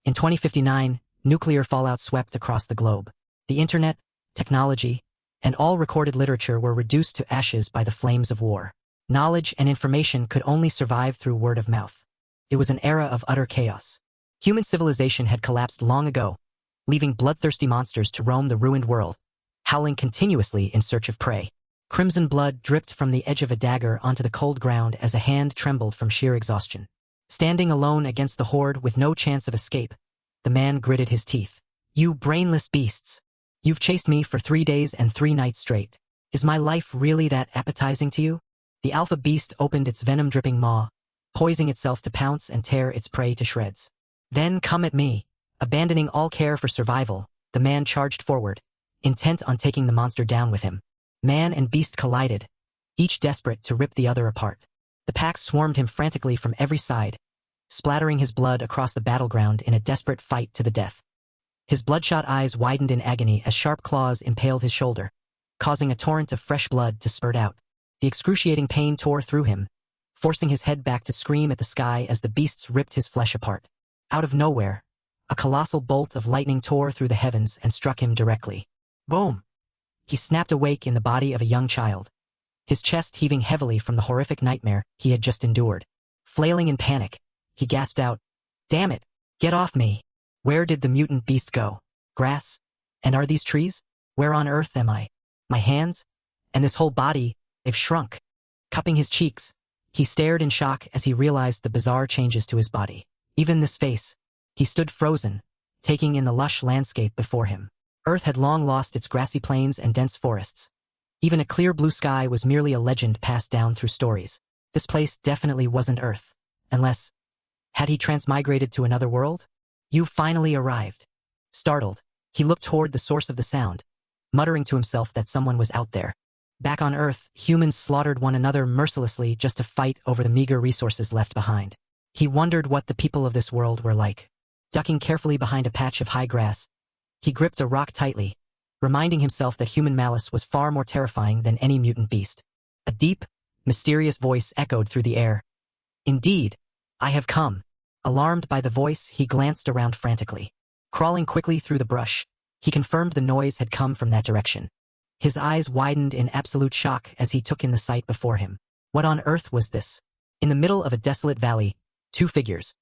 In 2059, nuclear fallout swept across the globe. The internet, technology, and all recorded literature were reduced to ashes by the flames of war. Knowledge and information could only survive through word of mouth. It was an era of utter chaos. Human civilization had collapsed long ago, leaving bloodthirsty monsters to roam the ruined world, howling continuously in search of prey. Crimson blood dripped from the edge of a dagger onto the cold ground as a hand trembled from sheer exhaustion. Standing alone against the horde with no chance of escape, the man gritted his teeth. "You brainless beasts! You've chased me for 3 days and 3 nights straight. Is my life really that appetizing to you?" The alpha beast opened its venom-dripping maw, poising itself to pounce and tear its prey to shreds. "Then come at me." Abandoning all care for survival, the man charged forward, intent on taking the monster down with him. Man and beast collided, each desperate to rip the other apart. The pack swarmed him frantically from every side, splattering his blood across the battleground in a desperate fight to the death. His bloodshot eyes widened in agony as sharp claws impaled his shoulder, causing a torrent of fresh blood to spurt out. The excruciating pain tore through him, forcing his head back to scream at the sky as the beasts ripped his flesh apart. Out of nowhere, a colossal bolt of lightning tore through the heavens and struck him directly. Boom! He snapped awake in the body of a young child, his chest heaving heavily from the horrific nightmare he had just endured. Flailing in panic, he gasped out, "Damn it! Get off me! Where did the mutant beast go? Grass? And are these trees? Where on earth am I? My hands? And this whole body, they've shrunk." Cupping his cheeks, he stared in shock as he realized the bizarre changes to his body. Even this face. He stood frozen, taking in the lush landscape before him. Earth had long lost its grassy plains and dense forests. Even a clear blue sky was merely a legend passed down through stories. This place definitely wasn't Earth. Unless, had he transmigrated to another world? "You finally arrived." Startled, he looked toward the source of the sound, muttering to himself that someone was out there. Back on Earth, humans slaughtered one another mercilessly just to fight over the meager resources left behind. He wondered what the people of this world were like. Ducking carefully behind a patch of high grass, he gripped a rock tightly, reminding himself that human malice was far more terrifying than any mutant beast. A deep, mysterious voice echoed through the air. "Indeed, I have come." Alarmed by the voice, he glanced around frantically. Crawling quickly through the brush, he confirmed the noise had come from that direction. His eyes widened in absolute shock as he took in the sight before him. What on earth was this? In the middle of a desolate valley, 2 figures,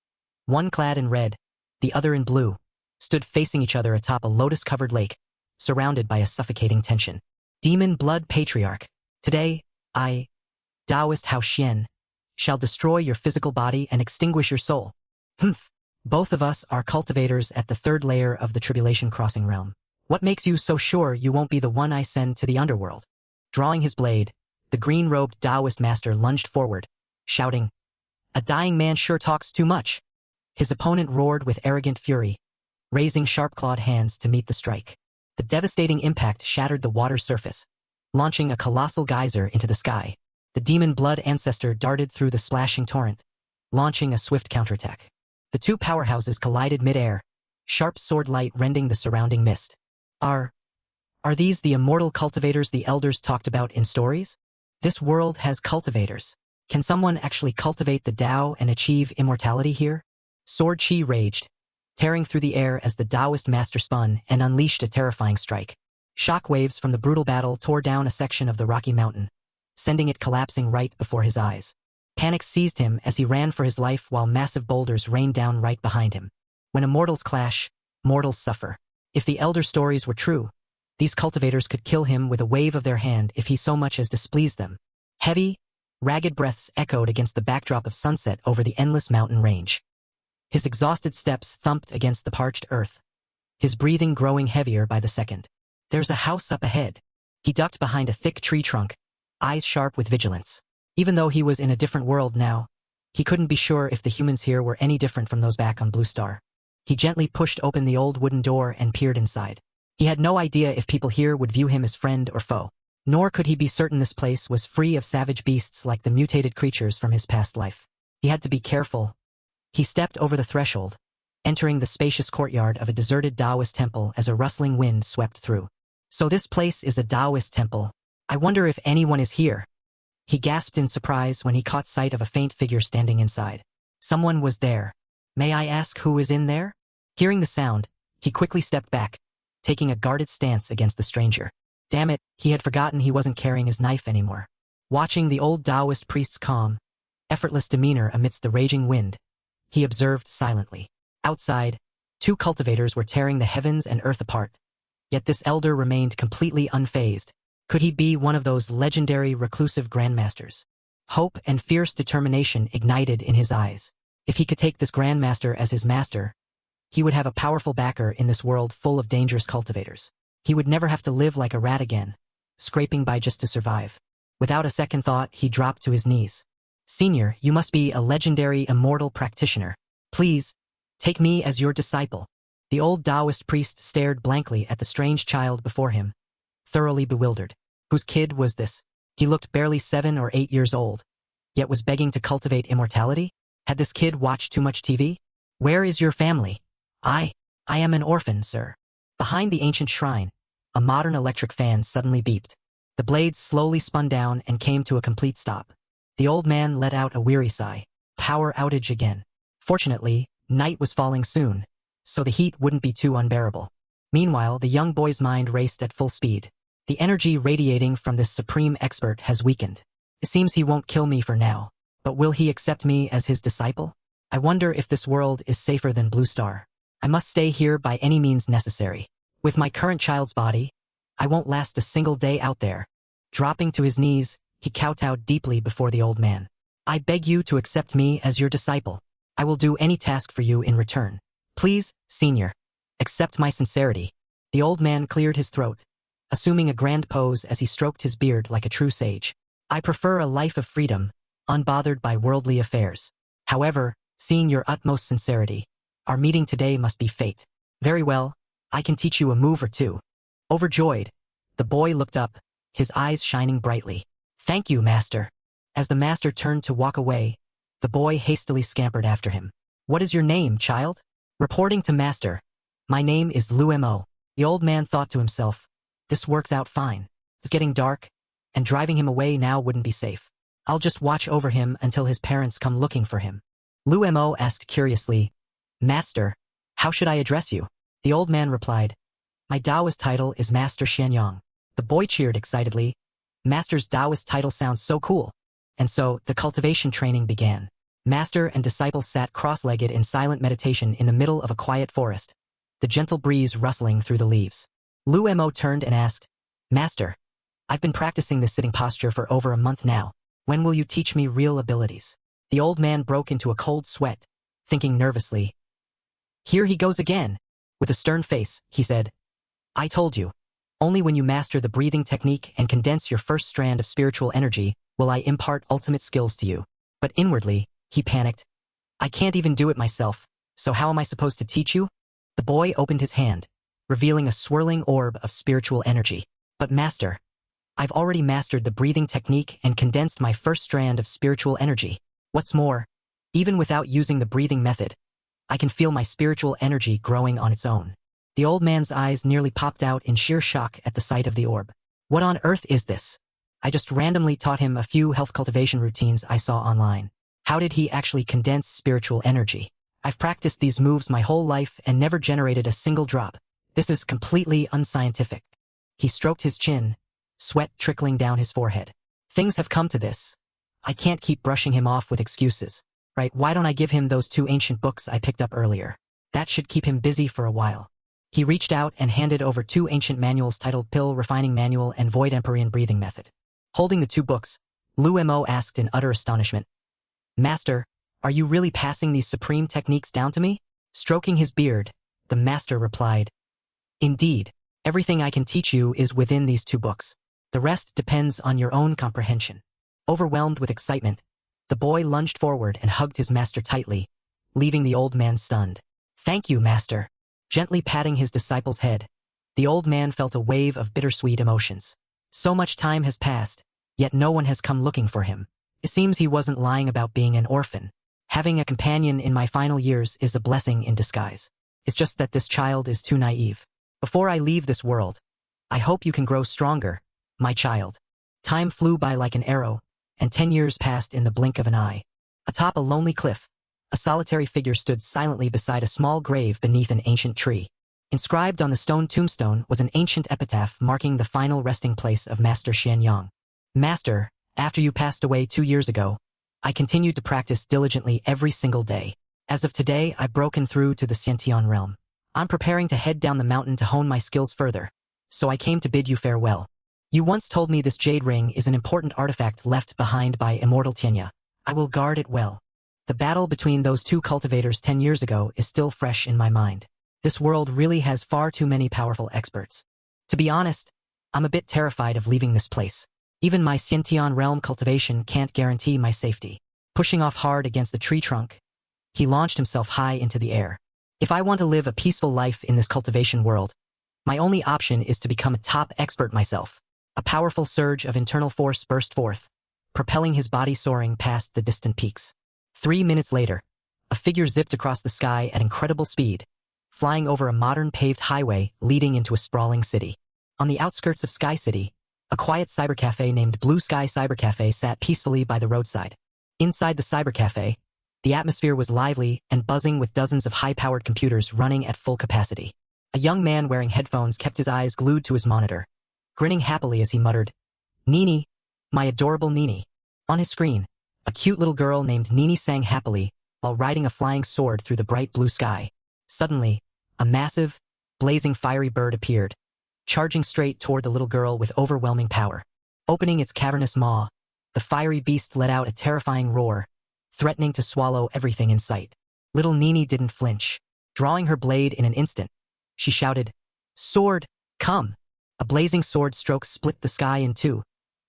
one clad in red, the other in blue, stood facing each other atop a lotus-covered lake, surrounded by a suffocating tension. "Demon Blood Patriarch, today, I, Taoist Hao Xian, shall destroy your physical body and extinguish your soul." Humph. Both of us are cultivators at the 3rd layer of the Tribulation Crossing realm. What makes you so sure you won't be the one I send to the underworld? Drawing his blade, the green-robed Taoist master lunged forward, shouting, "A dying man sure talks too much." His opponent roared with arrogant fury, raising sharp-clawed hands to meet the strike. The devastating impact shattered the water's surface, launching a colossal geyser into the sky. The demon blood ancestor darted through the splashing torrent, launching a swift counterattack. The 2 powerhouses collided mid-air, sharp sword light rending the surrounding mist. Are these the immortal cultivators the elders talked about in stories? This world has cultivators. Can someone actually cultivate the Tao and achieve immortality here? Sword chi raged, tearing through the air as the Taoist master spun and unleashed a terrifying strike. Shockwaves from the brutal battle tore down a section of the rocky mountain, sending it collapsing right before his eyes. Panic seized him as he ran for his life while massive boulders rained down right behind him. When immortals clash, mortals suffer. If the elder stories were true, these cultivators could kill him with a wave of their hand if he so much as displeased them. Heavy, ragged breaths echoed against the backdrop of sunset over the endless mountain range. His exhausted steps thumped against the parched earth, his breathing growing heavier by the second. "There's a house up ahead." He ducked behind a thick tree trunk, eyes sharp with vigilance. Even though he was in a different world now, he couldn't be sure if the humans here were any different from those back on Blue Star. He gently pushed open the old wooden door and peered inside. He had no idea if people here would view him as friend or foe, nor could he be certain this place was free of savage beasts like the mutated creatures from his past life. He had to be careful. He stepped over the threshold, entering the spacious courtyard of a deserted Taoist temple as a rustling wind swept through. "So this place is a Taoist temple. I wonder if anyone is here." He gasped in surprise when he caught sight of a faint figure standing inside. Someone was there. "May I ask who is in there?" Hearing the sound, he quickly stepped back, taking a guarded stance against the stranger. Damn it, he had forgotten he wasn't carrying his knife anymore. Watching the old Taoist priest's calm, effortless demeanor amidst the raging wind, he observed silently. Outside, two cultivators were tearing the heavens and earth apart. Yet this elder remained completely unfazed. Could he be one of those legendary reclusive grandmasters? Hope and fierce determination ignited in his eyes. If he could take this grandmaster as his master, he would have a powerful backer in this world full of dangerous cultivators. He would never have to live like a rat again, scraping by just to survive. Without a second thought, he dropped to his knees. Senior, you must be a legendary immortal practitioner. Please, take me as your disciple. The old Taoist priest stared blankly at the strange child before him, thoroughly bewildered. Whose kid was this? He looked barely 7 or 8 years old, yet was begging to cultivate immortality? Had this kid watched too much TV? Where is your family? I am an orphan, sir. Behind the ancient shrine, a modern electric fan suddenly beeped. The blades slowly spun down and came to a complete stop. The old man let out a weary sigh. Power outage again. Fortunately, night was falling soon, so the heat wouldn't be too unbearable. Meanwhile, the young boy's mind raced at full speed. The energy radiating from this supreme expert has weakened. It seems he won't kill me for now, but will he accept me as his disciple? I wonder if this world is safer than Blue Star. I must stay here by any means necessary. With my current child's body, I won't last a single day out there. Dropping to his knees, he kowtowed deeply before the old man. I beg you to accept me as your disciple. I will do any task for you in return. Please, senior, accept my sincerity. The old man cleared his throat, assuming a grand pose as he stroked his beard like a true sage. I prefer a life of freedom, unbothered by worldly affairs. However, seeing your utmost sincerity, our meeting today must be fate. Very well, I can teach you a move or two. Overjoyed, the boy looked up, his eyes shining brightly. Thank you, master. As the master turned to walk away, the boy hastily scampered after him. What is your name, child? Reporting to master. My name is Lu Mo. The old man thought to himself, this works out fine. It's getting dark, and driving him away now wouldn't be safe. I'll just watch over him until his parents come looking for him. Lu Mo asked curiously, Master, how should I address you? The old man replied, my Taoist title is Master Xianyang. The boy cheered excitedly. Master's Taoist title sounds so cool. And so, the cultivation training began. Master and disciple sat cross-legged in silent meditation in the middle of a quiet forest, the gentle breeze rustling through the leaves. Lu Mo turned and asked, Master, I've been practicing this sitting posture for over a month now. When will you teach me real abilities? The old man broke into a cold sweat, thinking nervously. Here he goes again. With a stern face, he said, I told you. Only when you master the breathing technique and condense your first strand of spiritual energy will I impart ultimate skills to you. But inwardly, he panicked. I can't even do it myself, so how am I supposed to teach you? The boy opened his hand, revealing a swirling orb of spiritual energy. But master, I've already mastered the breathing technique and condensed my first strand of spiritual energy. What's more, even without using the breathing method, I can feel my spiritual energy growing on its own. The old man's eyes nearly popped out in sheer shock at the sight of the orb. What on earth is this? I just randomly taught him a few health cultivation routines I saw online. How did he actually condense spiritual energy? I've practiced these moves my whole life and never generated a single drop. This is completely unscientific. He stroked his chin, sweat trickling down his forehead. Things have come to this. I can't keep brushing him off with excuses. Right, why don't I give him those 2 ancient books I picked up earlier? That should keep him busy for a while. He reached out and handed over 2 ancient manuals titled Pill Refining Manual and Void Empyrean Breathing Method. Holding the 2 books, Lu Mo asked in utter astonishment, Master, are you really passing these supreme techniques down to me? Stroking his beard, the master replied, Indeed, everything I can teach you is within these 2 books. The rest depends on your own comprehension. Overwhelmed with excitement, the boy lunged forward and hugged his master tightly, leaving the old man stunned. Thank you, master. Gently patting his disciple's head, the old man felt a wave of bittersweet emotions. So much time has passed, yet no one has come looking for him. It seems he wasn't lying about being an orphan. Having a companion in my final years is a blessing in disguise. It's just that this child is too naive. Before I leave this world, I hope you can grow stronger, my child. Time flew by like an arrow, and 10 years passed in the blink of an eye. Atop a lonely cliff, A solitary figure stood silently beside a small grave beneath an ancient tree. Inscribed on the stone tombstone was an ancient epitaph marking the final resting place of Master Xianyang. Master, after you passed away 2 years ago, I continued to practice diligently every single day. As of today, I've broken through to the Xiantian realm. I'm preparing to head down the mountain to hone my skills further, so I came to bid you farewell. You once told me this jade ring is an important artifact left behind by immortal Tianya. I will guard it well. The battle between those two cultivators 10 years ago is still fresh in my mind. This world really has far too many powerful experts. To be honest, I'm a bit terrified of leaving this place. Even my Xiantian realm cultivation can't guarantee my safety. Pushing off hard against the tree trunk, he launched himself high into the air. If I want to live a peaceful life in this cultivation world, my only option is to become a top expert myself. A powerful surge of internal force burst forth, propelling his body soaring past the distant peaks. 3 minutes later, a figure zipped across the sky at incredible speed, flying over a modern paved highway leading into a sprawling city. On the outskirts of Sky City, a quiet cybercafe named Blue Sky Cybercafe sat peacefully by the roadside. Inside the cybercafe, the atmosphere was lively and buzzing with dozens of high-powered computers running at full capacity. A young man wearing headphones kept his eyes glued to his monitor, grinning happily as he muttered, "Nini, my adorable Nini." On his screen, a cute little girl named Nini sang happily while riding a flying sword through the bright blue sky. Suddenly, a massive, blazing fiery bird appeared, charging straight toward the little girl with overwhelming power. Opening its cavernous maw, the fiery beast let out a terrifying roar, threatening to swallow everything in sight. Little Nini didn't flinch. Drawing her blade in an instant, she shouted, "Sword, come!" A blazing sword stroke split the sky in two,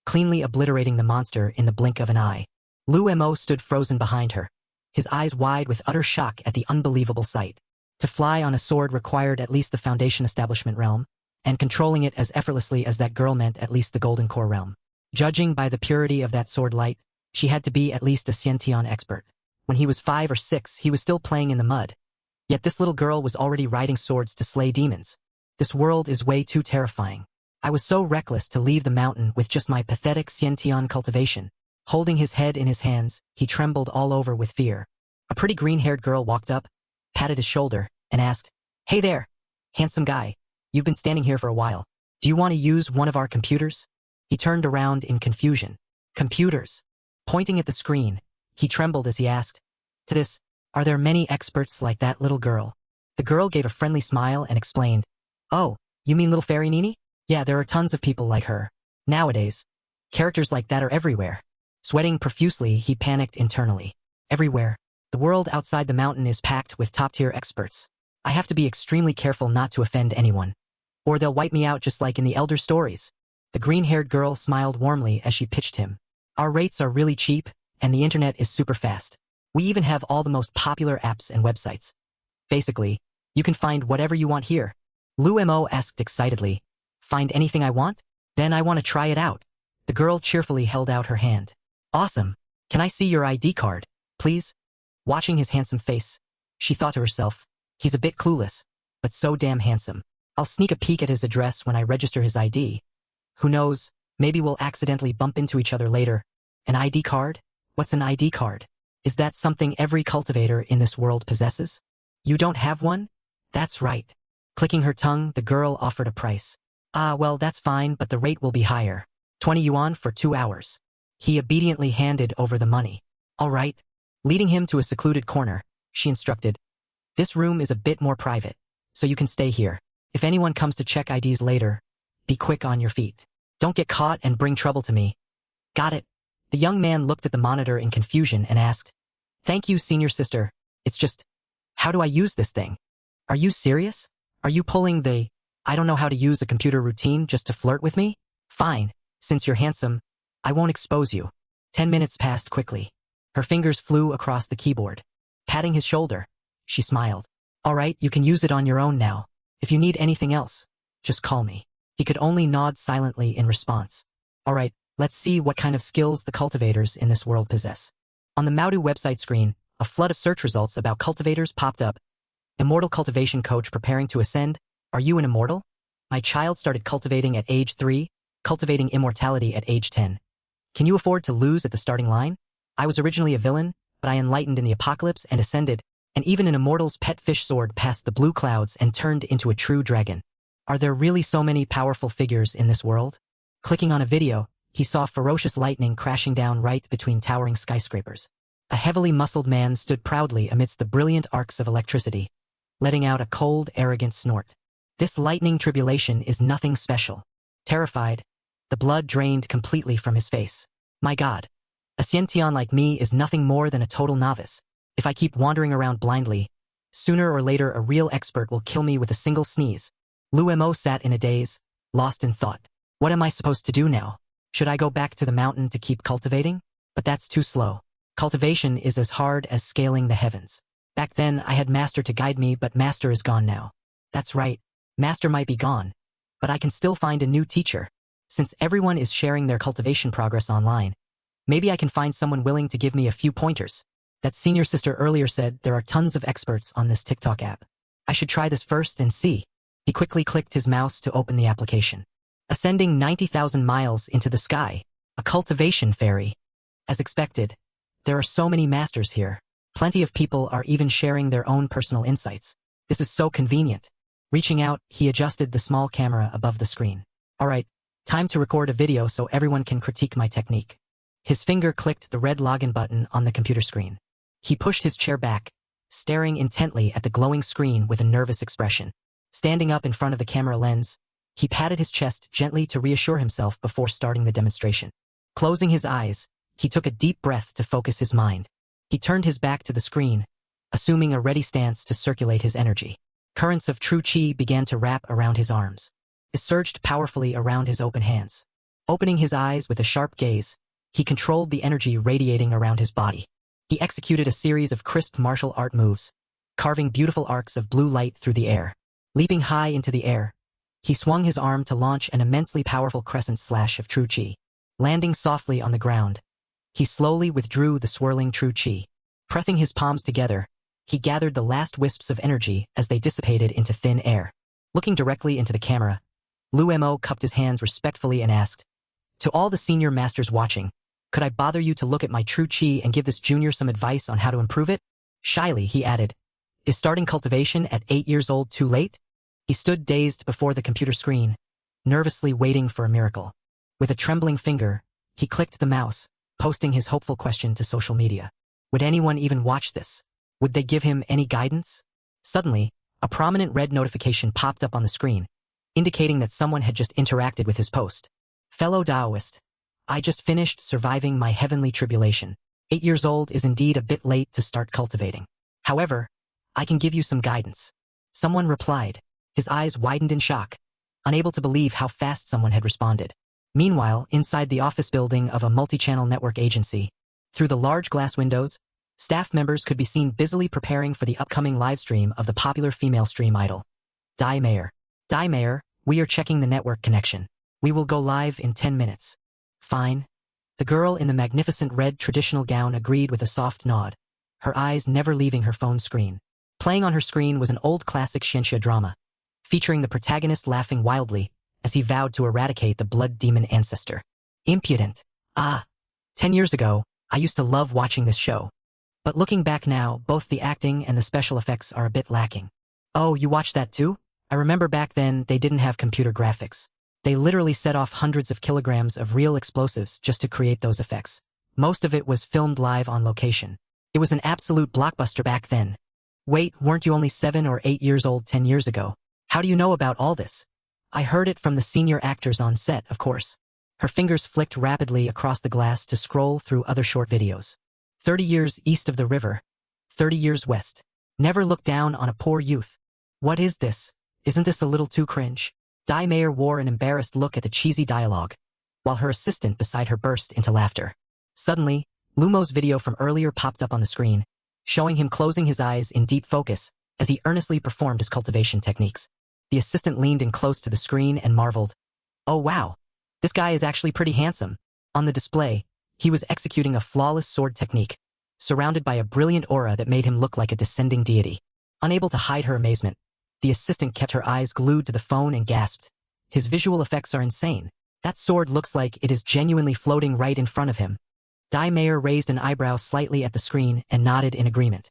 cleanly obliterating the monster in the blink of an eye. Lu Mo stood frozen behind her, his eyes wide with utter shock at the unbelievable sight. To fly on a sword required at least the Foundation Establishment realm, and controlling it as effortlessly as that girl meant at least the Golden Core realm. Judging by the purity of that sword light, she had to be at least a Xiantian expert. When he was 5 or 6, he was still playing in the mud. Yet this little girl was already riding swords to slay demons. This world is way too terrifying. I was so reckless to leave the mountain with just my pathetic Xiantian cultivation. Holding his head in his hands, he trembled all over with fear. A pretty green-haired girl walked up, patted his shoulder, and asked, "Hey there, handsome guy. You've been standing here for a while. Do you want to use one of our computers?" He turned around in confusion. Computers. Pointing at the screen, he trembled as he asked, "To this, are there many experts like that little girl?" The girl gave a friendly smile and explained, "Oh, you mean little fairy Nini? Yeah, there are tons of people like her. Nowadays, characters like that are everywhere." Sweating profusely, he panicked internally. Everywhere. The world outside the mountain is packed with top-tier experts. I have to be extremely careful not to offend anyone, or they'll wipe me out just like in the elder stories. The green-haired girl smiled warmly as she pitched him. "Our rates are really cheap, and the internet is super fast. We even have all the most popular apps and websites. Basically, you can find whatever you want here." Lu Mo asked excitedly, "Find anything I want? Then I want to try it out." The girl cheerfully held out her hand. "Awesome. Can I see your ID card, please?" Watching his handsome face, she thought to herself, "He's a bit clueless, but so damn handsome. I'll sneak a peek at his address when I register his ID. Who knows, maybe we'll accidentally bump into each other later." An ID card? What's an ID card? Is that something every cultivator in this world possesses? You don't have one? That's right. Clicking her tongue, the girl offered a price. Well, that's fine, but the rate will be higher. 20 yuan for 2 hours. He obediently handed over the money. All right. Leading him to a secluded corner, she instructed, "This room is a bit more private, so you can stay here. If anyone comes to check IDs later, be quick on your feet. Don't get caught and bring trouble to me." "Got it." The young man looked at the monitor in confusion and asked, "Thank you, senior sister. It's just, how do I use this thing? Are you serious? Are you pulling the, I don't know how to use a computer routine just to flirt with me? Fine, since you're handsome, I won't expose you." 10 minutes passed quickly. Her fingers flew across the keyboard. Patting his shoulder, she smiled. "All right, you can use it on your own now. If you need anything else, just call me." He could only nod silently in response. All right, let's see what kind of skills the cultivators in this world possess. On the Maudu website screen, a flood of search results about cultivators popped up. Immortal cultivation coach preparing to ascend. Are you an immortal? My child started cultivating at age 3, cultivating immortality at age 10. Can you afford to lose at the starting line? I was originally a villain, but I enlightened in the apocalypse and ascended, and even an immortal's pet fish sword passed the blue clouds and turned into a true dragon. Are there really so many powerful figures in this world? Clicking on a video, he saw ferocious lightning crashing down right between towering skyscrapers. A heavily muscled man stood proudly amidst the brilliant arcs of electricity, letting out a cold, arrogant snort. This lightning tribulation is nothing special. Terrified, the blood drained completely from his face. My God. A Xiantian like me is nothing more than a total novice. If I keep wandering around blindly, sooner or later a real expert will kill me with a single sneeze. Lu Mo sat in a daze, lost in thought. What am I supposed to do now? Should I go back to the mountain to keep cultivating? But that's too slow. Cultivation is as hard as scaling the heavens. Back then I had Master to guide me, but Master is gone now. That's right. Master might be gone, but I can still find a new teacher. Since everyone is sharing their cultivation progress online, maybe I can find someone willing to give me a few pointers. That senior sister earlier said there are tons of experts on this TikTok app. I should try this first and see. He quickly clicked his mouse to open the application. Ascending 90,000 miles into the sky, a cultivation fairy. As expected, there are so many masters here. Plenty of people are even sharing their own personal insights. This is so convenient. Reaching out, he adjusted the small camera above the screen. Alright, time to record a video so everyone can critique my technique. His finger clicked the red login button on the computer screen. He pushed his chair back, staring intently at the glowing screen with a nervous expression. Standing up in front of the camera lens, he patted his chest gently to reassure himself before starting the demonstration. Closing his eyes, he took a deep breath to focus his mind. He turned his back to the screen, assuming a ready stance to circulate his energy. Currents of true chi began to wrap around his arms. It surged powerfully around his open hands. Opening his eyes with a sharp gaze, he controlled the energy radiating around his body. He executed a series of crisp martial art moves, carving beautiful arcs of blue light through the air. Leaping high into the air, he swung his arm to launch an immensely powerful crescent slash of true chi. Landing softly on the ground, he slowly withdrew the swirling true chi. Pressing his palms together, he gathered the last wisps of energy as they dissipated into thin air. Looking directly into the camera, Lu Mo cupped his hands respectfully and asked, "To all the senior masters watching, could I bother you to look at my true chi and give this junior some advice on how to improve it?" Shyly, he added, "Is starting cultivation at 8 years old too late?" He stood dazed before the computer screen, nervously waiting for a miracle. With a trembling finger, he clicked the mouse, posting his hopeful question to social media. Would anyone even watch this? Would they give him any guidance? Suddenly, a prominent red notification popped up on the screen, indicating that someone had just interacted with his post. Fellow Taoist, I just finished surviving my heavenly tribulation. 8 years old is indeed a bit late to start cultivating. However, I can give you some guidance. Someone replied. His eyes widened in shock, unable to believe how fast someone had responded. Meanwhile, inside the office building of a multi-channel network agency, through the large glass windows, staff members could be seen busily preparing for the upcoming live stream of the popular female stream idol. Dai Mayor. Dai Mayor, we are checking the network connection. We will go live in 10 minutes. Fine. The girl in the magnificent red traditional gown agreed with a soft nod, her eyes never leaving her phone screen. Playing on her screen was an old classic Xianxia drama, featuring the protagonist laughing wildly as he vowed to eradicate the blood demon ancestor. Impudent. 10 years ago, I used to love watching this show. But looking back now, both the acting and the special effects are a bit lacking. Oh, you watched that too? I remember back then they didn't have computer graphics. They literally set off hundreds of kilograms of real explosives just to create those effects. Most of it was filmed live on location. It was an absolute blockbuster back then. Wait, weren't you only 7 or 8 years old 10 years ago? How do you know about all this? I heard it from the senior actors on set, of course. Her fingers flicked rapidly across the glass to scroll through other short videos. 30 years east of the river. 30 years west. Never look down on a poor youth. What is this? Isn't this a little too cringe? Dai Mayor wore an embarrassed look at the cheesy dialogue, while her assistant beside her burst into laughter. Suddenly, Lumo's video from earlier popped up on the screen, showing him closing his eyes in deep focus as he earnestly performed his cultivation techniques. The assistant leaned in close to the screen and marveled. Oh wow, this guy is actually pretty handsome. On the display, he was executing a flawless sword technique, surrounded by a brilliant aura that made him look like a descending deity. Unable to hide her amazement, the assistant kept her eyes glued to the phone and gasped. His visual effects are insane. That sword looks like it is genuinely floating right in front of him. Dai Mayer raised an eyebrow slightly at the screen and nodded in agreement.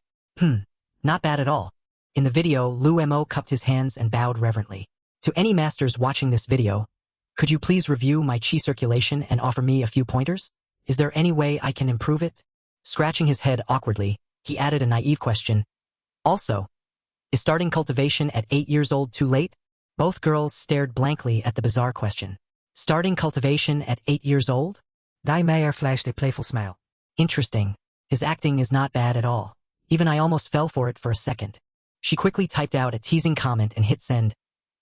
Not bad at all. In the video, Lu Mo cupped his hands and bowed reverently. To any masters watching this video, could you please review my chi circulation and offer me a few pointers? Is there any way I can improve it? Scratching his head awkwardly, he added a naive question. Also, is starting cultivation at 8 years old too late? Both girls stared blankly at the bizarre question. Starting cultivation at 8 years old? Dai Mayer flashed a playful smile. Interesting. His acting is not bad at all. Even I almost fell for it for a second. She quickly typed out a teasing comment and hit send.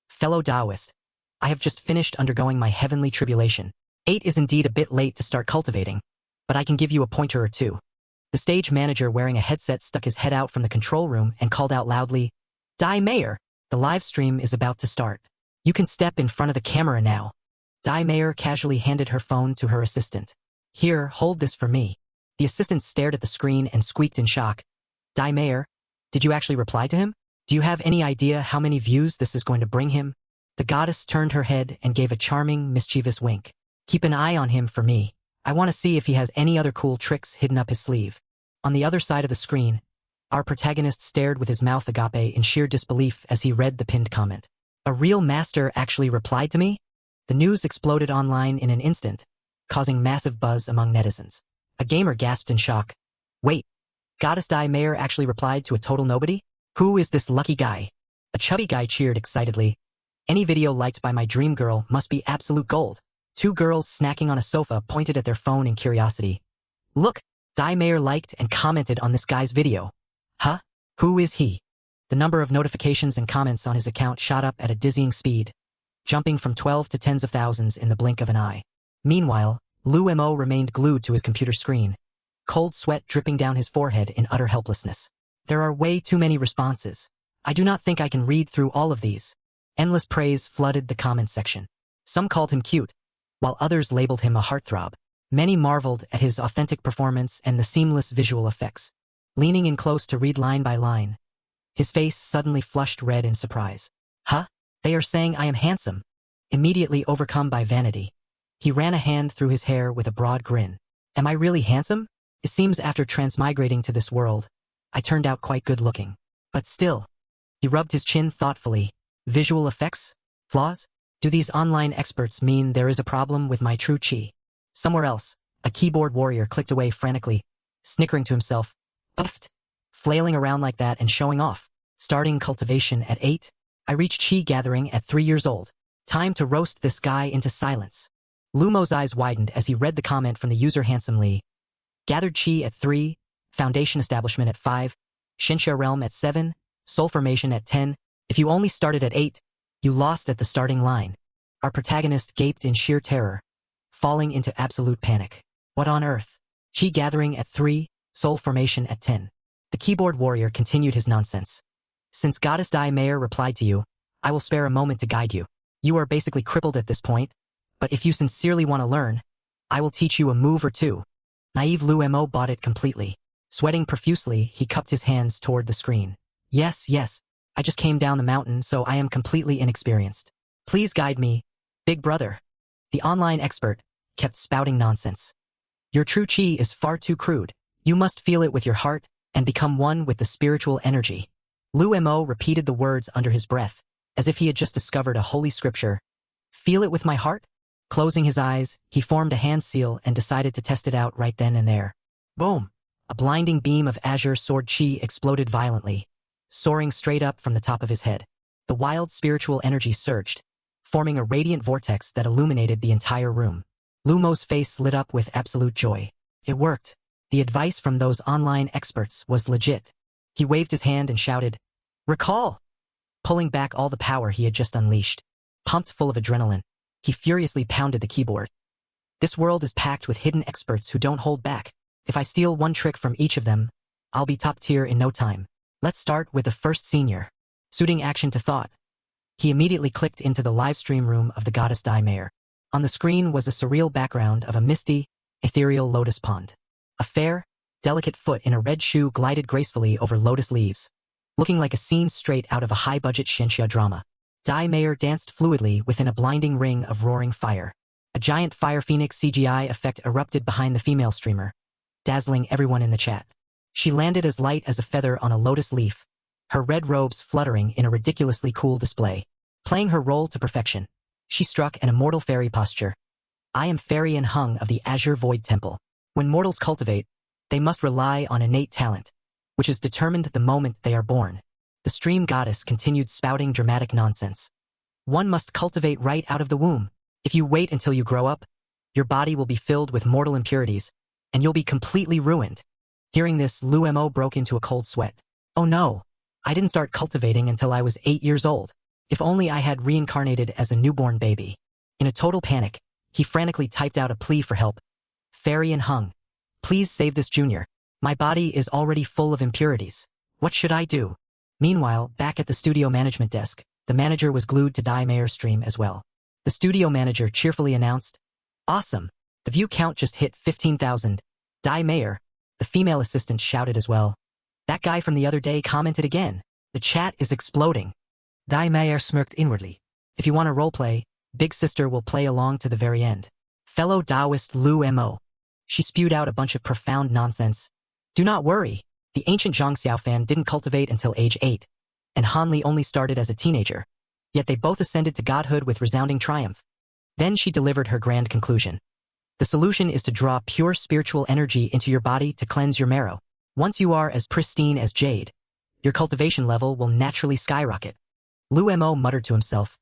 Fellow Taoist, I have just finished undergoing my heavenly tribulation. 8 is indeed a bit late to start cultivating, but I can give you a pointer or two. The stage manager wearing a headset stuck his head out from the control room and called out loudly, Dai Mayer, the live stream is about to start. You can step in front of the camera now. Dai Mayer casually handed her phone to her assistant. Here, hold this for me. The assistant stared at the screen and squeaked in shock. Dai Mayer, did you actually reply to him? Do you have any idea how many views this is going to bring him? The goddess turned her head and gave a charming, mischievous wink. Keep an eye on him for me. I want to see if he has any other cool tricks hidden up his sleeve. On the other side of the screen, our protagonist stared with his mouth agape in sheer disbelief as he read the pinned comment. A real master actually replied to me? The news exploded online in an instant, causing massive buzz among netizens. A gamer gasped in shock. Wait, Goddess Dai Mayer actually replied to a total nobody? Who is this lucky guy? A chubby guy cheered excitedly. Any video liked by my dream girl must be absolute gold. 2 girls snacking on a sofa pointed at their phone in curiosity. Look, Dai Mayer liked and commented on this guy's video. Huh? Who is he? The number of notifications and comments on his account shot up at a dizzying speed, jumping from 12 to tens of thousands in the blink of an eye. Meanwhile, Lu Mo remained glued to his computer screen, cold sweat dripping down his forehead in utter helplessness. There are way too many responses. I do not think I can read through all of these. Endless praise flooded the comment section. Some called him cute, while others labeled him a heartthrob. Many marveled at his authentic performance and the seamless visual effects. Leaning in close to read line by line, his face suddenly flushed red in surprise. Huh? They are saying I am handsome. Immediately overcome by vanity, he ran a hand through his hair with a broad grin. Am I really handsome? It seems after transmigrating to this world, I turned out quite good looking. But still, he rubbed his chin thoughtfully. Visual effects? Flaws? Do these online experts mean there is a problem with my true chi? Somewhere else, a keyboard warrior clicked away frantically, snickering to himself. Uffed. Flailing around like that and showing off. Starting cultivation at 8? I reached chi gathering at 3 years old. Time to roast this guy into silence. Lumo's eyes widened as he read the comment from the user handsomely. Gathered chi at 3, foundation establishment at 5, Shinsha realm at 7, soul formation at 10. If you only started at 8, you lost at the starting line. Our protagonist gaped in sheer terror, falling into absolute panic. What on earth? Chi gathering at 3, soul formation at 10. The keyboard warrior continued his nonsense. Since Goddess Dai Mayer replied to you, I will spare a moment to guide you. You are basically crippled at this point, but if you sincerely want to learn, I will teach you a move or two. Naive Lu Mo bought it completely. Sweating profusely, he cupped his hands toward the screen. Yes, I just came down the mountain, so I am completely inexperienced. Please guide me, big brother. The online expert kept spouting nonsense. Your true chi is far too crude. You must feel it with your heart and become one with the spiritual energy. Lu Mo repeated the words under his breath, as if he had just discovered a holy scripture. Feel it with my heart? Closing his eyes, he formed a hand seal and decided to test it out right then and there. Boom! A blinding beam of azure sword chi exploded violently, soaring straight up from the top of his head. The wild spiritual energy surged, forming a radiant vortex that illuminated the entire room. Lumo's face lit up with absolute joy. It worked. The advice from those online experts was legit. He waved his hand and shouted, Recall! Pulling back all the power he had just unleashed. Pumped full of adrenaline, he furiously pounded the keyboard. This world is packed with hidden experts who don't hold back. If I steal one trick from each of them, I'll be top tier in no time. Let's start with the first senior. Suiting action to thought, he immediately clicked into the live stream room of the Goddess Dai Mayer. On the screen was a surreal background of a misty, ethereal lotus pond. A fair, delicate foot in a red shoe glided gracefully over lotus leaves, looking like a scene straight out of a high-budget Shenxia drama. Dai Mayer danced fluidly within a blinding ring of roaring fire. A giant fire phoenix CGI effect erupted behind the female streamer, dazzling everyone in the chat. She landed as light as a feather on a lotus leaf, her red robes fluttering in a ridiculously cool display. Playing her role to perfection, she struck an immortal fairy posture. I am Fairy and Hung of the Azure Void Temple. When mortals cultivate, they must rely on innate talent, which is determined the moment they are born. The stream goddess continued spouting dramatic nonsense. One must cultivate right out of the womb. If you wait until you grow up, your body will be filled with mortal impurities, and you'll be completely ruined. Hearing this, Lu Mo broke into a cold sweat. Oh no, I didn't start cultivating until I was 8 years old. If only I had reincarnated as a newborn baby. In a total panic, he frantically typed out a plea for help. Fairy and Hung, please save this junior. My body is already full of impurities. What should I do? Meanwhile, back at the studio management desk, the manager was glued to Dai Mayer's stream as well. The studio manager cheerfully announced, Awesome! The view count just hit 15,000. Dai Mayer, the female assistant, shouted as well. That guy from the other day commented again. The chat is exploding. Dai Mayer smirked inwardly. If you want to roleplay, Big Sister will play along to the very end. Fellow Taoist Lu Mo. She spewed out a bunch of profound nonsense. Do not worry. The ancient Zhang Xiaofan didn't cultivate until age 8, and Han Li only started as a teenager. Yet they both ascended to godhood with resounding triumph. Then she delivered her grand conclusion. The solution is to draw pure spiritual energy into your body to cleanse your marrow. Once you are as pristine as jade, your cultivation level will naturally skyrocket. Lu Mo muttered to himself.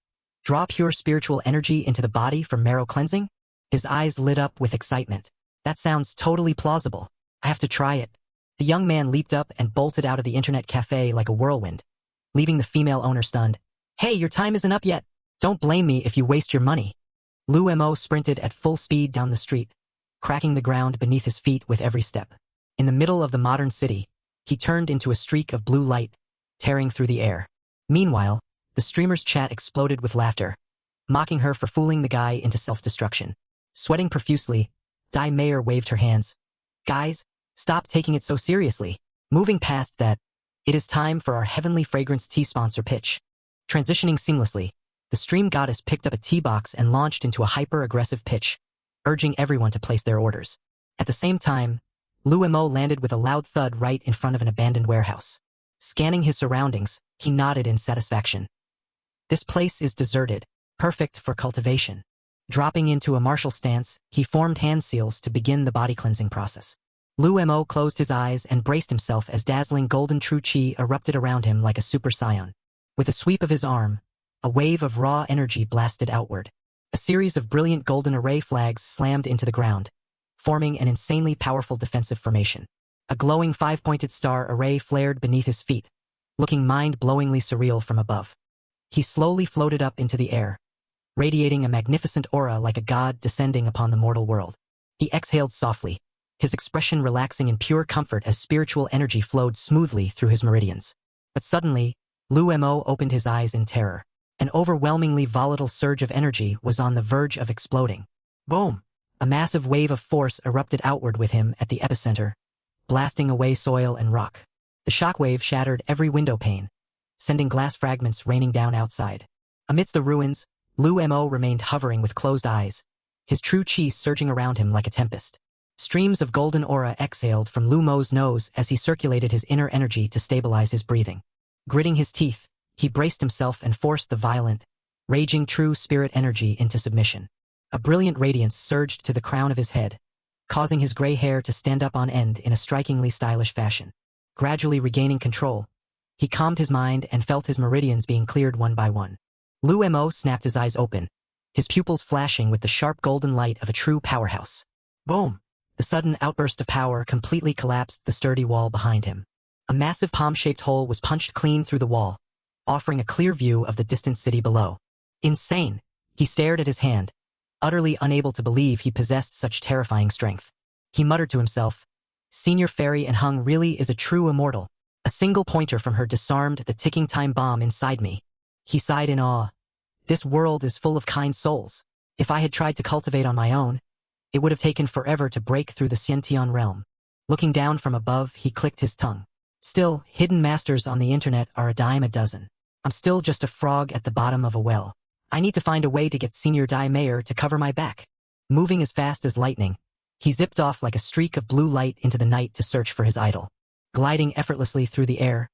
Draw pure spiritual energy into the body for marrow cleansing? His eyes lit up with excitement. That sounds totally plausible. I have to try it. The young man leaped up and bolted out of the internet cafe like a whirlwind, leaving the female owner stunned. Hey, your time isn't up yet. Don't blame me if you waste your money. Lu Mo sprinted at full speed down the street, cracking the ground beneath his feet with every step. In the middle of the modern city, he turned into a streak of blue light, tearing through the air. Meanwhile, the streamer's chat exploded with laughter, mocking her for fooling the guy into self-destruction. Sweating profusely, Dai Mayer waved her hands. Guys, stop taking it so seriously. Moving past that, it is time for our Heavenly Fragrance tea sponsor pitch. Transitioning seamlessly, the stream goddess picked up a tea box and launched into a hyper-aggressive pitch, urging everyone to place their orders. At the same time, Lu Mo landed with a loud thud right in front of an abandoned warehouse. Scanning his surroundings, he nodded in satisfaction. This place is deserted, perfect for cultivation. Dropping into a martial stance, he formed hand seals to begin the body cleansing process. Lu Mo closed his eyes and braced himself as dazzling golden true chi erupted around him like a super scion. With a sweep of his arm, a wave of raw energy blasted outward. A series of brilliant golden array flags slammed into the ground, forming an insanely powerful defensive formation. A glowing 5-pointed star array flared beneath his feet, looking mind-blowingly surreal from above. He slowly floated up into the air, radiating a magnificent aura like a god descending upon the mortal world. He exhaled softly, his expression relaxing in pure comfort as spiritual energy flowed smoothly through his meridians. But suddenly, Lu Mo opened his eyes in terror. An overwhelmingly volatile surge of energy was on the verge of exploding. Boom! A massive wave of force erupted outward with him at the epicenter, blasting away soil and rock. The shockwave shattered every window pane, sending glass fragments raining down outside. Amidst the ruins, Lu Mo remained hovering with closed eyes, his true chi surging around him like a tempest. Streams of golden aura exhaled from Lu Mo's nose as he circulated his inner energy to stabilize his breathing. Gritting his teeth, he braced himself and forced the violent, raging true spirit energy into submission. A brilliant radiance surged to the crown of his head, causing his gray hair to stand up on end in a strikingly stylish fashion. Gradually regaining control, he calmed his mind and felt his meridians being cleared one by one. Lu Mo snapped his eyes open, his pupils flashing with the sharp golden light of a true powerhouse. Boom! The sudden outburst of power completely collapsed the sturdy wall behind him. A massive palm-shaped hole was punched clean through the wall, offering a clear view of the distant city below. Insane! He stared at his hand, utterly unable to believe he possessed such terrifying strength. He muttered to himself, Senior Fairy and Hung really is a true immortal. A single pointer from her disarmed the ticking time bomb inside me. He sighed in awe. This world is full of kind souls. If I had tried to cultivate on my own, it would have taken forever to break through the Xiantian realm. Looking down from above, he clicked his tongue. Still, hidden masters on the internet are a dime a dozen. I'm still just a frog at the bottom of a well. I need to find a way to get Senior Dai Mayer to cover my back. Moving as fast as lightning, He zipped off like a streak of blue light into the night to search for his idol. Gliding effortlessly through the air,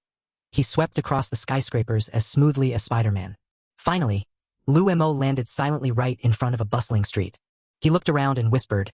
he swept across the skyscrapers as smoothly as Spider-Man. Finally, Lu Mo landed silently right in front of a bustling street. He looked around and whispered,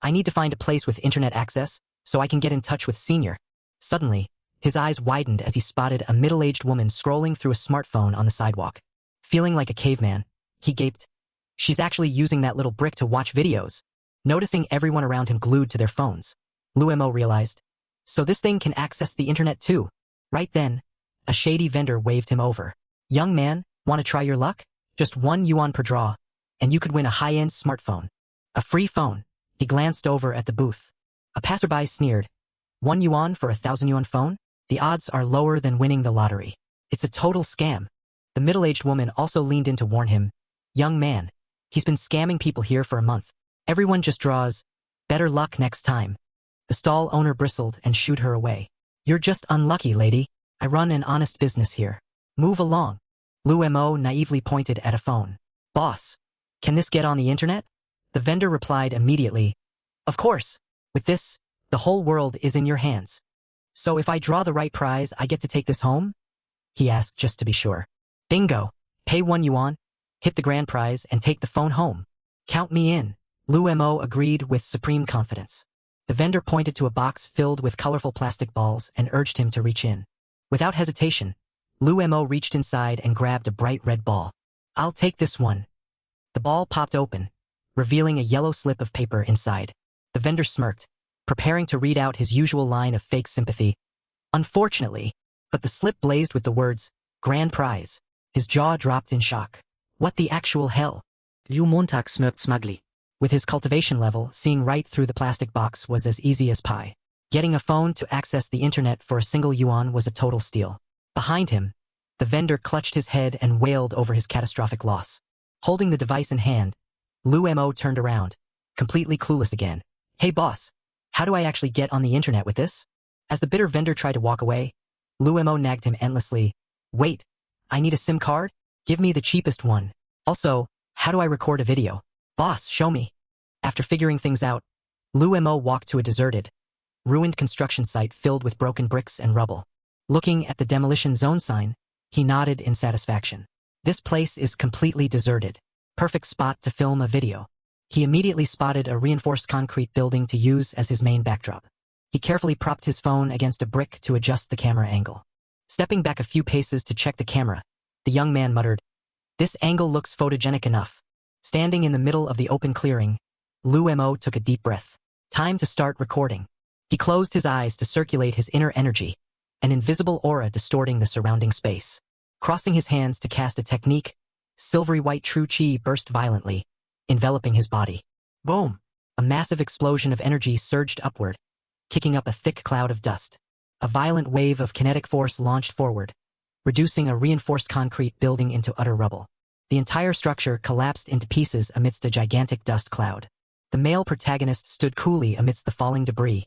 "I need to find a place with internet access so I can get in touch with Senior." Suddenly, his eyes widened as he spotted a middle-aged woman scrolling through a smartphone on the sidewalk. Feeling like a caveman, he gaped. She's actually using that little brick to watch videos. Noticing everyone around him glued to their phones, Lu Mo realized, so this thing can access the internet too. Right then, a shady vendor waved him over. "Young man, want to try your luck? Just 1 yuan per draw, and you could win a high-end smartphone. A free phone." He glanced over at the booth. A passerby sneered, 1 yuan for a 1,000 yuan phone? The odds are lower than winning the lottery. It's a total scam. The middle-aged woman also leaned in to warn him, "Young man, he's been scamming people here for a month. Everyone just draws. Better luck next time." The stall owner bristled and shooed her away. "You're just unlucky, lady. I run an honest business here. Move along." Lu Mo naively pointed at a phone. "Boss, can this get on the internet?" The vendor replied immediately, "Of course. With this, the whole world is in your hands. So if I draw the right prize, I get to take this home?" he asked just to be sure. "Bingo. Pay 1 yuan, hit the grand prize, and take the phone home. Count me in." Lu Mo agreed with supreme confidence. The vendor pointed to a box filled with colorful plastic balls and urged him to reach in. Without hesitation, Lu Mo reached inside and grabbed a bright red ball. "I'll take this one." The ball popped open, revealing a yellow slip of paper inside. The vendor smirked, preparing to read out his usual line of fake sympathy. Unfortunately, but the slip blazed with the words, "Grand prize." His jaw dropped in shock. What the actual hell? Liu Montag smirked smugly. With his cultivation level, seeing right through the plastic box was as easy as pie. Getting a phone to access the internet for a single yuan was a total steal. Behind him, the vendor clutched his head and wailed over his catastrophic loss. Holding the device in hand, Lu Mo turned around, completely clueless again. "Hey boss, how do I actually get on the internet with this?" As the bitter vendor tried to walk away, Lu Mo nagged him endlessly. "Wait, I need a SIM card? Give me the cheapest one. Also, how do I record a video? Boss, show me." After figuring things out, Lu Mo walked to a deserted, ruined construction site filled with broken bricks and rubble. Looking at the demolition zone sign, he nodded in satisfaction. This place is completely deserted. Perfect spot to film a video. He immediately spotted a reinforced concrete building to use as his main backdrop. He carefully propped his phone against a brick to adjust the camera angle. Stepping back a few paces to check the camera, the young man muttered, "This angle looks photogenic enough." Standing in the middle of the open clearing, Lu Mo took a deep breath. Time to start recording. He closed his eyes to circulate his inner energy, an invisible aura distorting the surrounding space. Crossing his hands to cast a technique, silvery white true chi burst violently, enveloping his body. Boom! A massive explosion of energy surged upward, kicking up a thick cloud of dust. A violent wave of kinetic force launched forward, reducing a reinforced concrete building into utter rubble. The entire structure collapsed into pieces amidst a gigantic dust cloud. The male protagonist stood coolly amidst the falling debris,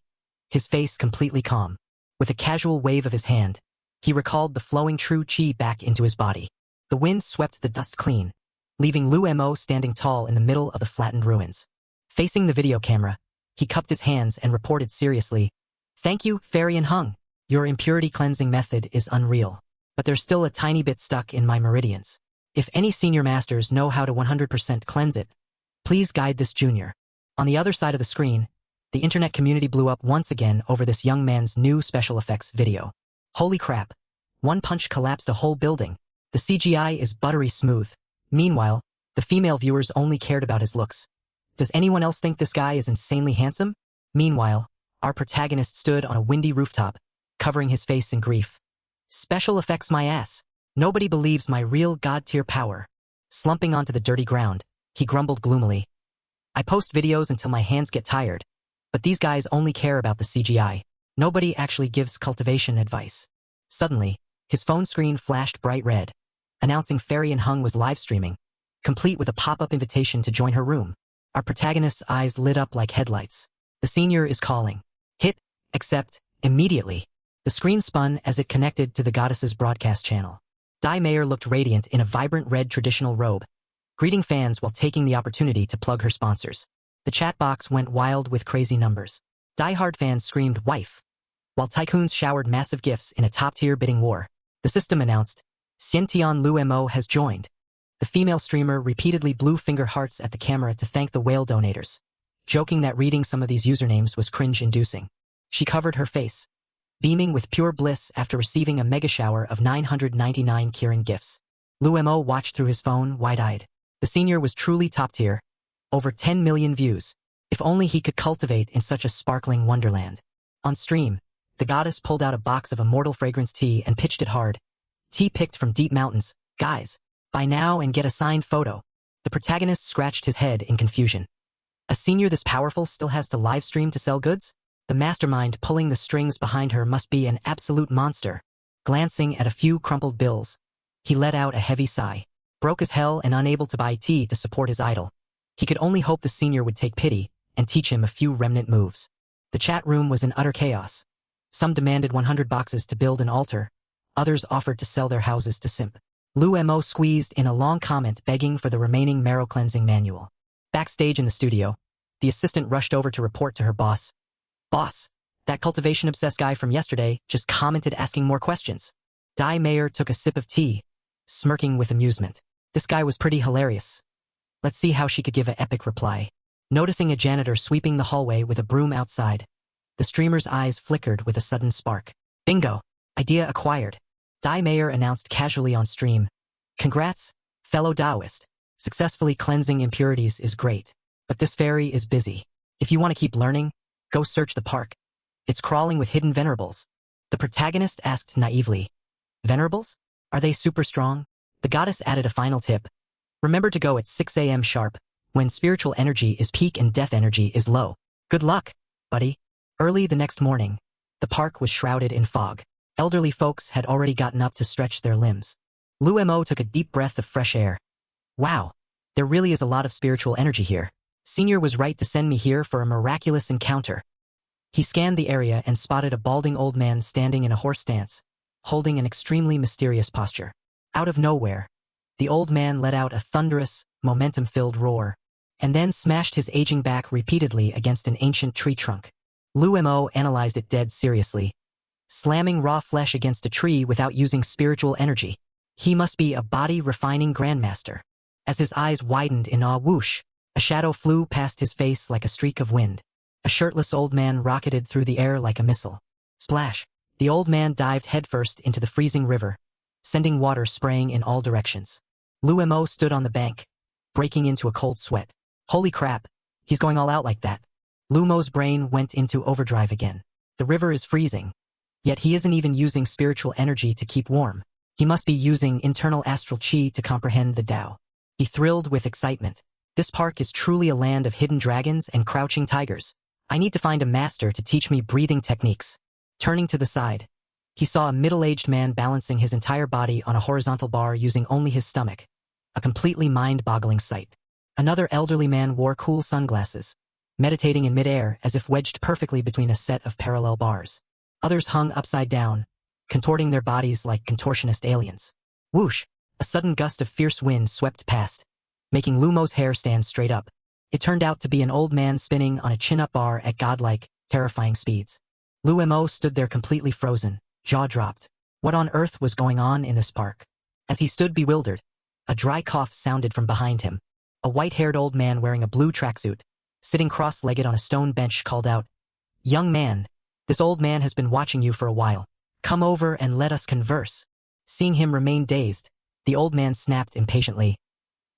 his face completely calm. With a casual wave of his hand, he recalled the flowing true chi back into his body. The wind swept the dust clean, leaving Lu Mo standing tall in the middle of the flattened ruins. Facing the video camera, he cupped his hands and reported seriously, "Thank you, Fairy and Hung. Your impurity cleansing method is unreal, but there's still a tiny bit stuck in my meridians. If any senior masters know how to 100% cleanse it, please guide this junior." On the other side of the screen, the internet community blew up once again over this young man's new special effects video. Holy crap! One punch collapsed a whole building. The CGI is buttery smooth. Meanwhile, the female viewers only cared about his looks. Does anyone else think this guy is insanely handsome? Meanwhile, our protagonist stood on a windy rooftop, covering his face in grief. Special effects my ass. Nobody believes my real god-tier power. Slumping onto the dirty ground, he grumbled gloomily. I post videos until my hands get tired, but these guys only care about the CGI. Nobody actually gives cultivation advice. Suddenly, his phone screen flashed bright red, announcing Fairy and Hung was live streaming, complete with a pop-up invitation to join her room. Our protagonist's eyes lit up like headlights. The senior is calling. Hit, accept, immediately. The screen spun as it connected to the goddess's broadcast channel. Dai Mayer looked radiant in a vibrant red traditional robe, greeting fans while taking the opportunity to plug her sponsors. The chat box went wild with crazy numbers. Die-hard fans screamed, "Wife!" while tycoons showered massive gifts in a top-tier bidding war. The system announced, "Xiantian Lu Mo has joined." The female streamer repeatedly blew finger hearts at the camera to thank the whale donators, joking that reading some of these usernames was cringe-inducing. She covered her face, beaming with pure bliss after receiving a mega shower of 999 Kirin gifts. Lu Mo watched through his phone, wide-eyed. The senior was truly top-tier, over 10 million views. If only he could cultivate in such a sparkling wonderland. On stream, the goddess pulled out a box of immortal fragrance tea and pitched it hard. Tea picked from deep mountains. "Guys, buy now and get a signed photo." The protagonist scratched his head in confusion. A senior this powerful still has to live stream to sell goods? The mastermind pulling the strings behind her must be an absolute monster. Glancing at a few crumpled bills, he let out a heavy sigh. Broke as hell and unable to buy tea to support his idol. He could only hope the senior would take pity and teach him a few remnant moves. The chat room was in utter chaos. Some demanded 100 boxes to build an altar. Others offered to sell their houses to simp. Lu Mo squeezed in a long comment begging for the remaining marrow cleansing manual. Backstage in the studio, the assistant rushed over to report to her boss. "Boss, that cultivation-obsessed guy from yesterday just commented asking more questions." Dai Mayer took a sip of tea, smirking with amusement. This guy was pretty hilarious. Let's see how she could give an epic reply. Noticing a janitor sweeping the hallway with a broom outside, the streamer's eyes flickered with a sudden spark. "Bingo! Idea acquired." Dai Mayer announced casually on stream. "Congrats, fellow Taoist. Successfully cleansing impurities is great. But this fairy is busy. If you want to keep learning, go search the park. It's crawling with hidden venerables." The protagonist asked naively, "Venerables? Are they super strong?" The goddess added a final tip. "Remember to go at 6 a.m. sharp, when spiritual energy is peak and death energy is low. Good luck, buddy." Early the next morning, the park was shrouded in fog. Elderly folks had already gotten up to stretch their limbs. Lu Mo took a deep breath of fresh air. "Wow, there really is a lot of spiritual energy here. Senior was right to send me here for a miraculous encounter." He scanned the area and spotted a balding old man standing in a horse stance, holding an extremely mysterious posture. Out of nowhere, the old man let out a thunderous, momentum-filled roar, and then smashed his aging back repeatedly against an ancient tree trunk. Lu Mo analyzed it dead seriously, slamming raw flesh against a tree without using spiritual energy. He must be a body-refining grandmaster. As his eyes widened in awe, whoosh, a shadow flew past his face like a streak of wind. A shirtless old man rocketed through the air like a missile. Splash! The old man dived headfirst into the freezing river, sending water spraying in all directions. Lu Mo stood on the bank, breaking into a cold sweat. Holy crap, he's going all out like that. Lu Mo's brain went into overdrive again. The river is freezing, yet he isn't even using spiritual energy to keep warm. He must be using internal astral chi to comprehend the Tao. He thrilled with excitement. This park is truly a land of hidden dragons and crouching tigers. I need to find a master to teach me breathing techniques. Turning to the side, he saw a middle-aged man balancing his entire body on a horizontal bar using only his stomach. A completely mind-boggling sight. Another elderly man wore cool sunglasses, meditating in midair as if wedged perfectly between a set of parallel bars. Others hung upside down, contorting their bodies like contortionist aliens. Whoosh! A sudden gust of fierce wind swept past, making Lu Mo's hair stand straight up. It turned out to be an old man spinning on a chin-up bar at godlike, terrifying speeds. Lu Mo stood there completely frozen, jaw dropped. What on earth was going on in this park? As he stood bewildered, a dry cough sounded from behind him. A white-haired old man wearing a blue tracksuit, sitting cross-legged on a stone bench, called out, "Young man, this old man has been watching you for a while. Come over and let us converse." Seeing him remain dazed, the old man snapped impatiently,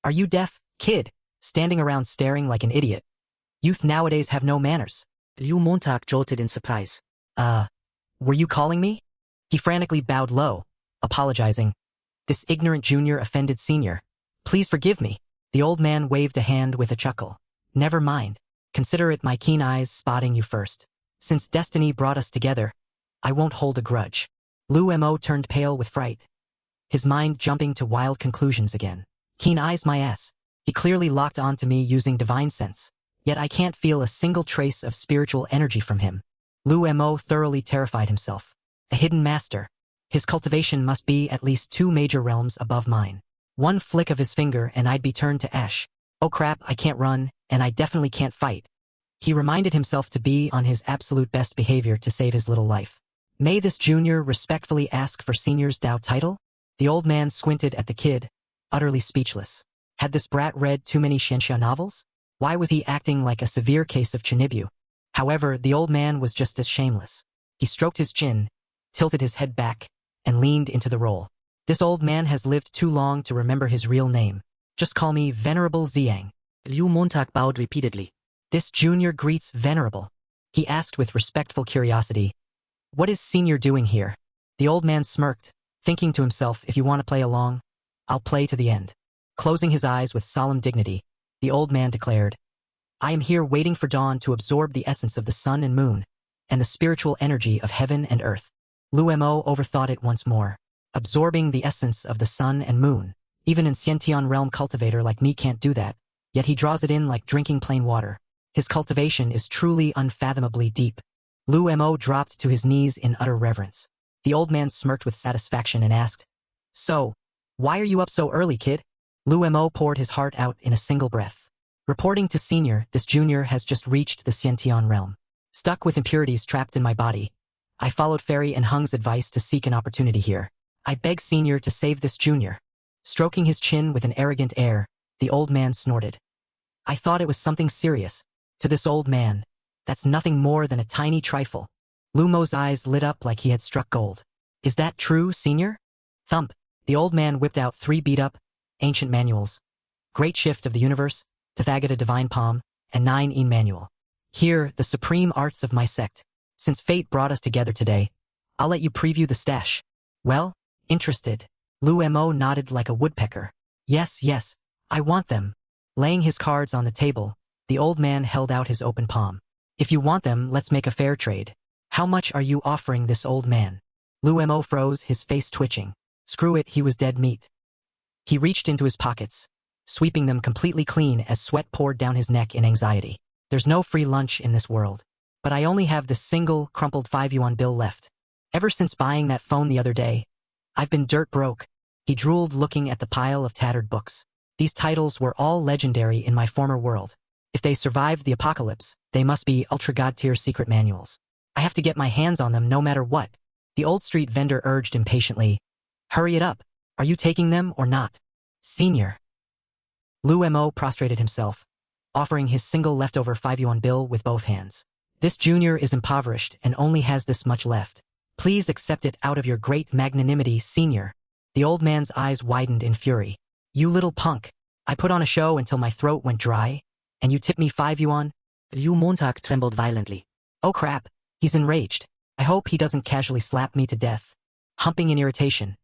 "Are you deaf, kid? Standing around staring like an idiot. Youth nowadays have no manners." Liu Montag jolted in surprise. Were you calling me?" He frantically bowed low, apologizing. "This ignorant junior offended senior. Please forgive me." The old man waved a hand with a chuckle. "Never mind. Consider it my keen eyes spotting you first. Since destiny brought us together, I won't hold a grudge." Lu Mo turned pale with fright, his mind jumping to wild conclusions again. Keen eyes my ass. He clearly locked onto me using divine sense, yet I can't feel a single trace of spiritual energy from him. Lu Mo thoroughly terrified himself. A hidden master. His cultivation must be at least 2 major realms above mine. One flick of his finger and I'd be turned to ash. Oh crap, I can't run and I definitely can't fight. He reminded himself to be on his absolute best behavior to save his little life. May this junior respectfully ask for senior's Dao title? The old man squinted at the kid, utterly speechless. Had this brat read too many Xianxia novels? Why was he acting like a severe case of Chinibu? However, the old man was just as shameless. He stroked his chin, tilted his head back, and leaned into the role. This old man has lived too long to remember his real name. Just call me Venerable Ziang. Liu Montag bowed repeatedly. This junior greets Venerable. He asked with respectful curiosity, "What is senior doing here?" The old man smirked, thinking to himself, if you want to play along, I'll play to the end. Closing his eyes with solemn dignity, the old man declared, I am here waiting for dawn to absorb the essence of the sun and moon, and the spiritual energy of heaven and earth. Lu Mo overthought it once more. Absorbing the essence of the sun and moon. Even in Xiantian realm cultivator like me can't do that, yet he draws it in like drinking plain water. His cultivation is truly unfathomably deep. Lu Mo dropped to his knees in utter reverence. The old man smirked with satisfaction and asked, So, why are you up so early, kid? Lu Mo poured his heart out in a single breath. Reporting to senior, this junior has just reached the Xiantian realm. Stuck with impurities trapped in my body, I followed Fairy and Hung's advice to seek an opportunity here. I beg senior to save this junior. Stroking his chin with an arrogant air, the old man snorted. I thought it was something serious. To this old man, that's nothing more than a tiny trifle. Lu Mo's eyes lit up like he had struck gold. Is that true, senior? Thump. The old man whipped out 3 beat-up, ancient manuals. Great Shift of the Universe, Tathagata Divine Palm, and 9 Manual. Here, the supreme arts of my sect. Since fate brought us together today, I'll let you preview the stash. Well, interested. Lu Mo nodded like a woodpecker. Yes, I want them. Laying his cards on the table, the old man held out his open palm. If you want them, let's make a fair trade. How much are you offering this old man? Lu Mo froze, his face twitching. Screw it, he was dead meat. He reached into his pockets, sweeping them completely clean as sweat poured down his neck in anxiety. There's no free lunch in this world. But I only have this single, crumpled 5 yuan bill left. Ever since buying that phone the other day, I've been dirt broke. He drooled looking at the pile of tattered books. These titles were all legendary in my former world. If they survived the apocalypse, they must be ultra-god tier secret manuals. I have to get my hands on them no matter what. The old street vendor urged impatiently. Hurry it up. Are you taking them or not? Senior. Lu Mo prostrated himself, offering his single leftover 5 yuan bill with both hands. This junior is impoverished and only has this much left. Please accept it out of your great magnanimity, senior. The old man's eyes widened in fury. You little punk. I put on a show until my throat went dry, and you tip me 5 yuan? Liu Montag trembled violently. Oh crap, he's enraged. I hope he doesn't casually slap me to death. Humping in irritation,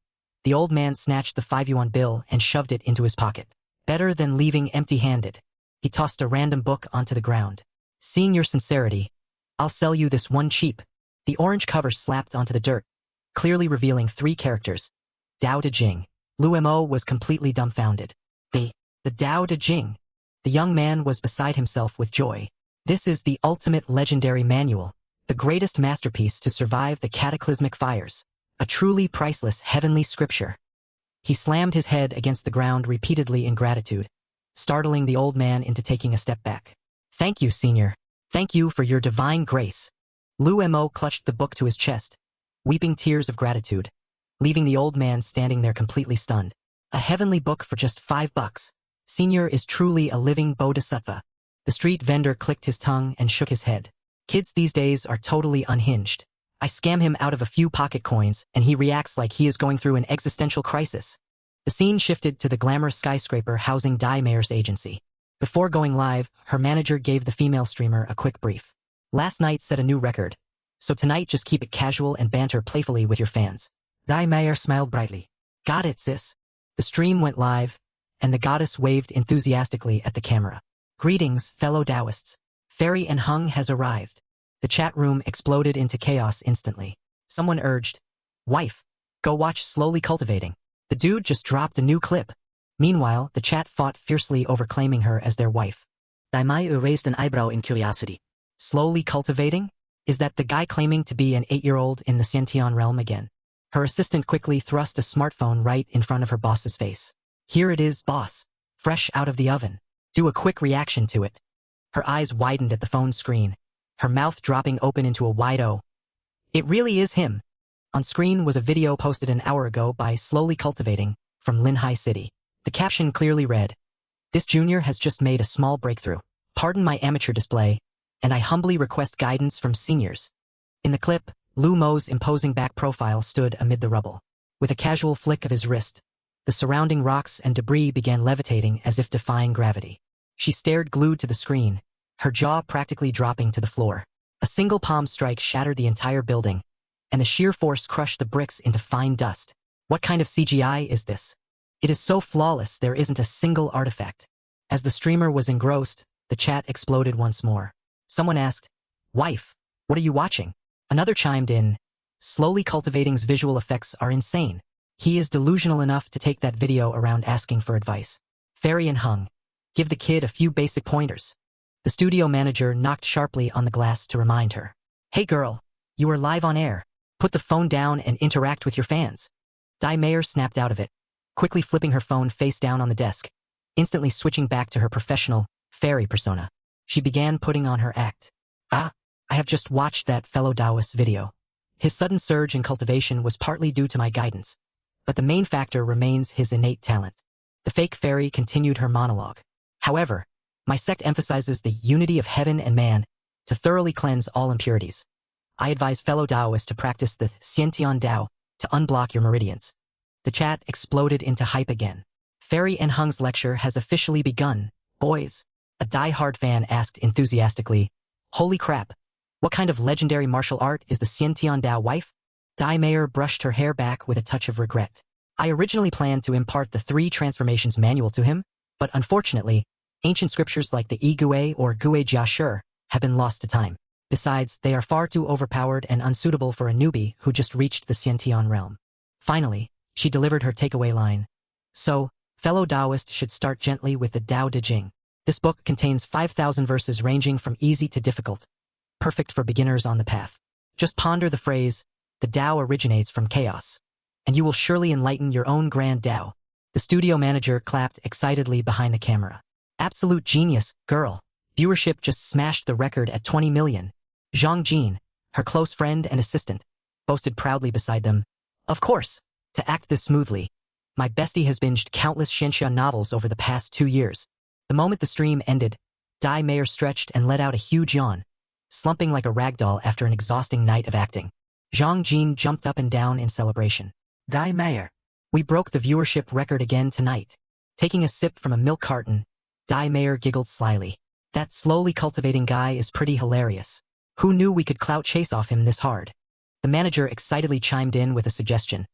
the old man snatched the 5 yuan bill and shoved it into his pocket. Better than leaving empty-handed. He tossed a random book onto the ground. Seeing your sincerity, I'll sell you this one cheap. The orange cover slapped onto the dirt, clearly revealing 3 characters. Dao De Jing. Lu Mo was completely dumbfounded. The Dao De Jing. The young man was beside himself with joy. This is the ultimate legendary manual, the greatest masterpiece to survive the cataclysmic fires. A truly priceless heavenly scripture. He slammed his head against the ground repeatedly in gratitude, startling the old man into taking a step back. Thank you, senior. Thank you for your divine grace. Lu Mo clutched the book to his chest, weeping tears of gratitude, leaving the old man standing there completely stunned. A heavenly book for just $5. Senior is truly a living bodhisattva. The street vendor clicked his tongue and shook his head. Kids these days are totally unhinged. I scam him out of a few pocket coins and he reacts like he is going through an existential crisis. The scene shifted to the glamorous skyscraper housing Dai Mayer's agency. Before going live, her manager gave the female streamer a quick brief. Last night set a new record, so tonight just keep it casual and banter playfully with your fans. Dai Mayer smiled brightly. Got it, sis. The stream went live, and the goddess waved enthusiastically at the camera. Greetings, fellow Taoists. Fairy and Hung has arrived. The chat room exploded into chaos instantly. Someone urged, Wife, go watch Slowly Cultivating. The dude just dropped a new clip. Meanwhile, the chat fought fiercely over claiming her as their wife. Daimayu raised an eyebrow in curiosity. Slowly Cultivating? Is that the guy claiming to be an 8-year-old in the Xiantian realm again? Her assistant quickly thrust a smartphone right in front of her boss's face. Here it is, boss. Fresh out of the oven. Do a quick reaction to it. Her eyes widened at the phone screen, her mouth dropping open into a wide O. It really is him. On screen was a video posted an hour ago by Slowly Cultivating from Linhai City. The caption clearly read, "This junior has just made a small breakthrough. Pardon my amateur display, and I humbly request guidance from seniors." In the clip, Lu Mo's imposing back profile stood amid the rubble. With a casual flick of his wrist, the surrounding rocks and debris began levitating as if defying gravity. She stared glued to the screen, her jaw practically dropping to the floor. A single palm strike shattered the entire building, and the sheer force crushed the bricks into fine dust. What kind of CGI is this? It is so flawless there isn't a single artifact. As the streamer was engrossed, the chat exploded once more. Someone asked, "Wife, what are you watching?" Another chimed in, "Slowly Cultivating's visual effects are insane. He is delusional enough to take that video around asking for advice. Fairy and Hung, give the kid a few basic pointers." The studio manager knocked sharply on the glass to remind her. "Hey girl, you are live on air. Put the phone down and interact with your fans." Dai Mayer snapped out of it, quickly flipping her phone face down on the desk, instantly switching back to her professional, fairy persona. She began putting on her act. "I have just watched that fellow Taoist video. His sudden surge in cultivation was partly due to my guidance, but the main factor remains his innate talent." The fake fairy continued her monologue. "However, my sect emphasizes the unity of heaven and man to thoroughly cleanse all impurities. I advise fellow Taoists to practice the Xiantian Dao to unblock your meridians." The chat exploded into hype again. "Fairy and Hung's lecture has officially begun, boys." A die-hard fan asked enthusiastically, "Holy crap, what kind of legendary martial art is the Xiantian Dao, wife?" Dai Mayer brushed her hair back with a touch of regret. "I originally planned to impart the 3 transformations manual to him, but unfortunately, ancient scriptures like the Yi Gui or Gui Jia Shi have been lost to time. Besides, they are far too overpowered and unsuitable for a newbie who just reached the Xiantian realm." Finally, she delivered her takeaway line. "So, fellow Taoists should start gently with the Tao Te Ching. This book contains 5,000 verses ranging from easy to difficult, perfect for beginners on the path. Just ponder the phrase, 'The Tao originates from chaos,' and you will surely enlighten your own grand Tao." The studio manager clapped excitedly behind the camera. "Absolute genius, girl. Viewership just smashed the record at 20 million. Zhang Jin, her close friend and assistant, boasted proudly beside them. "Of course, to act this smoothly, my bestie has binged countless Xianxia novels over the past 2 years." The moment the stream ended, Dai Mayer stretched and let out a huge yawn, slumping like a ragdoll after an exhausting night of acting. Zhang Jin jumped up and down in celebration. "Dai Mayer, we broke the viewership record again tonight." Taking a sip from a milk carton, Dai Mayer giggled slyly. "That Slowly Cultivating guy is pretty hilarious. Who knew we could clout chase off him this hard?" The manager excitedly chimed in with a suggestion.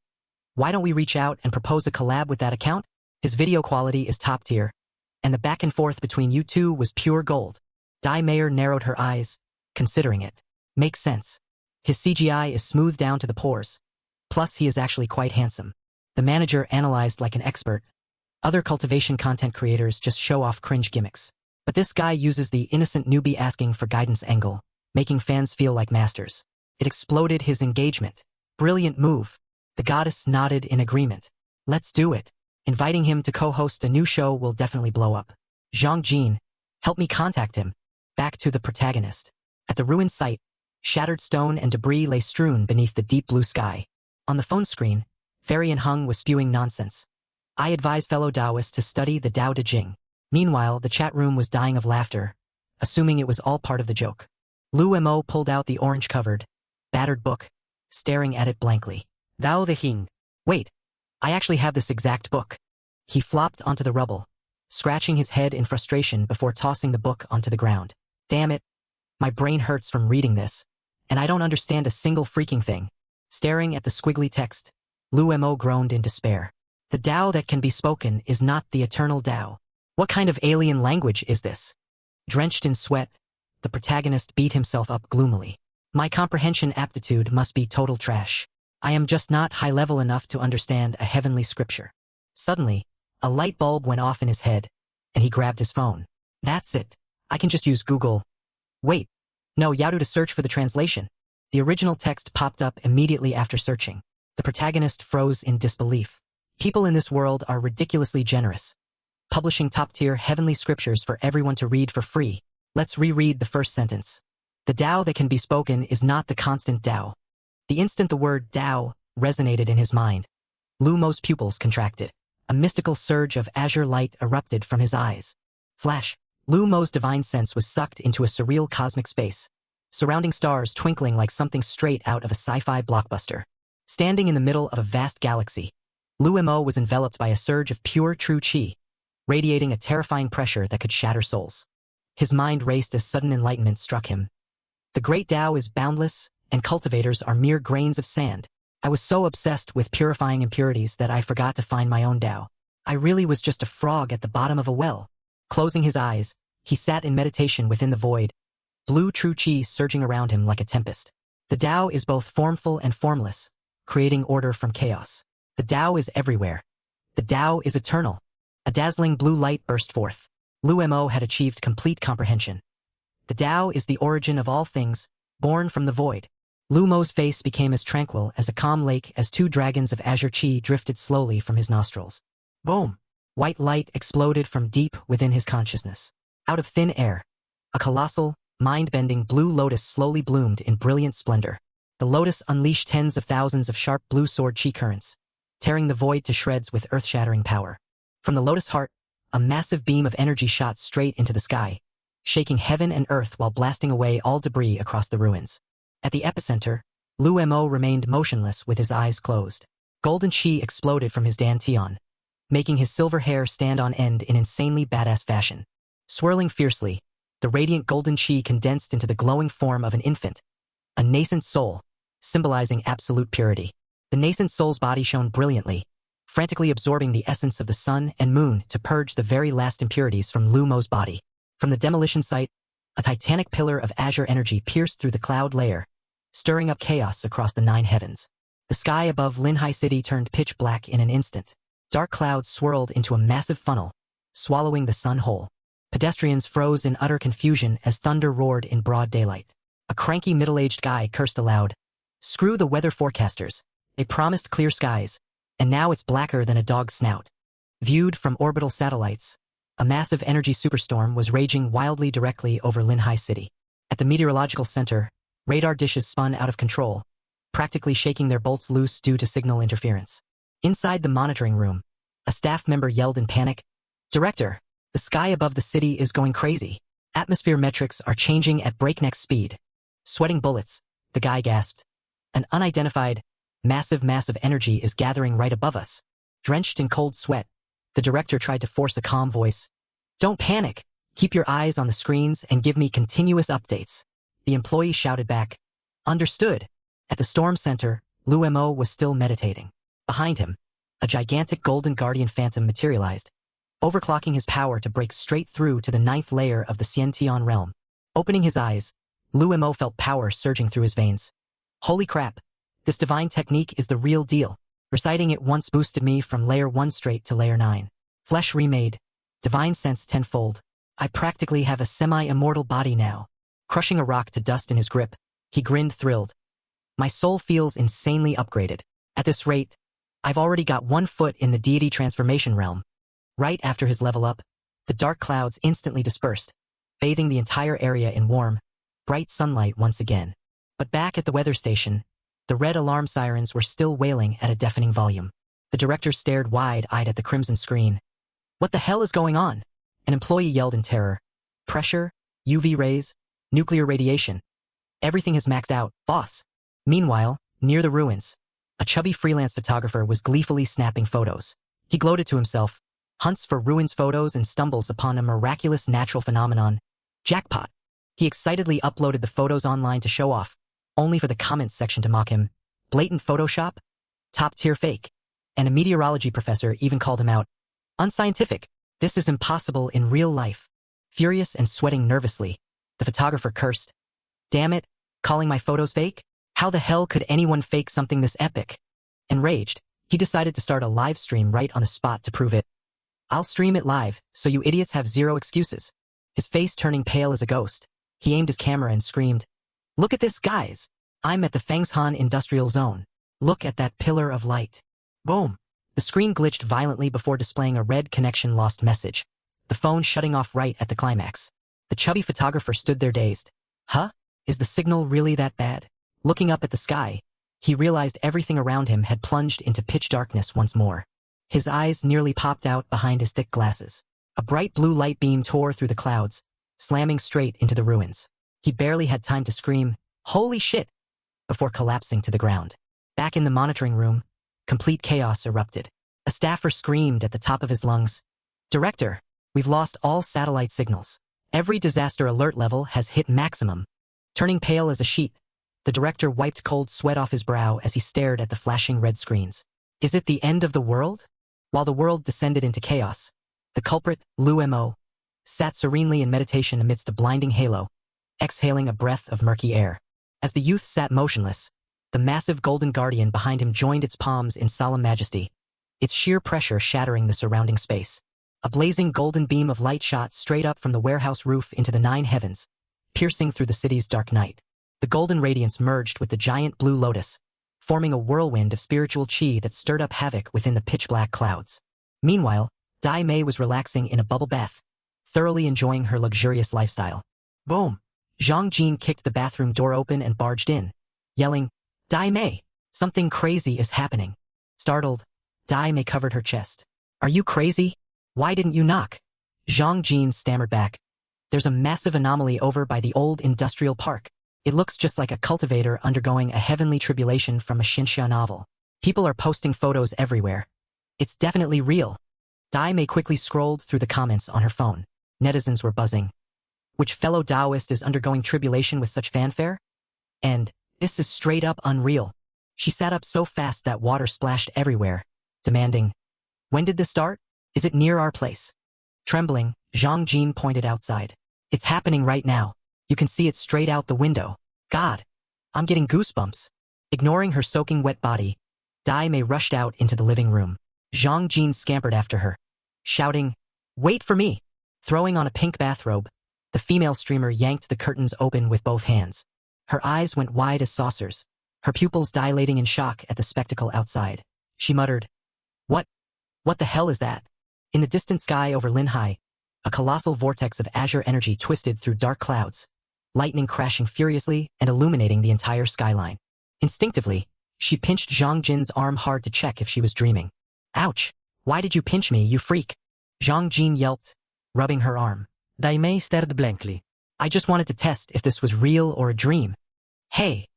"Why don't we reach out and propose a collab with that account? His video quality is top tier, and the back and forth between you two was pure gold." Dai Mayer narrowed her eyes, considering it. "Makes sense. His CGI is smooth down to the pores. Plus he is actually quite handsome." The manager analyzed like an expert. Other cultivation content creators just show off cringe gimmicks. But this guy uses the innocent newbie asking for guidance angle, making fans feel like masters. It exploded his engagement. "Brilliant move." The goddess nodded in agreement. "Let's do it. Inviting him to co-host a new show will definitely blow up. Zhang Jin, help me contact him." Back to the protagonist. At the ruined site, shattered stone and debris lay strewn beneath the deep blue sky. On the phone screen, Fairy and Hung was spewing nonsense. "I advise fellow Taoists to study the Tao Te Ching." Meanwhile, the chat room was dying of laughter, assuming it was all part of the joke. Lu Mo pulled out the orange-covered, battered book, staring at it blankly. "Tao Te Ching. Wait, I actually have this exact book." He flopped onto the rubble, scratching his head in frustration before tossing the book onto the ground. "Damn it. My brain hurts from reading this, and I don't understand a single freaking thing." Staring at the squiggly text, Lu Mo groaned in despair. "The Tao that can be spoken is not the eternal Tao. What kind of alien language is this?" Drenched in sweat, the protagonist beat himself up gloomily. "My comprehension aptitude must be total trash. I am just not high level enough to understand a heavenly scripture." Suddenly, a light bulb went off in his head, and he grabbed his phone. "That's it. I can just use Google. Wait, no, Yahoo to search for the translation." The original text popped up immediately after searching. The protagonist froze in disbelief. People in this world are ridiculously generous, publishing top-tier heavenly scriptures for everyone to read for free. Let's reread the first sentence. The Tao that can be spoken is not the constant Tao. The instant the word Tao resonated in his mind, Lu Mo's pupils contracted. A mystical surge of azure light erupted from his eyes. Flash. Lu Mo's divine sense was sucked into a surreal cosmic space, surrounding stars twinkling like something straight out of a sci-fi blockbuster. Standing in the middle of a vast galaxy, Lu Mo was enveloped by a surge of pure true qi, radiating a terrifying pressure that could shatter souls. His mind raced as sudden enlightenment struck him. The great Tao is boundless, and cultivators are mere grains of sand. I was so obsessed with purifying impurities that I forgot to find my own Tao. I really was just a frog at the bottom of a well. Closing his eyes, he sat in meditation within the void, blue true qi surging around him like a tempest. The Tao is both formful and formless, creating order from chaos. The Tao is everywhere. The Tao is eternal. A dazzling blue light burst forth. Lu Mo had achieved complete comprehension. The Tao is the origin of all things, born from the void. Lu Mo's face became as tranquil as a calm lake as two dragons of azure qi drifted slowly from his nostrils. Boom! White light exploded from deep within his consciousness. Out of thin air, a colossal, mind-bending blue lotus slowly bloomed in brilliant splendor. The lotus unleashed tens of thousands of sharp blue sword qi currents, tearing the void to shreds with earth-shattering power. From the lotus heart, a massive beam of energy shot straight into the sky, shaking heaven and earth while blasting away all debris across the ruins. At the epicenter, Lu Mo remained motionless with his eyes closed. Golden qi exploded from his dantian, making his silver hair stand on end in insanely badass fashion. Swirling fiercely, the radiant golden qi condensed into the glowing form of an infant, a nascent soul, symbolizing absolute purity. The nascent soul's body shone brilliantly, frantically absorbing the essence of the sun and moon to purge the very last impurities from Lu Mo's body. From the demolition site, a titanic pillar of azure energy pierced through the cloud layer, stirring up chaos across the 9 heavens. The sky above Linhai City turned pitch black in an instant. Dark clouds swirled into a massive funnel, swallowing the sun whole. Pedestrians froze in utter confusion as thunder roared in broad daylight. A cranky middle-aged guy cursed aloud. Screw the weather forecasters. They promised clear skies, and now it's blacker than a dog's snout. Viewed from orbital satellites, a massive energy superstorm was raging wildly directly over Linhai City. At the meteorological center, radar dishes spun out of control, practically shaking their bolts loose due to signal interference. Inside the monitoring room, a staff member yelled in panic, "Director, the sky above the city is going crazy. Atmosphere metrics are changing at breakneck speed." Sweating bullets, the guy gasped. An unidentified, massive energy is gathering right above us. Drenched in cold sweat, the director tried to force a calm voice. "Don't panic. Keep your eyes on the screens and give me continuous updates." The employee shouted back, "Understood." At the storm center, Lu Mo was still meditating. Behind him, a gigantic golden guardian phantom materialized, overclocking his power to break straight through to the 9th layer of the Xiantian realm. Opening his eyes, Lu Mo felt power surging through his veins. Holy crap, this divine technique is the real deal. Reciting it once boosted me from layer 1 straight to layer 9. Flesh remade, divine sense tenfold. I practically have a semi-immortal body now. Crushing a rock to dust in his grip, he grinned thrilled. My soul feels insanely upgraded. At this rate, I've already got 1 foot in the deity transformation realm. Right after his level up, the dark clouds instantly dispersed, bathing the entire area in warm, bright sunlight once again. But back at the weather station, the red alarm sirens were still wailing at a deafening volume. The director stared wide-eyed at the crimson screen. "What the hell is going on?" An employee yelled in terror. "Pressure, UV rays, nuclear radiation. Everything has maxed out, boss." Meanwhile, near the ruins, a chubby freelance photographer was gleefully snapping photos. He gloated to himself, hunts for ruins photos and stumbles upon a miraculous natural phenomenon. Jackpot. He excitedly uploaded the photos online to show off, only for the comments section to mock him. Blatant Photoshop? Top-tier fake. And a meteorology professor even called him out. Unscientific. This is impossible in real life. Furious and sweating nervously, the photographer cursed. Damn it, calling my photos fake? How the hell could anyone fake something this epic? Enraged, he decided to start a live stream right on the spot to prove it. I'll stream it live, so you idiots have zero excuses. His face turning pale as a ghost, he aimed his camera and screamed, "Look at this, guys! I'm at the Fengshan Industrial Zone. Look at that pillar of light." Boom! The screen glitched violently before displaying a red connection lost message, the phone shutting off right at the climax. The chubby photographer stood there dazed. Huh? Is the signal really that bad? Looking up at the sky, he realized everything around him had plunged into pitch darkness once more. His eyes nearly popped out behind his thick glasses. A bright blue light beam tore through the clouds, slamming straight into the ruins. He barely had time to scream, "Holy shit!" before collapsing to the ground. Back in the monitoring room, complete chaos erupted. A staffer screamed at the top of his lungs, "Director, we've lost all satellite signals. Every disaster alert level has hit maximum." Turning pale as a sheet, the director wiped cold sweat off his brow as he stared at the flashing red screens. Is it the end of the world? While the world descended into chaos, the culprit, Liu Mo, sat serenely in meditation amidst a blinding halo, exhaling a breath of murky air. As the youth sat motionless, the massive golden guardian behind him joined its palms in solemn majesty, its sheer pressure shattering the surrounding space. A blazing golden beam of light shot straight up from the warehouse roof into the 9 heavens, piercing through the city's dark night. The golden radiance merged with the giant blue lotus, forming a whirlwind of spiritual chi that stirred up havoc within the pitch-black clouds. Meanwhile, Dai Mei was relaxing in a bubble bath, thoroughly enjoying her luxurious lifestyle. Boom! Zhang Jin kicked the bathroom door open and barged in, yelling, "Dai Mei, something crazy is happening." Startled, Dai Mei covered her chest. "Are you crazy? Why didn't you knock?" Zhang Jin stammered back. "There's a massive anomaly over by the old industrial park. It looks just like a cultivator undergoing a heavenly tribulation from a Xinxia novel. People are posting photos everywhere. It's definitely real." Dai Mei quickly scrolled through the comments on her phone. Netizens were buzzing. Which fellow Taoist is undergoing tribulation with such fanfare? And this is straight up unreal. She sat up so fast that water splashed everywhere, demanding, "When did this start? Is it near our place?" Trembling, Zhang Jin pointed outside. "It's happening right now. You can see it straight out the window. God, I'm getting goosebumps." Ignoring her soaking wet body, Dai Mei rushed out into the living room. Zhang Jin scampered after her, shouting, "Wait for me!" Throwing on a pink bathrobe, the female streamer yanked the curtains open with both hands. Her eyes went wide as saucers, her pupils dilating in shock at the spectacle outside. She muttered, What the hell is that?" In the distant sky over Linhai, a colossal vortex of azure energy twisted through dark clouds, lightning crashing furiously and illuminating the entire skyline. Instinctively, she pinched Zhang Jin's arm hard to check if she was dreaming. "Ouch! Why did you pinch me, you freak?" Zhang Jin yelped, rubbing her arm. Dai Mei stared blankly. "I just wanted to test if this was real or a dream." "Hey,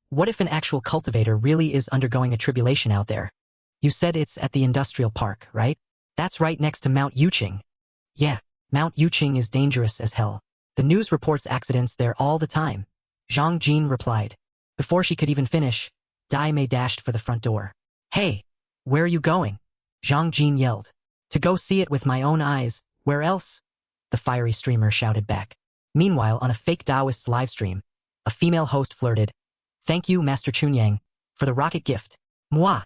what if an actual cultivator really is undergoing a tribulation out there? You said it's at the industrial park, right? That's right next to Mount Yuqing." "Yeah, Mount Yuqing is dangerous as hell. The news reports accidents there all the time," Zhang Jin replied. Before she could even finish, Dai Mei dashed for the front door. "Hey, where are you going?" Zhang Jin yelled. "To go see it with my own eyes. Where else?" the fiery streamer shouted back. Meanwhile, on a fake Taoist's livestream, a female host flirted, "Thank you, Master Chunyang, for the rocket gift. Moi."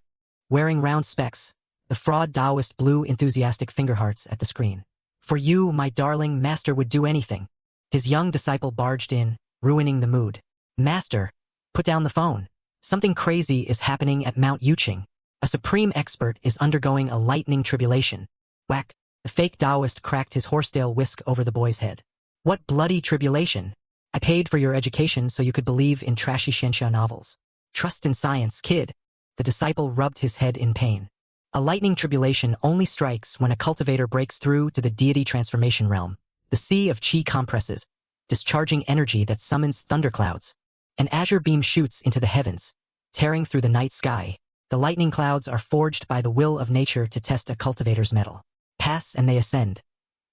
Wearing round specs, the fraud Taoist blew enthusiastic finger hearts at the screen. "For you, my darling, Master would do anything." His young disciple barged in, ruining the mood. "Master, put down the phone. Something crazy is happening at Mount Yuqing. A supreme expert is undergoing a lightning tribulation." Whack! The fake Taoist cracked his horsetail whisk over the boy's head. "What bloody tribulation? I paid for your education so you could believe in trashy Xinxia novels. Trust in science, kid." The disciple rubbed his head in pain. "A lightning tribulation only strikes when a cultivator breaks through to the deity transformation realm. The sea of chi compresses, discharging energy that summons thunderclouds. An azure beam shoots into the heavens, tearing through the night sky. The lightning clouds are forged by the will of nature to test a cultivator's mettle. Pass and they ascend.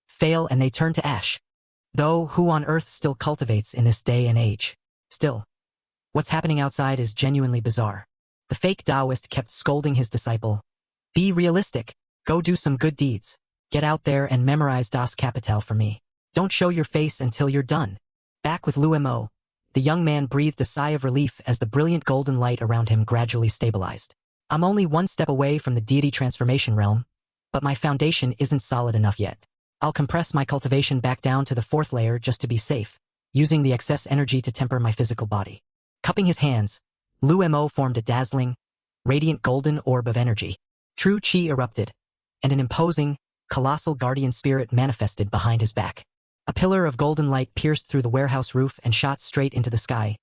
Fail and they turn to ash. Though who on earth still cultivates in this day and age? Still, what's happening outside is genuinely bizarre." The fake Taoist kept scolding his disciple. "Be realistic. Go do some good deeds. Get out there and memorize Das Kapital for me. Don't show your face until you're done." Back with Liu Mo, the young man breathed a sigh of relief as the brilliant golden light around him gradually stabilized. "I'm only one step away from the deity transformation realm, but my foundation isn't solid enough yet. I'll compress my cultivation back down to the 4th layer just to be safe, using the excess energy to temper my physical body." Cupping his hands, Liu Mo formed a dazzling, radiant golden orb of energy. True chi erupted, and an imposing, colossal guardian spirit manifested behind his back. A pillar of golden light pierced through the warehouse roof and shot straight into the sky,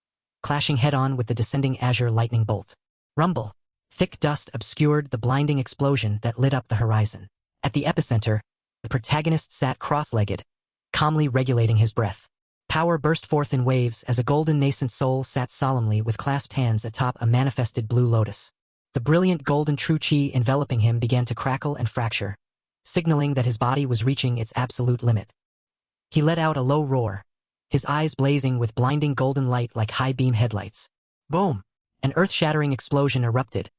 clashing head-on with the descending azure lightning bolt. Rumble. Thick dust obscured the blinding explosion that lit up the horizon. At the epicenter, the protagonist sat cross-legged, calmly regulating his breath. Power burst forth in waves as a golden nascent soul sat solemnly with clasped hands atop a manifested blue lotus. The brilliant golden true chi enveloping him began to crackle and fracture, signaling that his body was reaching its absolute limit. He let out a low roar, his eyes blazing with blinding golden light like high-beam headlights. Boom! An earth-shattering explosion erupted,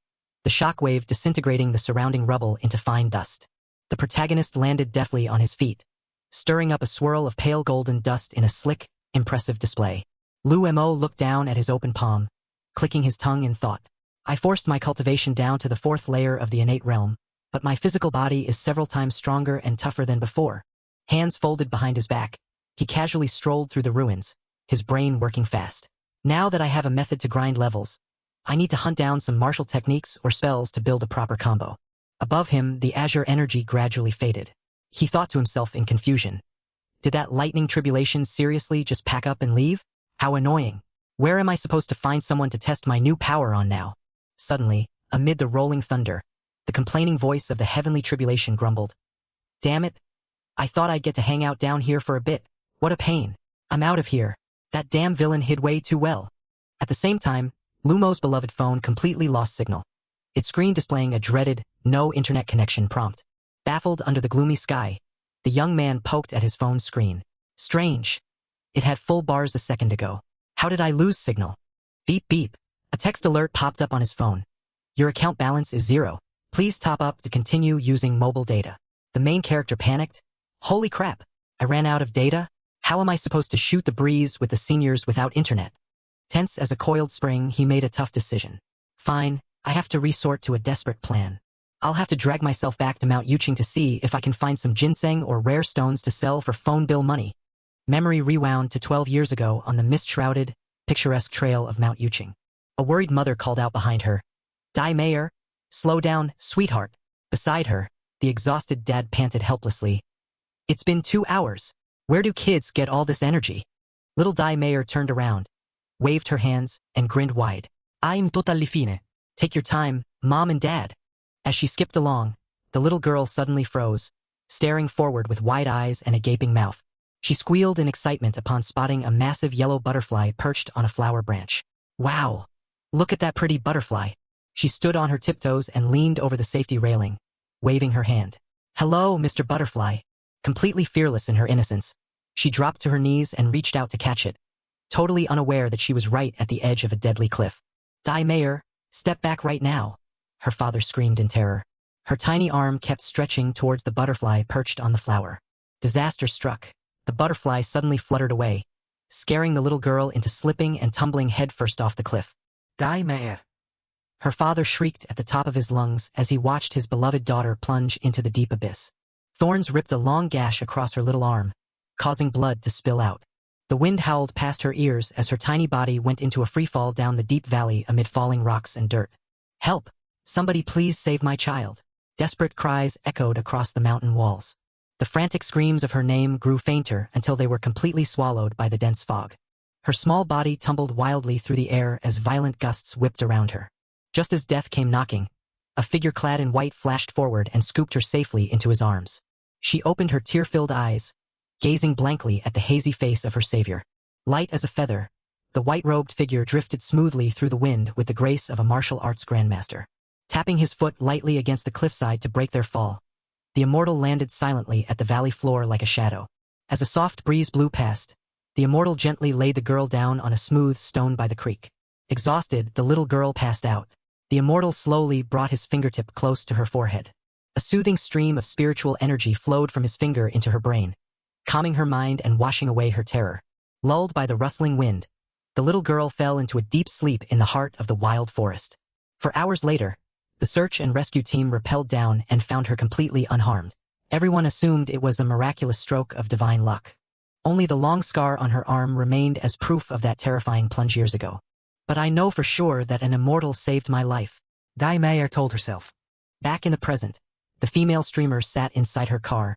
the shockwave disintegrating the surrounding rubble into fine dust. The protagonist landed deftly on his feet, stirring up a swirl of pale golden dust in a slick, impressive display. Lu Mo looked down at his open palm, clicking his tongue in thought. I forced my cultivation down to the 4th layer of the innate realm, but my physical body is several times stronger and tougher than before. Hands folded behind his back, he casually strolled through the ruins, his brain working fast. Now that I have a method to grind levels, I need to hunt down some martial techniques or spells to build a proper combo. Above him, the azure energy gradually faded. He thought to himself in confusion. Did that lightning tribulation seriously just pack up and leave? How annoying. Where am I supposed to find someone to test my new power on now? Suddenly, amid the rolling thunder, the complaining voice of the heavenly tribulation grumbled. Damn it. I thought I'd get to hang out down here for a bit. What a pain. I'm out of here. That damn villain hid way too well. At the same time, Lumo's beloved phone completely lost signal, its screen displaying a dreaded, no internet connection prompt. Baffled under the gloomy sky, the young man poked at his phone's screen. Strange. It had full bars a second ago. How did I lose signal? Beep beep. A text alert popped up on his phone. Your account balance is 0. Please top up to continue using mobile data. The main character panicked. Holy crap. I ran out of data? How am I supposed to shoot the breeze with the seniors without internet? Tense as a coiled spring, he made a tough decision. Fine, I have to resort to a desperate plan. I'll have to drag myself back to Mount Yuching to see if I can find some ginseng or rare stones to sell for phone bill money. Memory rewound to 12 years ago on the mist-shrouded, picturesque trail of Mount Yuching. A worried mother called out behind her. Dai Mayer, slow down, sweetheart. Beside her, the exhausted dad panted helplessly. It's been 2 hours. Where do kids get all this energy? Little Dai Mayer turned around, waved her hands, and grinned wide. I'm totally fine. Take your time, mom and dad. As she skipped along, the little girl suddenly froze, staring forward with wide eyes and a gaping mouth. She squealed in excitement upon spotting a massive yellow butterfly perched on a flower branch. Wow! Look at that pretty butterfly. She stood on her tiptoes and leaned over the safety railing, waving her hand. Hello, Mr. Butterfly. Completely fearless in her innocence, she dropped to her knees and reached out to catch it, totally unaware that she was right at the edge of a deadly cliff. Dai Mayer, step back right now, her father screamed in terror. Her tiny arm kept stretching towards the butterfly perched on the flower. Disaster struck. The butterfly suddenly fluttered away, scaring the little girl into slipping and tumbling headfirst off the cliff. Dai Mayer! Her father shrieked at the top of his lungs as he watched his beloved daughter plunge into the deep abyss. Thorns ripped a long gash across her little arm, causing blood to spill out. The wind howled past her ears as her tiny body went into a freefall down the deep valley amid falling rocks and dirt. Help! Somebody please save my child! Desperate cries echoed across the mountain walls. The frantic screams of her name grew fainter until they were completely swallowed by the dense fog. Her small body tumbled wildly through the air as violent gusts whipped around her. Just as death came knocking, a figure clad in white flashed forward and scooped her safely into his arms. She opened her tear-filled eyes, gazing blankly at the hazy face of her savior. Light as a feather, the white-robed figure drifted smoothly through the wind with the grace of a martial arts grandmaster. Tapping his foot lightly against the cliffside to break their fall, the immortal landed silently at the valley floor like a shadow. As a soft breeze blew past, the immortal gently laid the girl down on a smooth stone by the creek. Exhausted, the little girl passed out. The immortal slowly brought his fingertip close to her forehead. A soothing stream of spiritual energy flowed from his finger into her brain, calming her mind and washing away her terror. Lulled by the rustling wind, the little girl fell into a deep sleep in the heart of the wild forest. For hours later, the search and rescue team rappelled down and found her completely unharmed. Everyone assumed it was a miraculous stroke of divine luck. Only the long scar on her arm remained as proof of that terrifying plunge years ago. But I know for sure that an immortal saved my life, Dai Mayer told herself. Back in the present, the female streamer sat inside her car,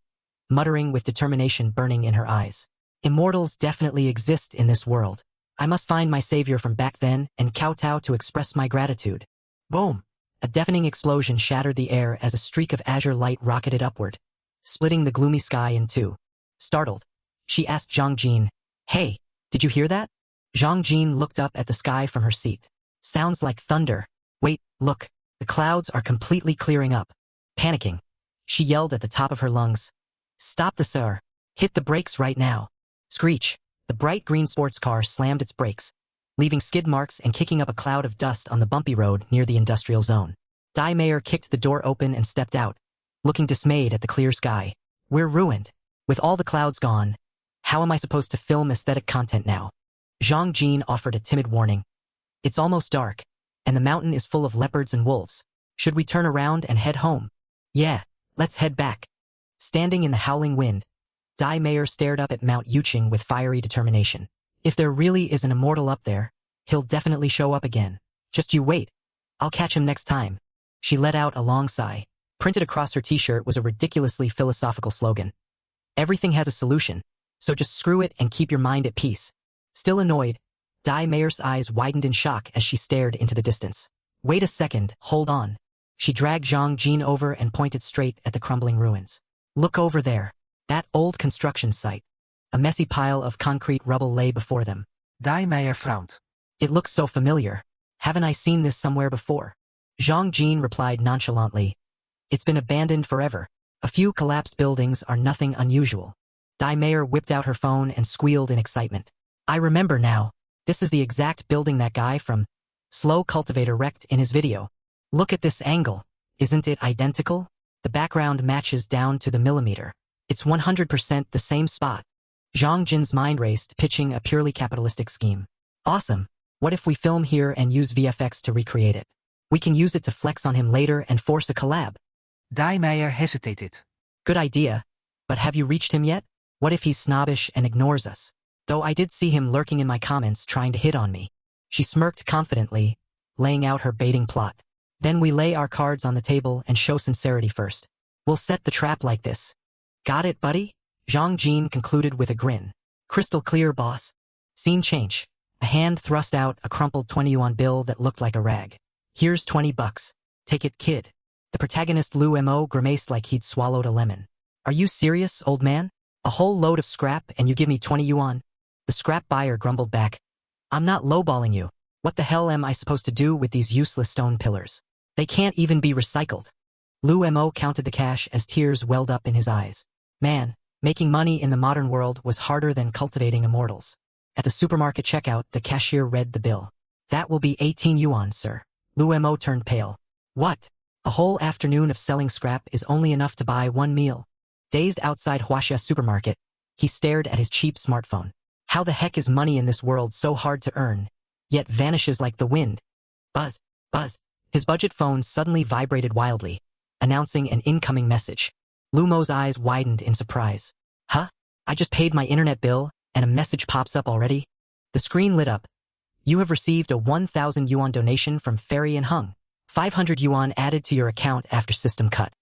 muttering with determination burning in her eyes. Immortals definitely exist in this world. I must find my savior from back then and kowtow to express my gratitude. Boom! A deafening explosion shattered the air as a streak of azure light rocketed upward, splitting the gloomy sky in two. Startled, she asked Zhang Jin, "Hey, did you hear that?" Zhang Jin looked up at the sky from her seat. "Sounds like thunder. Wait, look, the clouds are completely clearing up." Panicking, she yelled at the top of her lungs, "Stop the sir! Hit the brakes right now!" Screech! The bright green sports car slammed its brakes, leaving skid marks and kicking up a cloud of dust on the bumpy road near the industrial zone. Dai Mayer kicked the door open and stepped out, looking dismayed at the clear sky. "We're ruined. With all the clouds gone, how am I supposed to film aesthetic content now?" Zhang Jin offered a timid warning. "It's almost dark, and the mountain is full of leopards and wolves. Should we turn around and head home?" "Yeah, let's head back." Standing in the howling wind, Dai Mayer stared up at Mount Yuqing with fiery determination. If there really is an immortal up there, he'll definitely show up again. Just you wait. I'll catch him next time. She let out a long sigh. Printed across her t-shirt was a ridiculously philosophical slogan. Everything has a solution, so just screw it and keep your mind at peace. Still annoyed, Dai Mayer's eyes widened in shock as she stared into the distance. "Wait a second, hold on." She dragged Zhang Jin over and pointed straight at the crumbling ruins. "Look over there. That old construction site." A messy pile of concrete rubble lay before them. Dai Mayer frowned. "It looks so familiar. Haven't I seen this somewhere before?" Zhang Jin replied nonchalantly. "It's been abandoned forever. A few collapsed buildings are nothing unusual." Dai Mayer whipped out her phone and squealed in excitement. "I remember now. This is the exact building that guy from Slow Cultivator wrecked in his video. Look at this angle. Isn't it identical? The background matches down to the millimeter. It's 100% the same spot." Zhang Jin's mind raced, pitching a purely capitalistic scheme. "Awesome. What if we film here and use VFX to recreate it? We can use it to flex on him later and force a collab." Dai Mayer hesitated. "Good idea. But have you reached him yet? What if he's snobbish and ignores us? Though I did see him lurking in my comments trying to hit on me." She smirked confidently, laying out her baiting plot. "Then we lay our cards on the table and show sincerity first. We'll set the trap like this." "Got it, buddy?" Zhang Jin concluded with a grin. "Crystal clear, boss." Scene change. A hand thrust out a crumpled 20 yuan bill that looked like a rag. "Here's $20. Take it, kid." The protagonist Lu Mo grimaced like he'd swallowed a lemon. "Are you serious, old man? A whole load of scrap and you give me 20 yuan? The scrap buyer grumbled back. "I'm not lowballing you. What the hell am I supposed to do with these useless stone pillars? They can't even be recycled." Lu Mo counted the cash as tears welled up in his eyes. Man, making money in the modern world was harder than cultivating immortals. At the supermarket checkout, the cashier read the bill. "That will be 18 yuan, sir." Lu Mo turned pale. "What? A whole afternoon of selling scrap is only enough to buy one meal." Dazed outside Huaxia supermarket, he stared at his cheap smartphone. How the heck is money in this world so hard to earn, yet vanishes like the wind? Buzz, buzz. His budget phone suddenly vibrated wildly, announcing an incoming message. Lu Mo's eyes widened in surprise. "Huh? I just paid my internet bill, and a message pops up already?" The screen lit up. "You have received a 1,000 yuan donation from Fairy and Hung. 500 yuan added to your account after system cut."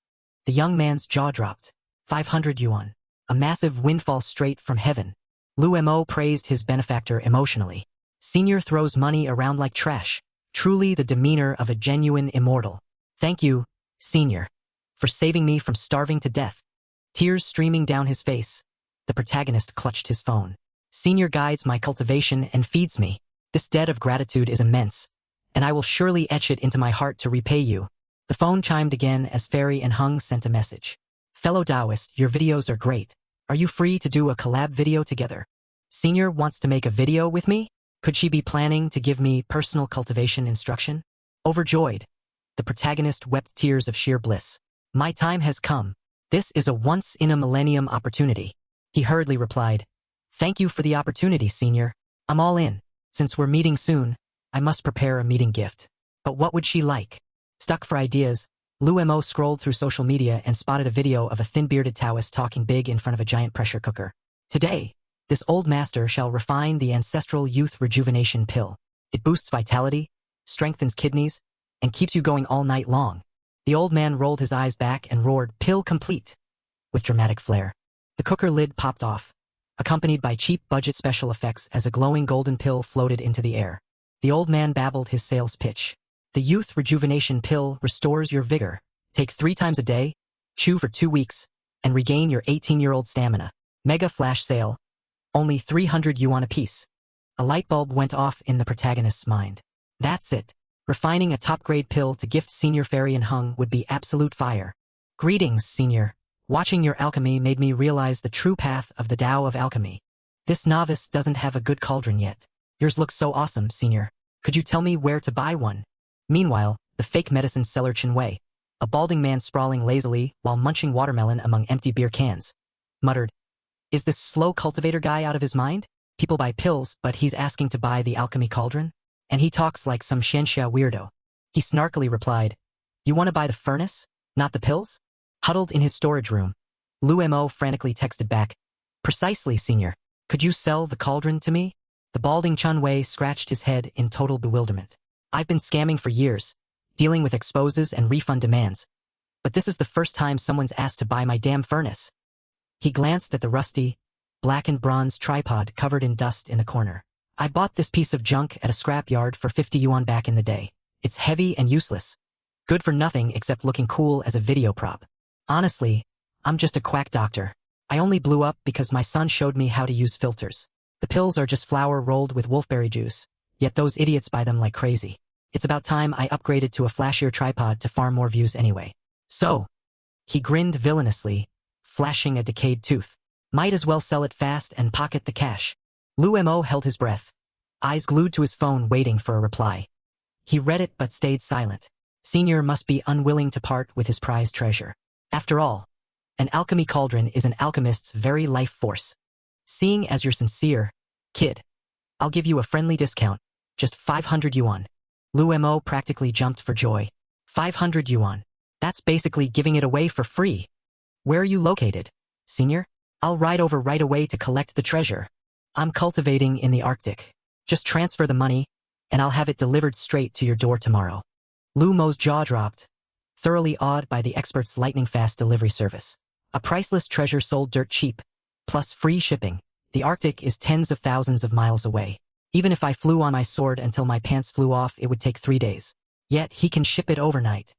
The young man's jaw dropped. 500 yuan. A massive windfall straight from heaven. Lu Mo praised his benefactor emotionally. "Senior throws money around like trash. Truly the demeanor of a genuine immortal. Thank you, Senior, for saving me from starving to death." Tears streaming down his face, the protagonist clutched his phone. "Senior guides my cultivation and feeds me. This debt of gratitude is immense, and I will surely etch it into my heart to repay you." The phone chimed again as Fairy and Hung sent a message. "Fellow Taoist, your videos are great. Are you free to do a collab video together? Senior wants to make a video with me? Could she be planning to give me personal cultivation instruction?" Overjoyed, the protagonist wept tears of sheer bliss. "My time has come. This is a once-in-a-millennium opportunity." He hurriedly replied, "Thank you for the opportunity, Senior. I'm all in. Since we're meeting soon, I must prepare a meeting gift." But what would she like? Stuck for ideas, Lu Mo scrolled through social media and spotted a video of a thin-bearded Taoist talking big in front of a giant pressure cooker. "Today, this old master shall refine the ancestral youth rejuvenation pill. It boosts vitality, strengthens kidneys, and keeps you going all night long." The old man rolled his eyes back and roared, "Pill complete!" with dramatic flair. The cooker lid popped off. accompanied by cheap budget special effects as a glowing golden pill floated into the air. The old man babbled his sales pitch. The youth rejuvenation pill restores your vigor. Take 3 times a day, chew for 2 weeks, and regain your 18-year-old stamina. Mega flash sale. Only 300 yuan apiece. A light bulb went off in the protagonist's mind. That's it. Refining a top-grade pill to gift Senior Fairy and Hung would be absolute fire. Greetings, Senior. Watching your alchemy made me realize the true path of the Tao of alchemy. This novice doesn't have a good cauldron yet. Yours looks so awesome, Senior. Could you tell me where to buy one? Meanwhile, the fake medicine seller Chen Wei, a balding man sprawling lazily while munching watermelon among empty beer cans, muttered, "Is this slow cultivator guy out of his mind? People buy pills, but he's asking to buy the alchemy cauldron? And he talks like some Shenxia weirdo." He snarkily replied, "You want to buy the furnace, not the pills?" Huddled in his storage room, Lu Mo frantically texted back, "Precisely, Senior. Could you sell the cauldron to me?" The balding Chen Wei scratched his head in total bewilderment. "I've been scamming for years, dealing with exposes and refund demands. But this is the first time someone's asked to buy my damn furnace." He glanced at the rusty, blackened bronze tripod covered in dust in the corner. "I bought this piece of junk at a scrap yard for 50 yuan back in the day. It's heavy and useless. Good for nothing except looking cool as a video prop. Honestly, I'm just a quack doctor. I only blew up because my son showed me how to use filters. The pills are just flour rolled with wolfberry juice, yet those idiots buy them like crazy. It's about time I upgraded to a flashier tripod to farm more views anyway." So, he grinned villainously, flashing a decayed tooth. Might as well sell it fast and pocket the cash. Lu Mo held his breath, eyes glued to his phone waiting for a reply. He read it but stayed silent. Senior must be unwilling to part with his prized treasure. After all, an alchemy cauldron is an alchemist's very life force. "Seeing as you're sincere, kid, I'll give you a friendly discount, just 500 yuan. Lu Mo practically jumped for joy. 500 yuan. That's basically giving it away for free. "Where are you located, Senior? I'll ride over right away to collect the treasure. I'm cultivating in the Arctic. Just transfer the money, and I'll have it delivered straight to your door tomorrow." Lu Mo's jaw dropped, thoroughly awed by the expert's lightning-fast delivery service. A priceless treasure sold dirt cheap, plus free shipping. The Arctic is tens of thousands of miles away. Even if I flew on my sword until my pants flew off, it would take 3 days. Yet he can ship it overnight.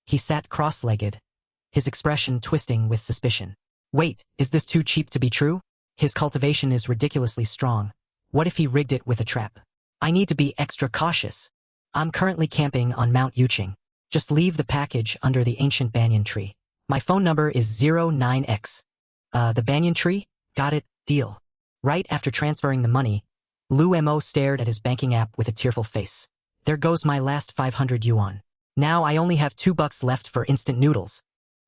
He sat cross-legged, his expression twisting with suspicion. Wait, is this too cheap to be true? His cultivation is ridiculously strong. What if he rigged it with a trap? I need to be extra cautious. I'm currently camping on Mount Yuqing. Just leave the package under the ancient banyan tree. My phone number is 09X. The banyan tree? Got it, deal. Right after transferring the money, Lu Mo stared at his banking app with a tearful face. There goes my last 500 yuan. Now I only have $2 left for instant noodles.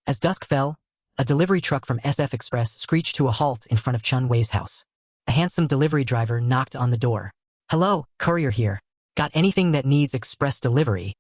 As dusk fell, a delivery truck from SF Express screeched to a halt in front of Chen Wei's house. A handsome delivery driver knocked on the door. "Hello, courier here. Got anything that needs express delivery,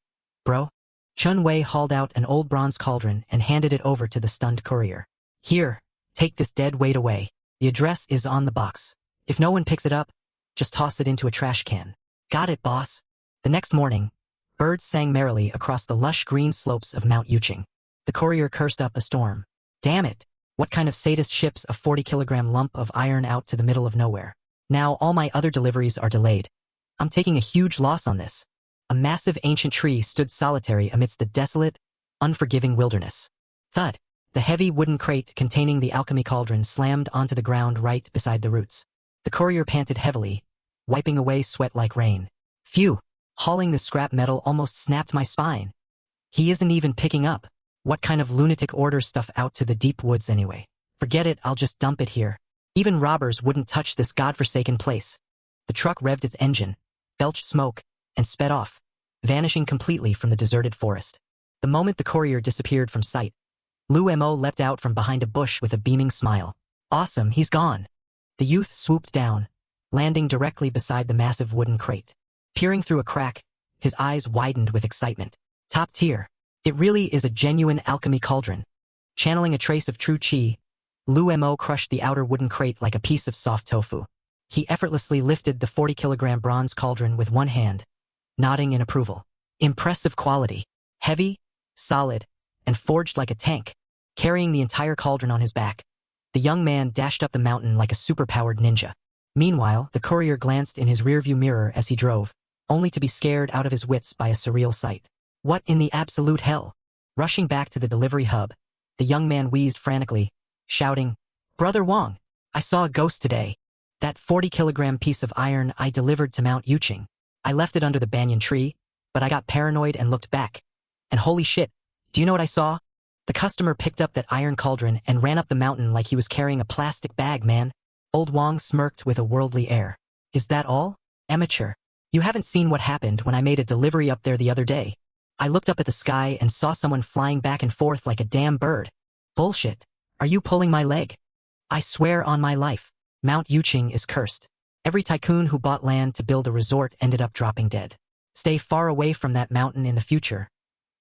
bro?" Chen Wei hauled out an old bronze cauldron and handed it over to the stunned courier. "Here, take this dead weight away. The address is on the box. If no one picks it up, just toss it into a trash can." "Got it, boss." The next morning, birds sang merrily across the lush green slopes of Mount Yuqing. The courier cursed up a storm. Damn it! What kind of sadist ships a 40-kilogram lump of iron out to the middle of nowhere? Now all my other deliveries are delayed. I'm taking a huge loss on this. A massive ancient tree stood solitary amidst the desolate, unforgiving wilderness. Thud! The heavy wooden crate containing the alchemy cauldron slammed onto the ground right beside the roots. The courier panted heavily, wiping away sweat like rain. Phew! Hauling the scrap metal almost snapped my spine. He isn't even picking up. What kind of lunatic orders stuff out to the deep woods anyway? Forget it, I'll just dump it here. Even robbers wouldn't touch this godforsaken place. The truck revved its engine, belched smoke, and sped off, vanishing completely from the deserted forest. The moment the courier disappeared from sight, Lu Mo leapt out from behind a bush with a beaming smile. Awesome, he's gone. The youth swooped down, landing directly beside the massive wooden crate. Peering through a crack, his eyes widened with excitement. Top tier. It really is a genuine alchemy cauldron. Channeling a trace of true chi, Lu Mo crushed the outer wooden crate like a piece of soft tofu. He effortlessly lifted the 40-kilogram bronze cauldron with one hand, nodding in approval. Impressive quality. Heavy, solid, and forged like a tank. Carrying the entire cauldron on his back, The young man dashed up the mountain like a superpowered ninja. Meanwhile, the courier glanced in his rearview mirror as he drove, only to be scared out of his wits by a surreal sight. What in the absolute hell? Rushing back to the delivery hub, the young man wheezed frantically, shouting, "Brother Wong, I saw a ghost today. That 40-kilogram piece of iron I delivered to Mount Yuching. I left it under the banyan tree, but I got paranoid and looked back. And holy shit, do you know what I saw? The customer picked up that iron cauldron and ran up the mountain like he was carrying a plastic bag, man." Old Wong smirked with a worldly air. "Is that all? Amateur. You haven't seen what happened when I made a delivery up there the other day. I looked up at the sky and saw someone flying back and forth like a damn bird." "Bullshit. Are you pulling my leg?" "I swear on my life. Mount Yuching is cursed. Every tycoon who bought land to build a resort ended up dropping dead. Stay far away from that mountain in the future."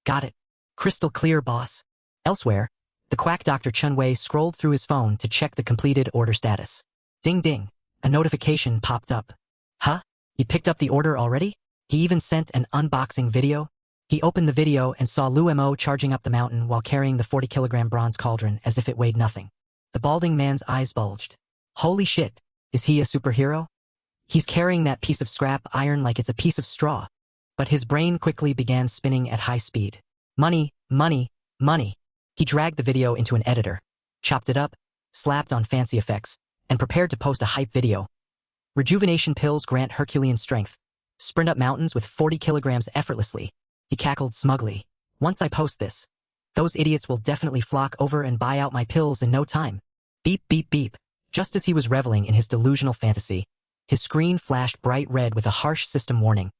"Got it. Crystal clear, boss." Elsewhere, the quack Dr. Chunwei scrolled through his phone to check the completed order status. Ding ding, a notification popped up. Huh? He picked up the order already? He even sent an unboxing video? He opened the video and saw Lu Mo charging up the mountain while carrying the 40-kilogram bronze cauldron as if it weighed nothing. The balding man's eyes bulged. Holy shit, is he a superhero? He's carrying that piece of scrap iron like it's a piece of straw. But his brain quickly began spinning at high speed. Money, money, money. He dragged the video into an editor, chopped it up, slapped on fancy effects, and prepared to post a hype video. Rejuvenation pills grant Herculean strength. Sprint up mountains with 40 kilograms effortlessly. He cackled smugly. Once I post this, those idiots will definitely flock over and buy out my pills in no time. Beep, beep, beep. Just as he was reveling in his delusional fantasy, his screen flashed bright red with a harsh system warning.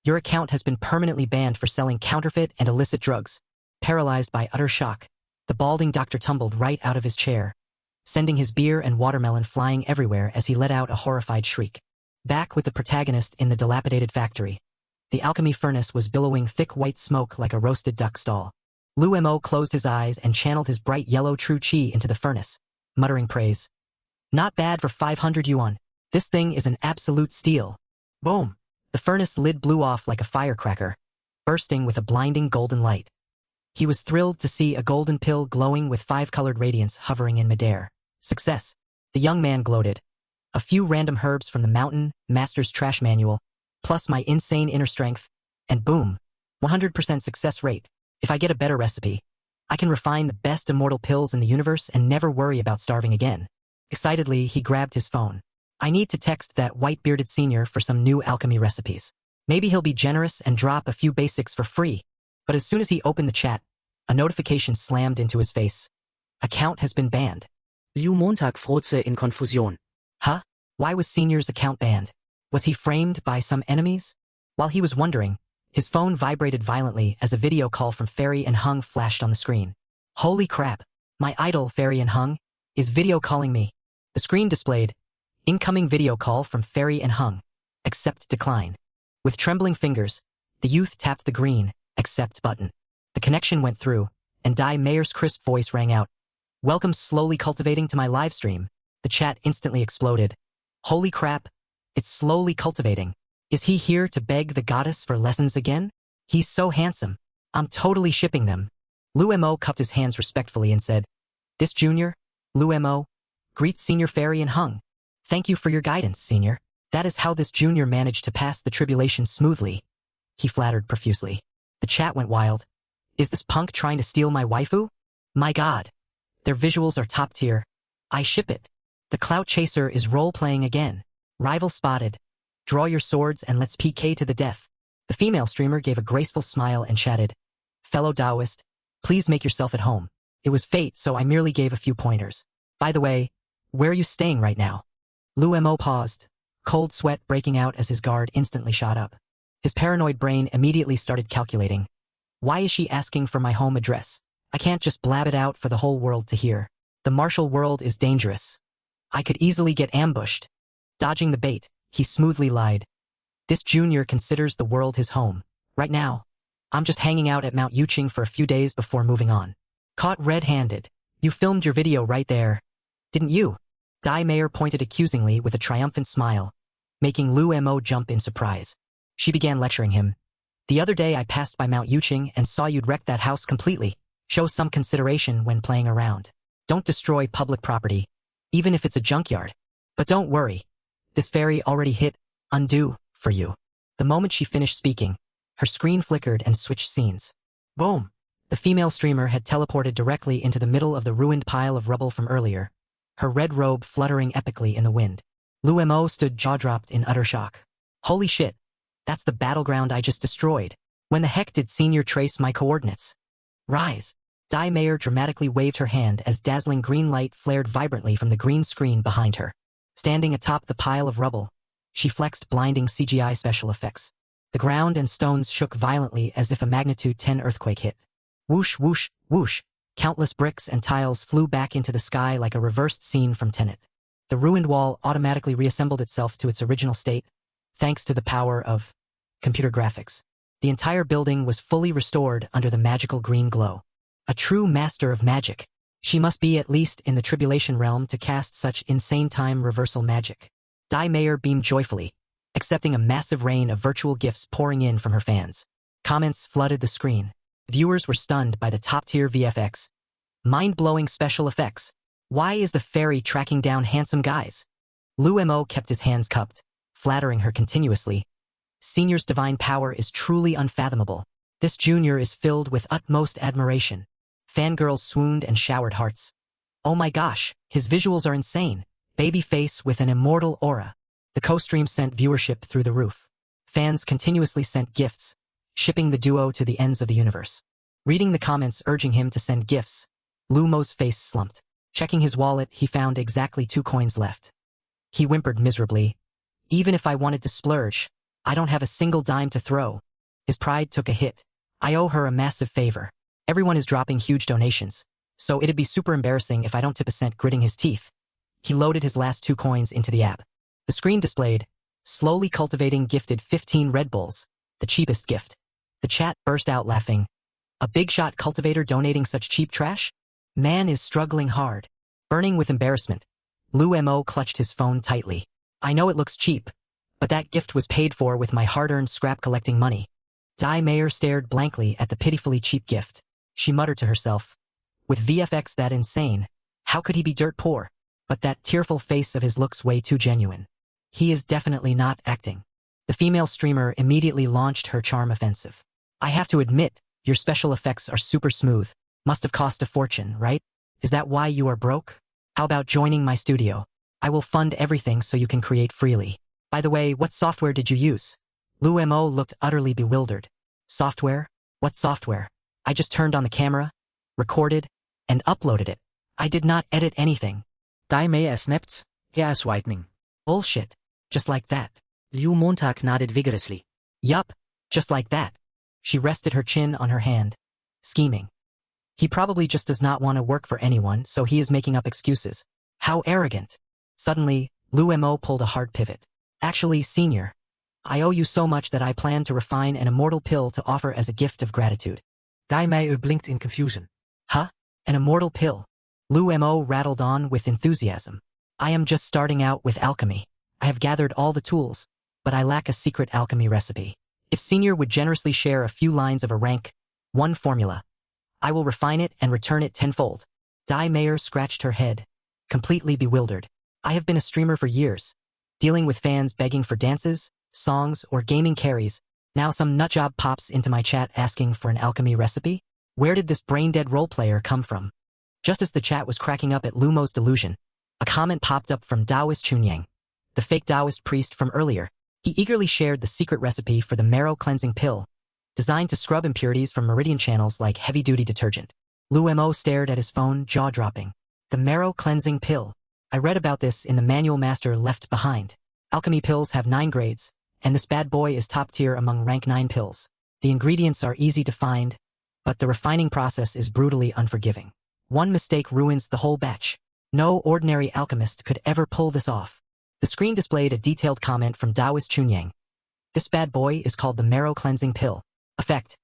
Your account has been permanently banned for selling counterfeit and illicit drugs. Paralyzed by utter shock, the balding doctor tumbled right out of his chair, sending his beer and watermelon flying everywhere as he let out a horrified shriek. Back with the protagonist in the dilapidated factory, the alchemy furnace was billowing thick white smoke like a roasted duck stall. Lu Mo closed his eyes and channeled his bright yellow true chi into the furnace, muttering praise. Not bad for 500 yuan. This thing is an absolute steal. Boom! The furnace lid blew off like a firecracker, bursting with a blinding golden light. He was thrilled to see a golden pill glowing with 5-colored radiance hovering in midair. Success! The young man gloated. A few random herbs from the mountain, master's trash manual, plus my insane inner strength, and boom, 100% success rate. If I get a better recipe, I can refine the best immortal pills in the universe and never worry about starving again. Excitedly, he grabbed his phone. I need to text that white-bearded senior for some new alchemy recipes. Maybe he'll be generous and drop a few basics for free. But as soon as he opened the chat, a notification slammed into his face. Account has been banned. Liu Montag froze in Konfusion. Huh? Why was Senior's account banned? Was he framed by some enemies? While he was wondering, his phone vibrated violently as a video call from Fairy and Hung flashed on the screen. Holy crap! My idol, Fairy and Hung, is video calling me. The screen displayed, incoming video call from Fairy and Hung. Accept decline. With trembling fingers, the youth tapped the green, accept button. The connection went through, and Dai Mayer's crisp voice rang out. Welcome slowly cultivating to my live stream. The chat instantly exploded. Holy crap, it's slowly cultivating. Is he here to beg the goddess for lessons again? He's so handsome. I'm totally shipping them. Lu Mo cupped his hands respectfully and said, This junior, Lu Mo, greets Senior Fairy and Hung. Thank you for your guidance, Senior. That is how this junior managed to pass the tribulation smoothly. He flattered profusely. The chat went wild. Is this punk trying to steal my waifu? My god. Their visuals are top tier. I ship it. The clout chaser is role-playing again. Rival spotted. Draw your swords and let's PK to the death. The female streamer gave a graceful smile and chatted. Fellow Taoist, please make yourself at home. It was fate, so I merely gave a few pointers. By the way, where are you staying right now? Lu Mo paused, cold sweat breaking out as his guard instantly shot up. His paranoid brain immediately started calculating. Why is she asking for my home address? I can't just blab it out for the whole world to hear. The martial world is dangerous. I could easily get ambushed. Dodging the bait, he smoothly lied. This junior considers the world his home. Right now, I'm just hanging out at Mount Yuching for a few days before moving on. Caught red-handed. You filmed your video right there. Didn't you? Dai Mayer pointed accusingly with a triumphant smile, making Lu Mo jump in surprise. She began lecturing him. The other day I passed by Mount Yuching and saw you'd wrecked that house completely. Show some consideration when playing around. Don't destroy public property, even if it's a junkyard. But don't worry. This fairy already hit undo for you. The moment she finished speaking, her screen flickered and switched scenes. Boom! The female streamer had teleported directly into the middle of the ruined pile of rubble from earlier, her red robe fluttering epically in the wind. Lu Mo stood jaw-dropped in utter shock. Holy shit! That's the battleground I just destroyed. When the heck did Senior trace my coordinates? Rise! Dai Mayer dramatically waved her hand as dazzling green light flared vibrantly from the green screen behind her. Standing atop the pile of rubble, she flexed blinding CGI special effects. The ground and stones shook violently as if a magnitude 10 earthquake hit. Whoosh, whoosh, whoosh, countless bricks and tiles flew back into the sky like a reversed scene from Tenet. The ruined wall automatically reassembled itself to its original state, thanks to the power of computer graphics. The entire building was fully restored under the magical green glow. A true master of magic. She must be at least in the tribulation realm to cast such insane time reversal magic. Dai Mayer beamed joyfully, accepting a massive rain of virtual gifts pouring in from her fans. Comments flooded the screen. Viewers were stunned by the top-tier VFX. Mind-blowing special effects. Why is the fairy tracking down handsome guys? Lu Mo kept his hands cupped, flattering her continuously. Senior's divine power is truly unfathomable. This junior is filled with utmost admiration. Fangirls swooned and showered hearts. Oh my gosh, his visuals are insane. Baby face with an immortal aura. The co-stream sent viewership through the roof. Fans continuously sent gifts, shipping the duo to the ends of the universe. Reading the comments urging him to send gifts, Lu Mo's face slumped. Checking his wallet, he found exactly 2 coins left. He whimpered miserably. Even if I wanted to splurge, I don't have a single dime to throw. His pride took a hit. I owe her a massive favor. Everyone is dropping huge donations, so it'd be super embarrassing if I don't tip a cent, gritting his teeth. He loaded his last 2 coins into the app. The screen displayed, slowly cultivating gifted 15 Red Bulls, the cheapest gift. The chat burst out laughing. A big shot cultivator donating such cheap trash? Man is struggling hard. Burning with embarrassment, Lu Mo clutched his phone tightly. I know it looks cheap, but that gift was paid for with my hard-earned scrap collecting money. Dai Mayer stared blankly at the pitifully cheap gift. She muttered to herself, with VFX that insane, how could he be dirt poor? But that tearful face of his looks way too genuine. He is definitely not acting. The female streamer immediately launched her charm offensive. I have to admit, your special effects are super smooth. Must have cost a fortune, right? Is that why you are broke? How about joining my studio? I will fund everything so you can create freely. By the way, what software did you use? Lu Mo looked utterly bewildered. Software? What software? I just turned on the camera, recorded, and uploaded it. I did not edit anything. Dai Mayer snapped, Hair is whitening. Bullshit. Just like that. Liu Montag nodded vigorously. Yup, just like that. She rested her chin on her hand, scheming. He probably just does not want to work for anyone, so he is making up excuses. How arrogant. Suddenly, Lu Mo pulled a hard pivot. Actually, Senior, I owe you so much that I plan to refine an immortal pill to offer as a gift of gratitude. Dai Mayer blinked in confusion. Huh? An immortal pill? Lu Mo rattled on with enthusiasm. I am just starting out with alchemy. I have gathered all the tools, but I lack a secret alchemy recipe. If Senior would generously share a few lines of a rank 1 formula, I will refine it and return it tenfold. Dai Mayer scratched her head, completely bewildered. I have been a streamer for years, dealing with fans begging for dances, songs, or gaming carries. Now some nutjob pops into my chat asking for an alchemy recipe? Where did this brain-dead role player come from? Just as the chat was cracking up at Lu Mo's delusion, a comment popped up from Taoist Chunyang, the fake Taoist priest from earlier. He eagerly shared the secret recipe for the marrow cleansing pill, designed to scrub impurities from meridian channels like heavy-duty detergent. Lu Mo stared at his phone, jaw-dropping. The marrow cleansing pill. I read about this in the manual master left behind. Alchemy pills have 9 grades, and this bad boy is top tier among rank 9 pills. The ingredients are easy to find, but the refining process is brutally unforgiving. One mistake ruins the whole batch. No ordinary alchemist could ever pull this off. The screen displayed a detailed comment from Taoist Chunyang. This bad boy is called the marrow cleansing pill. Effect: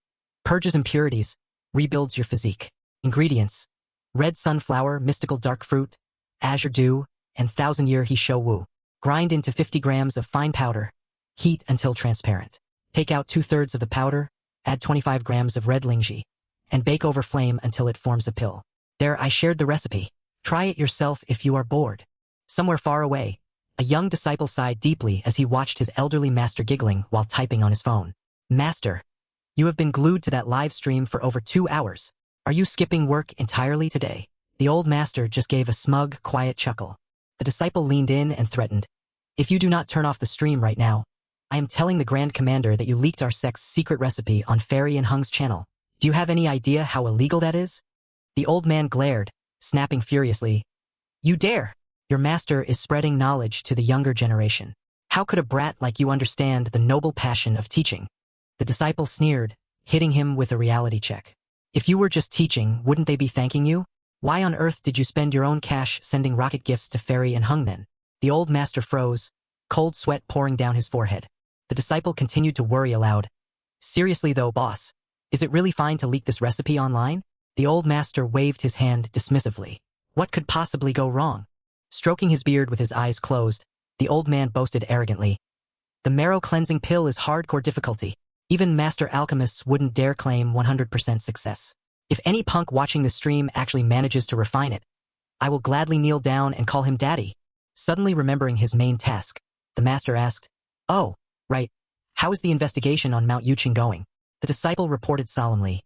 purges impurities, rebuilds your physique. Ingredients: red sunflower, mystical dark fruit, azure dew, and 1000-year he shou wu. Grind into 50 grams of fine powder. Heat until transparent. Take out 2/3 of the powder, add 25 grams of red lingji, and bake over flame until it forms a pill. There, I shared the recipe. Try it yourself if you are bored. Somewhere far away, a young disciple sighed deeply as he watched his elderly master giggling while typing on his phone. Master, you have been glued to that live stream for over 2 hours. Are you skipping work entirely today? The old master just gave a smug, quiet chuckle. The disciple leaned in and threatened, if you do not turn off the stream right now, I am telling the Grand Commander that you leaked our sect's secret recipe on Fairy and Hung's channel. Do you have any idea how illegal that is? The old man glared, snapping furiously. You dare! Your master is spreading knowledge to the younger generation. How could a brat like you understand the noble passion of teaching? The disciple sneered, hitting him with a reality check. If you were just teaching, wouldn't they be thanking you? Why on earth did you spend your own cash sending rocket gifts to Fairy and Hung then? The old master froze, cold sweat pouring down his forehead. The disciple continued to worry aloud. Seriously though, boss, is it really fine to leak this recipe online? The old master waved his hand dismissively. What could possibly go wrong? Stroking his beard with his eyes closed, the old man boasted arrogantly. The marrow cleansing pill is hardcore difficulty. Even master alchemists wouldn't dare claim 100% success. If any punk watching the stream actually manages to refine it, I will gladly kneel down and call him daddy. Suddenly remembering his main task, the master asked, oh, right, how is the investigation on Mount Yuqing going? The disciple reported solemnly.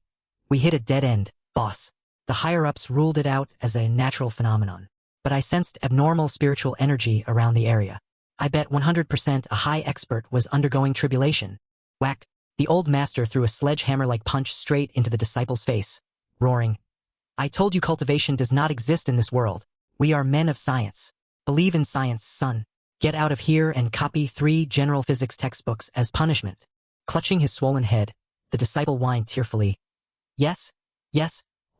We hit a dead end, boss. The higher-ups ruled it out as a natural phenomenon. But I sensed abnormal spiritual energy around the area. I bet 100% a high expert was undergoing tribulation. Whack! The old master threw a sledgehammer-like punch straight into the disciple's face, roaring, I told you cultivation does not exist in this world. We are men of science. Believe in science, son. Get out of here and copy 3 general physics textbooks as punishment. Clutching his swollen head, the disciple whined tearfully. Yes,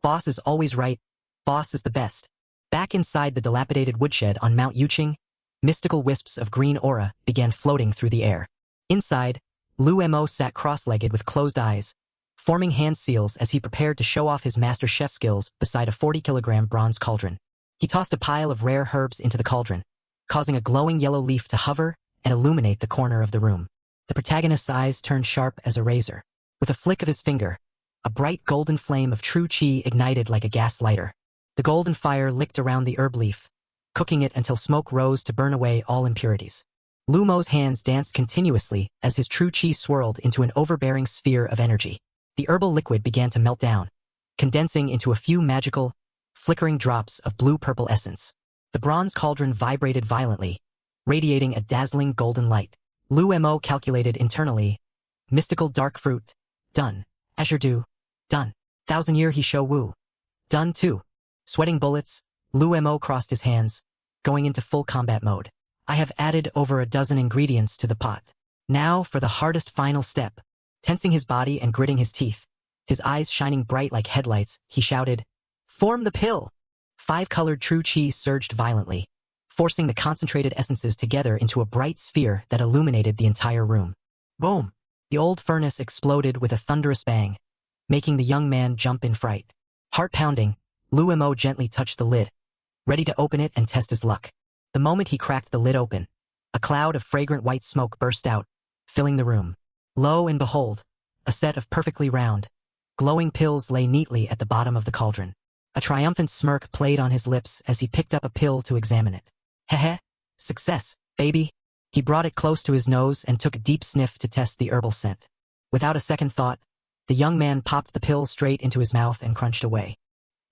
boss is always right. Boss is the best. Back inside the dilapidated woodshed on Mount Yuqing, mystical wisps of green aura began floating through the air. Inside, Lu Mo sat cross-legged with closed eyes, forming hand seals as he prepared to show off his master chef skills beside a 40-kilogram bronze cauldron. He tossed a pile of rare herbs into the cauldron, causing a glowing yellow leaf to hover and illuminate the corner of the room. The protagonist's eyes turned sharp as a razor. With a flick of his finger, a bright golden flame of true qi ignited like a gas lighter. The golden fire licked around the herb leaf, cooking it until smoke rose to burn away all impurities. Lu Mo's hands danced continuously as his true qi swirled into an overbearing sphere of energy. The herbal liquid began to melt down, condensing into a few magical, flickering drops of blue-purple essence. The bronze cauldron vibrated violently, radiating a dazzling golden light. Lu Mo calculated internally, mystical dark fruit, done. Azure dew, done. 1,000-year he show wu, done too. Sweating bullets, Lu Mo crossed his hands, going into full combat mode. I have added over a dozen ingredients to the pot. Now for the hardest final step. Tensing his body and gritting his teeth, his eyes shining bright like headlights, he shouted, form the pill! 5-colored true qi surged violently, forcing the concentrated essences together into a bright sphere that illuminated the entire room. Boom! The old furnace exploded with a thunderous bang, making the young man jump in fright. Heart-pounding, Lu Mo gently touched the lid, ready to open it and test his luck. The moment he cracked the lid open, a cloud of fragrant white smoke burst out, filling the room. Lo and behold, a set of perfectly round, glowing pills lay neatly at the bottom of the cauldron. A triumphant smirk played on his lips as he picked up a pill to examine it. Heh, success, baby. He brought it close to his nose and took a deep sniff to test the herbal scent. Without a second thought, the young man popped the pill straight into his mouth and crunched away.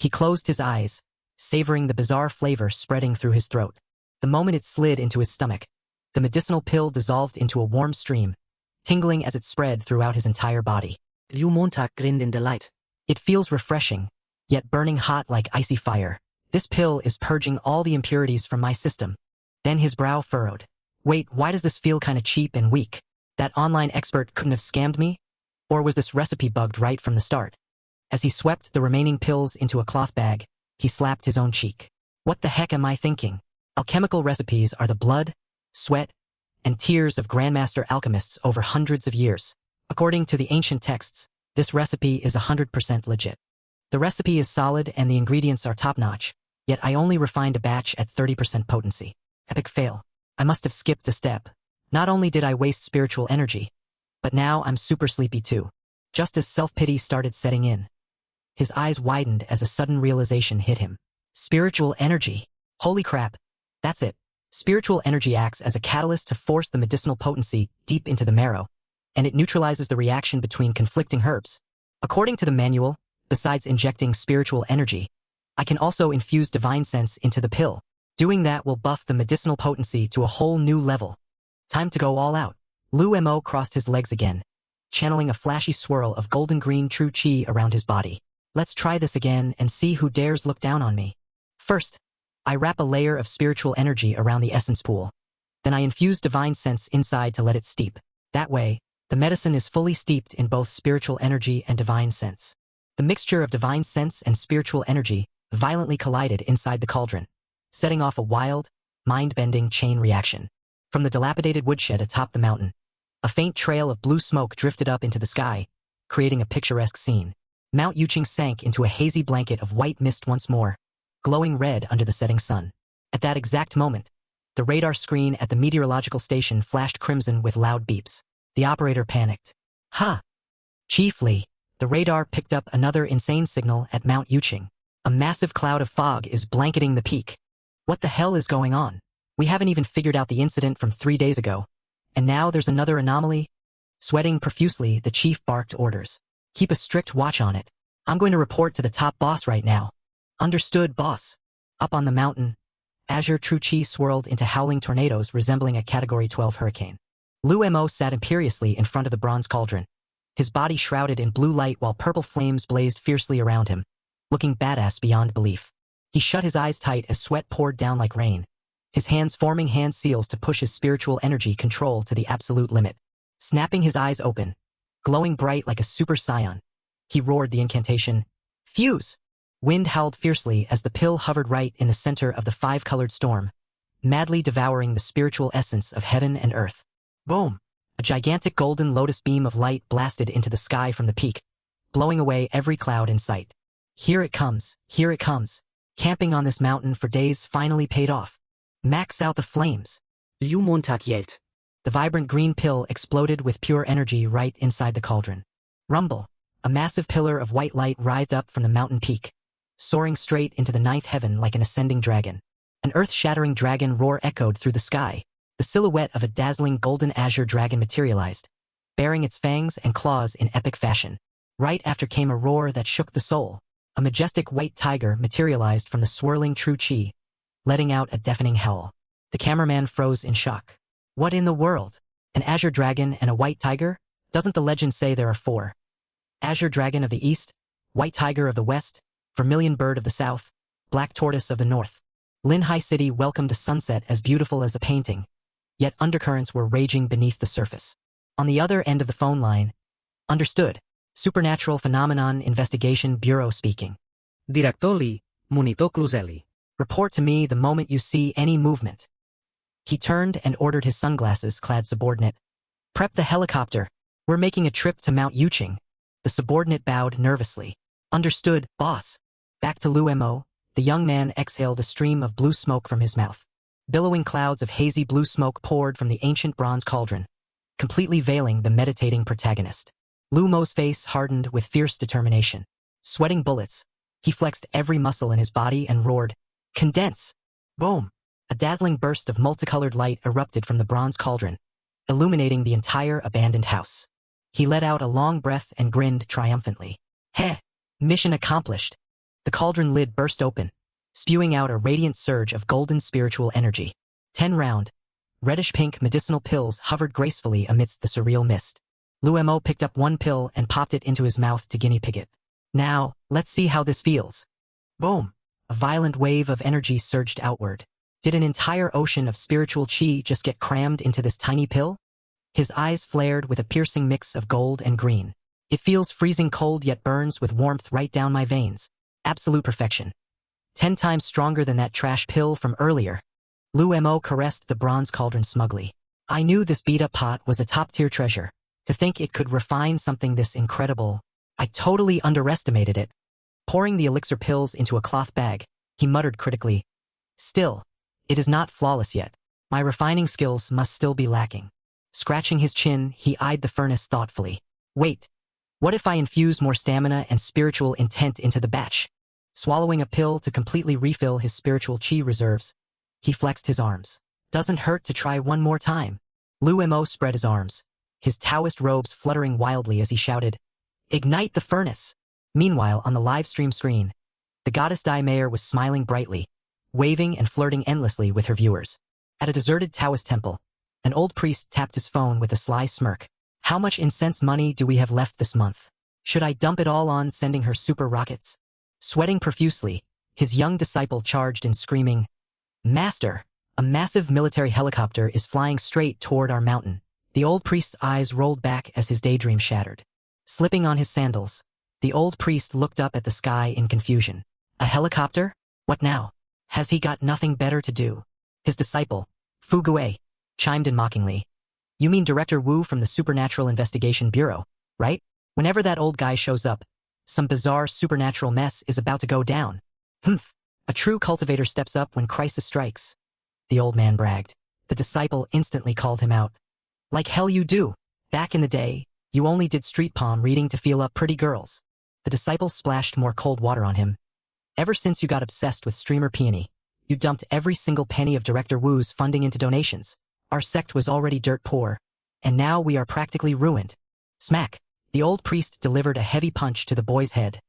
He closed his eyes, savoring the bizarre flavor spreading through his throat. The moment it slid into his stomach, the medicinal pill dissolved into a warm stream, tingling as it spread throughout his entire body. Liu Montag grinned in delight. It feels refreshing, yet burning hot like icy fire. This pill is purging all the impurities from my system. Then his brow furrowed. Wait, why does this feel kinda cheap and weak? That online expert couldn't have scammed me? Or was this recipe bugged right from the start? As he swept the remaining pills into a cloth bag, he slapped his own cheek. What the heck am I thinking? Alchemical recipes are the blood, sweat, and tears of grandmaster alchemists over hundreds of years. According to the ancient texts, this recipe is 100% legit. The recipe is solid and the ingredients are top-notch, yet I only refined a batch at 30% potency. Epic fail. I must have skipped a step. Not only did I waste spiritual energy, but now I'm super sleepy too. Just as self-pity started setting in, his eyes widened as a sudden realization hit him. Spiritual energy. Holy crap. That's it. Spiritual energy acts as a catalyst to force the medicinal potency deep into the marrow, and it neutralizes the reaction between conflicting herbs. According to the manual, besides injecting spiritual energy, I can also infuse divine sense into the pill. Doing that will buff the medicinal potency to a whole new level. Time to go all out. Lu Mo crossed his legs again, channeling a flashy swirl of golden green true chi around his body. Let's try this again and see who dares look down on me. First, I wrap a layer of spiritual energy around the essence pool. Then I infuse divine sense inside to let it steep. That way, the medicine is fully steeped in both spiritual energy and divine sense. The mixture of divine sense and spiritual energy violently collided inside the cauldron, setting off a wild, mind-bending chain reaction. From the dilapidated woodshed atop the mountain, a faint trail of blue smoke drifted up into the sky, creating a picturesque scene. Mount Yuqing sank into a hazy blanket of white mist once more, glowing red under the setting sun. At that exact moment, the radar screen at the meteorological station flashed crimson with loud beeps. The operator panicked. Ha! Chief Li, the radar picked up another insane signal at Mount Yuqing. A massive cloud of fog is blanketing the peak. What the hell is going on? We haven't even figured out the incident from 3 days ago. And now there's another anomaly? Sweating profusely, the chief barked orders. Keep a strict watch on it. I'm going to report to the top boss right now. Understood, boss. Up on the mountain, azure true chi swirled into howling tornadoes resembling a Category 12 hurricane. Lu Mo sat imperiously in front of the bronze cauldron, his body shrouded in blue light while purple flames blazed fiercely around him, looking badass beyond belief. He shut his eyes tight as sweat poured down like rain, his hands forming hand seals to push his spiritual energy control to the absolute limit. Snapping his eyes open, glowing bright like a super scion, he roared the incantation, Fuse! Wind howled fiercely as the pill hovered right in the center of the five-colored storm, madly devouring the spiritual essence of heaven and earth. Boom! A gigantic golden lotus beam of light blasted into the sky from the peak, blowing away every cloud in sight. Here it comes, here it comes. Camping on this mountain for days finally paid off. Max out the flames. Liu Montag yelled. The vibrant green pill exploded with pure energy right inside the cauldron. Rumble! A massive pillar of white light writhed up from the mountain peak, soaring straight into the ninth heaven like an ascending dragon. An earth-shattering dragon roar echoed through the sky. The silhouette of a dazzling golden azure dragon materialized, baring its fangs and claws in epic fashion. Right after came a roar that shook the soul. A majestic white tiger materialized from the swirling true chi, letting out a deafening howl. The cameraman froze in shock. What in the world? An azure dragon and a white tiger? Doesn't the legend say there are 4? Azure dragon of the east, white tiger of the west, vermilion bird of the south, black tortoise of the north. Linhai City welcomed a sunset as beautiful as a painting, yet undercurrents were raging beneath the surface. On the other end of the phone line, understood. Supernatural Phenomenon Investigation Bureau speaking. Directoli, Munito Cluzelli. Report to me the moment you see any movement. He turned and ordered his sunglasses-clad subordinate. Prep the helicopter. We're making a trip to Mount Yuqing. The subordinate bowed nervously. Understood, boss. Back to Lu Mo, the young man exhaled a stream of blue smoke from his mouth. Billowing clouds of hazy blue smoke poured from the ancient bronze cauldron, completely veiling the meditating protagonist. Lu Mo's face hardened with fierce determination. Sweating bullets, he flexed every muscle in his body and roared, Condense! Boom! A dazzling burst of multicolored light erupted from the bronze cauldron, illuminating the entire abandoned house. He let out a long breath and grinned triumphantly. Heh! Mission accomplished. The cauldron lid burst open, spewing out a radiant surge of golden spiritual energy. 10 round, reddish-pink medicinal pills hovered gracefully amidst the surreal mist. Lu Mo picked up one pill and popped it into his mouth to guinea pig it. Now, let's see how this feels. Boom! A violent wave of energy surged outward. Did an entire ocean of spiritual chi just get crammed into this tiny pill? His eyes flared with a piercing mix of gold and green. It feels freezing cold yet burns with warmth right down my veins. Absolute perfection. 10 times stronger than that trash pill from earlier. Lu Mo caressed the bronze cauldron smugly. I knew this beat-up pot was a top-tier treasure. To think it could refine something this incredible, I totally underestimated it. Pouring the elixir pills into a cloth bag, he muttered critically, Still, it is not flawless yet. My refining skills must still be lacking. Scratching his chin, he eyed the furnace thoughtfully. Wait, what if I infuse more stamina and spiritual intent into the batch? Swallowing a pill to completely refill his spiritual chi reserves, he flexed his arms. Doesn't hurt to try one more time. Lu Mo spread his arms, his Taoist robes fluttering wildly as he shouted, "Ignite the furnace!" Meanwhile, on the live stream screen, the goddess Daimare was smiling brightly, waving and flirting endlessly with her viewers. At a deserted Taoist temple, an old priest tapped his phone with a sly smirk. "How much incense money do we have left this month? Should I dump it all on sending her super rockets?" Sweating profusely, his young disciple charged in screaming, "Master, a massive military helicopter is flying straight toward our mountain." The old priest's eyes rolled back as his daydream shattered. Slipping on his sandals, the old priest looked up at the sky in confusion. A helicopter? What now? Has he got nothing better to do? His disciple, Fu Gue, chimed in mockingly. "You mean Director Wu from the Supernatural Investigation Bureau, right? Whenever that old guy shows up, some bizarre supernatural mess is about to go down." "Humph. A true cultivator steps up when crisis strikes," the old man bragged. The disciple instantly called him out. "Like hell you do. Back in the day, you only did street palm reading to feel up pretty girls." The disciple splashed more cold water on him. "Ever since you got obsessed with streamer peony, you dumped every single penny of Director Wu's funding into donations. Our sect was already dirt poor, and now we are practically ruined." Smack! The old priest delivered a heavy punch to the boy's head,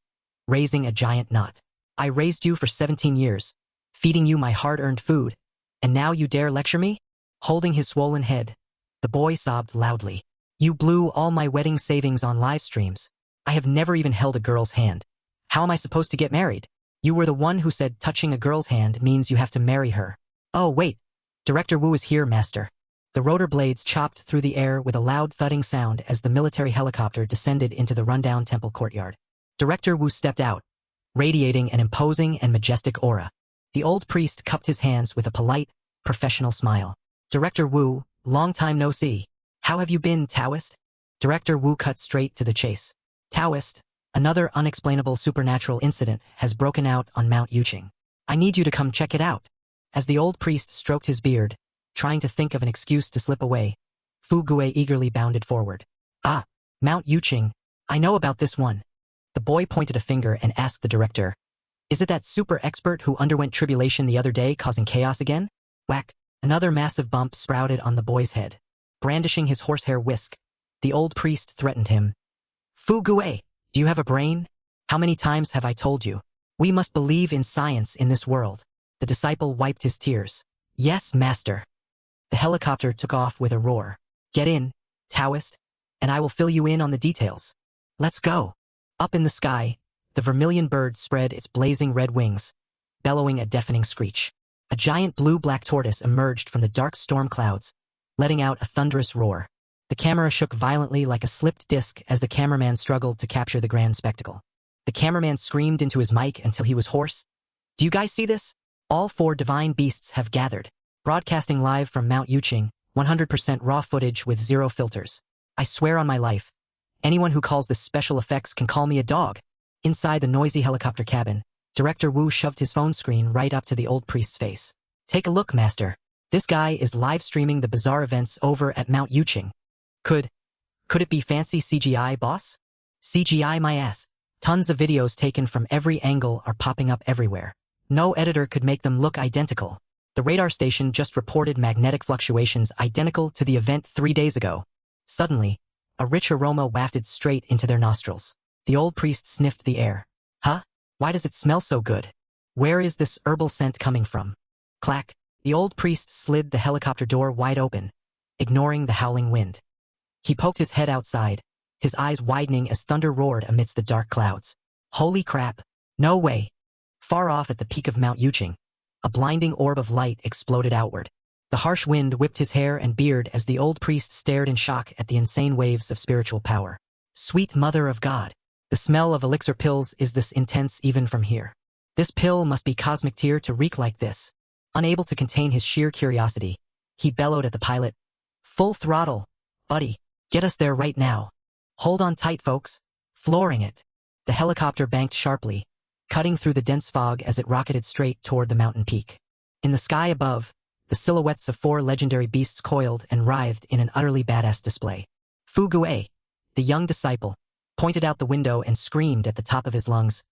raising a giant knot. "I raised you for 17 years, feeding you my hard-earned food, and now you dare lecture me?" Holding his swollen head, the boy sobbed loudly. "You blew all my wedding savings on live streams. I have never even held a girl's hand. How am I supposed to get married? You were the one who said touching a girl's hand means you have to marry her." "Oh, wait. Director Wu is here, master." The rotor blades chopped through the air with a loud thudding sound as the military helicopter descended into the rundown temple courtyard. Director Wu stepped out, radiating an imposing and majestic aura. The old priest cupped his hands with a polite, professional smile. "Director Wu, long time no see. How have you been, Taoist?" Director Wu cut straight to the chase. "Taoist, another unexplainable supernatural incident has broken out on Mount Yuqing. I need you to come check it out." As the old priest stroked his beard, trying to think of an excuse to slip away, Fu Gue eagerly bounded forward. "Ah, Mount Yuqing. I know about this one." The boy pointed a finger and asked the director, "Is it that super expert who underwent tribulation the other day causing chaos again?" Whack! Another massive bump sprouted on the boy's head. Brandishing his horsehair whisk, the old priest threatened him. "Fu Gue, do you have a brain? How many times have I told you? We must believe in science in this world." The disciple wiped his tears. "Yes, master." The helicopter took off with a roar. "Get in, Taoist, and I will fill you in on the details. Let's go." Up in the sky, the vermilion bird spread its blazing red wings, bellowing a deafening screech. A giant blue-black tortoise emerged from the dark storm clouds, letting out a thunderous roar. The camera shook violently like a slipped disc as the cameraman struggled to capture the grand spectacle. The cameraman screamed into his mic until he was hoarse. "Do you guys see this? All 4 divine beasts have gathered. Broadcasting live from Mount Yuqing, 100% raw footage with 0 filters. I swear on my life, anyone who calls this special effects can call me a dog." Inside the noisy helicopter cabin, Director Wu shoved his phone screen right up to the old priest's face. "Take a look, master. This guy is live streaming the bizarre events over at Mount Yuqing. Could it be fancy CGI, boss?" "CGI my ass. Tons of videos taken from every angle are popping up everywhere. No editor could make them look identical. The radar station just reported magnetic fluctuations identical to the event 3 days ago." Suddenly, a rich aroma wafted straight into their nostrils. The old priest sniffed the air. "Huh? Why does it smell so good? Where is this herbal scent coming from?" Clack! The old priest slid the helicopter door wide open, ignoring the howling wind. He poked his head outside, his eyes widening as thunder roared amidst the dark clouds. "Holy crap! No way!" Far off at the peak of Mount Yuqing, a blinding orb of light exploded outward. The harsh wind whipped his hair and beard as the old priest stared in shock at the insane waves of spiritual power. "Sweet Mother of God! The smell of elixir pills is this intense even from here. This pill must be cosmic tier to reek like this." Unable to contain his sheer curiosity, he bellowed at the pilot. "Full throttle, buddy. Get us there right now. Hold on tight, folks. Flooring it." The helicopter banked sharply, cutting through the dense fog as it rocketed straight toward the mountain peak. In the sky above, the silhouettes of 4 legendary beasts coiled and writhed in an utterly badass display. Fu Gue, the young disciple, pointed out the window and screamed at the top of his lungs,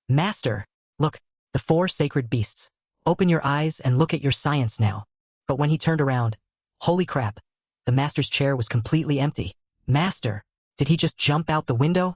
"Master, Look, the four sacred beasts. Open your eyes and look at your science now. But when he turned around, holy crap, the master's chair was completely empty. Master, did he just jump out the window?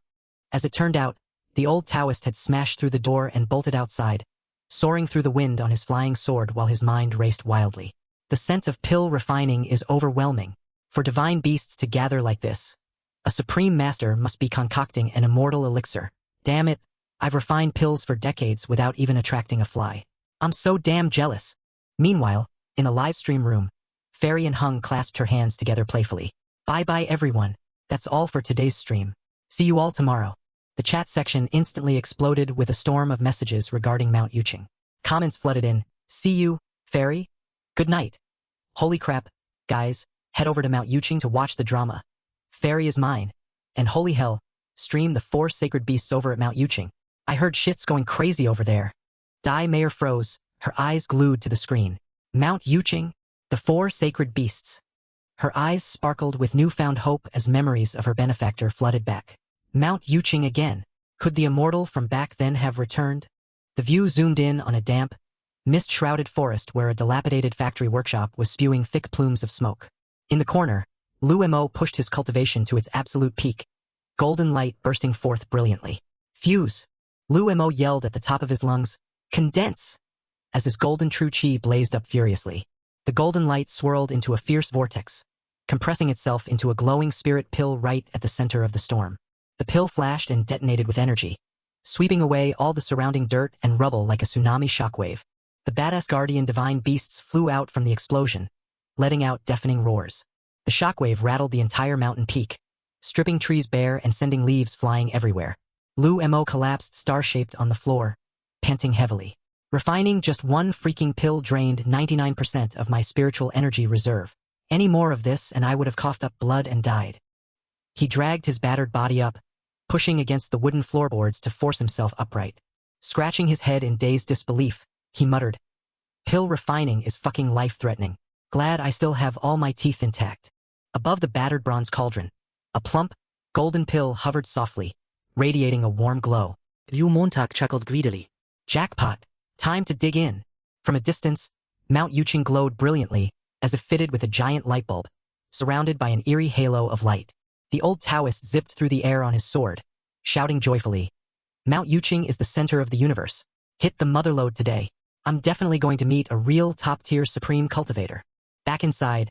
As it turned out, the old Taoist had smashed through the door and bolted outside, soaring through the wind on his flying sword while his mind raced wildly. The scent of pill refining is overwhelming. For divine beasts to gather like this, a supreme master must be concocting an immortal elixir. Damn it, I've refined pills for decades without even attracting a fly. I'm so damn jealous. Meanwhile, in the live stream room, Fairy and Hung clasped her hands together playfully. Bye-bye everyone. That's all for today's stream. See you all tomorrow. The chat section instantly exploded with a storm of messages regarding Mount Yuching. Comments flooded in. See you, Fairy. Good night. Holy crap, guys, head over to Mount Yuching to watch the drama. Fairy is mine. And holy hell, stream the four sacred beasts over at Mount Yuching. I heard shit's going crazy over there. Dai Mayer froze, her eyes glued to the screen. Mount Yuching, the four sacred beasts. Her eyes sparkled with newfound hope as memories of her benefactor flooded back. Mount Yuching again. Could the immortal from back then have returned? The view zoomed in on a damp, mist-shrouded forest where a dilapidated factory workshop was spewing thick plumes of smoke. In the corner, Lu Mo pushed his cultivation to its absolute peak, golden light bursting forth brilliantly. Fuse! Lu Mo yelled at the top of his lungs. Condense! As his golden true chi blazed up furiously. The golden light swirled into a fierce vortex, compressing itself into a glowing spirit pill right at the center of the storm. The pill flashed and detonated with energy, sweeping away all the surrounding dirt and rubble like a tsunami shockwave. The badass guardian divine beasts flew out from the explosion, letting out deafening roars. The shockwave rattled the entire mountain peak, stripping trees bare and sending leaves flying everywhere. Lu Mo collapsed star-shaped on the floor, panting heavily. Refining just one freaking pill drained 99% of my spiritual energy reserve. Any more of this and I would have coughed up blood and died. He dragged his battered body up, pushing against the wooden floorboards to force himself upright. Scratching his head in dazed disbelief, he muttered, "Pill refining is fucking life-threatening. Glad I still have all my teeth intact." Above the battered bronze cauldron, a plump, golden pill hovered softly, radiating a warm glow. Yu Montauk chuckled greedily. Jackpot! Time to dig in. From a distance, Mount Yuching glowed brilliantly, as if fitted with a giant light bulb, surrounded by an eerie halo of light. The old Taoist zipped through the air on his sword, shouting joyfully, "Mount Yuching is the center of the universe. Hit the motherlode today. I'm definitely going to meet a real top-tier supreme cultivator." Back inside,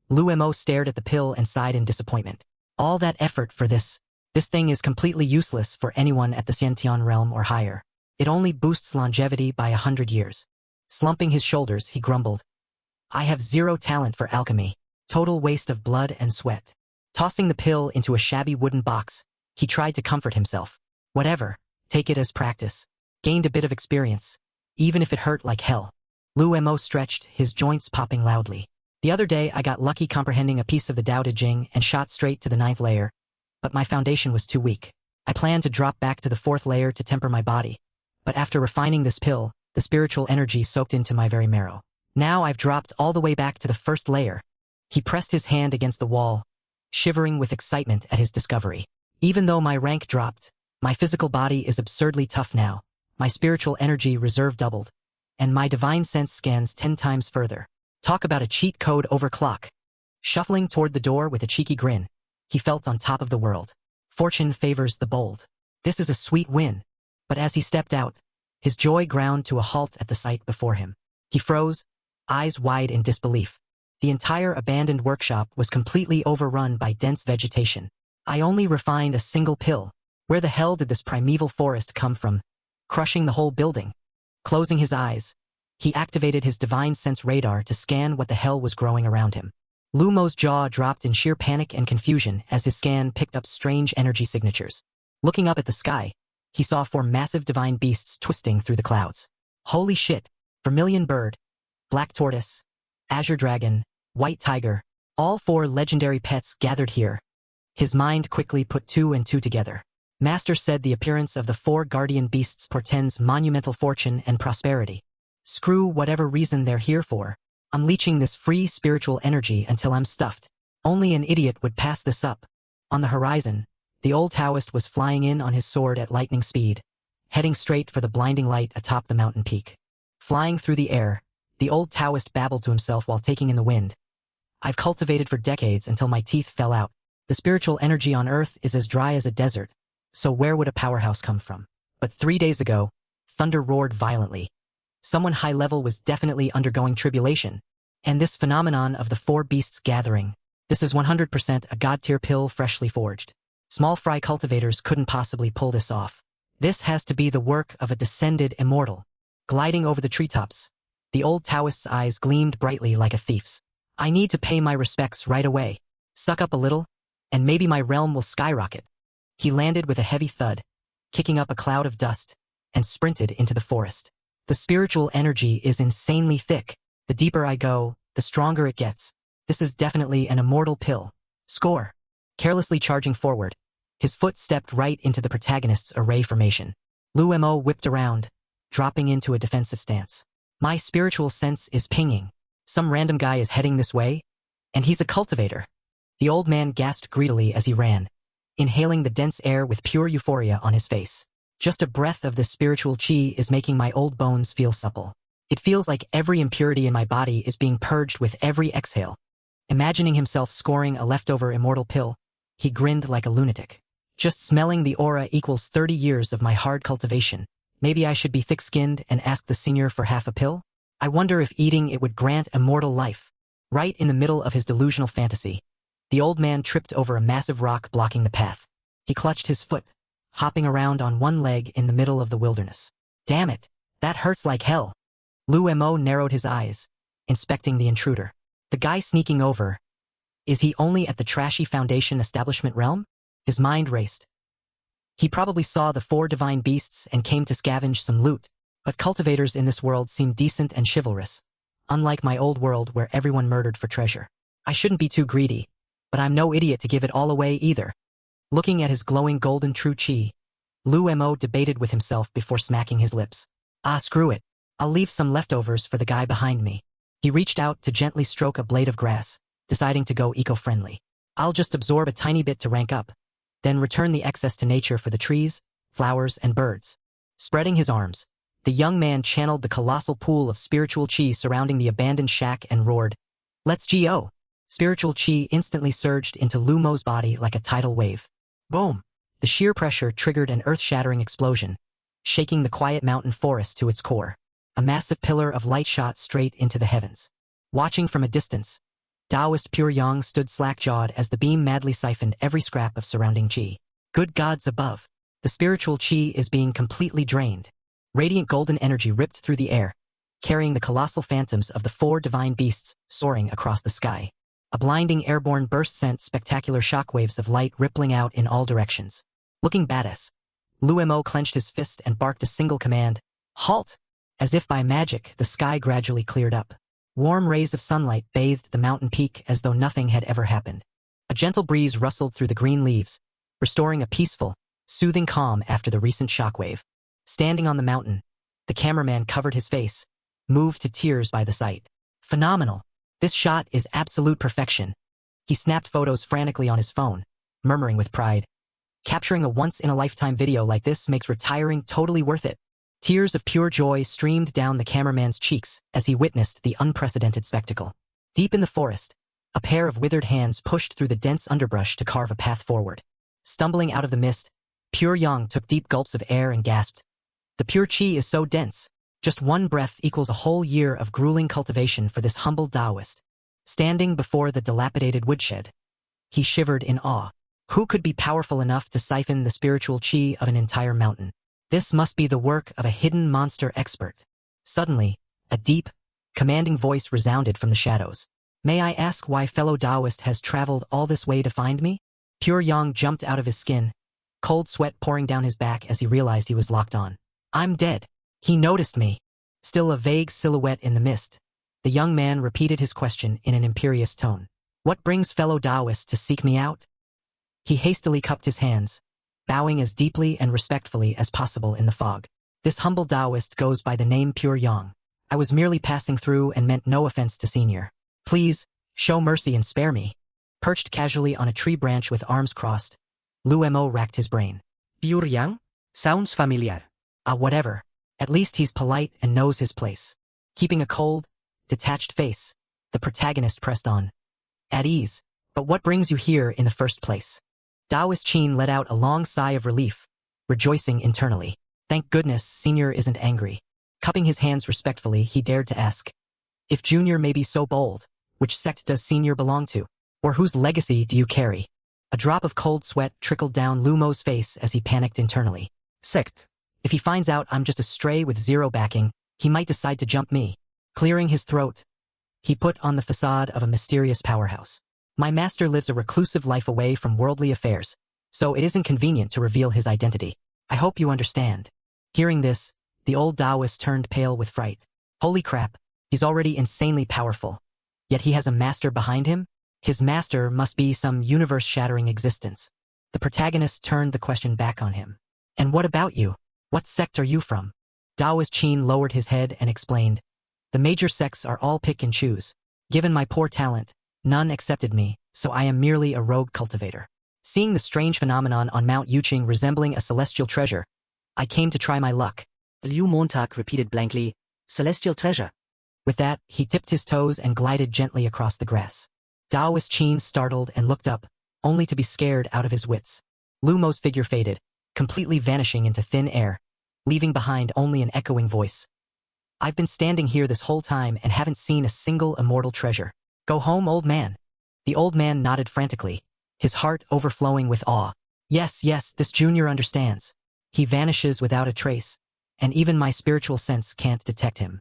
Lu Mo stared at the pill and sighed in disappointment. All that effort for this thing is completely useless for anyone at the Xiantian realm or higher. It only boosts longevity by 100 years. Slumping his shoulders, he grumbled, "I have zero talent for alchemy. Total waste of blood and sweat." Tossing the pill into a shabby wooden box, he tried to comfort himself. Whatever, take it as practice. Gained a bit of experience, even if it hurt like hell. Lu Mo stretched, his joints popping loudly. The other day I got lucky comprehending a piece of the Tao Te Ching and shot straight to the 9th layer, but my foundation was too weak. I planned to drop back to the 4th layer to temper my body, but after refining this pill, the spiritual energy soaked into my very marrow. Now I've dropped all the way back to the 1st layer. He pressed his hand against the wall, shivering with excitement at his discovery. Even though my rank dropped, my physical body is absurdly tough now. My spiritual energy reserve doubled, and my divine sense scans 10 times further. Talk about a cheat code overclock. Shuffling toward the door with a cheeky grin, he felt on top of the world. Fortune favors the bold. This is a sweet win. But as he stepped out, his joy ground to a halt at the sight before him. He froze, eyes wide in disbelief. The entire abandoned workshop was completely overrun by dense vegetation. I only refined a single pill. Where the hell did this primeval forest come from? Crushing the whole building. Closing his eyes, he activated his divine sense radar to scan what the hell was growing around him. Lu Mo's jaw dropped in sheer panic and confusion as his scan picked up strange energy signatures. Looking up at the sky, he saw 4 massive divine beasts twisting through the clouds. Holy shit! Vermilion bird, black tortoise, azure dragon, white tiger, all 4 legendary pets gathered here. His mind quickly put 2 and 2 together. Master said the appearance of the 4 guardian beasts portends monumental fortune and prosperity. Screw whatever reason they're here for. I'm leeching this free spiritual energy until I'm stuffed. Only an idiot would pass this up. On the horizon, the old Taoist was flying in on his sword at lightning speed, heading straight for the blinding light atop the mountain peak. Flying through the air, the old Taoist babbled to himself while taking in the wind. I've cultivated for decades until my teeth fell out. The spiritual energy on Earth is as dry as a desert, so where would a powerhouse come from? But 3 days ago, thunder roared violently. Someone high-level was definitely undergoing tribulation. And this phenomenon of the four beasts gathering, this is 100% a god-tier pill freshly forged. Small fry cultivators couldn't possibly pull this off. This has to be the work of a descended immortal. Gliding over the treetops, the old Taoist's eyes gleamed brightly like a thief's. I need to pay my respects right away. Suck up a little, and maybe my realm will skyrocket. He landed with a heavy thud, kicking up a cloud of dust, and sprinted into the forest. The spiritual energy is insanely thick. The deeper I go, the stronger it gets. This is definitely an immortal pill. Score. Carelessly charging forward, his foot stepped right into the protagonist's array formation. Lu Mo whipped around, dropping into a defensive stance. My spiritual sense is pinging. Some random guy is heading this way, and he's a cultivator. The old man gasped greedily as he ran, inhaling the dense air with pure euphoria on his face. Just a breath of this spiritual chi is making my old bones feel supple. It feels like every impurity in my body is being purged with every exhale. Imagining himself scoring a leftover immortal pill, he grinned like a lunatic. Just smelling the aura equals 30 years of my hard cultivation. Maybe I should be thick-skinned and ask the senior for half a pill? I wonder if eating it would grant immortal life. Right in the middle of his delusional fantasy, the old man tripped over a massive rock blocking the path. He clutched his foot, hopping around on one leg in the middle of the wilderness. Damn it, that hurts like hell. Lu Mo narrowed his eyes, inspecting the intruder. The guy sneaking over, is he only at the trashy Foundation establishment realm? His mind raced. He probably saw the 4 divine beasts and came to scavenge some loot, but cultivators in this world seem decent and chivalrous, unlike my old world where everyone murdered for treasure. I shouldn't be too greedy, but I'm no idiot to give it all away either. Looking at his glowing golden true chi, Lu Mo debated with himself before smacking his lips. Ah, screw it. I'll leave some leftovers for the guy behind me. He reached out to gently stroke a blade of grass, deciding to go eco-friendly. I'll just absorb a tiny bit to rank up, then return the excess to nature for the trees, flowers, and birds. Spreading his arms, the young man channeled the colossal pool of spiritual chi surrounding the abandoned shack and roared, "Let's go!" Spiritual chi instantly surged into Lu Mo's body like a tidal wave. Boom! The sheer pressure triggered an earth-shattering explosion, shaking the quiet mountain forest to its core. A massive pillar of light shot straight into the heavens. Watching from a distance, Taoist Pure Yang stood slack-jawed as the beam madly siphoned every scrap of surrounding chi. Good gods above! The spiritual chi is being completely drained. Radiant golden energy ripped through the air, carrying the colossal phantoms of the 4 divine beasts soaring across the sky. A blinding airborne burst sent spectacular shockwaves of light rippling out in all directions. Looking badass, Lu Mo clenched his fist and barked a single command, "Halt!" As if by magic, the sky gradually cleared up. Warm rays of sunlight bathed the mountain peak as though nothing had ever happened. A gentle breeze rustled through the green leaves, restoring a peaceful, soothing calm after the recent shockwave. Standing on the mountain, the cameraman covered his face, moved to tears by the sight. Phenomenal! This shot is absolute perfection. He snapped photos frantically on his phone, murmuring with pride. Capturing a once-in-a-lifetime video like this makes retiring totally worth it. Tears of pure joy streamed down the cameraman's cheeks as he witnessed the unprecedented spectacle. Deep in the forest, a pair of withered hands pushed through the dense underbrush to carve a path forward. Stumbling out of the mist, Pure Yang took deep gulps of air and gasped. The pure chi is so dense. Just one breath equals a whole year of grueling cultivation for this humble Taoist. Standing before the dilapidated woodshed, he shivered in awe. Who could be powerful enough to siphon the spiritual chi of an entire mountain? This must be the work of a hidden monster expert. Suddenly, a deep, commanding voice resounded from the shadows. May I ask why fellow Taoist has traveled all this way to find me? Pure Yang jumped out of his skin, cold sweat pouring down his back as he realized he was locked on. I'm dead. He noticed me. Still a vague silhouette in the mist, the young man repeated his question in an imperious tone. What brings fellow Taoists to seek me out? He hastily cupped his hands, bowing as deeply and respectfully as possible in the fog. This humble Taoist goes by the name Pure Yang. I was merely passing through and meant no offense to senior. Please, show mercy and spare me. Perched casually on a tree branch with arms crossed, Lu Mo racked his brain. Pure Yang? Sounds familiar. Whatever. At least he's polite and knows his place. Keeping a cold, detached face, the protagonist pressed on. At ease. But what brings you here in the first place? Daoist Qin let out a long sigh of relief, rejoicing internally. Thank goodness Senior isn't angry. Cupping his hands respectfully, he dared to ask, if Junior may be so bold, which sect does Senior belong to? Or whose legacy do you carry? A drop of cold sweat trickled down Lumo's face as he panicked internally. Sect. If he finds out I'm just a stray with zero backing, he might decide to jump me. Clearing his throat, he put on the facade of a mysterious powerhouse. My master lives a reclusive life away from worldly affairs, so it isn't convenient to reveal his identity. I hope you understand. Hearing this, the old Taoist turned pale with fright. Holy crap, he's already insanely powerful. Yet he has a master behind him? His master must be some universe-shattering existence. The protagonist turned the question back on him. And what about you? What sect are you from? Daoist Qin lowered his head and explained. The major sects are all pick and choose. Given my poor talent, none accepted me, so I am merely a rogue cultivator. Seeing the strange phenomenon on Mount Yuqing resembling a celestial treasure, I came to try my luck. Liu Montauk repeated blankly, celestial treasure. With that, he tipped his toes and glided gently across the grass. Daoist Qin startled and looked up, only to be scared out of his wits. Lumo's figure faded, completely vanishing into thin air, leaving behind only an echoing voice. I've been standing here this whole time and haven't seen a single immortal treasure. Go home, old man. The old man nodded frantically, his heart overflowing with awe. Yes, this Junior understands. He vanishes without a trace, and even my spiritual sense can't detect him.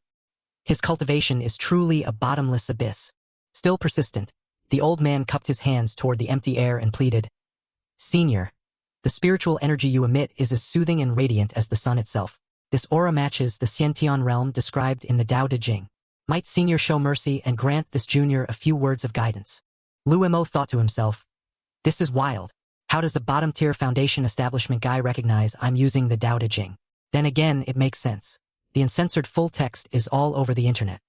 His cultivation is truly a bottomless abyss. Still persistent, the old man cupped his hands toward the empty air and pleaded. Senior, the spiritual energy you emit is as soothing and radiant as the sun itself. This aura matches the Xiantian realm described in the Tao Te Ching. Might Senior show mercy and grant this Junior a few words of guidance? Lumo thought to himself. This is wild. How does a bottom-tier foundation establishment guy recognize I'm using the Tao Te Ching? Then again, it makes sense. The uncensored full text is all over the internet.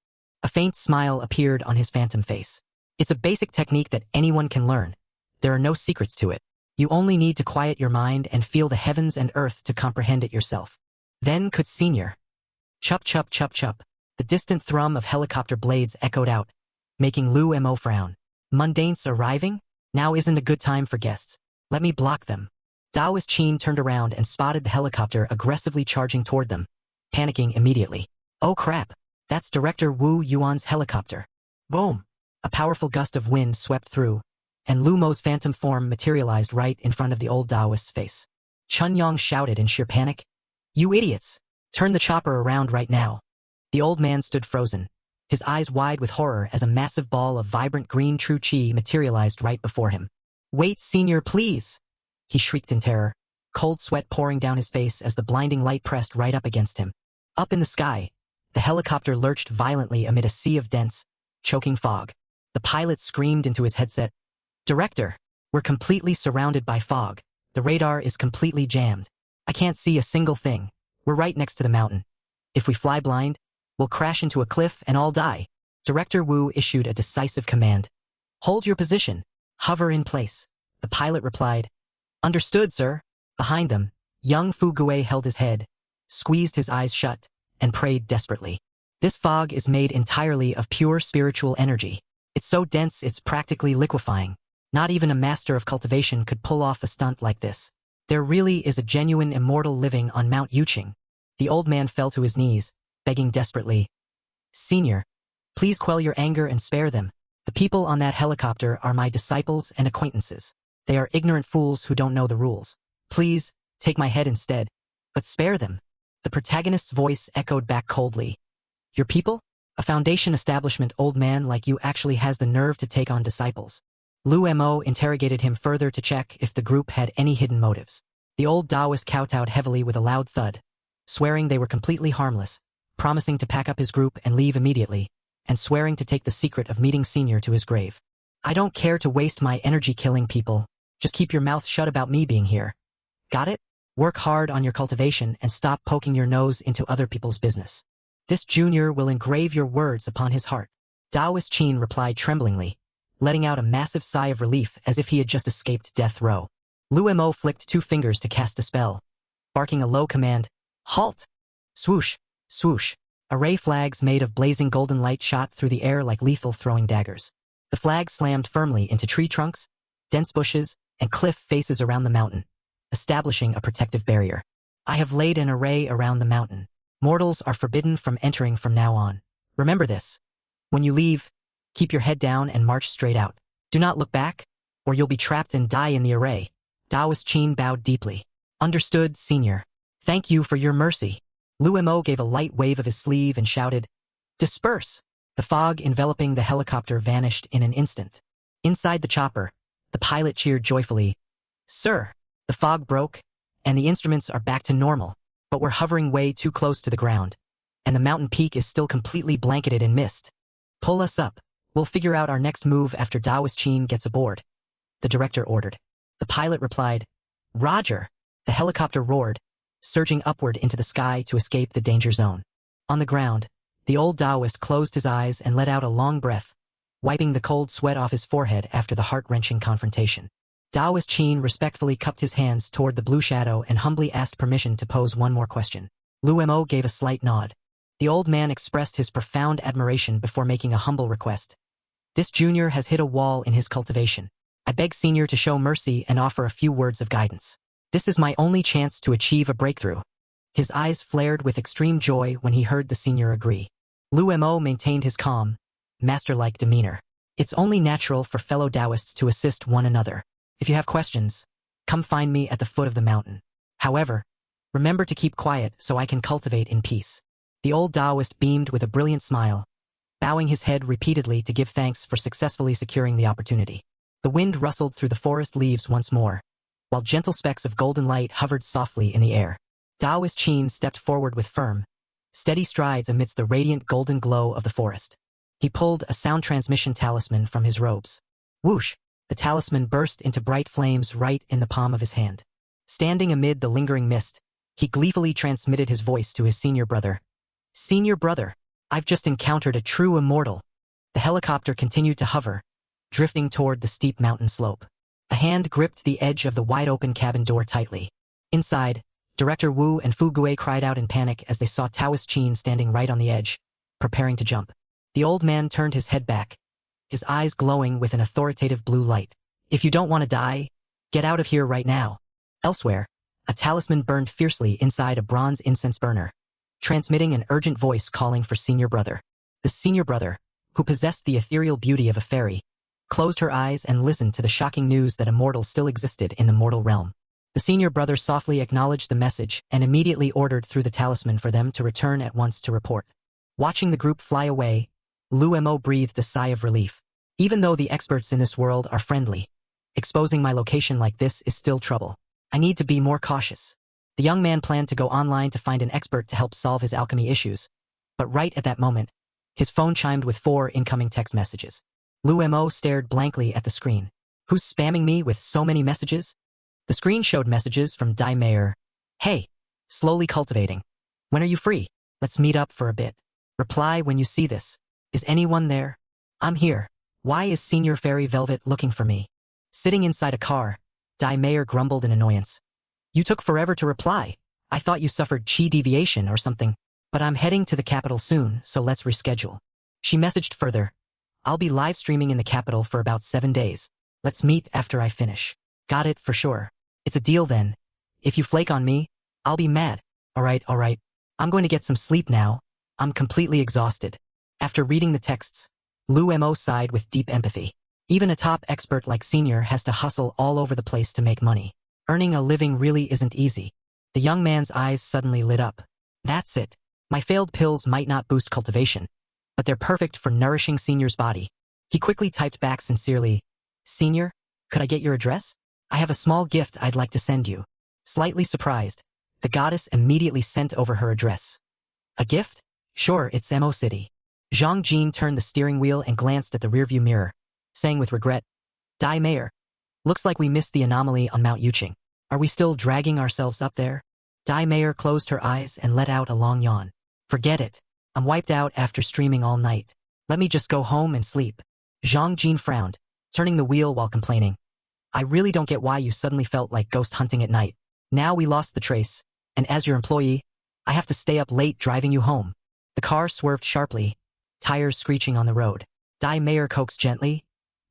A faint smile appeared on his phantom face. It's a basic technique that anyone can learn. There are no secrets to it. You only need to quiet your mind and feel the heavens and earth to comprehend it yourself. Then could Senior. Chup chup chup chup. The distant thrum of helicopter blades echoed out, making Lumo frown. Mundanes arriving? Now isn't a good time for guests. Let me block them. Daoist Qin turned around and spotted the helicopter aggressively charging toward them, panicking immediately. Oh crap, that's Director Wu Yuan's helicopter. Boom! A powerful gust of wind swept through, and Lumo's phantom form materialized right in front of the old Taoist's face. Chunyong shouted in sheer panic. You idiots! Turn the chopper around right now. The old man stood frozen, his eyes wide with horror as a massive ball of vibrant green true chi materialized right before him. Wait, Senior, please! He shrieked in terror, cold sweat pouring down his face as the blinding light pressed right up against him. Up in the sky, the helicopter lurched violently amid a sea of dense, choking fog. The pilot screamed into his headset. Director, we're completely surrounded by fog. The radar is completely jammed. I can't see a single thing. We're right next to the mountain. If we fly blind, we'll crash into a cliff and all die. Director Wu issued a decisive command. Hold your position. Hover in place. The pilot replied. Understood, sir. Behind them, young Fu Gui held his head, squeezed his eyes shut, and prayed desperately. This fog is made entirely of pure spiritual energy. It's so dense it's practically liquefying. Not even a master of cultivation could pull off a stunt like this. There really is a genuine immortal living on Mount Yuqing. The old man fell to his knees, begging desperately. Senior, please quell your anger and spare them. The people on that helicopter are my disciples and acquaintances. They are ignorant fools who don't know the rules. Please, take my head instead. But spare them. The protagonist's voice echoed back coldly. Your people? A foundation establishment old man like you actually has the nerve to take on disciples. Lumo interrogated him further to check if the group had any hidden motives. The old Taoist kowtowed heavily with a loud thud, swearing they were completely harmless, promising to pack up his group and leave immediately, and swearing to take the secret of meeting Senior to his grave. I don't care to waste my energy killing people. Just keep your mouth shut about me being here. Got it? Work hard on your cultivation and stop poking your nose into other people's business. This Junior will engrave your words upon his heart. Daoist Qin replied tremblingly, letting out a massive sigh of relief as if he had just escaped death row. Lumo flicked 2 fingers to cast a spell. Barking a low command, Halt! Swoosh, swoosh. Array flags made of blazing golden light shot through the air like lethal throwing daggers. The flags slammed firmly into tree trunks, dense bushes, and cliff faces around the mountain, establishing a protective barrier. I have laid an array around the mountain. Mortals are forbidden from entering from now on. Remember this. When you leave, keep your head down and march straight out. Do not look back, or you'll be trapped and die in the array. Taoist Qin bowed deeply. Understood, senior. Thank you for your mercy. Lu Mo gave a light wave of his sleeve and shouted, Disperse! The fog enveloping the helicopter vanished in an instant. Inside the chopper, the pilot cheered joyfully. Sir, the fog broke, and the instruments are back to normal, but we're hovering way too close to the ground, and the mountain peak is still completely blanketed in mist. Pull us up. We'll figure out our next move after Taoist Qin gets aboard. The director ordered. The pilot replied, Roger. The helicopter roared, surging upward into the sky to escape the danger zone. On the ground, the old Taoist closed his eyes and let out a long breath, wiping the cold sweat off his forehead after the heart-wrenching confrontation. Taoist Qin respectfully cupped his hands toward the blue shadow and humbly asked permission to pose one more question. Lu Mo gave a slight nod. The old man expressed his profound admiration before making a humble request. This junior has hit a wall in his cultivation. I beg senior to show mercy and offer a few words of guidance. This is my only chance to achieve a breakthrough. His eyes flared with extreme joy when he heard the senior agree. Lu Mo maintained his calm, master-like demeanor. It's only natural for fellow Taoists to assist one another. If you have questions, come find me at the foot of the mountain. However, remember to keep quiet so I can cultivate in peace. The old Taoist beamed with a brilliant smile, bowing his head repeatedly to give thanks for successfully securing the opportunity. The wind rustled through the forest leaves once more, while gentle specks of golden light hovered softly in the air. Taoist Qin stepped forward with firm, steady strides amidst the radiant golden glow of the forest. He pulled a sound transmission talisman from his robes. Whoosh! The talisman burst into bright flames right in the palm of his hand. Standing amid the lingering mist, he gleefully transmitted his voice to his senior brother. Senior brother, I've just encountered a true immortal. The helicopter continued to hover, drifting toward the steep mountain slope. A hand gripped the edge of the wide-open cabin door tightly. Inside, Director Wu and Fu Gui cried out in panic as they saw Taoist Qin standing right on the edge, preparing to jump. The old man turned his head back, his eyes glowing with an authoritative blue light. If you don't want to die, get out of here right now. Elsewhere, a talisman burned fiercely inside a bronze incense burner, transmitting an urgent voice calling for senior brother. The senior brother, who possessed the ethereal beauty of a fairy, closed her eyes and listened to the shocking news that immortals still existed in the mortal realm. The senior brother softly acknowledged the message and immediately ordered through the talisman for them to return at once to report. Watching the group fly away, Lu Mo breathed a sigh of relief. Even though the experts in this world are friendly, exposing my location like this is still trouble. I need to be more cautious. The young man planned to go online to find an expert to help solve his alchemy issues, but right at that moment, his phone chimed with 4 incoming text messages. Lu Mo stared blankly at the screen. Who's spamming me with so many messages? The screen showed messages from Dai Mayer. Hey, slowly cultivating. When are you free? Let's meet up for a bit. Reply when you see this. Is anyone there? I'm here. Why is Senior Fairy Velvet looking for me? Sitting inside a car, Dai Mayer grumbled in annoyance. You took forever to reply. I thought you suffered chi deviation or something, but I'm heading to the capital soon, so let's reschedule. She messaged further. I'll be live streaming in the capital for about 7 days. Let's meet after I finish. Got it for sure. It's a deal then. If you flake on me, I'll be mad. Alright. I'm going to get some sleep now. I'm completely exhausted. After reading the texts, Lu Mo sighed with deep empathy. Even a top expert like Senior has to hustle all over the place to make money. Earning a living really isn't easy. The young man's eyes suddenly lit up. That's it. My failed pills might not boost cultivation, but they're perfect for nourishing Senior's body. He quickly typed back sincerely, Senior, could I get your address? I have a small gift I'd like to send you. Slightly surprised, the goddess immediately sent over her address. A gift? Sure, it's Mo City. Zhang Jin turned the steering wheel and glanced at the rearview mirror, saying with regret, Dai Mayer, looks like we missed the anomaly on Mount Yuqing. Are we still dragging ourselves up there? Dai Mayer closed her eyes and let out a long yawn. Forget it. I'm wiped out after streaming all night. Let me just go home and sleep. Zhang Jin frowned, turning the wheel while complaining. I really don't get why you suddenly felt like ghost hunting at night. Now we lost the trace, and as your employee, I have to stay up late driving you home. The car swerved sharply, tires screeching on the road. Dai Mayer coaxed gently.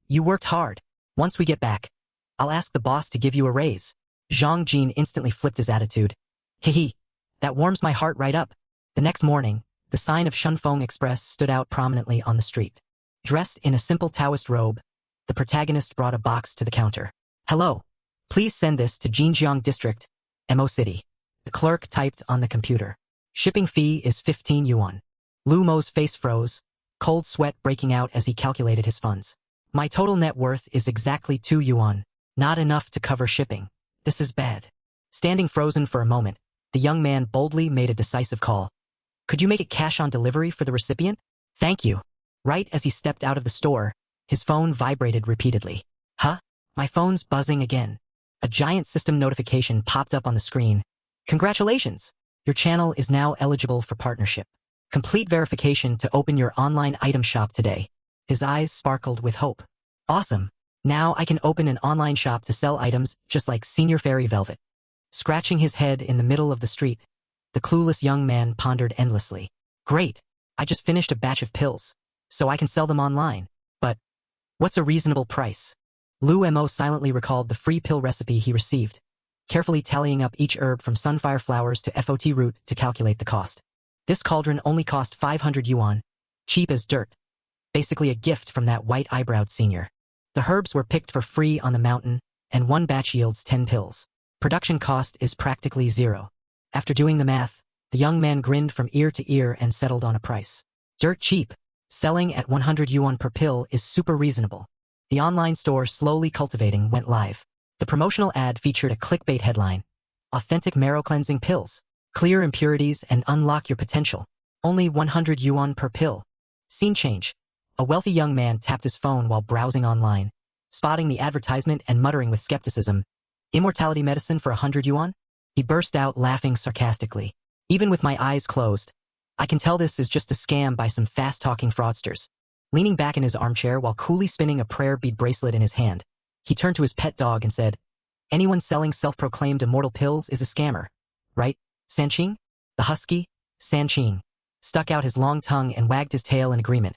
You worked hard. Once we get back, I'll ask the boss to give you a raise. Zhang Jin instantly flipped his attitude. Hee, that warms my heart right up. The next morning, the sign of Shunfeng Express stood out prominently on the street. Dressed in a simple Taoist robe, the protagonist brought a box to the counter. Hello. Please send this to Jinjiang District, Mo City. The clerk typed on the computer. Shipping fee is 15 yuan. Lu Mo's face froze, cold sweat breaking out as he calculated his funds. My total net worth is exactly 2 yuan, not enough to cover shipping. This is bad. Standing frozen for a moment, the young man boldly made a decisive call. Could you make it cash on delivery for the recipient? Thank you. Right as he stepped out of the store, his phone vibrated repeatedly. Huh? My phone's buzzing again. A giant system notification popped up on the screen. Congratulations! Your channel is now eligible for partnership. Complete verification to open your online item shop today. His eyes sparkled with hope. Awesome. Now I can open an online shop to sell items just like Senior Fairy Velvet. Scratching his head in the middle of the street, the clueless young man pondered endlessly. Great. I just finished a batch of pills, so I can sell them online. But what's a reasonable price? Lu Mo silently recalled the free pill recipe he received, carefully tallying up each herb from sunfire flowers to FOT root to calculate the cost. This cauldron only cost 500 yuan, cheap as dirt. Basically a gift from that white-eyebrowed senior. The herbs were picked for free on the mountain, and one batch yields 10 pills. Production cost is practically zero. After doing the math, the young man grinned from ear to ear and settled on a price. Dirt cheap. Selling at 100 yuan per pill is super reasonable. The online store Slowly Cultivating went live. The promotional ad featured a clickbait headline. Authentic marrow cleansing pills. Clear impurities and unlock your potential. Only 100 yuan per pill. Scene change. A wealthy young man tapped his phone while browsing online, spotting the advertisement and muttering with skepticism. Immortality medicine for 100 yuan? He burst out laughing sarcastically. Even with my eyes closed, I can tell this is just a scam by some fast-talking fraudsters. Leaning back in his armchair while coolly spinning a prayer bead bracelet in his hand, he turned to his pet dog and said, Anyone selling self-proclaimed immortal pills is a scammer, right, Sanqing? The husky, Sanqing, stuck out his long tongue and wagged his tail in agreement,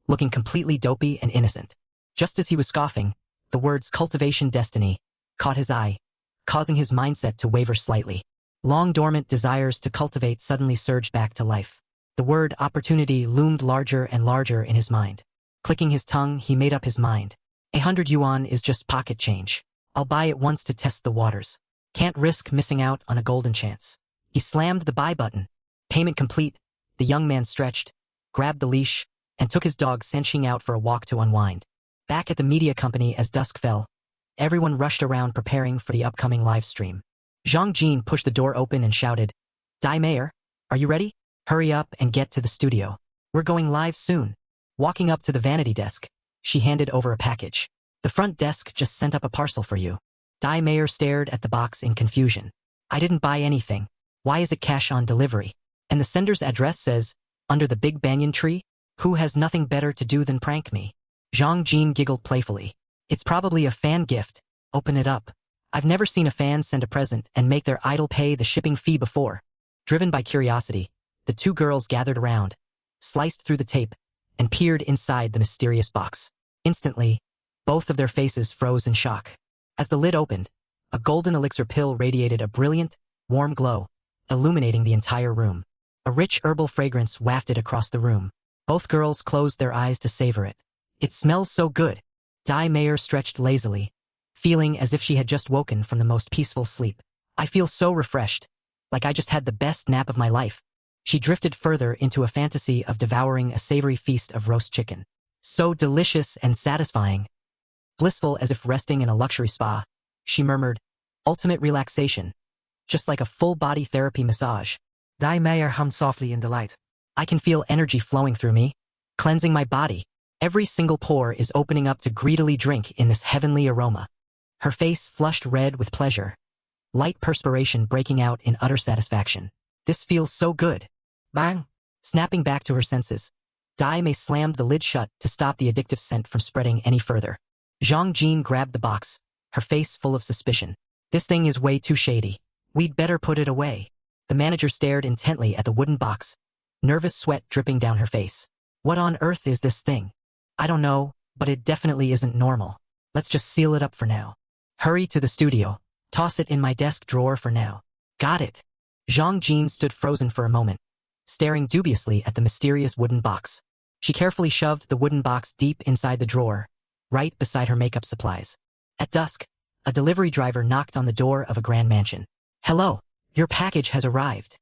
looking completely dopey and innocent. Just as he was scoffing, the words cultivation destiny caught his eye, causing his mindset to waver slightly. Long-dormant desires to cultivate suddenly surged back to life. The word opportunity loomed larger and larger in his mind. Clicking his tongue, he made up his mind. 100 yuan is just pocket change. I'll buy it once to test the waters. Can't risk missing out on a golden chance. He slammed the buy button. Payment complete. The young man stretched, grabbed the leash, and took his dog Sanqing out for a walk to unwind. Back at the media company as dusk fell, everyone rushed around preparing for the upcoming live stream. Zhang Jin pushed the door open and shouted, Dai Mayer, are you ready? Hurry up and get to the studio. We're going live soon. Walking up to the vanity desk, she handed over a package. The front desk just sent up a parcel for you. Dai Mayer stared at the box in confusion. I didn't buy anything. Why is it cash on delivery? And the sender's address says, under the big banyan tree? Who has nothing better to do than prank me? Zhang Jin giggled playfully. It's probably a fan gift. Open it up. I've never seen a fan send a present and make their idol pay the shipping fee before. Driven by curiosity, the two girls gathered around, sliced through the tape, and peered inside the mysterious box. Instantly, both of their faces froze in shock. As the lid opened, a golden elixir pill radiated a brilliant, warm glow, illuminating the entire room. A rich herbal fragrance wafted across the room. Both girls closed their eyes to savor it. It smells so good. Dai Mayer stretched lazily, feeling as if she had just woken from the most peaceful sleep. I feel so refreshed, like I just had the best nap of my life. She drifted further into a fantasy of devouring a savory feast of roast chicken. So delicious and satisfying. Blissful as if resting in a luxury spa, she murmured, ultimate relaxation, just like a full-body therapy massage. Dai Mayer hummed softly in delight. I can feel energy flowing through me, cleansing my body. Every single pore is opening up to greedily drink in this heavenly aroma. Her face flushed red with pleasure, light perspiration breaking out in utter satisfaction. This feels so good. Bang! Snapping back to her senses, Dai Mei slammed the lid shut to stop the addictive scent from spreading any further. Zhang Jin grabbed the box, her face full of suspicion. This thing is way too shady. We'd better put it away. The manager stared intently at the wooden box, nervous sweat dripping down her face. What on earth is this thing? I don't know, but it definitely isn't normal. Let's just seal it up for now. Hurry to the studio. Toss it in my desk drawer for now. Got it. Zhang Jin stood frozen for a moment, staring dubiously at the mysterious wooden box. She carefully shoved the wooden box deep inside the drawer, right beside her makeup supplies. At dusk, a delivery driver knocked on the door of a grand mansion. Hello, your package has arrived.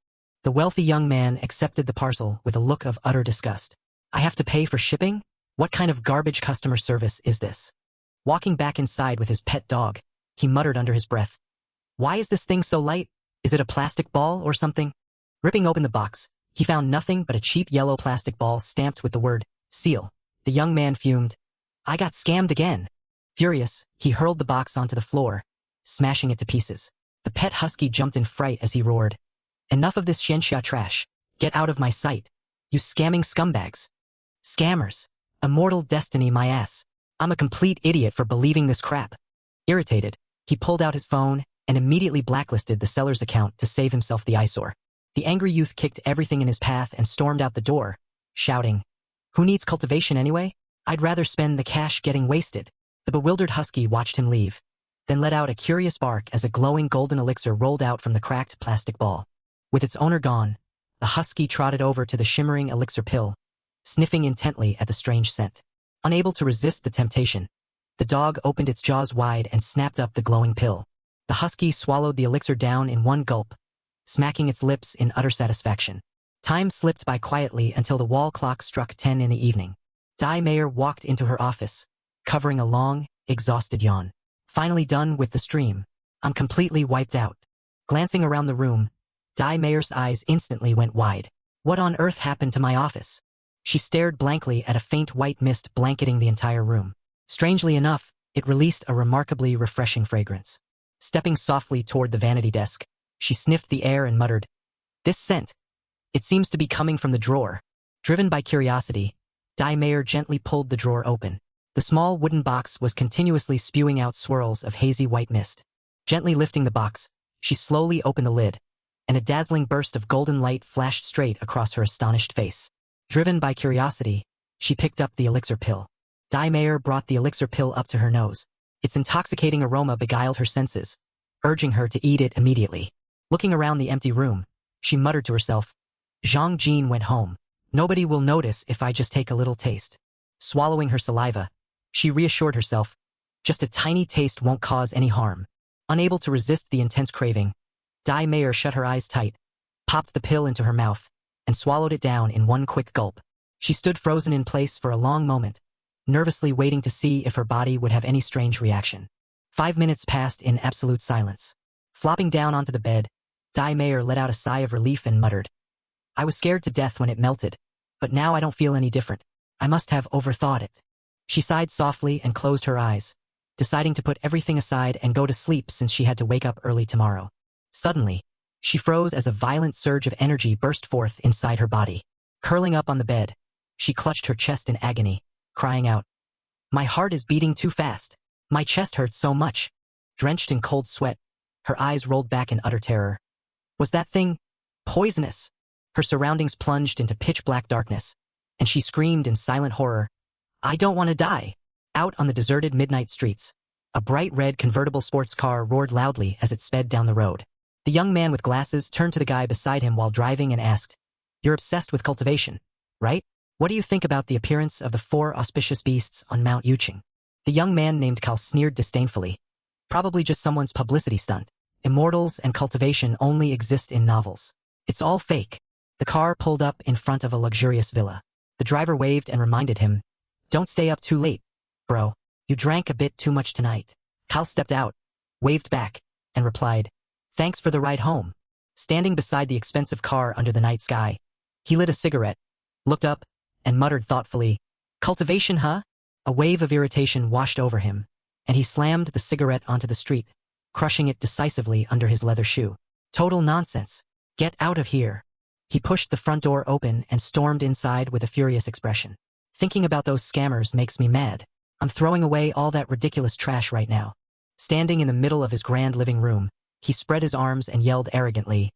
The wealthy young man accepted the parcel with a look of utter disgust. I have to pay for shipping? What kind of garbage customer service is this? Walking back inside with his pet dog, he muttered under his breath. Why is this thing so light? Is it a plastic ball or something? Ripping open the box, he found nothing but a cheap yellow plastic ball stamped with the word, seal. The young man fumed. I got scammed again. Furious, he hurled the box onto the floor, smashing it to pieces. The pet husky jumped in fright as he roared. Enough of this xianxia trash. Get out of my sight. You scamming scumbags. Scammers. Immortal destiny my ass. I'm a complete idiot for believing this crap. Irritated, he pulled out his phone and immediately blacklisted the seller's account to save himself the eyesore. The angry youth kicked everything in his path and stormed out the door, shouting, Who needs cultivation anyway? I'd rather spend the cash getting wasted. The bewildered husky watched him leave, then let out a curious bark as a glowing golden elixir rolled out from the cracked plastic ball. With its owner gone, the husky trotted over to the shimmering elixir pill, sniffing intently at the strange scent. Unable to resist the temptation, the dog opened its jaws wide and snapped up the glowing pill. The husky swallowed the elixir down in one gulp, smacking its lips in utter satisfaction. Time slipped by quietly until the wall clock struck 10 in the evening. Dai Mayer walked into her office, covering a long, exhausted yawn. Finally done with the stream. I'm completely wiped out. Glancing around the room, Dai Mayer's eyes instantly went wide. What on earth happened to my office? She stared blankly at a faint white mist blanketing the entire room. Strangely enough, it released a remarkably refreshing fragrance. Stepping softly toward the vanity desk, she sniffed the air and muttered, This scent. It seems to be coming from the drawer. Driven by curiosity, Dai Mayer gently pulled the drawer open. The small wooden box was continuously spewing out swirls of hazy white mist. Gently lifting the box, she slowly opened the lid, and a dazzling burst of golden light flashed straight across her astonished face. Driven by curiosity, she picked up the elixir pill. Dai Mayer brought the elixir pill up to her nose. Its intoxicating aroma beguiled her senses, urging her to eat it immediately. Looking around the empty room, she muttered to herself, Zhang Jin went home. Nobody will notice if I just take a little taste. Swallowing her saliva, she reassured herself, just a tiny taste won't cause any harm. Unable to resist the intense craving, Dai Mayer shut her eyes tight, popped the pill into her mouth, and swallowed it down in one quick gulp. She stood frozen in place for a long moment, nervously waiting to see if her body would have any strange reaction. 5 minutes passed in absolute silence. Flopping down onto the bed, Dai Mayer let out a sigh of relief and muttered, I was scared to death when it melted, but now I don't feel any different. I must have overthought it. She sighed softly and closed her eyes, deciding to put everything aside and go to sleep since she had to wake up early tomorrow. Suddenly, she froze as a violent surge of energy burst forth inside her body. Curling up on the bed, she clutched her chest in agony, crying out, My heart is beating too fast. My chest hurts so much. Drenched in cold sweat, her eyes rolled back in utter terror. Was that thing poisonous? Her surroundings plunged into pitch-black darkness, and she screamed in silent horror, I don't want to die. Out on the deserted midnight streets, a bright red convertible sports car roared loudly as it sped down the road. The young man with glasses turned to the guy beside him while driving and asked, You're obsessed with cultivation, right? What do you think about the appearance of the 4 auspicious beasts on Mount Yuching? The young man named Cal sneered disdainfully. Probably just someone's publicity stunt. Immortals and cultivation only exist in novels. It's all fake. The car pulled up in front of a luxurious villa. The driver waved and reminded him, Don't stay up too late, bro. You drank a bit too much tonight. Cal stepped out, waved back, and replied, Thanks for the ride home. Standing beside the expensive car under the night sky, he lit a cigarette, looked up, and muttered thoughtfully, Cultivation, huh? A wave of irritation washed over him, and he slammed the cigarette onto the street, crushing it decisively under his leather shoe. Total nonsense. Get out of here. He pushed the front door open and stormed inside with a furious expression. Thinking about those scammers makes me mad. I'm throwing away all that ridiculous trash right now. Standing in the middle of his grand living room, he spread his arms and yelled arrogantly,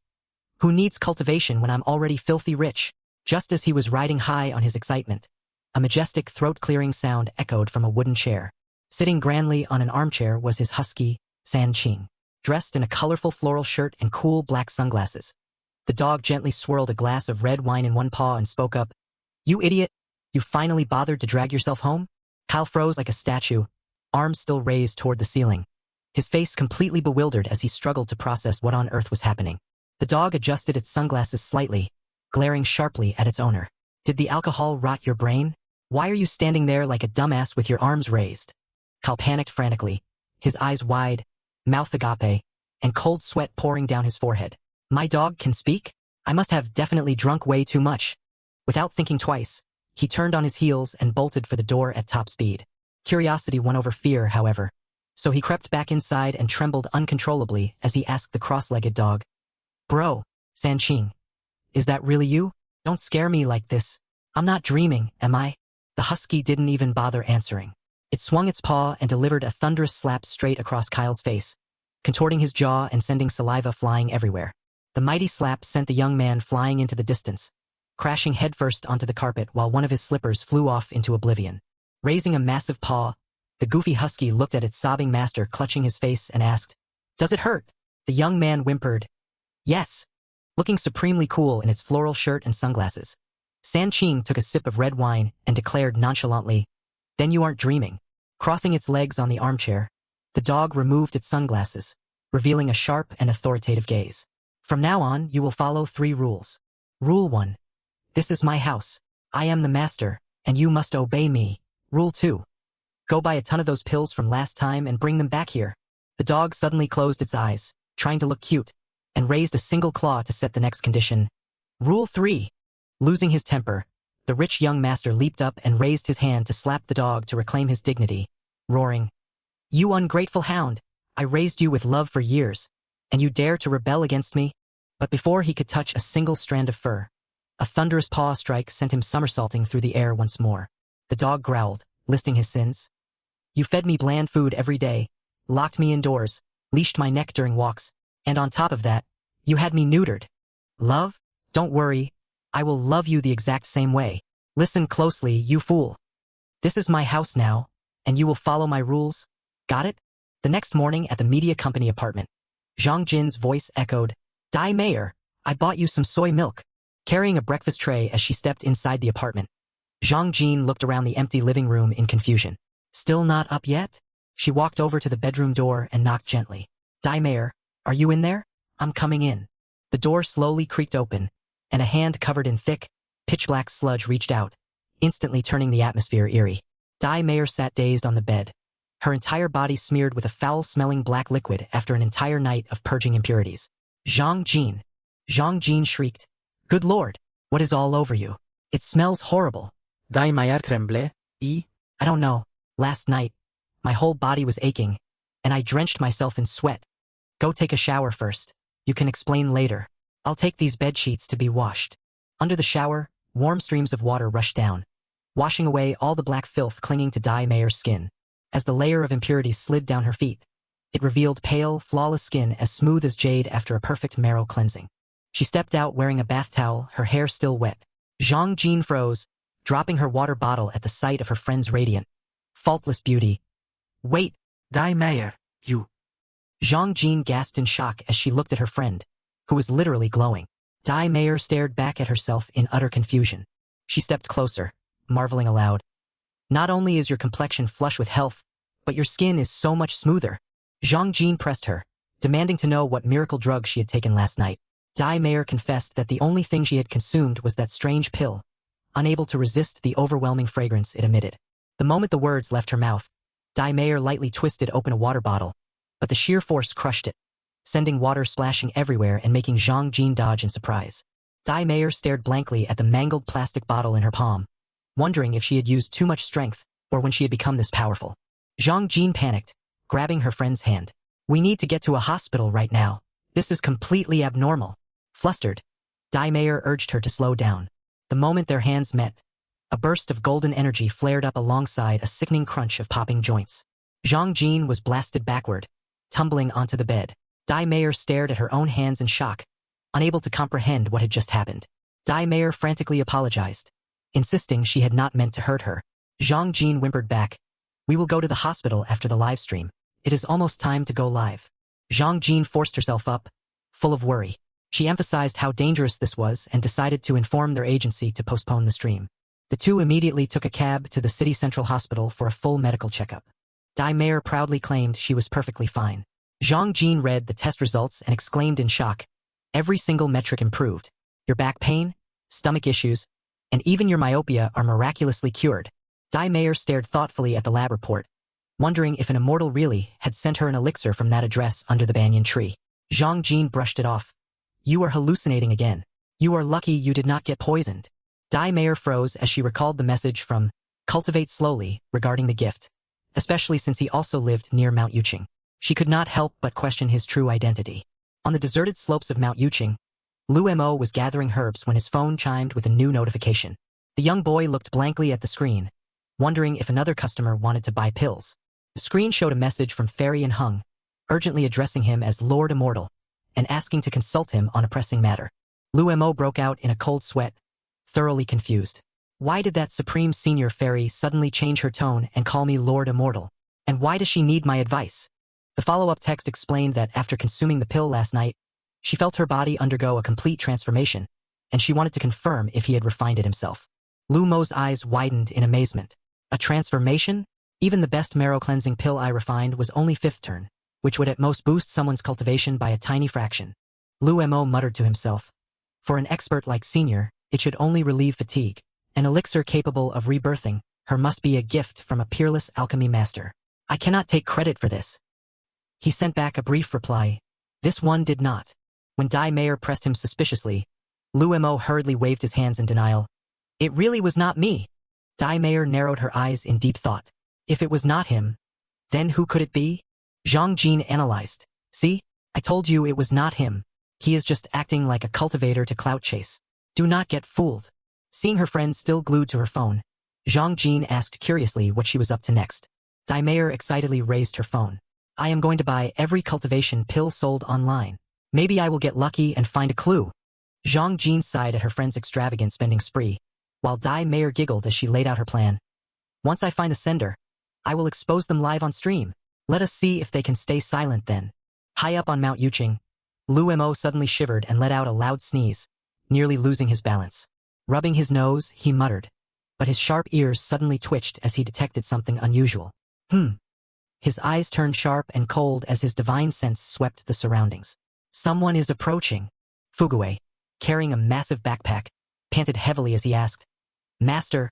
Who needs cultivation when I'm already filthy rich? Just as he was riding high on his excitement, a majestic throat-clearing sound echoed from a wooden chair. Sitting grandly on an armchair was his husky, San Qing, dressed in a colorful floral shirt and cool black sunglasses. The dog gently swirled a glass of red wine in one paw and spoke up. You idiot! You finally bothered to drag yourself home? Kyle froze like a statue, arms still raised toward the ceiling, his face completely bewildered as he struggled to process what on earth was happening. The dog adjusted its sunglasses slightly, glaring sharply at its owner. Did the alcohol rot your brain? Why are you standing there like a dumbass with your arms raised? Kyle panicked frantically, his eyes wide, mouth agape, and cold sweat pouring down his forehead. My dog can speak? I must have definitely drunk way too much. Without thinking twice, he turned on his heels and bolted for the door at top speed. Curiosity won over fear, however, so he crept back inside and trembled uncontrollably as he asked the cross-legged dog, Bro, San Qing, is that really you? Don't scare me like this. I'm not dreaming, am I? The husky didn't even bother answering. It swung its paw and delivered a thunderous slap straight across Kyle's face, contorting his jaw and sending saliva flying everywhere. The mighty slap sent the young man flying into the distance, crashing headfirst onto the carpet while one of his slippers flew off into oblivion. Raising a massive paw, the goofy husky looked at its sobbing master clutching his face and asked, Does it hurt? The young man whimpered, Yes. Looking supremely cool in its floral shirt and sunglasses, San Qing took a sip of red wine and declared nonchalantly, Then you aren't dreaming. Crossing its legs on the armchair, the dog removed its sunglasses, revealing a sharp and authoritative gaze. From now on, you will follow 3 rules. Rule 1. This is my house. I am the master, and you must obey me. Rule 2. Go buy a ton of those pills from last time and bring them back here. The dog suddenly closed its eyes, trying to look cute, and raised a single claw to set the next condition. Rule 3. Losing his temper, the rich young master leaped up and raised his hand to slap the dog to reclaim his dignity, roaring, You ungrateful hound! I raised you with love for years, and you dare to rebel against me? But before he could touch a single strand of fur, a thunderous paw strike sent him somersaulting through the air once more. The dog growled, listing his sins. You fed me bland food every day, locked me indoors, leashed my neck during walks, and on top of that, you had me neutered. Love? Don't worry, I will love you the exact same way. Listen closely, you fool. This is my house now, and you will follow my rules. Got it? The next morning at the media company apartment, Zhang Jin's voice echoed, Dai Mayor, I bought you some soy milk. Carrying a breakfast tray as she stepped inside the apartment, Zhang Jin looked around the empty living room in confusion. Still not up yet? She walked over to the bedroom door and knocked gently. Dai Mayor, are you in there? I'm coming in. The door slowly creaked open, and a hand covered in thick, pitch-black sludge reached out, instantly turning the atmosphere eerie. Dai Mayor sat dazed on the bed, her entire body smeared with a foul-smelling black liquid after an entire night of purging impurities. Zhang Jin! Zhang Jin shrieked. Good Lord, what is all over you? It smells horrible. Dai Mayor tremble, I don't know. Last night, my whole body was aching, and I drenched myself in sweat. Go take a shower first. You can explain later. I'll take these bed sheets to be washed. Under the shower, warm streams of water rushed down, washing away all the black filth clinging to Dai Mayer's skin. As the layer of impurities slid down her feet, it revealed pale, flawless skin as smooth as jade after a perfect marrow cleansing. She stepped out wearing a bath towel, her hair still wet. Zhang Jin froze, dropping her water bottle at the sight of her friend's radiant, faultless beauty. Wait, Dai Mayor, you. Zhang Jin gasped in shock as she looked at her friend, who was literally glowing. Dai Mayor stared back at herself in utter confusion. She stepped closer, marveling aloud. Not only is your complexion flush with health, but your skin is so much smoother. Zhang Jin pressed her, demanding to know what miracle drug she had taken last night. Dai Mayor confessed that the only thing she had consumed was that strange pill, unable to resist the overwhelming fragrance it emitted. The moment the words left her mouth, Dai Mayor lightly twisted open a water bottle, but the sheer force crushed it, sending water splashing everywhere and making Zhang Jin dodge in surprise. Dai Mayor stared blankly at the mangled plastic bottle in her palm, wondering if she had used too much strength or when she had become this powerful. Zhang Jin panicked, grabbing her friend's hand. We need to get to a hospital right now. This is completely abnormal. Flustered, Dai Mayor urged her to slow down. The moment their hands met, a burst of golden energy flared up alongside a sickening crunch of popping joints. Zhang Jin was blasted backward, tumbling onto the bed. Dai Mayor stared at her own hands in shock, unable to comprehend what had just happened. Dai Mayer frantically apologized, insisting she had not meant to hurt her. Zhang Jin whimpered back, "We will go to the hospital after the live stream. It is almost time to go live." Zhang Jin forced herself up, full of worry. She emphasized how dangerous this was and decided to inform their agency to postpone the stream. The two immediately took a cab to the city central hospital for a full medical checkup. Dai Mayer proudly claimed she was perfectly fine. Zhang Jin read the test results and exclaimed in shock, "Every single metric improved. Your back pain, stomach issues, and even your myopia are miraculously cured." Dai Mayer stared thoughtfully at the lab report, wondering if an immortal really had sent her an elixir from that address under the banyan tree. Zhang Jin brushed it off. "You are hallucinating again. You are lucky you did not get poisoned." Dai Mayer froze as she recalled the message from Cultivate slowly regarding the gift, especially since he also lived near Mount Yuqing. She could not help but question his true identity. On the deserted slopes of Mount Yuqing, Lu Mo was gathering herbs when his phone chimed with a new notification. The young boy looked blankly at the screen, wondering if another customer wanted to buy pills. The screen showed a message from Fairy and Hung, urgently addressing him as Lord Immortal, and asking to consult him on a pressing matter. Lu Mo broke out in a cold sweat, thoroughly confused. Why did that Supreme Senior Fairy suddenly change her tone and call me Lord Immortal? And why does she need my advice? The follow-up text explained that after consuming the pill last night, she felt her body undergo a complete transformation, and she wanted to confirm if he had refined it himself. Lu Mo's eyes widened in amazement. A transformation? Even the best marrow-cleansing pill I refined was only 5th turn, which would at most boost someone's cultivation by a tiny fraction. Lu Mo muttered to himself. For an expert like Senior, it should only relieve fatigue. An elixir capable of rebirthing her must be a gift from a peerless alchemy master. I cannot take credit for this. He sent back a brief reply. This one did not. When Dai Mayer pressed him suspiciously, Lu Mo hurriedly waved his hands in denial. It really was not me. Dai Mayer narrowed her eyes in deep thought. If it was not him, then who could it be? Zhang Jin analyzed. See, I told you it was not him. He is just acting like a cultivator to clout chase. Do not get fooled. Seeing her friend still glued to her phone, Zhang Jin asked curiously what she was up to next. Dai Mayer excitedly raised her phone. I am going to buy every cultivation pill sold online. Maybe I will get lucky and find a clue. Zhang Jin sighed at her friend's extravagant spending spree, while Dai Mayer giggled as she laid out her plan. Once I find the sender, I will expose them live on stream. Let us see if they can stay silent then. High up on Mount Yuqing, Lu Mo suddenly shivered and let out a loud sneeze, nearly losing his balance. Rubbing his nose, he muttered, but his sharp ears suddenly twitched as he detected something unusual. His eyes turned sharp and cold as his divine sense swept the surroundings. Someone is approaching. Fuguei, carrying a massive backpack, panted heavily as he asked, Master,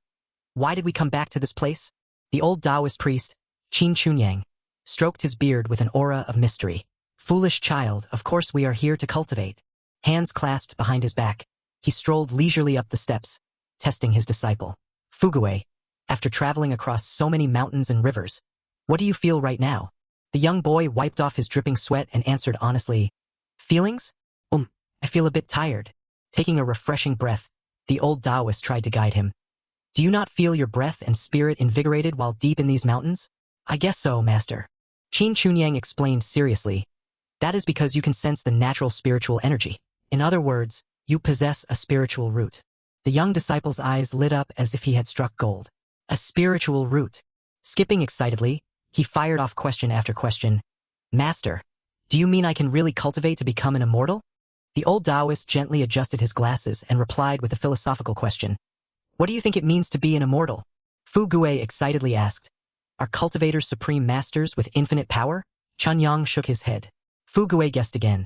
why did we come back to this place? The old Taoist priest, Qin Chunyang, stroked his beard with an aura of mystery. Foolish child, of course we are here to cultivate. Hands clasped behind his back, he strolled leisurely up the steps, testing his disciple. Fuguei, after traveling across so many mountains and rivers, what do you feel right now? The young boy wiped off his dripping sweat and answered honestly, Feelings? I feel a bit tired. Taking a refreshing breath, the old Taoist tried to guide him. Do you not feel your breath and spirit invigorated while deep in these mountains? I guess so, master. Qin Chunyang explained seriously. That is because you can sense the natural spiritual energy. In other words, you possess a spiritual root. The young disciple's eyes lit up as if he had struck gold. A spiritual root. Skipping excitedly, he fired off question after question. Master, do you mean I can really cultivate to become an immortal? The old Taoist gently adjusted his glasses and replied with a philosophical question. What do you think it means to be an immortal? Fuguei excitedly asked. Are cultivators supreme masters with infinite power? Chunyang shook his head. Fuguei guessed again.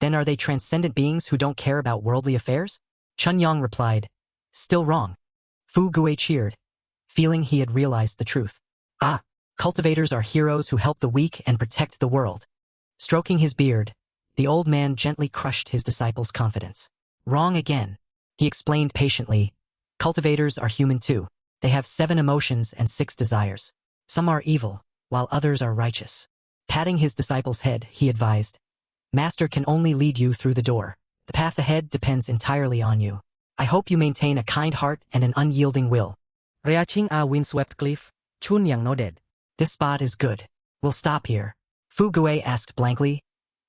Then are they transcendent beings who don't care about worldly affairs? Chunyang replied. Still wrong. Fuguei cheered, feeling he had realized the truth. Cultivators are heroes who help the weak and protect the world. Stroking his beard, the old man gently crushed his disciple's confidence. Wrong again. He explained patiently. Cultivators are human too. They have 7 emotions and 6 desires. Some are evil, while others are righteous. Patting his disciple's head, he advised. Master can only lead you through the door. The path ahead depends entirely on you. I hope you maintain a kind heart and an unyielding will. Reaching a windswept cliff, Chunyang nodded. This spot is good. We'll stop here. Fuguei asked blankly.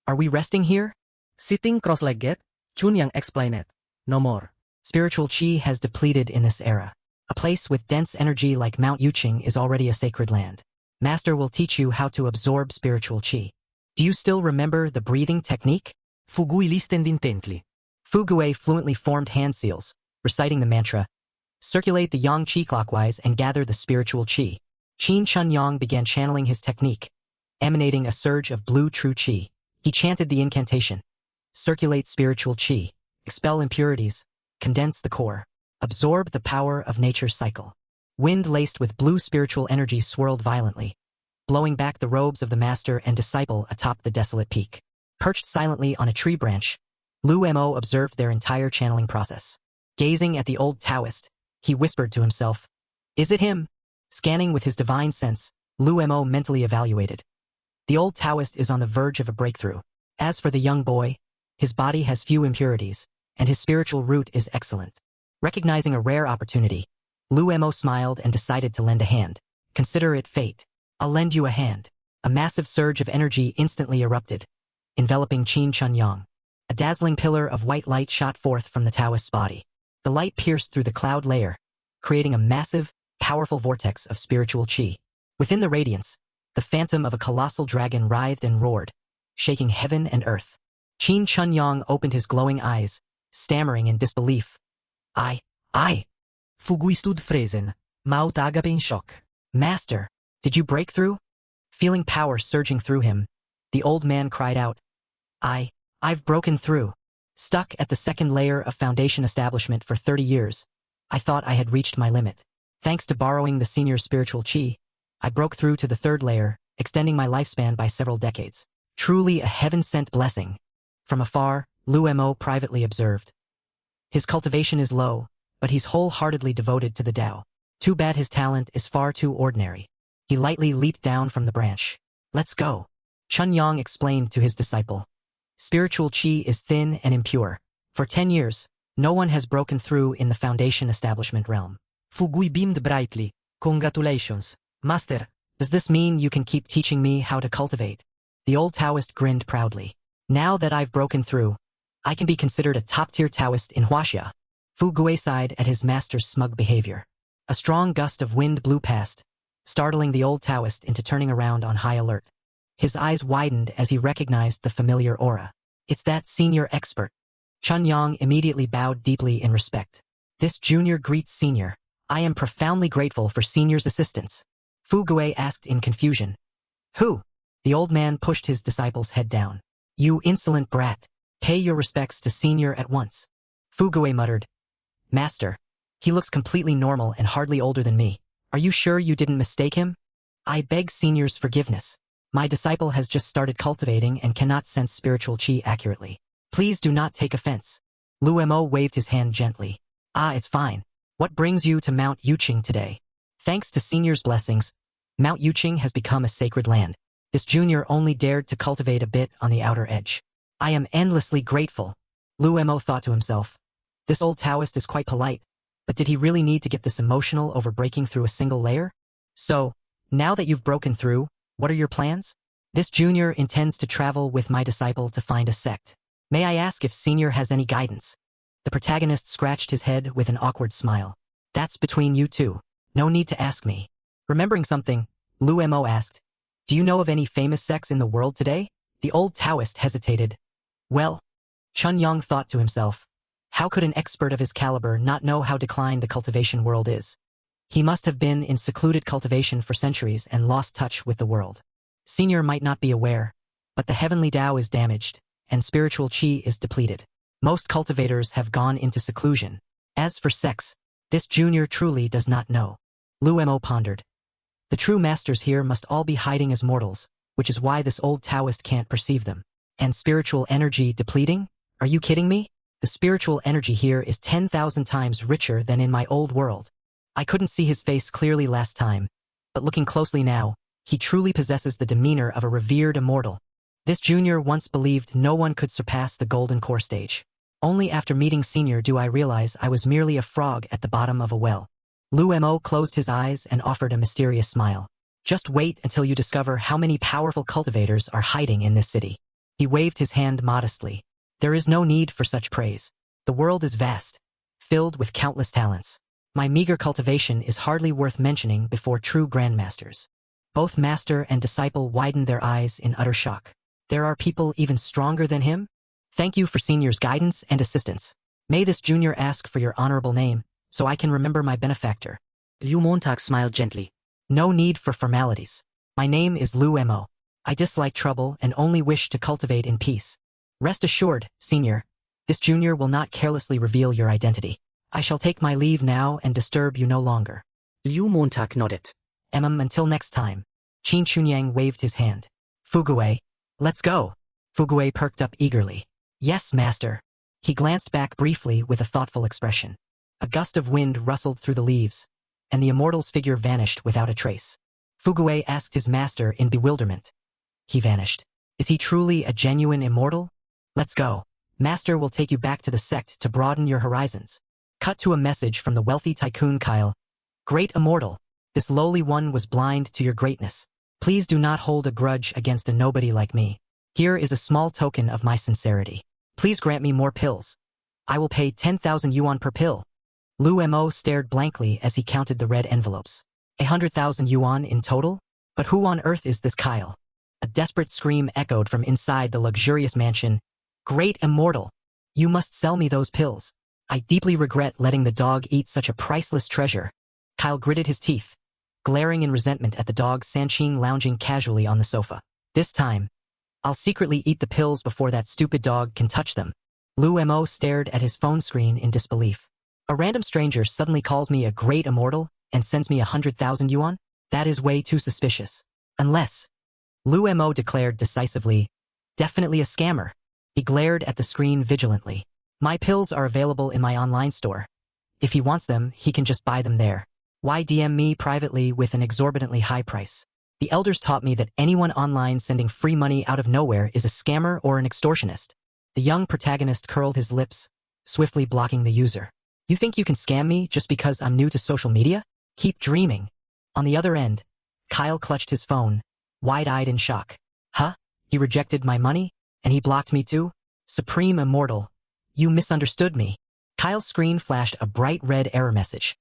Are we resting here? Sitting cross-legged, Chunyang explained it. No more. Spiritual qi has depleted in this era. A place with dense energy like Mount Yuqing is already a sacred land. Master will teach you how to absorb spiritual qi. Do you still remember the breathing technique? Fu Gui listened intently. Fu Gui fluently formed hand seals, reciting the mantra, circulate the yang qi clockwise and gather the spiritual qi. Qin Chun Yang began channeling his technique, emanating a surge of blue true qi. He chanted the incantation, circulate spiritual qi, expel impurities, condense the core, absorb the power of nature's cycle. Wind laced with blue spiritual energy swirled violently, blowing back the robes of the master and disciple atop the desolate peak. Perched silently on a tree branch, Lu Mo observed their entire channeling process. Gazing at the old Taoist, he whispered to himself, "Is it him?" Scanning with his divine sense, Lu Mo mentally evaluated. The old Taoist is on the verge of a breakthrough. As for the young boy, his body has few impurities, and his spiritual root is excellent. Recognizing a rare opportunity, Lu Mo smiled and decided to lend a hand. Consider it fate. I'll lend you a hand. A massive surge of energy instantly erupted, enveloping Qin Chun Yang. A dazzling pillar of white light shot forth from the Taoist's body. The light pierced through the cloud layer, creating a massive, powerful vortex of spiritual qi. Within the radiance, the phantom of a colossal dragon writhed and roared, shaking heaven and earth. Qin Chun Yang opened his glowing eyes, stammering in disbelief. I. Fu Gui stood frozen, mouth agape in shock. Master, did you break through? Feeling power surging through him, the old man cried out. I've broken through. Stuck at the second layer of foundation establishment for 30 years, I thought I had reached my limit. Thanks to borrowing the senior's spiritual qi, I broke through to the third layer, extending my lifespan by several decades. Truly a heaven-sent blessing. From afar, Lu Mo privately observed. His cultivation is low, but he's wholeheartedly devoted to the Tao. Too bad his talent is far too ordinary. He lightly leaped down from the branch. Let's go. Chun Yang explained to his disciple. Spiritual qi is thin and impure. For 10 years, no one has broken through in the foundation establishment realm. Fu Gui beamed brightly. Congratulations, Master. Does this mean you can keep teaching me how to cultivate? The old Taoist grinned proudly. Now that I've broken through, I can be considered a top-tier Taoist in Huaxia. Fu Gui sighed at his master's smug behavior. A strong gust of wind blew past, startling the old Taoist into turning around on high alert. His eyes widened as he recognized the familiar aura. It's that senior expert. Chun Yang immediately bowed deeply in respect. This junior greets senior. I am profoundly grateful for senior's assistance. Fu Gui asked in confusion. Who? The old man pushed his disciple's head down. You insolent brat. Pay your respects to senior at once. Fu Gui muttered. Master, he looks completely normal and hardly older than me. Are you sure you didn't mistake him? I beg senior's forgiveness. My disciple has just started cultivating and cannot sense spiritual qi accurately. Please do not take offense. Lu Mo waved his hand gently. It's fine. What brings you to Mount Yuqing today? Thanks to senior's blessings, Mount Yuqing has become a sacred land. This junior only dared to cultivate a bit on the outer edge. I am endlessly grateful. Lu Mo thought to himself. This old Taoist is quite polite, but did he really need to get this emotional over breaking through a single layer? So, now that you've broken through, what are your plans? This junior intends to travel with my disciple to find a sect. May I ask if senior has any guidance? The protagonist scratched his head with an awkward smile. That's between you two. No need to ask me. Remembering something, Lu Mo asked, do you know of any famous sects in the world today? The old Taoist hesitated. Well, Chun Yang thought to himself, how could an expert of his caliber not know how declined the cultivation world is? He must have been in secluded cultivation for centuries and lost touch with the world. Senior might not be aware, but the heavenly Tao is damaged, and spiritual qi is depleted. Most cultivators have gone into seclusion. As for sects, this junior truly does not know. Lu Mo pondered. The true masters here must all be hiding as mortals, which is why this old Taoist can't perceive them. And spiritual energy depleting? Are you kidding me? The spiritual energy here is 10,000 times richer than in my old world. I couldn't see his face clearly last time, but looking closely now, he truly possesses the demeanor of a revered immortal. This junior once believed no one could surpass the golden core stage. Only after meeting senior do I realize I was merely a frog at the bottom of a well. Lu Mo closed his eyes and offered a mysterious smile. Just wait until you discover how many powerful cultivators are hiding in this city. He waved his hand modestly. There is no need for such praise. The world is vast, filled with countless talents. My meager cultivation is hardly worth mentioning before true grandmasters. Both master and disciple widened their eyes in utter shock. There are people even stronger than him? Thank you for senior's guidance and assistance. May this junior ask for your honorable name, so I can remember my benefactor. Liu Montag smiled gently. No need for formalities. My name is Liu Mo. I dislike trouble and only wish to cultivate in peace. Rest assured, senior, this junior will not carelessly reveal your identity. I shall take my leave now and disturb you no longer. Liu Montag nodded. Until next time. Qin Chunyang waved his hand. Fuguei, let's go. Fuguei perked up eagerly. Yes, master. He glanced back briefly with a thoughtful expression. A gust of wind rustled through the leaves, and the immortal's figure vanished without a trace. Fuguei asked his master in bewilderment. He vanished. Is he truly a genuine immortal? Let's go. Master will take you back to the sect to broaden your horizons. Cut to a message from the wealthy tycoon Kyle. Great immortal, this lowly one was blind to your greatness. Please do not hold a grudge against a nobody like me. Here is a small token of my sincerity. Please grant me more pills. I will pay 10,000 yuan per pill. Liu Mo stared blankly as he counted the red envelopes. 100,000 yuan in total? But who on earth is this Kyle? A desperate scream echoed from inside the luxurious mansion. Great immortal! You must sell me those pills. I deeply regret letting the dog eat such a priceless treasure. Kyle gritted his teeth, glaring in resentment at the dog Sanqing lounging casually on the sofa. This time, I'll secretly eat the pills before that stupid dog can touch them. Liu Mo stared at his phone screen in disbelief. A random stranger suddenly calls me a great immortal and sends me 100,000 yuan? That is way too suspicious. Unless... Liu Mo declared decisively, definitely a scammer. He glared at the screen vigilantly. My pills are available in my online store. If he wants them, he can just buy them there. Why DM me privately with an exorbitantly high price? The elders taught me that anyone online sending free money out of nowhere is a scammer or an extortionist. The young protagonist curled his lips, swiftly blocking the user. You think you can scam me just because I'm new to social media? Keep dreaming. On the other end, Kyle clutched his phone, wide-eyed in shock. Huh? He rejected my money? And he blocked me too? Supreme Immortal. You misunderstood me. Kyle's screen flashed a bright red error message.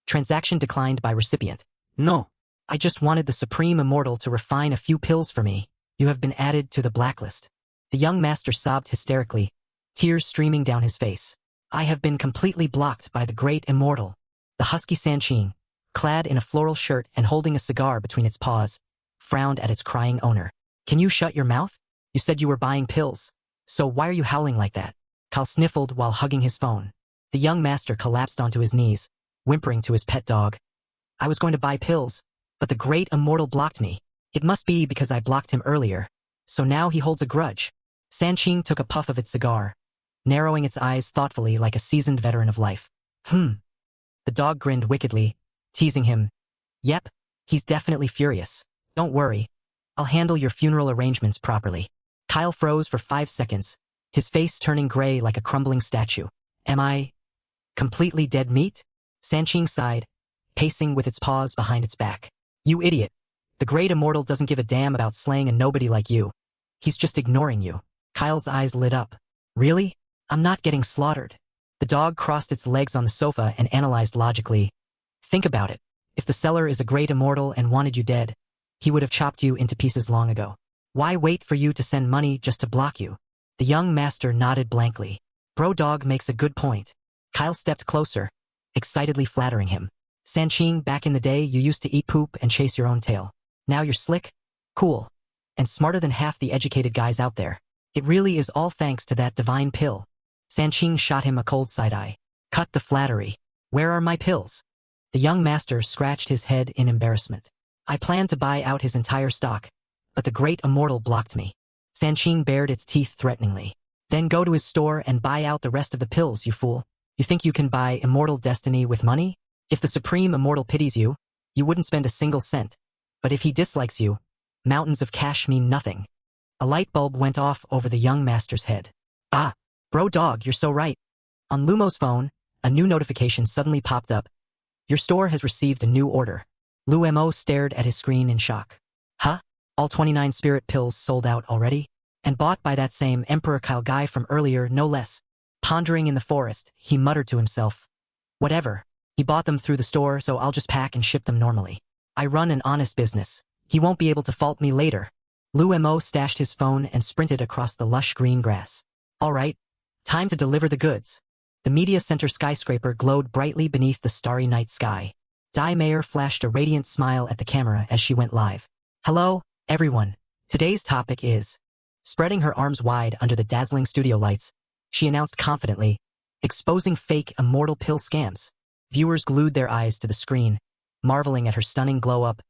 Transaction declined by recipient. No. I just wanted the Supreme Immortal to refine a few pills for me. You have been added to the blacklist. The young master sobbed hysterically, tears streaming down his face. I have been completely blocked by the great immortal. The husky Sanqing, clad in a floral shirt and holding a cigar between its paws, frowned at its crying owner. Can you shut your mouth? You said you were buying pills. So why are you howling like that? Kyle sniffled while hugging his phone. The young master collapsed onto his knees, whimpering to his pet dog. I was going to buy pills, but the great immortal blocked me. It must be because I blocked him earlier. So now he holds a grudge. Sanqing took a puff of its cigar, narrowing its eyes thoughtfully like a seasoned veteran of life. The dog grinned wickedly, teasing him. Yep, he's definitely furious. Don't worry. I'll handle your funeral arrangements properly. Kyle froze for 5 seconds, his face turning gray like a crumbling statue. Am I completely dead meat? Sanqing sighed, pacing with its paws behind its back. You idiot. The great immortal doesn't give a damn about slaying a nobody like you. He's just ignoring you. Kyle's eyes lit up. Really? I'm not getting slaughtered. The dog crossed its legs on the sofa and analyzed logically. Think about it. If the seller is a great immortal and wanted you dead, he would have chopped you into pieces long ago. Why wait for you to send money just to block you? The young master nodded blankly. Bro dog makes a good point. Kyle stepped closer, excitedly flattering him. Sanqing, back in the day you used to eat poop and chase your own tail. Now you're slick, cool, and smarter than half the educated guys out there. It really is all thanks to that divine pill. Sanqing shot him a cold side-eye. Cut the flattery. Where are my pills? The young master scratched his head in embarrassment. I planned to buy out his entire stock, but the great immortal blocked me. Sanqing bared its teeth threateningly. Then go to his store and buy out the rest of the pills, you fool. You think you can buy immortal destiny with money? If the supreme immortal pities you, you wouldn't spend a single cent. But if he dislikes you, mountains of cash mean nothing. A light bulb went off over the young master's head. Ah, bro dog, you're so right. On Lumo's phone, a new notification suddenly popped up. Your store has received a new order. Liu Mo stared at his screen in shock. Huh? All 29 spirit pills sold out already? And bought by that same Emperor Kyle guy from earlier, no less. Pondering in the forest, he muttered to himself. Whatever. He bought them through the store, so I'll just pack and ship them normally. I run an honest business. He won't be able to fault me later. Lou Mo stashed his phone and sprinted across the lush green grass. All right. Time to deliver the goods. The media center skyscraper glowed brightly beneath the starry night sky. Di Mayer flashed a radiant smile at the camera as she went live. Hello, everyone. Today's topic is... Spreading her arms wide under the dazzling studio lights, she announced confidently, exposing fake immortal pill scams. Viewers glued their eyes to the screen, marveling at her stunning glow-up.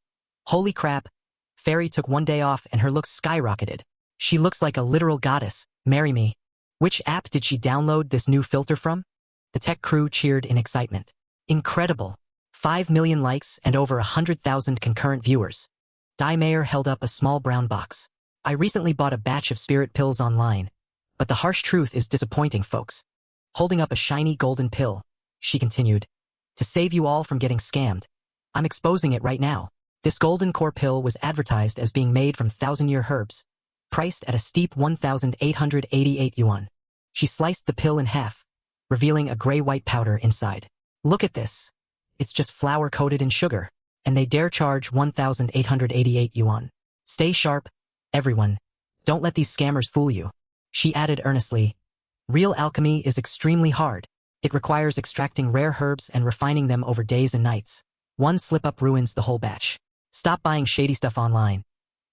Holy crap! Fairy took one day off and her looks skyrocketed. She looks like a literal goddess. Marry me. Which app did she download this new filter from? The tech crew cheered in excitement. Incredible. 5 million likes and over 100,000 concurrent viewers. Di Mayer held up a small brown box. I recently bought a batch of spirit pills online, but the harsh truth is disappointing, folks. Holding up a shiny golden pill, she continued. To save you all from getting scammed, I'm exposing it right now. This golden core pill was advertised as being made from 1,000-year herbs, priced at a steep 1,888 yuan. She sliced the pill in half, revealing a gray-white powder inside. Look at this. It's just flour coated in sugar, and they dare charge 1,888 yuan. Stay sharp, everyone. Don't let these scammers fool you. She added earnestly. Real alchemy is extremely hard. It requires extracting rare herbs and refining them over days and nights. One slip-up ruins the whole batch. Stop buying shady stuff online.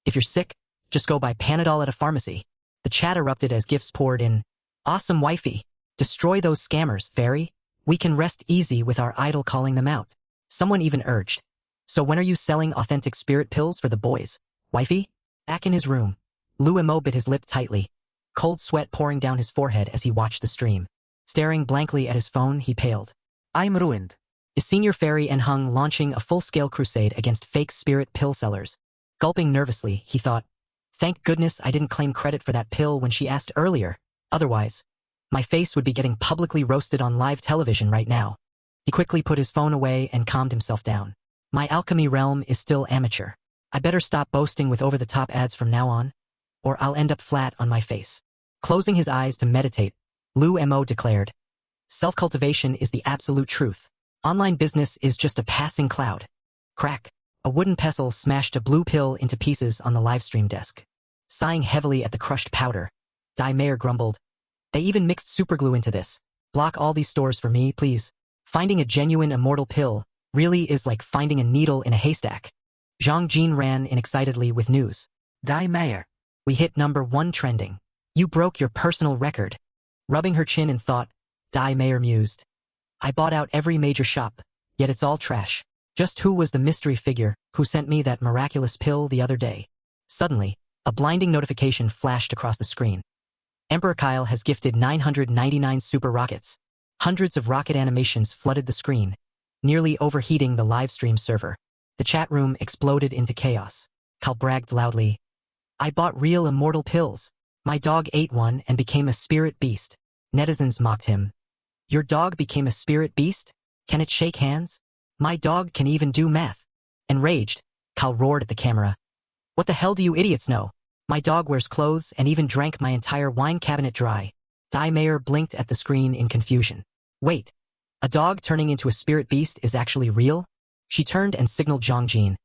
If you're sick, just go buy Panadol at a pharmacy. The chat erupted as gifts poured in. Awesome wifey. Destroy those scammers, Fairy. We can rest easy with our idol calling them out. Someone even urged. So when are you selling authentic spirit pills for the boys, wifey? Back in his room, Lou Mo bit his lip tightly, cold sweat pouring down his forehead as he watched the stream. Staring blankly at his phone, he paled. I'm ruined. Is Senior Fairy and Hung launching a full-scale crusade against fake spirit pill sellers? Gulping nervously, he thought, thank goodness I didn't claim credit for that pill when she asked earlier. Otherwise, my face would be getting publicly roasted on live television right now. He quickly put his phone away and calmed himself down. My alchemy realm is still amateur. I better stop boasting with over-the-top ads from now on, or I'll end up flat on my face. Closing his eyes to meditate, Lou Mo declared, self-cultivation is the absolute truth. Online business is just a passing cloud. Crack. A wooden pestle smashed a blue pill into pieces on the livestream desk. Sighing heavily at the crushed powder, Di Mayer grumbled, they even mixed superglue into this. Block all these stores for me, please. Finding a genuine immortal pill really is like finding a needle in a haystack. Zhang Jin ran in excitedly with news. Di Mayer. We hit #1 trending. You broke your personal record. Rubbing her chin in thought, Di Mayer mused. I bought out every major shop, yet it's all trash. Just who was the mystery figure who sent me that miraculous pill the other day? Suddenly, a blinding notification flashed across the screen. Emperor Kyle has gifted 999 super rockets. Hundreds of rocket animations flooded the screen, nearly overheating the livestream server. The chat room exploded into chaos. Kyle bragged loudly. I bought real immortal pills. My dog ate one and became a spirit beast. Netizens mocked him. Your dog became a spirit beast? Can it shake hands? My dog can even do math. Enraged, Kyle roared at the camera. What the hell do you idiots know? My dog wears clothes and even drank my entire wine cabinet dry. Di Mayer blinked at the screen in confusion. Wait, a dog turning into a spirit beast is actually real? She turned and signaled Zhang Jin.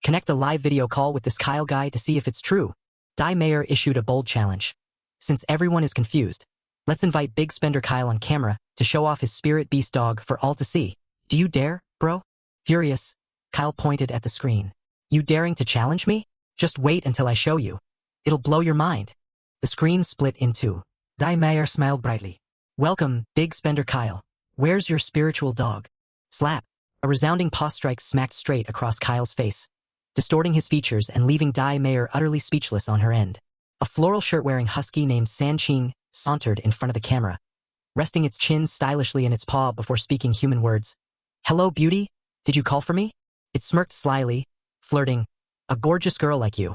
Connect a live video call with this Kyle guy to see if it's true. Di Mayer issued a bold challenge. Since everyone is confused, let's invite Big Spender Kyle on camera to show off his spirit beast dog for all to see. Do you dare, bro? Furious, Kyle pointed at the screen. You daring to challenge me? Just wait until I show you. It'll blow your mind. The screen split in two. Di Mayer smiled brightly. Welcome, Big Spender Kyle. Where's your spiritual dog? Slap. A resounding paw strike smacked straight across Kyle's face, distorting his features and leaving Di Mayer utterly speechless on her end. A floral shirt-wearing husky named San Qing sauntered in front of the camera, resting its chin stylishly in its paw before speaking human words. Hello, beauty? Did you call for me? It smirked slyly, flirting. A gorgeous girl like you.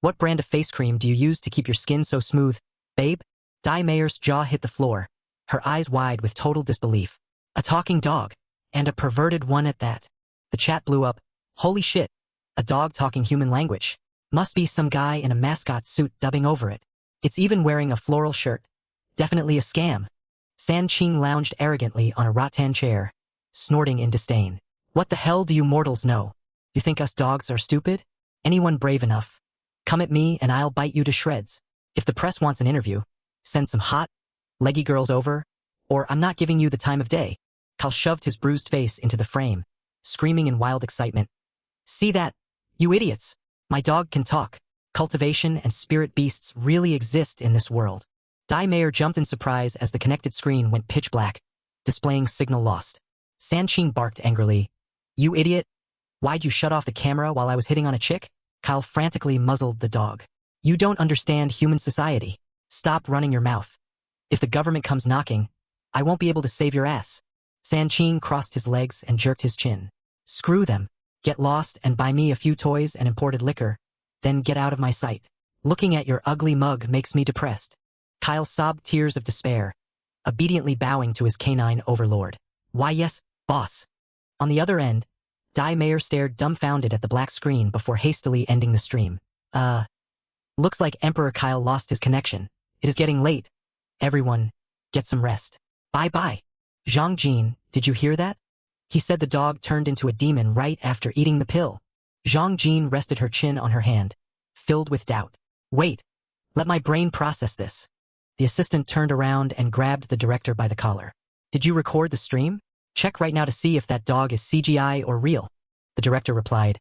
What brand of face cream do you use to keep your skin so smooth, babe? Di Mayer's jaw hit the floor, her eyes wide with total disbelief. A talking dog, and a perverted one at that. The chat blew up. Holy shit, a dog talking human language. Must be some guy in a mascot suit dubbing over it. It's even wearing a floral shirt. Definitely a scam. San Qing lounged arrogantly on a rattan chair, snorting in disdain. What the hell do you mortals know? You think us dogs are stupid? Anyone brave enough? Come at me and I'll bite you to shreds. If the press wants an interview, send some hot, leggy girls over, or I'm not giving you the time of day. Kyle shoved his bruised face into the frame, screaming in wild excitement. See that? You idiots! My dog can talk. Cultivation and spirit beasts really exist in this world. Dai Mayer jumped in surprise as the connected screen went pitch black, displaying signal lost. San Qing barked angrily. You idiot! Why'd you shut off the camera while I was hitting on a chick? Kyle frantically muzzled the dog. You don't understand human society. Stop running your mouth. If the government comes knocking, I won't be able to save your ass. San Qing crossed his legs and jerked his chin. Screw them. Get lost and buy me a few toys and imported liquor, then get out of my sight. Looking at your ugly mug makes me depressed. Kyle sobbed tears of despair, obediently bowing to his canine overlord. Why yes, boss. On the other end, Dai Mayer stared dumbfounded at the black screen before hastily ending the stream. Looks like Emperor Kyle lost his connection. It is getting late. Everyone, get some rest. Bye-bye. Zhang Jin, did you hear that? He said the dog turned into a demon right after eating the pill. Zhang Jin rested her chin on her hand, filled with doubt. Wait, let my brain process this. The assistant turned around and grabbed the director by the collar. Did you record the stream? Check right now to see if that dog is CGI or real. The director replied.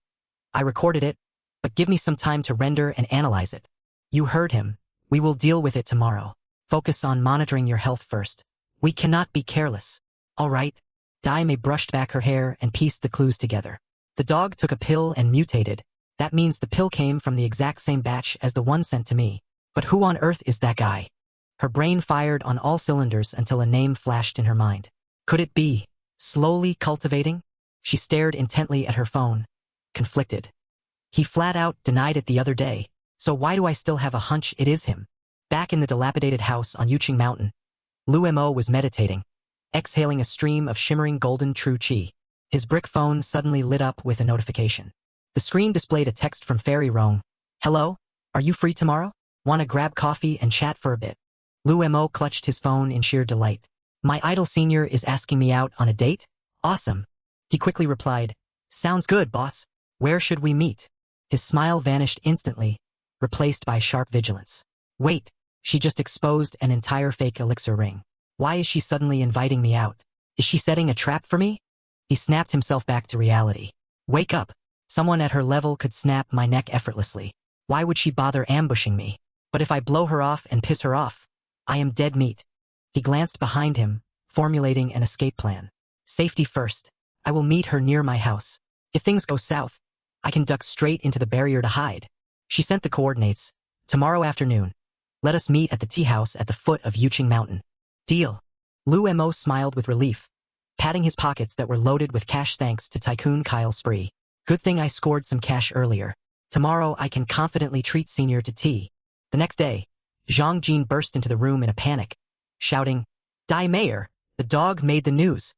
I recorded it, but give me some time to render and analyze it. You heard him. We will deal with it tomorrow. Focus on monitoring your health first. We cannot be careless. All right. Dai Mei brushed back her hair and pieced the clues together. The dog took a pill and mutated. That means the pill came from the exact same batch as the one sent to me. But who on earth is that guy? Her brain fired on all cylinders until a name flashed in her mind. Could it be? Slowly cultivating? She stared intently at her phone, conflicted. He flat out denied it the other day, so why do I still have a hunch it is him? Back in the dilapidated house on Yuqing Mountain, Lu Mo was meditating, exhaling a stream of shimmering golden true qi. His brick phone suddenly lit up with a notification. The screen displayed a text from Fairy Rong. Hello? Are you free tomorrow? Wanna grab coffee and chat for a bit? Lu Mo clutched his phone in sheer delight. My idol senior is asking me out on a date? Awesome. He quickly replied, Sounds good, boss. Where should we meet? His smile vanished instantly, replaced by sharp vigilance. Wait, she just exposed an entire fake elixir ring. Why is she suddenly inviting me out? Is she setting a trap for me? He snapped himself back to reality. Wake up. Someone at her level could snap my neck effortlessly. Why would she bother ambushing me? But if I blow her off and piss her off, I am dead meat. He glanced behind him, formulating an escape plan. Safety first. I will meet her near my house. If things go south, I can duck straight into the barrier to hide. She sent the coordinates. Tomorrow afternoon. Let us meet at the tea house at the foot of Yuqing Mountain. Deal. Lu Mo smiled with relief, patting his pockets that were loaded with cash thanks to Tycoon Kyle Spree. Good thing I scored some cash earlier. Tomorrow I can confidently treat Senior to tea. The next day, Zhang Jin burst into the room in a panic, shouting, Dai Mayer, the dog made the news.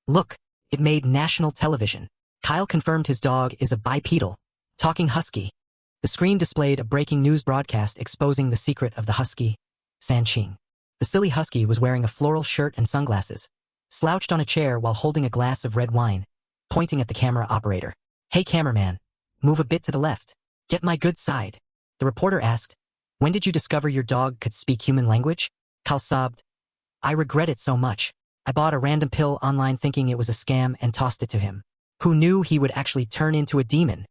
Look, it made national television. Kyle confirmed his dog is a bipedal, talking husky. The screen displayed a breaking news broadcast exposing the secret of the husky, San Qing. The silly husky was wearing a floral shirt and sunglasses, slouched on a chair while holding a glass of red wine, pointing at the camera operator. Hey cameraman, move a bit to the left. Get my good side. The reporter asked, When did you discover your dog could speak human language? Kyle sobbed. I regret it so much. I bought a random pill online thinking it was a scam and tossed it to him. Who knew he would actually turn into a demon?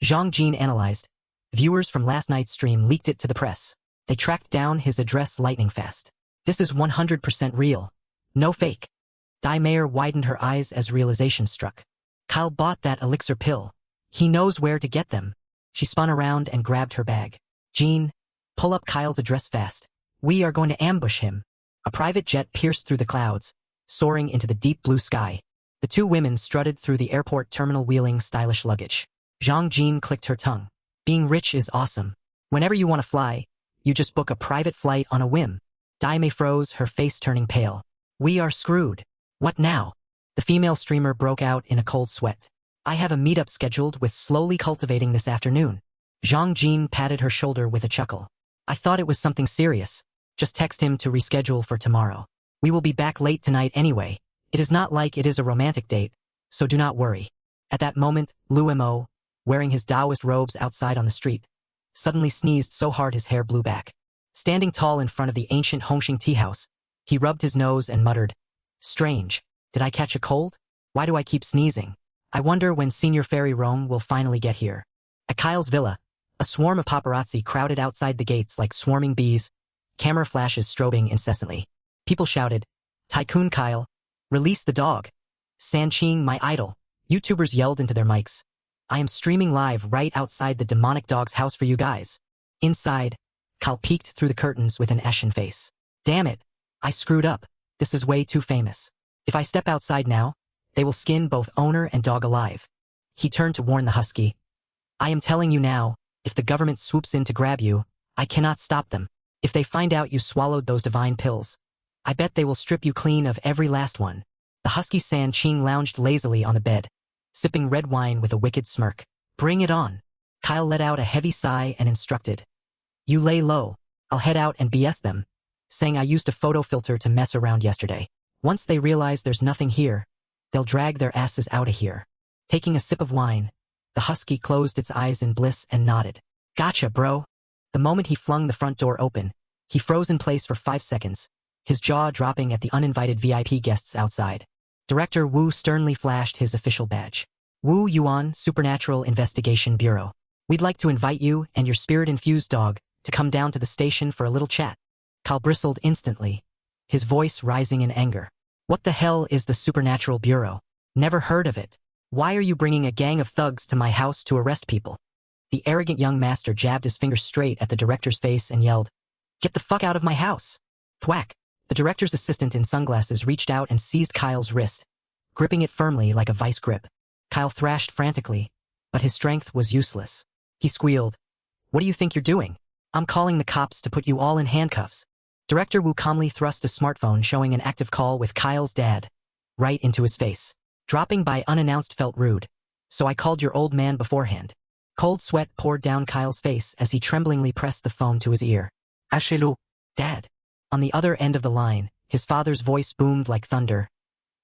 Zhang Jin analyzed. Viewers from last night's stream leaked it to the press. They tracked down his address lightning fast. This is 100% real. No fake. Dai Mayer widened her eyes as realization struck. Kyle bought that elixir pill. He knows where to get them. She spun around and grabbed her bag. Jean, pull up Kyle's address fast. We are going to ambush him. A private jet pierced through the clouds, soaring into the deep blue sky. The two women strutted through the airport terminal wheeling stylish luggage. Zhang Jin clicked her tongue. Being rich is awesome. Whenever you want to fly, you just book a private flight on a whim. Dai Mei froze, her face turning pale. We are screwed. What now? The female streamer broke out in a cold sweat. I have a meetup scheduled with Slowly Cultivating this afternoon. Zhang Jin patted her shoulder with a chuckle. I thought it was something serious. Just text him to reschedule for tomorrow. We will be back late tonight anyway. It is not like it is a romantic date, so do not worry. At that moment, Lu Mo, wearing his Taoist robes outside on the street, suddenly sneezed so hard his hair blew back. Standing tall in front of the ancient Hongxing tea house, he rubbed his nose and muttered, "Strange. Did I catch a cold? Why do I keep sneezing? I wonder when Senior Fairy Rome will finally get here." At Kyle's villa, a swarm of paparazzi crowded outside the gates like swarming bees, camera flashes strobing incessantly. People shouted, "Tycoon Kyle, release the dog. Sanqing, my idol." YouTubers yelled into their mics, "I am streaming live right outside the demonic dog's house for you guys." Inside, Kyle peeked through the curtains with an ashen face. "Damn it, I screwed up. This is way too famous. If I step outside now, they will skin both owner and dog alive." He turned to warn the husky, "I am telling you now, if the government swoops in to grab you, I cannot stop them. If they find out you swallowed those divine pills, I bet they will strip you clean of every last one." The husky Sanqing lounged lazily on the bed, sipping red wine with a wicked smirk. "Bring it on." Kyle let out a heavy sigh and instructed, "You lay low. I'll head out and BS them, saying I used a photo filter to mess around yesterday. Once they realize there's nothing here, they'll drag their asses out of here." Taking a sip of wine, the husky closed its eyes in bliss and nodded. "Gotcha, bro." The moment he flung the front door open, he froze in place for 5 seconds, his jaw dropping at the uninvited VIP guests outside. Director Wu sternly flashed his official badge. "Wu Yuan, Supernatural Investigation Bureau. We'd like to invite you and your spirit-infused dog to come down to the station for a little chat." Kyle bristled instantly, his voice rising in anger. "What the hell is the Supernatural Bureau? Never heard of it. Why are you bringing a gang of thugs to my house to arrest people?" The arrogant young master jabbed his finger straight at the director's face and yelled, "Get the fuck out of my house!" Thwack! The director's assistant in sunglasses reached out and seized Kyle's wrist, gripping it firmly like a vice grip. Kyle thrashed frantically, but his strength was useless. He squealed, "What do you think you're doing? I'm calling the cops to put you all in handcuffs." Director Wu calmly thrust a smartphone showing an active call with Kyle's dad right into his face. "Dropping by unannounced felt rude, so I called your old man beforehand." Cold sweat poured down Kyle's face as he tremblingly pressed the phone to his ear. "Achelu, Dad." On the other end of the line, his father's voice boomed like thunder.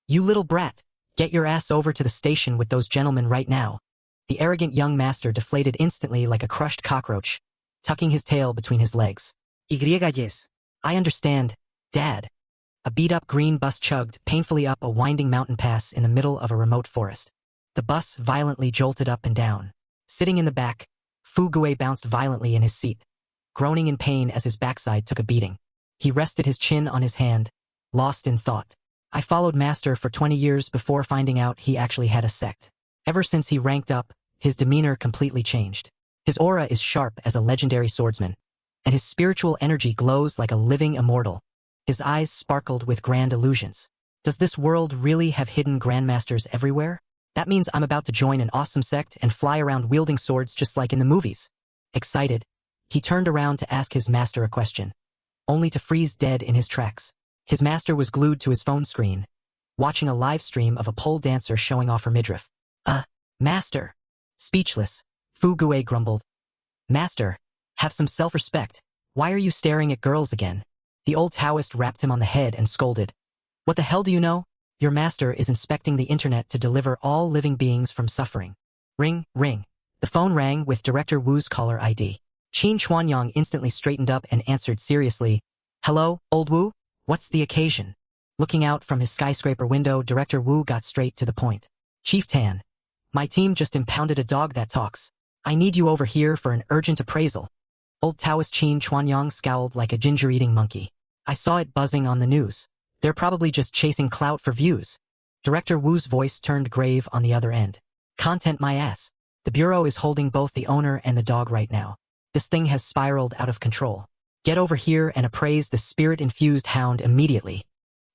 "You little brat, get your ass over to the station with those gentlemen right now." The arrogant young master deflated instantly like a crushed cockroach, tucking his tail between his legs. "Yes. I understand, Dad." A beat-up green bus chugged painfully up a winding mountain pass in the middle of a remote forest. The bus violently jolted up and down. Sitting in the back, Fu Gui bounced violently in his seat, groaning in pain as his backside took a beating. He rested his chin on his hand, lost in thought. "I followed Master for 20 years before finding out he actually had a sect. Ever since he ranked up, his demeanor completely changed. His aura is sharp as a legendary swordsman, and his spiritual energy glows like a living immortal. His eyes sparkled with grand illusions. Does this world really have hidden grandmasters everywhere? That means I'm about to join an awesome sect and fly around wielding swords just like in the movies." Excited, he turned around to ask his master a question, only to freeze dead in his tracks. His master was glued to his phone screen, watching a live stream of a pole dancer showing off her midriff. Master." Speechless, Fu Gui grumbled, "Master, have some self-respect. Why are you staring at girls again?" The old Taoist rapped him on the head and scolded, "What the hell do you know? Your master is inspecting the internet to deliver all living beings from suffering." Ring, ring. The phone rang with Director Wu's caller ID. Qin Chuanyang instantly straightened up and answered seriously, "Hello, old Wu? What's the occasion?" Looking out from his skyscraper window, Director Wu got straight to the point. "Chief Tan, my team just impounded a dog that talks. I need you over here for an urgent appraisal." Old Taoist Qin Chuanyang scowled like a ginger-eating monkey. "I saw it buzzing on the news. They're probably just chasing clout for views." Director Wu's voice turned grave on the other end. "Content my ass. The Bureau is holding both the owner and the dog right now. This thing has spiraled out of control. Get over here and appraise the spirit-infused hound immediately."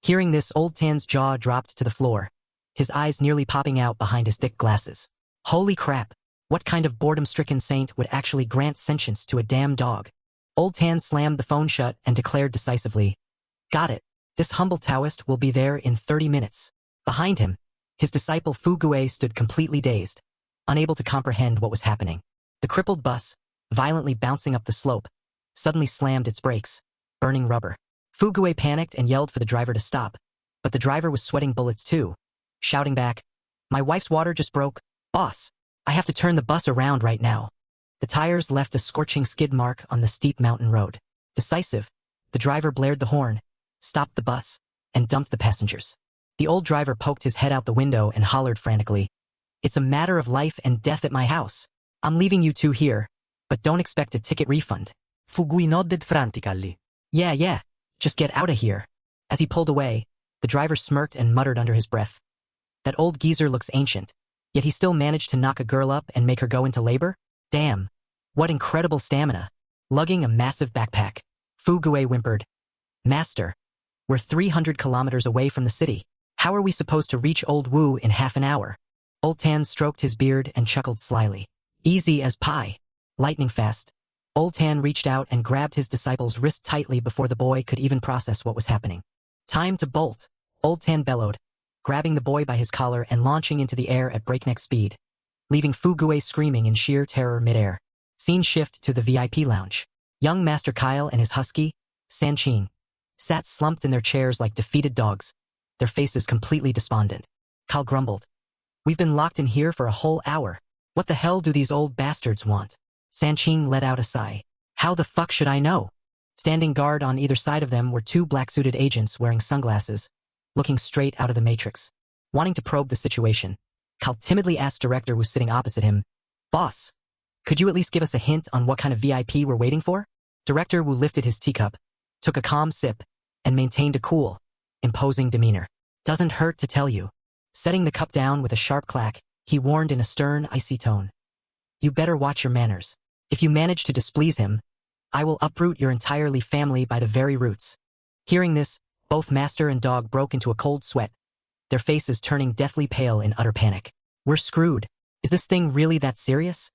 Hearing this, Old Tan's jaw dropped to the floor, his eyes nearly popping out behind his thick glasses. Holy crap, what kind of boredom-stricken saint would actually grant sentience to a damn dog? Old Tan slammed the phone shut and declared decisively, "Got it. This humble Taoist will be there in 30 minutes. Behind him, his disciple Fu Gui stood completely dazed, unable to comprehend what was happening. The crippled bus, violently bouncing up the slope, suddenly slammed its brakes, burning rubber. Fugue panicked and yelled for the driver to stop, but the driver was sweating bullets too, shouting back, "My wife's water just broke. Boss, I have to turn the bus around right now." The tires left a scorching skid mark on the steep mountain road. Decisive, the driver blared the horn, stopped the bus, and dumped the passengers. The old driver poked his head out the window and hollered frantically, "It's a matter of life and death at my house. I'm leaving you two here, but don't expect a ticket refund." Fugui nodded frantically. Yeah, just get out of here." As he pulled away, the driver smirked and muttered under his breath, "That old geezer looks ancient, yet he still managed to knock a girl up and make her go into labor? Damn, what incredible stamina." Lugging a massive backpack, Fugue whimpered, "Master, we're 300 kilometers away from the city. How are we supposed to reach Old Wu in half an hour?" Old Tan stroked his beard and chuckled slyly. "Easy as pie." Lightning fast, Old Tan reached out and grabbed his disciple's wrist tightly before the boy could even process what was happening. "Time to bolt," Old Tan bellowed, grabbing the boy by his collar and launching into the air at breakneck speed, leaving Fugue screaming in sheer terror midair. Scene shift to the VIP lounge. Young Master Kyle and his husky, Sanqing, sat slumped in their chairs like defeated dogs, their faces completely despondent. Kyle grumbled, "We've been locked in here for a whole hour. What the hell do these old bastards want?" Sanqing let out a sigh. "How the fuck should I know?" Standing guard on either side of them were two black-suited agents wearing sunglasses, looking straight out of the Matrix. Wanting to probe the situation, Kyle timidly asked Director Wu sitting opposite him, "Boss, could you at least give us a hint on what kind of VIP we're waiting for?" Director Wu lifted his teacup, took a calm sip, and maintained a cool, imposing demeanor. "Doesn't hurt to tell you." Setting the cup down with a sharp clack, he warned in a stern, icy tone, "You better watch your manners. If you manage to displease him, I will uproot your entirely family by the very roots." Hearing this, both master and dog broke into a cold sweat, their faces turning deathly pale in utter panic. "We're screwed. Is this thing really that serious?"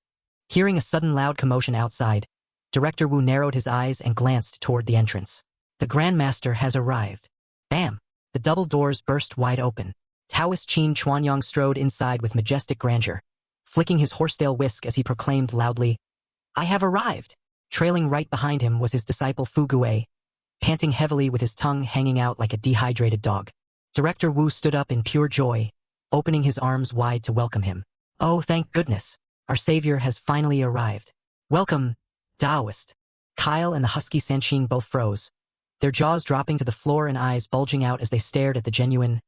Hearing a sudden loud commotion outside, Director Wu narrowed his eyes and glanced toward the entrance. "The Grandmaster has arrived." Bam! The double doors burst wide open. Taoist Qin Chuanyang strode inside with majestic grandeur, flicking his horsetail whisk as he proclaimed loudly, "I have arrived." Trailing right behind him was his disciple Fugue, panting heavily with his tongue hanging out like a dehydrated dog. Director Wu stood up in pure joy, opening his arms wide to welcome him. "Oh, thank goodness, our savior has finally arrived. Welcome, Taoist." Kyle and the husky Sanqing both froze, their jaws dropping to the floor and eyes bulging out as they stared at the genuine,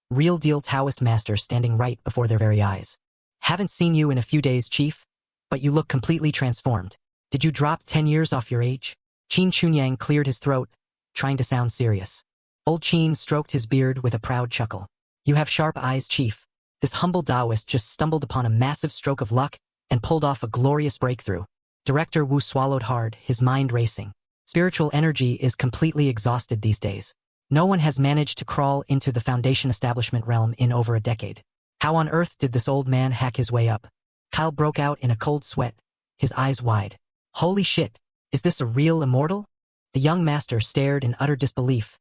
real-deal Taoist master standing right before their very eyes. "Haven't seen you in a few days, Chief, but you look completely transformed. Did you drop 10 years off your age?" Qin Chunyang cleared his throat, trying to sound serious. Old Qin stroked his beard with a proud chuckle. "You have sharp eyes, Chief." This humble Taoist just stumbled upon a massive stroke of luck and pulled off a glorious breakthrough. Director Wu swallowed hard, his mind racing. Spiritual energy is completely exhausted these days. No one has managed to crawl into the Foundation establishment realm in over a decade. How on earth did this old man hack his way up? Kyle broke out in a cold sweat, his eyes wide. "Holy shit, is this a real immortal?" The young master stared in utter disbelief,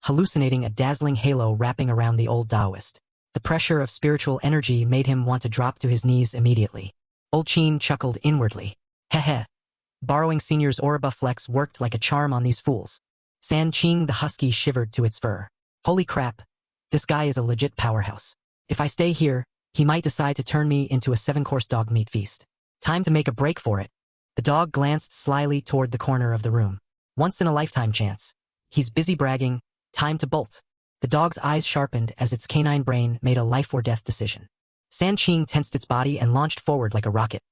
hallucinating a dazzling halo wrapping around the old Taoist. The pressure of spiritual energy made him want to drop to his knees immediately. Old Qin chuckled inwardly. Heh. Borrowing Senior's aura buff flex worked like a charm on these fools. Sanqing the husky shivered to its fur. "Holy crap, this guy is a legit powerhouse. If I stay here, he might decide to turn me into a 7-course dog meat feast. Time to make a break for it." The dog glanced slyly toward the corner of the room. "Once-in-a-lifetime chance. He's busy bragging, time to bolt." The dog's eyes sharpened as its canine brain made a life-or-death decision. Sanqing tensed its body and launched forward like a rocket,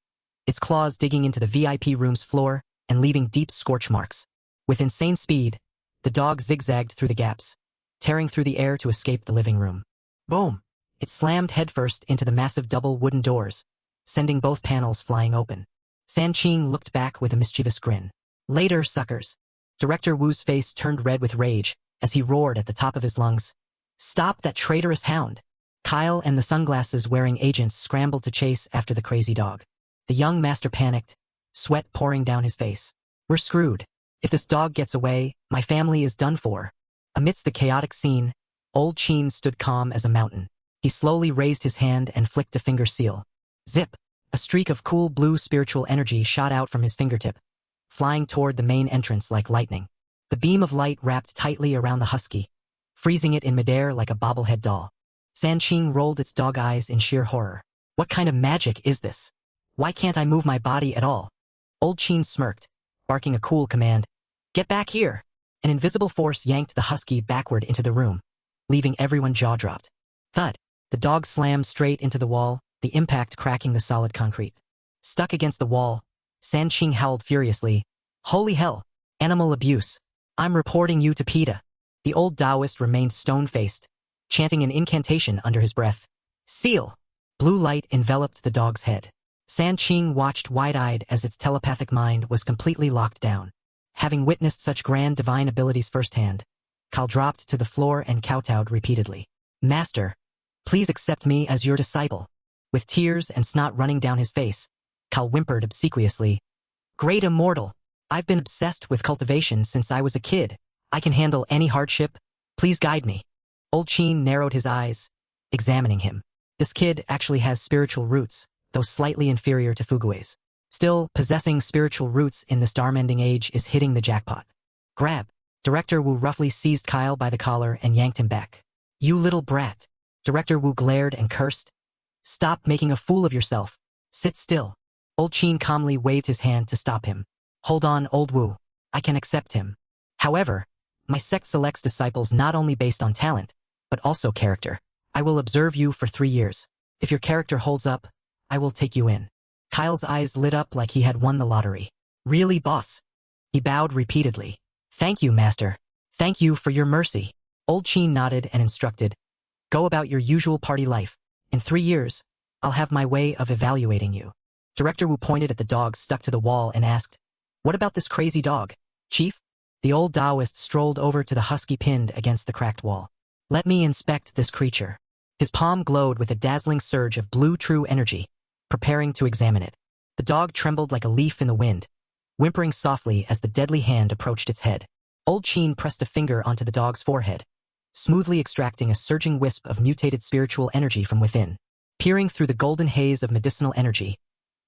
its claws digging into the VIP room's floor and leaving deep scorch marks. With insane speed, the dog zigzagged through the gaps, tearing through the air to escape the living room. Boom! It slammed headfirst into the massive double wooden doors, sending both panels flying open. Sanqing looked back with a mischievous grin. "Later, suckers." Director Wu's face turned red with rage as he roared at the top of his lungs. "Stop that traitorous hound!" Kyle and the sunglasses-wearing agents scrambled to chase after the crazy dog. The young master panicked, sweat pouring down his face. "We're screwed. If this dog gets away, my family is done for." Amidst the chaotic scene, Old Qin stood calm as a mountain. He slowly raised his hand and flicked a finger seal. Zip! A streak of cool blue spiritual energy shot out from his fingertip, flying toward the main entrance like lightning. The beam of light wrapped tightly around the husky, freezing it in midair like a bobblehead doll. Sanqing rolled its dog eyes in sheer horror. What kind of magic is this? Why can't I move my body at all? Old Qin smirked, barking a cool command. Get back here! An invisible force yanked the husky backward into the room, leaving everyone jaw-dropped. Thud! The dog slammed straight into the wall, the impact cracking the solid concrete. Stuck against the wall, Sanqing howled furiously. Holy hell! Animal abuse! I'm reporting you to PETA. The old Taoist remained stone-faced, chanting an incantation under his breath. Seal! Blue light enveloped the dog's head. Sanqing watched wide-eyed as its telepathic mind was completely locked down. Having witnessed such grand divine abilities firsthand, Cal dropped to the floor and kowtowed repeatedly. Master, please accept me as your disciple. With tears and snot running down his face, Cal whimpered obsequiously. Great immortal, I've been obsessed with cultivation since I was a kid. I can handle any hardship. Please guide me. Old Qin narrowed his eyes, examining him. This kid actually has spiritual roots, though slightly inferior to Fugue's. Still, possessing spiritual roots in the star-mending age is hitting the jackpot. Grab! Director Wu roughly seized Kyle by the collar and yanked him back. You little brat! Director Wu glared and cursed. Stop making a fool of yourself. Sit still. Old Qin calmly waved his hand to stop him. Hold on, Old Wu. I can accept him. However, my sect selects disciples not only based on talent, but also character. I will observe you for 3 years. If your character holds up, I will take you in. Kyle's eyes lit up like he had won the lottery. Really, boss? He bowed repeatedly. Thank you, master. Thank you for your mercy. Old Qin nodded and instructed. Go about your usual party life. In 3 years, I'll have my way of evaluating you. Director Wu pointed at the dog stuck to the wall and asked, What about this crazy dog, Chief? The old Taoist strolled over to the husky pinned against the cracked wall. Let me inspect this creature. His palm glowed with a dazzling surge of blue true energy, preparing to examine it. The dog trembled like a leaf in the wind, whimpering softly as the deadly hand approached its head. Old Qin pressed a finger onto the dog's forehead, smoothly extracting a surging wisp of mutated spiritual energy from within. Peering through the golden haze of medicinal energy,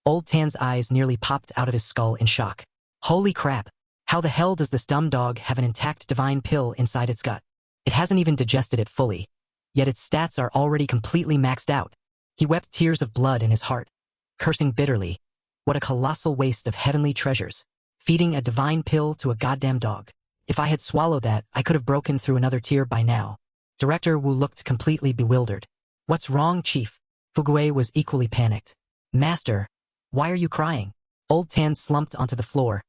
Old Tan's eyes nearly popped out of his skull in shock. Holy crap! How the hell does this dumb dog have an intact divine pill inside its gut? It hasn't even digested it fully, yet its stats are already completely maxed out. He wept tears of blood in his heart, cursing bitterly. What a colossal waste of heavenly treasures, feeding a divine pill to a goddamn dog. If I had swallowed that, I could have broken through another tear by now. Director Wu looked completely bewildered. What's wrong, Chief? Fugue was equally panicked. Master, why are you crying? Old Tan slumped onto the floor,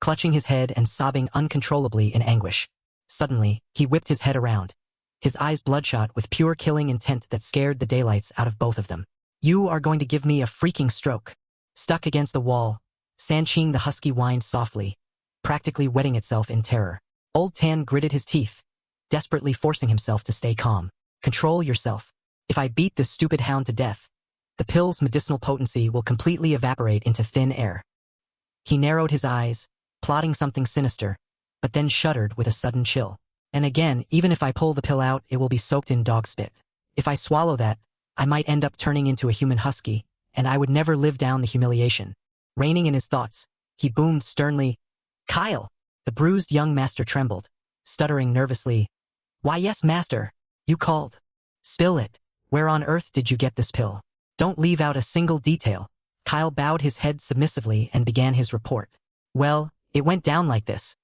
clutching his head and sobbing uncontrollably in anguish. Suddenly, he whipped his head around, his eyes bloodshot with pure killing intent that scared the daylights out of both of them. You are going to give me a freaking stroke. Stuck against the wall, Sanqing the husky whined softly, practically wetting itself in terror. Old Tan gritted his teeth, desperately forcing himself to stay calm. Control yourself. If I beat this stupid hound to death, the pill's medicinal potency will completely evaporate into thin air. He narrowed his eyes, plotting something sinister, but then shuddered with a sudden chill. And again, even if I pull the pill out, it will be soaked in dog spit. If I swallow that, I might end up turning into a human husky, and I would never live down the humiliation. Reining in his thoughts, he boomed sternly, Kyle! The bruised young master trembled, stuttering nervously. Why yes, master. You called. Spill it. Where on earth did you get this pill? Don't leave out a single detail. Kyle bowed his head submissively and began his report. Well, it went down like this.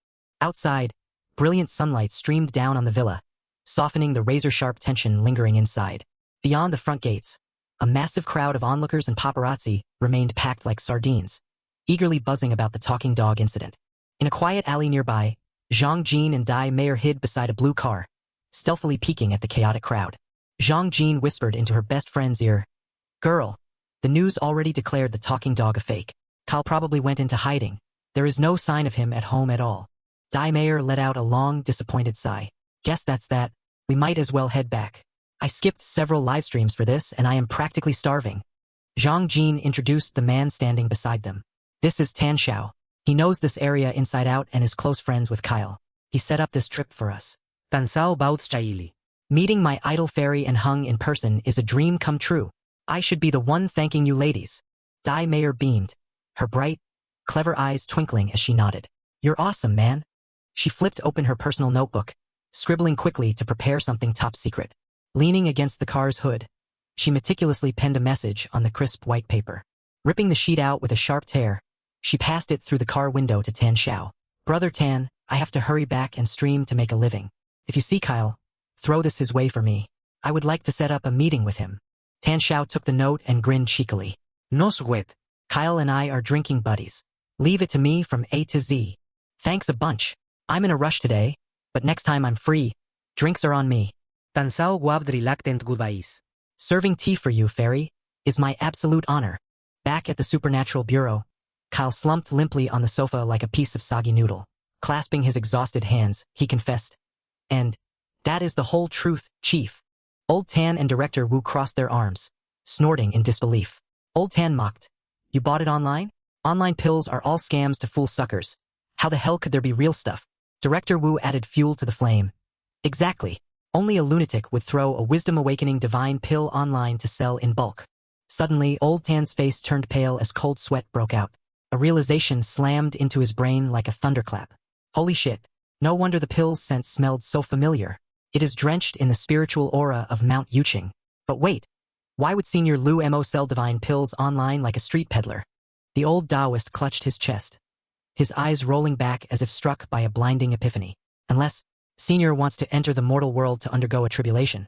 Outside, brilliant sunlight streamed down on the villa, softening the razor-sharp tension lingering inside. Beyond the front gates, a massive crowd of onlookers and paparazzi remained packed like sardines, eagerly buzzing about the talking dog incident. In a quiet alley nearby, Zhang Jin and Dai Mayer hid beside a blue car, stealthily peeking at the chaotic crowd. Zhang Jin whispered into her best friend's ear, Girl, the news already declared the talking dog a fake. Kyle probably went into hiding. There is no sign of him at home at all. Dai Mayer let out a long, disappointed sigh. Guess that's that. We might as well head back. I skipped several live streams for this and I am practically starving. Zhang Jin introduced the man standing beside them. This is Tan Xiao. He knows this area inside out and is close friends with Kyle. He set up this trip for us. Tan Sao Baut Chaili. Meeting my idol fairy and Hung in person is a dream come true. I should be the one thanking you ladies. Dai Mayer beamed, her bright, clever eyes twinkling as she nodded. You're awesome, man. She flipped open her personal notebook, scribbling quickly to prepare something top secret. Leaning against the car's hood, she meticulously penned a message on the crisp white paper. Ripping the sheet out with a sharp tear, she passed it through the car window to Tan Xiao. Brother Tan, I have to hurry back and stream to make a living. If you see Kyle, throw this his way for me. I would like to set up a meeting with him. Tan Xiao took the note and grinned cheekily. No sweat. Kyle and I are drinking buddies. Leave it to me from A to Z. Thanks a bunch. I'm in a rush today, but next time I'm free. Drinks are on me. Tansao guab reluctant goodbyes. Serving tea for you, Fairy, is my absolute honor. Back at the Supernatural Bureau, Kyle slumped limply on the sofa like a piece of soggy noodle. Clasping his exhausted hands, he confessed. And that is the whole truth, Chief. Old Tan and Director Wu crossed their arms, snorting in disbelief. Old Tan mocked. You bought it online? Online pills are all scams to fool suckers. How the hell could there be real stuff? Director Wu added fuel to the flame. Exactly. Only a lunatic would throw a wisdom-awakening divine pill online to sell in bulk. Suddenly, Old Tan's face turned pale as cold sweat broke out. A realization slammed into his brain like a thunderclap. Holy shit. No wonder the pill's scent smelled so familiar. It is drenched in the spiritual aura of Mount Yuqing. But wait. Why would Senior Lu Mo sell divine pills online like a street peddler? The old Taoist clutched his chest, his eyes rolling back as if struck by a blinding epiphany. Unless Senior wants to enter the mortal world to undergo a tribulation.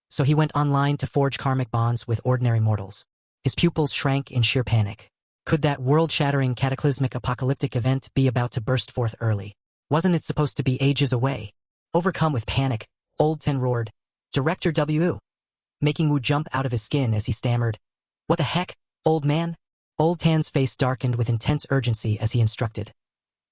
So he went online to forge karmic bonds with ordinary mortals. His pupils shrank in sheer panic. Could that world-shattering cataclysmic apocalyptic event be about to burst forth early? Wasn't it supposed to be ages away? Overcome with panic, Old Tan roared, Director W, making Wu jump out of his skin as he stammered. What the heck, old man? Old Tan's face darkened with intense urgency as he instructed.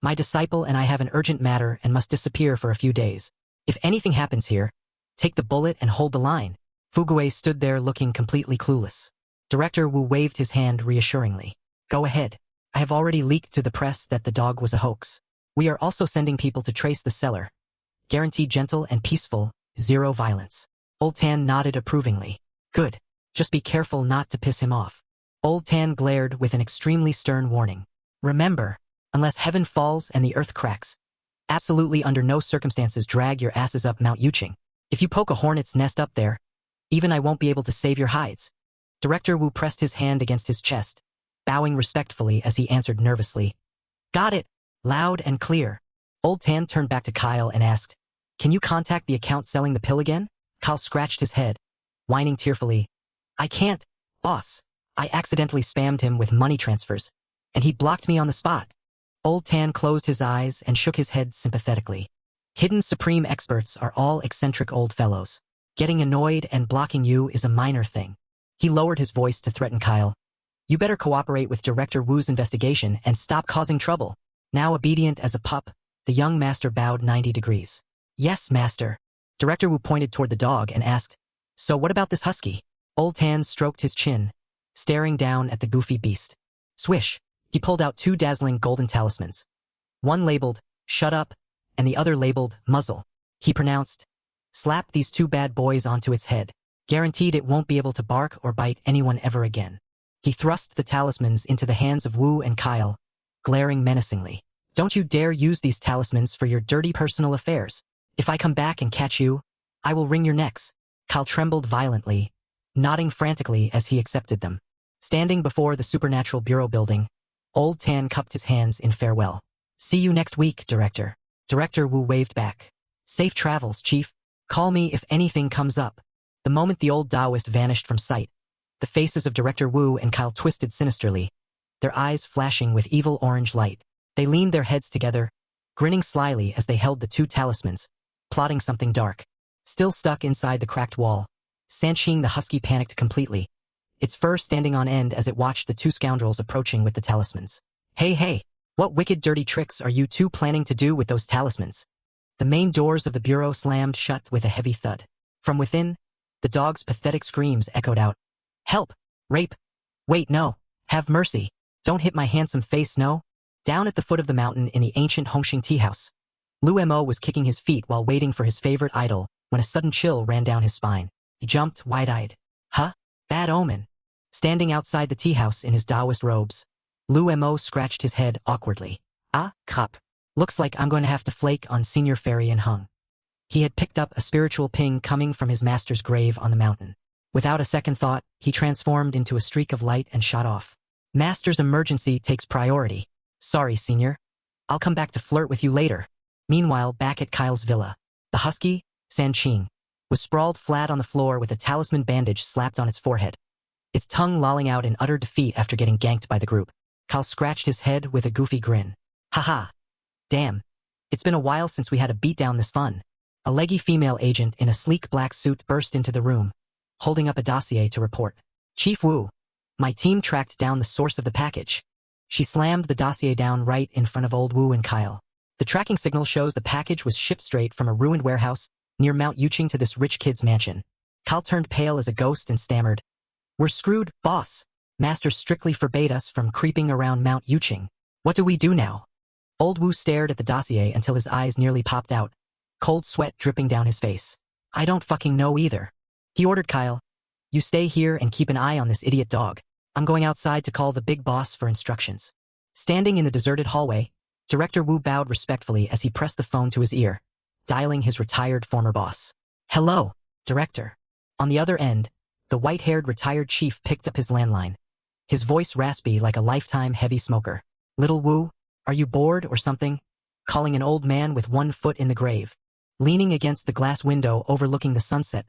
My disciple and I have an urgent matter and must disappear for a few days. If anything happens here, take the bullet and hold the line. Fuguei stood there looking completely clueless. Director Wu waved his hand reassuringly. Go ahead. I have already leaked to the press that the dog was a hoax. We are also sending people to trace the seller. Guarantee gentle and peaceful, zero violence. Old Tan nodded approvingly. Good. Just be careful not to piss him off. Old Tan glared with an extremely stern warning. Remember, unless heaven falls and the earth cracks, absolutely under no circumstances drag your asses up Mount Yuqing. If you poke a hornet's nest up there, even I won't be able to save your hides. Director Wu pressed his hand against his chest, bowing respectfully as he answered nervously. Got it. Loud and clear. Old Tan turned back to Kyle and asked, Can you contact the account selling the pill again? Kyle scratched his head, whining tearfully. I can't, boss. I accidentally spammed him with money transfers, and he blocked me on the spot. Old Tan closed his eyes and shook his head sympathetically. Hidden Supreme experts are all eccentric old fellows. Getting annoyed and blocking you is a minor thing. He lowered his voice to threaten Kyle. You better cooperate with Director Wu's investigation and stop causing trouble. Now obedient as a pup, the young master bowed 90 degrees. Yes, master. Director Wu pointed toward the dog and asked, So what about this husky? Old Tan stroked his chin, staring down at the goofy beast. Swish. He pulled out 2 dazzling golden talismans. One labeled, Shut Up, and the other labeled, Muzzle. He pronounced, Slap these 2 bad boys onto its head. Guaranteed it won't be able to bark or bite anyone ever again. He thrust the talismans into the hands of Wu and Kyle, glaring menacingly. Don't you dare use these talismans for your dirty personal affairs. If I come back and catch you, I will wring your necks. Kyle trembled violently, nodding frantically as he accepted them. Standing before the Supernatural Bureau building, Old Tan cupped his hands in farewell. See you next week, Director. Director Wu waved back. Safe travels, Chief. Call me if anything comes up. The moment the old Taoist vanished from sight, the faces of Director Wu and Kyle twisted sinisterly, their eyes flashing with evil orange light. They leaned their heads together, grinning slyly as they held the 2 talismans, plotting something dark. Still stuck inside the cracked wall, Sanshing the husky panicked completely, its fur standing on end as it watched the 2 scoundrels approaching with the talismans. Hey, what wicked dirty tricks are you 2 planning to do with those talismans? The main doors of the bureau slammed shut with a heavy thud. From within, the dog's pathetic screams echoed out. Help! Rape! Wait, no! Have mercy! Don't hit my handsome face, no! Down at the foot of the mountain in the ancient Hongxing tea house, Lu Mo was kicking his feet while waiting for his favorite idol when a sudden chill ran down his spine. He jumped wide-eyed. Huh? Bad omen. Standing outside the tea house in his Taoist robes, Lu Mo scratched his head awkwardly. Ah, crap. Looks like I'm going to have to flake on Senior Fairy and Hung. He had picked up a spiritual ping coming from his master's grave on the mountain. Without a second thought, he transformed into a streak of light and shot off. Master's emergency takes priority. Sorry, Senior. I'll come back to flirt with you later. Meanwhile, back at Kyle's villa, the husky, San Qing, was sprawled flat on the floor with a talisman bandage slapped on its forehead, its tongue lolling out in utter defeat after getting ganked by the group. Kyle scratched his head with a goofy grin. Haha. Damn. It's been a while since we had a beatdown this fun. A leggy female agent in a sleek black suit burst into the room, holding up a dossier to report. Chief Wu, my team tracked down the source of the package. She slammed the dossier down right in front of old Wu and Kyle. The tracking signal shows the package was shipped straight from a ruined warehouse near Mount Yuching to this rich kid's mansion. Kyle turned pale as a ghost and stammered. We're screwed, boss. Master strictly forbade us from creeping around Mount Yuching. What do we do now? Old Wu stared at the dossier until his eyes nearly popped out, cold sweat dripping down his face. I don't fucking know either. He ordered Kyle. You stay here and keep an eye on this idiot dog. I'm going outside to call the big boss for instructions. Standing in the deserted hallway, Director Wu bowed respectfully as he pressed the phone to his ear, dialing his retired former boss. Hello, Director. On the other end, the white-haired retired chief picked up his landline, his voice raspy like a lifetime heavy smoker. Little Wu, are you bored or something? Calling an old man with one foot in the grave. Leaning against the glass window overlooking the sunset,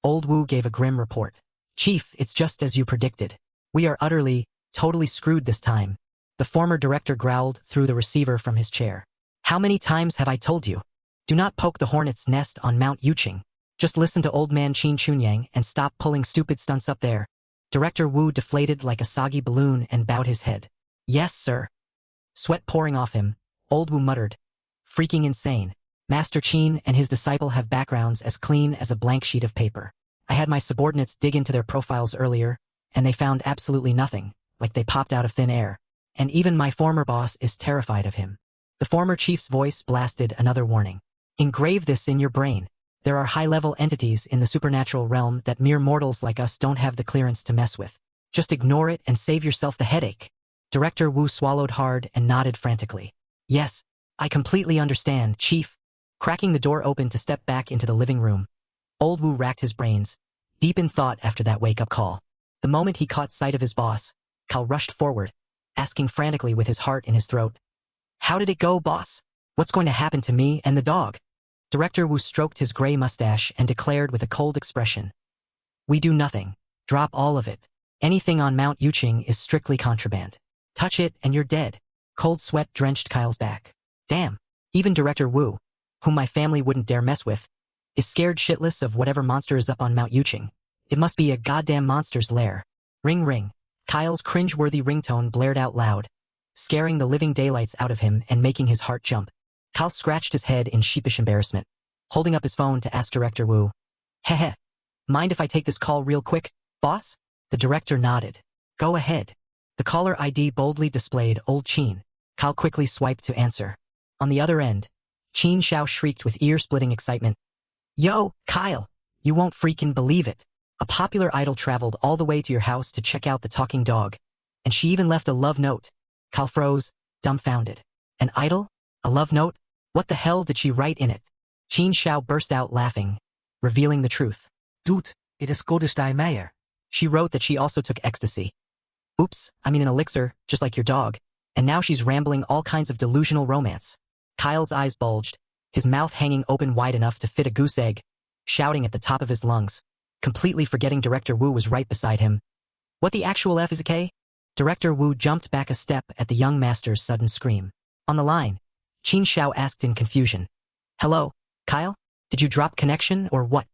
old Wu gave a grim report. Chief, it's just as you predicted. We are utterly, totally screwed this time. The former director growled through the receiver from his chair. How many times have I told you? Do not poke the hornet's nest on Mount Yuching. Just listen to old man Qin Chunyang and stop pulling stupid stunts up there. Director Wu deflated like a soggy balloon and bowed his head. Yes, sir. Sweat pouring off him, old Wu muttered. Freaking insane. Master Qin and his disciple have backgrounds as clean as a blank sheet of paper. I had my subordinates dig into their profiles earlier, and they found absolutely nothing, like they popped out of thin air. And even my former boss is terrified of him. The former chief's voice blasted another warning. Engrave this in your brain. There are high-level entities in the supernatural realm that mere mortals like us don't have the clearance to mess with. Just ignore it and save yourself the headache. Director Wu swallowed hard and nodded frantically. Yes, I completely understand, Chief. Cracking the door open to step back into the living room, old Wu racked his brains, deep in thought after that wake-up call. The moment he caught sight of his boss, Cal rushed forward, asking frantically with his heart in his throat. How did it go, boss? What's going to happen to me and the dog? Director Wu stroked his gray mustache and declared with a cold expression. We do nothing. Drop all of it. Anything on Mount Yuching is strictly contraband. Touch it and you're dead. Cold sweat drenched Kyle's back. Damn. Even Director Wu, whom my family wouldn't dare mess with, is scared shitless of whatever monster is up on Mount Yuching. It must be a goddamn monster's lair. Ring ring. Kyle's cringe-worthy ringtone blared out loud, scaring the living daylights out of him and making his heart jump. Kyle scratched his head in sheepish embarrassment, holding up his phone to ask Director Wu. Heh. Mind if I take this call real quick, boss? The director nodded. Go ahead. The caller ID boldly displayed Old Qin. Kyle quickly swiped to answer. On the other end, Qin Xiao shrieked with ear-splitting excitement. Yo, Kyle, you won't freaking believe it. A popular idol traveled all the way to your house to check out the talking dog, and she even left a love note. Kyle froze, dumbfounded. An idol? A love note? What the hell did she write in it? Qin Xiao burst out laughing, revealing the truth. Dude, it is Godestai Mayer. She wrote that she also took ecstasy. Oops, I mean an elixir, just like your dog, and now she's rambling all kinds of delusional romance. Kyle's eyes bulged, his mouth hanging open wide enough to fit a goose egg, shouting at the top of his lungs, completely forgetting Director Wu was right beside him. What the actual F is a K? Director Wu jumped back a step at the young master's sudden scream. On the line, Qin Xiao asked in confusion. Hello, Kyle? Did you drop connection or what?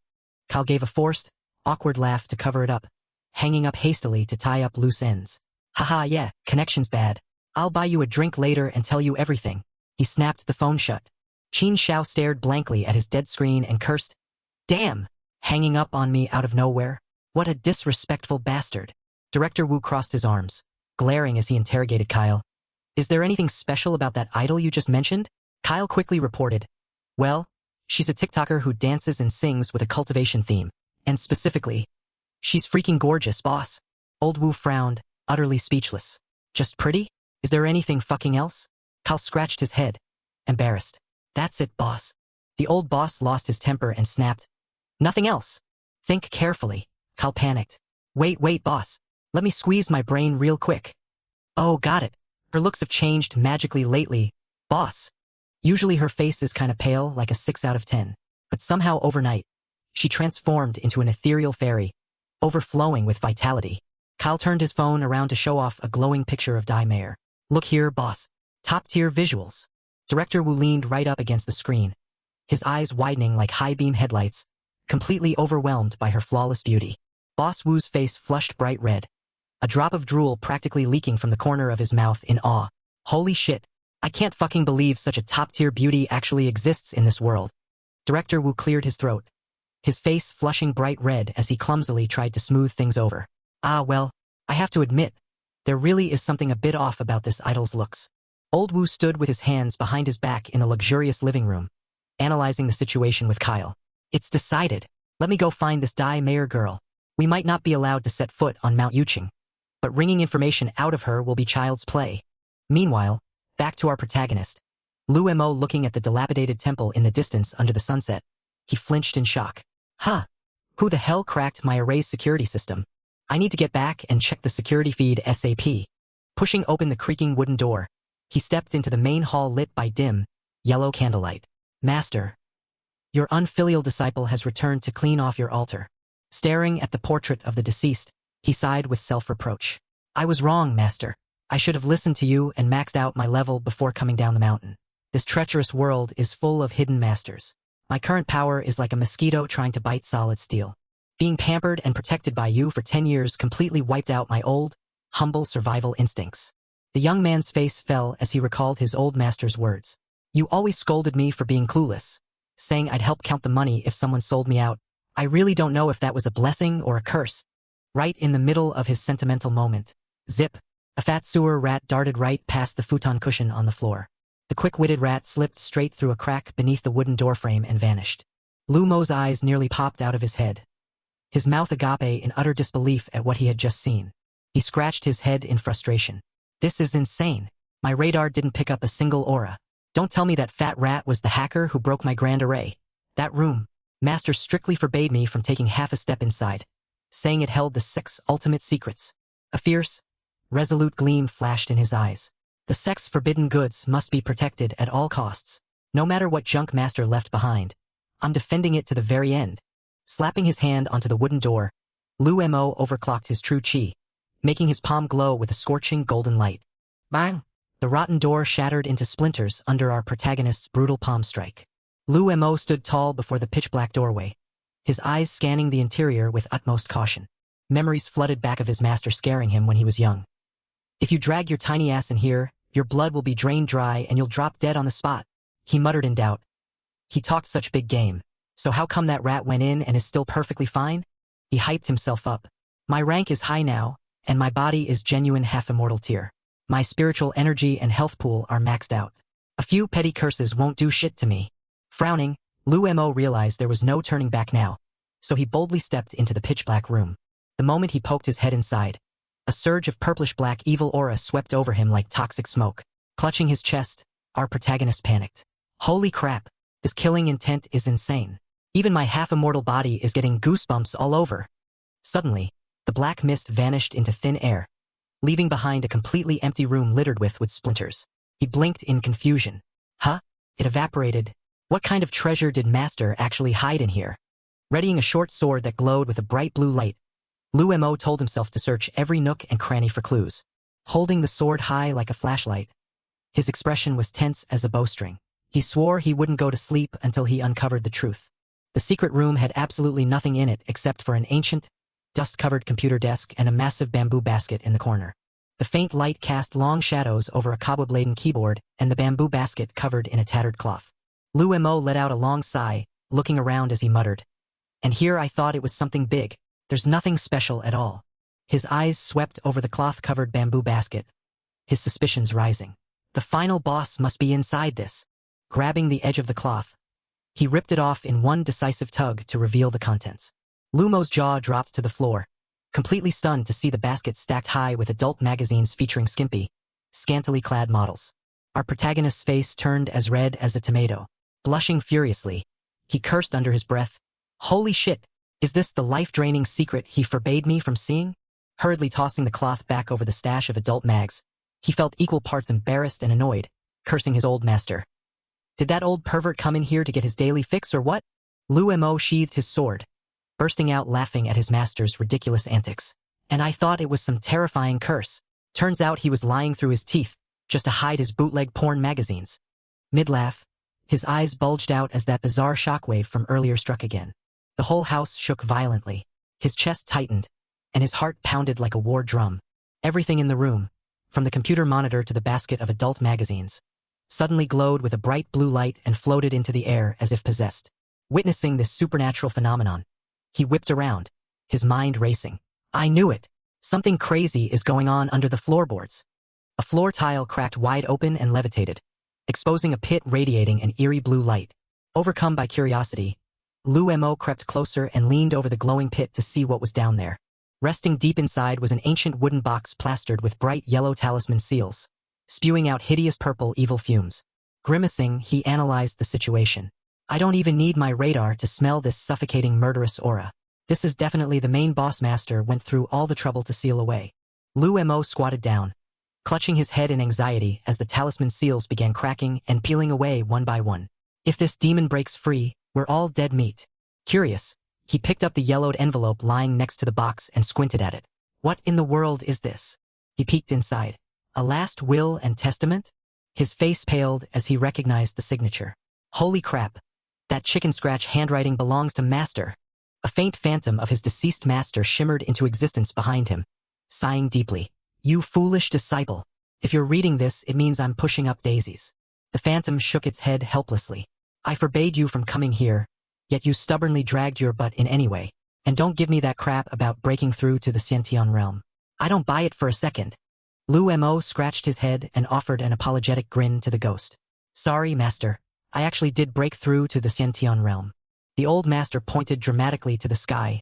Kyle gave a forced, awkward laugh to cover it up, hanging up hastily to tie up loose ends. Haha, yeah, connection's bad. I'll buy you a drink later and tell you everything. He snapped the phone shut. Qin Xiao stared blankly at his dead screen and cursed. Damn, hanging up on me out of nowhere. What a disrespectful bastard. Director Wu crossed his arms, glaring as he interrogated Kyle. Is there anything special about that idol you just mentioned? Kyle quickly reported. Well, she's a TikToker who dances and sings with a cultivation theme. And specifically, she's freaking gorgeous, boss. Old Wu frowned, utterly speechless. Just pretty? Is there anything fucking else? Cal scratched his head, embarrassed. That's it, boss. The old boss lost his temper and snapped. Nothing else. Think carefully. Cal panicked. Wait, boss. Let me squeeze my brain real quick. Oh, got it. Her looks have changed magically lately, boss. Usually her face is kinda pale, like a 6 out of 10. But somehow overnight, she transformed into an ethereal fairy, overflowing with vitality. Kyle turned his phone around to show off a glowing picture of Dai Mayer. Look here, boss. Top-tier visuals. Director Wu leaned right up against the screen, his eyes widening like high-beam headlights, completely overwhelmed by her flawless beauty. Boss Wu's face flushed bright red, a drop of drool practically leaking from the corner of his mouth in awe. Holy shit, I can't fucking believe such a top-tier beauty actually exists in this world. Director Wu cleared his throat, his face flushing bright red as he clumsily tried to smooth things over. Well, I have to admit, there really is something a bit off about this idol's looks. Old Wu stood with his hands behind his back in the luxurious living room, analyzing the situation with Kyle. It's decided. Let me go find this Dai Mayer girl. We might not be allowed to set foot on Mount Yuching, but wringing information out of her will be child's play. Meanwhile, back to our protagonist. Lu Mo looking at the dilapidated temple in the distance under the sunset. He flinched in shock. Who the hell cracked my array's security system? I need to get back and check the security feed ASAP. Pushing open the creaking wooden door, he stepped into the main hall lit by dim, yellow candlelight. Master, your unfilial disciple has returned to clean off your altar. Staring at the portrait of the deceased, he sighed with self-reproach. I was wrong, Master. I should have listened to you and maxed out my level before coming down the mountain. This treacherous world is full of hidden masters. My current power is like a mosquito trying to bite solid steel. Being pampered and protected by you for 10 years completely wiped out my old, humble survival instincts. The young man's face fell as he recalled his old master's words. You always scolded me for being clueless, saying I'd help count the money if someone sold me out. I really don't know if that was a blessing or a curse. Right in the middle of his sentimental moment, zip, a fat sewer rat darted right past the futon cushion on the floor. The quick-witted rat slipped straight through a crack beneath the wooden doorframe and vanished. Lu Mo's eyes nearly popped out of his head, his mouth agape in utter disbelief at what he had just seen. He scratched his head in frustration. This is insane. My radar didn't pick up a single aura. Don't tell me that fat rat was the hacker who broke my grand array. That room, Master strictly forbade me from taking half a step inside, saying it held the 6 ultimate secrets. A fierce, resolute gleam flashed in his eyes. The 6 forbidden goods must be protected at all costs. No matter what junk Master left behind, I'm defending it to the very end. Slapping his hand onto the wooden door, Lu Mo overclocked his true chi, making his palm glow with a scorching golden light. Bang! The rotten door shattered into splinters under our protagonist's brutal palm strike. Lu Mo stood tall before the pitch-black doorway, his eyes scanning the interior with utmost caution. Memories flooded back of his master scaring him when he was young. If you drag your tiny ass in here, your blood will be drained dry and you'll drop dead on the spot, he muttered in doubt. He talked such big game, so how come that rat went in and is still perfectly fine? He hyped himself up. My rank is high now, and my body is genuine half-immortal tier. My spiritual energy and health pool are maxed out. A few petty curses won't do shit to me. Frowning, Lu Mo realized there was no turning back now, so he boldly stepped into the pitch-black room. The moment he poked his head inside, a surge of purplish-black evil aura swept over him like toxic smoke. Clutching his chest, our protagonist panicked. Holy crap, this killing intent is insane. Even my half-immortal body is getting goosebumps all over. Suddenly, the black mist vanished into thin air, leaving behind a completely empty room littered with splinters. He blinked in confusion. It evaporated. What kind of treasure did Master actually hide in here? Readying a short sword that glowed with a bright blue light, Lu Mo told himself to search every nook and cranny for clues. Holding the sword high like a flashlight, his expression was tense as a bowstring. He swore he wouldn't go to sleep until he uncovered the truth. The secret room had absolutely nothing in it except for an ancient, dust-covered computer desk and a massive bamboo basket in the corner. The faint light cast long shadows over a cobweb-laden keyboard and the bamboo basket covered in a tattered cloth. Lu Mo let out a long sigh, looking around as he muttered. And here I thought it was something big. There's nothing special at all. His eyes swept over the cloth-covered bamboo basket, his suspicions rising. The final boss must be inside this. Grabbing the edge of the cloth, he ripped it off in one decisive tug to reveal the contents. Lu Mo's jaw dropped to the floor, completely stunned to see the basket stacked high with adult magazines featuring skimpy, scantily clad models. Our protagonist's face turned as red as a tomato. Blushing furiously, he cursed under his breath. Holy shit! Is this the life-draining secret he forbade me from seeing? Hurriedly tossing the cloth back over the stash of adult mags, he felt equal parts embarrassed and annoyed, cursing his old master. Did that old pervert come in here to get his daily fix or what? Lu Mo sheathed his sword, bursting out laughing at his master's ridiculous antics. And I thought it was some terrifying curse. Turns out he was lying through his teeth, just to hide his bootleg porn magazines. Mid-laugh, his eyes bulged out as that bizarre shockwave from earlier struck again. The whole house shook violently. His chest tightened, and his heart pounded like a war drum. Everything in the room, from the computer monitor to the basket of adult magazines, suddenly glowed with a bright blue light and floated into the air as if possessed. Witnessing this supernatural phenomenon, he whipped around, his mind racing. I knew it. Something crazy is going on under the floorboards. A floor tile cracked wide open and levitated, exposing a pit radiating an eerie blue light. Overcome by curiosity, Lu Mo crept closer and leaned over the glowing pit to see what was down there. Resting deep inside was an ancient wooden box plastered with bright yellow talisman seals, spewing out hideous purple evil fumes. Grimacing, he analyzed the situation. I don't even need my radar to smell this suffocating murderous aura. This is definitely the main boss master went through all the trouble to seal away. Lu Mo squatted down, clutching his head in anxiety as the talisman seals began cracking and peeling away one by one. If this demon breaks free, we're all dead meat. Curious, he picked up the yellowed envelope lying next to the box and squinted at it. What in the world is this? He peeked inside. A last will and testament? His face paled as he recognized the signature. Holy crap! That chicken scratch handwriting belongs to Master. A faint phantom of his deceased master shimmered into existence behind him, sighing deeply. You foolish disciple. If you're reading this, it means I'm pushing up daisies. The phantom shook its head helplessly. I forbade you from coming here, yet you stubbornly dragged your butt in anyway. And don't give me that crap about breaking through to the Sciention realm. I don't buy it for a second. Lu Mo scratched his head and offered an apologetic grin to the ghost. Sorry, master. I actually did break through to the Sciention realm. The old master pointed dramatically to the sky,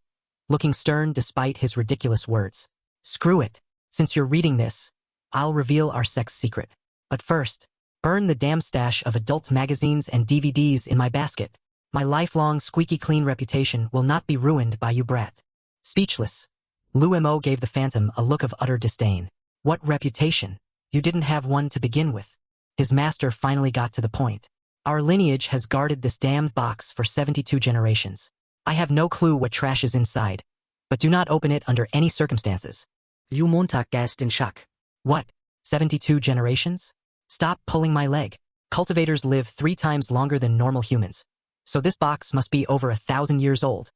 looking stern despite his ridiculous words. Screw it. Since you're reading this, I'll reveal our sex secret. But first, burn the damn stash of adult magazines and DVDs in my basket. My lifelong squeaky clean reputation will not be ruined by you brat. Speechless, Lu Mo gave the phantom a look of utter disdain. What reputation? You didn't have one to begin with. His master finally got to the point. Our lineage has guarded this damned box for 72 generations. I have no clue what trash is inside, but do not open it under any circumstances. Liu Montag gasped in shock. What? 72 generations? Stop pulling my leg. Cultivators live 3 times longer than normal humans, so this box must be over 1,000 years old.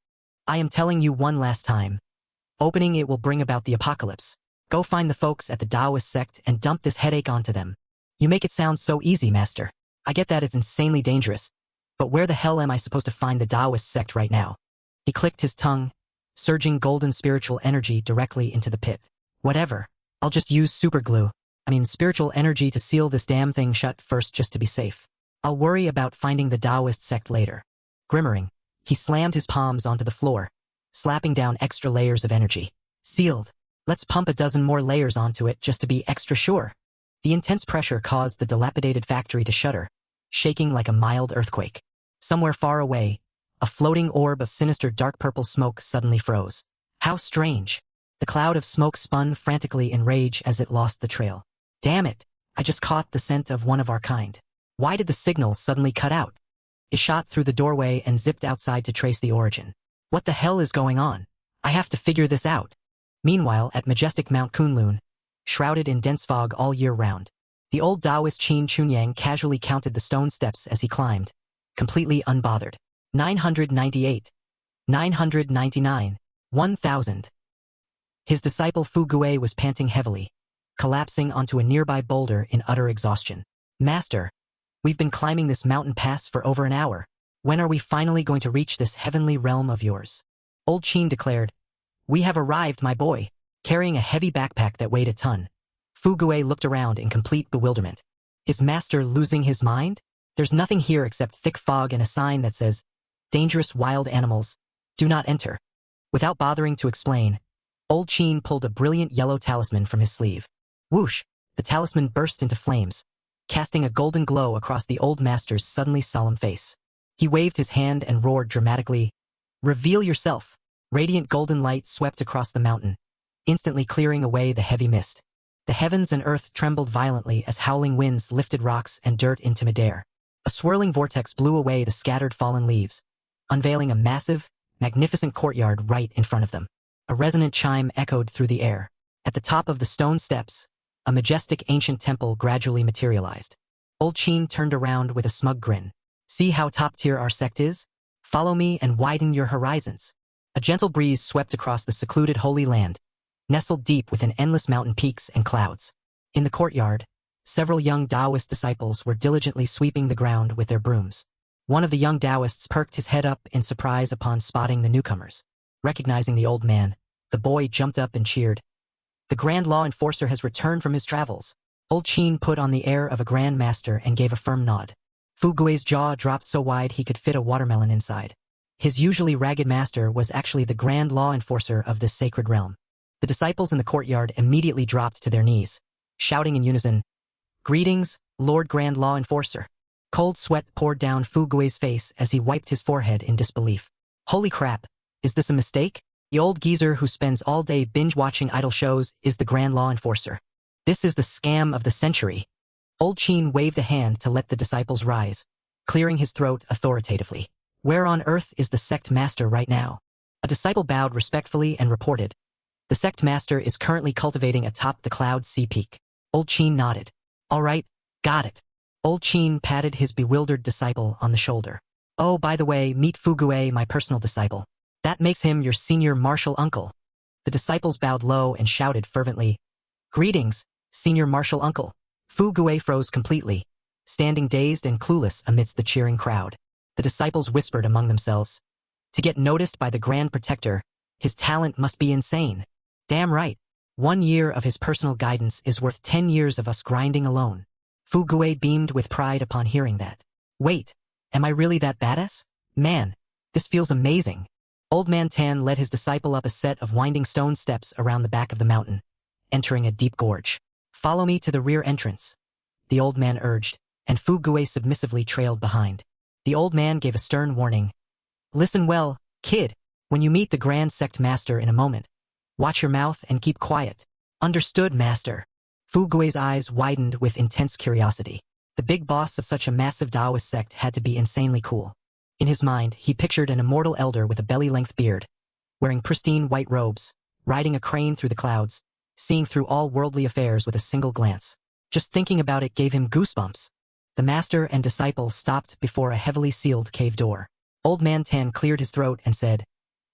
I am telling you one last time. Opening it will bring about the apocalypse. Go find the folks at the Taoist sect and dump this headache onto them. You make it sound so easy, master. I get that it's insanely dangerous, but where the hell am I supposed to find the Taoist sect right now? He clicked his tongue, surging golden spiritual energy directly into the pit. Whatever. I'll just use spiritual energy to seal this damn thing shut first just to be safe. I'll worry about finding the Taoist sect later. Grimmering, he slammed his palms onto the floor, slapping down extra layers of energy. Sealed. Let's pump a dozen more layers onto it just to be extra sure. The intense pressure caused the dilapidated factory to shudder, shaking like a mild earthquake. Somewhere far away, a floating orb of sinister dark purple smoke suddenly froze. How strange. The cloud of smoke spun frantically in rage as it lost the trail. Damn it, I just caught the scent of one of our kind. Why did the signal suddenly cut out? It shot through the doorway and zipped outside to trace the origin. What the hell is going on? I have to figure this out. Meanwhile, at majestic Mount Kunlun, shrouded in dense fog all year round, the old Taoist Qin Chunyang casually counted the stone steps as he climbed, completely unbothered. 998. 999. 1,000. His disciple Fu Gui was panting heavily, collapsing onto a nearby boulder in utter exhaustion. Master, we've been climbing this mountain pass for over an hour. When are we finally going to reach this heavenly realm of yours? Old Qin declared. We have arrived, my boy. Carrying a heavy backpack that weighed a ton, Fu Gui looked around in complete bewilderment. Is Master losing his mind? There's nothing here except thick fog and a sign that says, Dangerous wild animals, do not enter. Without bothering to explain, Old Qin pulled a brilliant yellow talisman from his sleeve. Whoosh! The talisman burst into flames, casting a golden glow across the old master's suddenly solemn face. He waved his hand and roared dramatically, "Reveal yourself!" Radiant golden light swept across the mountain, instantly clearing away the heavy mist. The heavens and earth trembled violently as howling winds lifted rocks and dirt into midair. A swirling vortex blew away the scattered fallen leaves, unveiling a massive, magnificent courtyard right in front of them. A resonant chime echoed through the air. At the top of the stone steps, a majestic ancient temple gradually materialized. Old Qin turned around with a smug grin. "See how top-tier our sect is? Follow me and widen your horizons." A gentle breeze swept across the secluded Holy Land, nestled deep within endless mountain peaks and clouds. In the courtyard, several young Taoist disciples were diligently sweeping the ground with their brooms. One of the young Taoists perked his head up in surprise upon spotting the newcomers. Recognizing the old man, the boy jumped up and cheered. "The Grand Law Enforcer has returned from his travels." Old Qin put on the air of a Grand Master and gave a firm nod. Fu Gui's jaw dropped so wide he could fit a watermelon inside. His usually ragged master was actually the Grand Law Enforcer of this sacred realm. The disciples in the courtyard immediately dropped to their knees, shouting in unison, "Greetings, Lord Grand Law Enforcer." Cold sweat poured down Fu Gui's face as he wiped his forehead in disbelief. "Holy crap, is this a mistake? The old geezer who spends all day binge-watching idol shows is the Grand Law Enforcer. This is the scam of the century." Old Qin waved a hand to let the disciples rise, clearing his throat authoritatively. "Where on earth is the sect master right now?" A disciple bowed respectfully and reported, "The sect master is currently cultivating atop the Cloud Sea Peak." Old Qin nodded. "All right, got it." Old Qin patted his bewildered disciple on the shoulder. "Oh, by the way, meet Fu Gui, my personal disciple. That makes him your senior martial uncle." The disciples bowed low and shouted fervently, "Greetings, senior martial uncle." Fu Gui froze completely, standing dazed and clueless amidst the cheering crowd. The disciples whispered among themselves, "To get noticed by the Grand Protector, his talent must be insane." Damn right. 1 year of his personal guidance is worth 10 years of us grinding alone. Fu Gui beamed with pride upon hearing that. "Wait, am I really that badass? Man, this feels amazing." Old Man Tan led his disciple up a set of winding stone steps around the back of the mountain, entering a deep gorge. "Follow me to the rear entrance," the old man urged, and Fu Gui submissively trailed behind. The old man gave a stern warning. "Listen well, kid. When you meet the Grand Sect Master in a moment, watch your mouth and keep quiet." "Understood, Master." Fu Gui's eyes widened with intense curiosity. The big boss of such a massive Taoist sect had to be insanely cool. In his mind, he pictured an immortal elder with a belly-length beard, wearing pristine white robes, riding a crane through the clouds, seeing through all worldly affairs with a single glance. Just thinking about it gave him goosebumps. The master and disciple stopped before a heavily sealed cave door. Old Man Tan cleared his throat and said,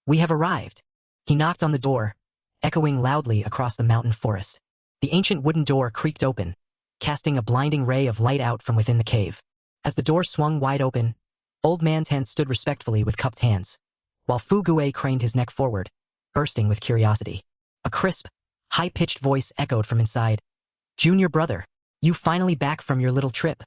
"We have arrived." He knocked on the door, echoing loudly across the mountain forest. The ancient wooden door creaked open, casting a blinding ray of light out from within the cave. As the door swung wide open, Old Man Tan stood respectfully with cupped hands, while Fu Gui craned his neck forward, bursting with curiosity. A crisp, high-pitched voice echoed from inside. "Junior brother, you finally back from your little trip."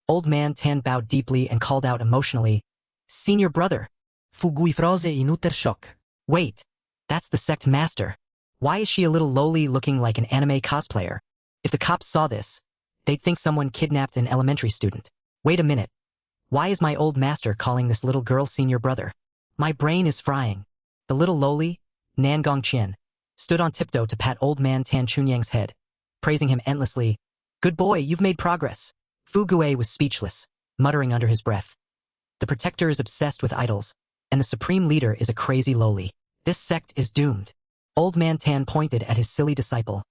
Old Man Tan bowed deeply and called out emotionally, "Senior brother." Fu Gui froze in utter shock. "Wait, that's the sect master. Why is she a little lowly looking like an anime cosplayer? If the cops saw this, they'd think someone kidnapped an elementary student. Wait a minute. Why is my old master calling this little girl senior brother? My brain is frying." The little lowly, Nangong Qian, stood on tiptoe to pat Old Man Tan Chunyang's head, praising him endlessly. "Good boy, you've made progress." Fu Gui was speechless, muttering under his breath. The protector is obsessed with idols, and the supreme leader is a crazy lowly. This sect is doomed. Old Man Tan pointed at his silly disciple,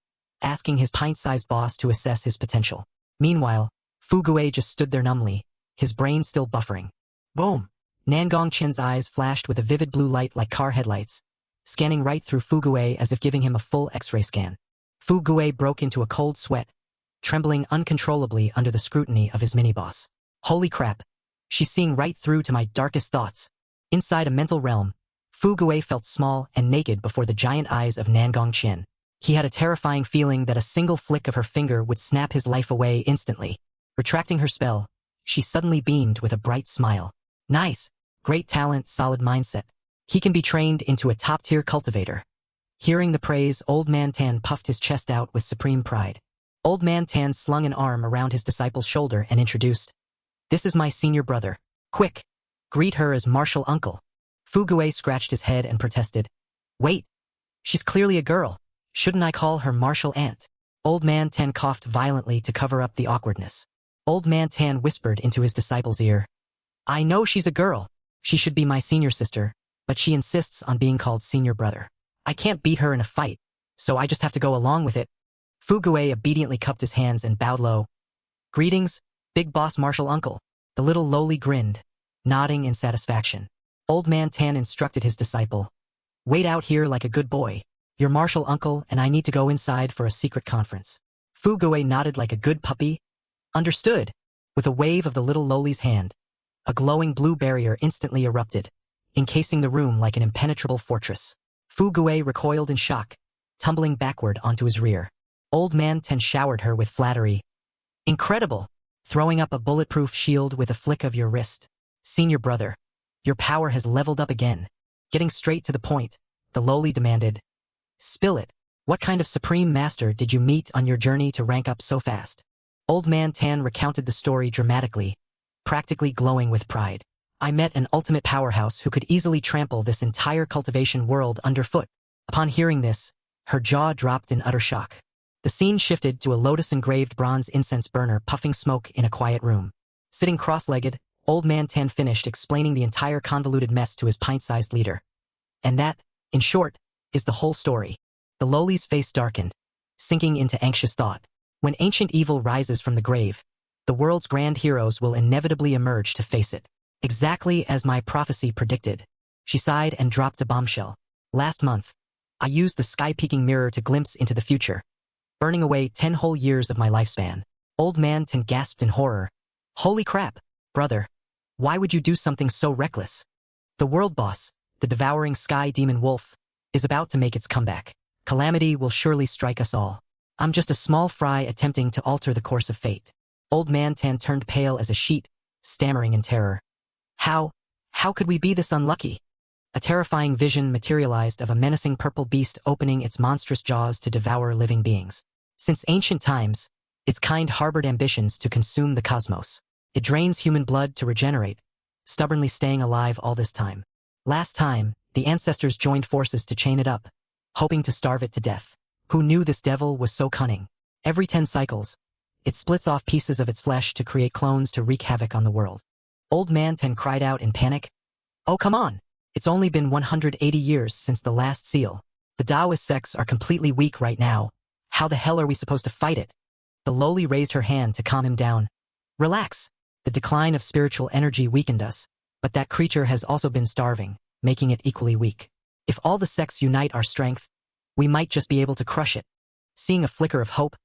asking his pint-sized boss to assess his potential. Meanwhile, Fu Gui just stood there numbly, his brain still buffering. Boom! Nangong Qian's eyes flashed with a vivid blue light like car headlights, scanning right through Fu Gui as if giving him a full X-ray scan. Fu Gui broke into a cold sweat, trembling uncontrollably under the scrutiny of his mini-boss. Holy crap! She's seeing right through to my darkest thoughts. Inside a mental realm, Fu Gui felt small and naked before the giant eyes of Nangong Qian. He had a terrifying feeling that a single flick of her finger would snap his life away instantly. Retracting her spell, she suddenly beamed with a bright smile. "Nice. Great talent, solid mindset. He can be trained into a top-tier cultivator." Hearing the praise, Old Man Tan puffed his chest out with supreme pride. Old Man Tan slung an arm around his disciple's shoulder and introduced, "This is my senior brother. Quick, greet her as Martial Uncle." Fu Gui scratched his head and protested, "Wait, she's clearly a girl. Shouldn't I call her Martial Aunt?" Old Man Tan coughed violently to cover up the awkwardness. Old Man Tan whispered into his disciple's ear, "I know she's a girl. She should be my senior sister, but she insists on being called senior brother. I can't beat her in a fight, so I just have to go along with it." Fu Gui obediently cupped his hands and bowed low. "Greetings, big boss Martial Uncle." The little lowly grinned, nodding in satisfaction. Old Man Tan instructed his disciple, "Wait out here like a good boy. You're Martial Uncle and I need to go inside for a secret conference." Fu Gui nodded like a good puppy. "Understood." With a wave of the little lowly's hand, a glowing blue barrier instantly erupted, encasing the room like an impenetrable fortress. Fu Gui recoiled in shock, tumbling backward onto his rear. Old Man Tan showered her with flattery. "Incredible! Throwing up a bulletproof shield with a flick of your wrist. Senior brother, your power has leveled up again." Getting straight to the point, the lowly demanded, "Spill it. What kind of supreme master did you meet on your journey to rank up so fast?" Old Man Tan recounted the story dramatically, practically glowing with pride. "I met an ultimate powerhouse who could easily trample this entire cultivation world underfoot." Upon hearing this, her jaw dropped in utter shock. The scene shifted to a lotus-engraved bronze incense burner puffing smoke in a quiet room. Sitting cross-legged, Old Man Tan finished explaining the entire convoluted mess to his pint-sized leader. And that, in short, is the whole story. The lowly's face darkened, sinking into anxious thought. When ancient evil rises from the grave, the world's grand heroes will inevitably emerge to face it. Exactly as my prophecy predicted. She sighed and dropped a bombshell. "Last month, I used the sky-peeking mirror to glimpse into the future, burning away 10 whole years of my lifespan." Old Man Tan gasped in horror. "Holy crap, brother. Why would you do something so reckless? The world boss, the devouring sky demon wolf, is about to make its comeback. Calamity will surely strike us all. I'm just a small fry attempting to alter the course of fate." Old Man Tan turned pale as a sheet, stammering in terror. How could we be this unlucky?" A terrifying vision materialized of a menacing purple beast opening its monstrous jaws to devour living beings. Since ancient times, its kind harbored ambitions to consume the cosmos. It drains human blood to regenerate, stubbornly staying alive all this time. Last time, the ancestors joined forces to chain it up, hoping to starve it to death. Who knew this devil was so cunning? Every 10 cycles, it splits off pieces of its flesh to create clones to wreak havoc on the world. Old Man Tan cried out in panic. "Oh, come on! It's only been 180 years since the last seal. The Taoist sects are completely weak right now. How the hell are we supposed to fight it?" The lowly raised her hand to calm him down. "Relax. The decline of spiritual energy weakened us, but that creature has also been starving, making it equally weak. If all the sects unite our strength, we might just be able to crush it." Seeing a flicker of hope,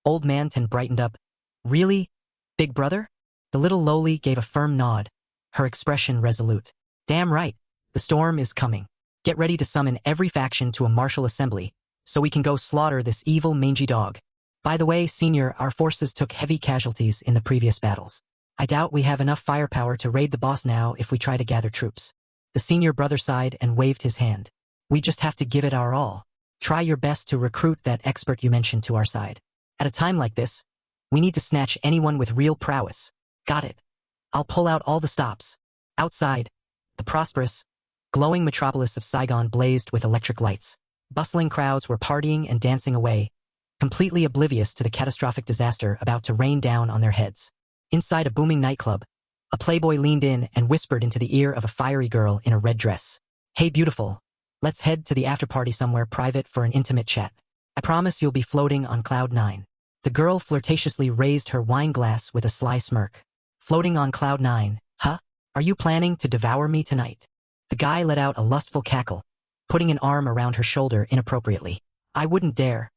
Old Man Tan brightened up. "Really, big brother?" The little lowly gave a firm nod, her expression resolute. "Damn right. The storm is coming. Get ready to summon every faction to a martial assembly, so we can go slaughter this evil mangy dog. By the way, Senior, our forces took heavy casualties in the previous battles. I doubt we have enough firepower to raid the boss now if we try to gather troops." The senior brother sighed and waved his hand. "We just have to give it our all. Try your best to recruit that expert you mentioned to our side. At a time like this, we need to snatch anyone with real prowess." "Got it. I'll pull out all the stops." Outside, the prosperous, glowing metropolis of Saigon blazed with electric lights. Bustling crowds were partying and dancing away, completely oblivious to the catastrophic disaster about to rain down on their heads. Inside a booming nightclub, a playboy leaned in and whispered into the ear of a fiery girl in a red dress. "Hey beautiful, let's head to the after-party somewhere private for an intimate chat. I promise you'll be floating on cloud 9. The girl flirtatiously raised her wine glass with a sly smirk. "Floating on cloud 9, huh? Are you planning to devour me tonight?" The guy let out a lustful cackle, putting an arm around her shoulder inappropriately. "I wouldn't dare.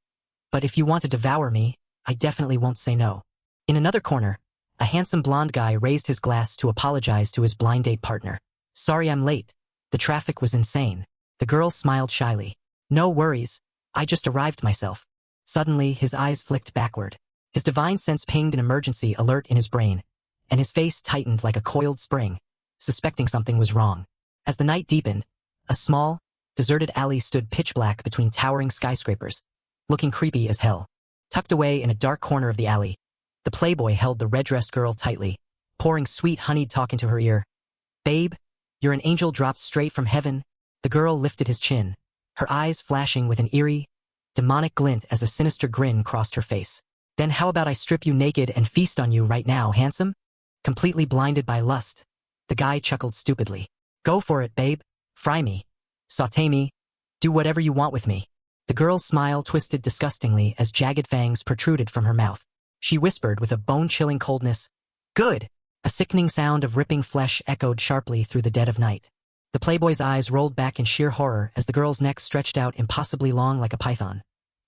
But if you want to devour me, I definitely won't say no." In another corner, a handsome blonde guy raised his glass to apologize to his blind date partner. "Sorry I'm late. The traffic was insane." The girl smiled shyly. "No worries. I just arrived myself." Suddenly, his eyes flicked backward. His divine sense pinged an emergency alert in his brain, and his face tightened like a coiled spring, suspecting something was wrong. As the night deepened, a small, deserted alley stood pitch black between towering skyscrapers, looking creepy as hell. Tucked away in a dark corner of the alley, the playboy held the red-dressed girl tightly, pouring sweet honeyed talk into her ear. Babe, you're an angel dropped straight from heaven. The girl lifted his chin, her eyes flashing with an eerie, demonic glint as a sinister grin crossed her face. Then how about I strip you naked and feast on you right now, handsome? Completely blinded by lust, the guy chuckled stupidly. Go for it, babe. Fry me. Sauté me. Do whatever you want with me. The girl's smile twisted disgustingly as jagged fangs protruded from her mouth. She whispered with a bone-chilling coldness, Good! A sickening sound of ripping flesh echoed sharply through the dead of night. The playboy's eyes rolled back in sheer horror as the girl's neck stretched out impossibly long like a python,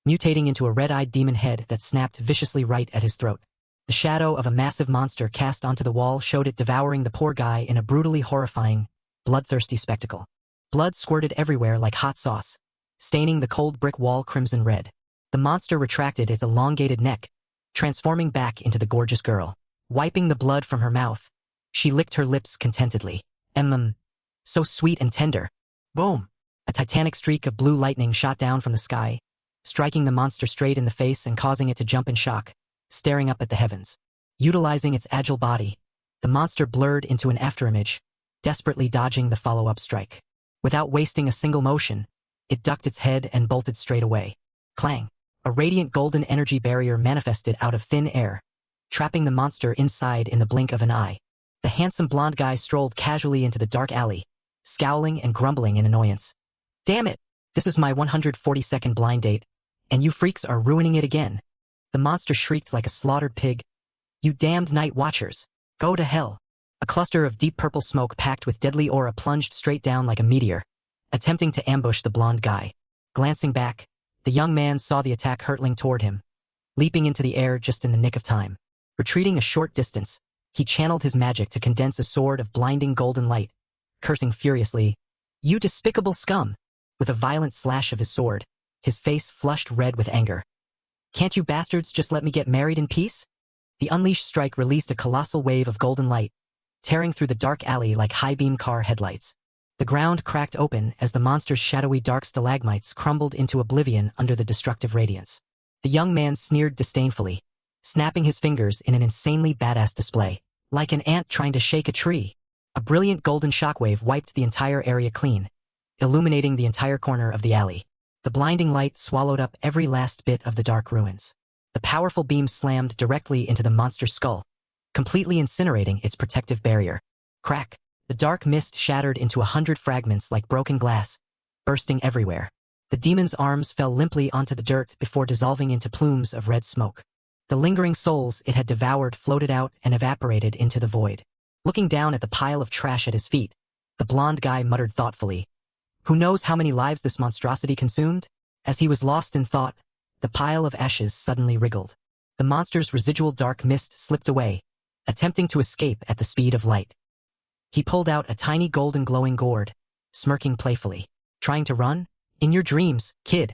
mutating into a red-eyed demon head that snapped viciously right at his throat. The shadow of a massive monster cast onto the wall showed it devouring the poor guy in a brutally horrifying, bloodthirsty spectacle. Blood squirted everywhere like hot sauce, staining the cold brick wall crimson red. The monster retracted its elongated neck, transforming back into the gorgeous girl. Wiping the blood from her mouth, she licked her lips contentedly. So sweet and tender. Boom! A titanic streak of blue lightning shot down from the sky, striking the monster straight in the face and causing it to jump in shock, staring up at the heavens. Utilizing its agile body, the monster blurred into an afterimage, desperately dodging the follow-up strike. Without wasting a single motion, it ducked its head and bolted straight away. Clang! A radiant golden energy barrier manifested out of thin air, trapping the monster inside in the blink of an eye. The handsome blonde guy strolled casually into the dark alley, scowling and grumbling in annoyance. Damn it! This is my 142nd blind date, and you freaks are ruining it again. The monster shrieked like a slaughtered pig. You damned night watchers! Go to hell! A cluster of deep purple smoke packed with deadly aura plunged straight down like a meteor, attempting to ambush the blonde guy. Glancing back, the young man saw the attack hurtling toward him, leaping into the air just in the nick of time. Retreating a short distance, he channeled his magic to condense a sword of blinding golden light, cursing furiously, You despicable scum! With a violent slash of his sword, his face flushed red with anger. Can't you bastards just let me get married in peace? The unleashed strike released a colossal wave of golden light, tearing through the dark alley like high-beam car headlights. The ground cracked open as the monster's shadowy dark stalagmites crumbled into oblivion under the destructive radiance. The young man sneered disdainfully, snapping his fingers in an insanely badass display. Like an ant trying to shake a tree, a brilliant golden shockwave wiped the entire area clean, illuminating the entire corner of the alley. The blinding light swallowed up every last bit of the dark ruins. The powerful beam slammed directly into the monster's skull, completely incinerating its protective barrier. Crack! The dark mist shattered into 100 fragments like broken glass, bursting everywhere. The demon's arms fell limply onto the dirt before dissolving into plumes of red smoke. The lingering souls it had devoured floated out and evaporated into the void. Looking down at the pile of trash at his feet, the blonde guy muttered thoughtfully, Who knows how many lives this monstrosity consumed? As he was lost in thought, the pile of ashes suddenly wriggled. The monster's residual dark mist slipped away, attempting to escape at the speed of light. He pulled out a tiny golden glowing gourd, smirking playfully. Trying to run? In your dreams, kid.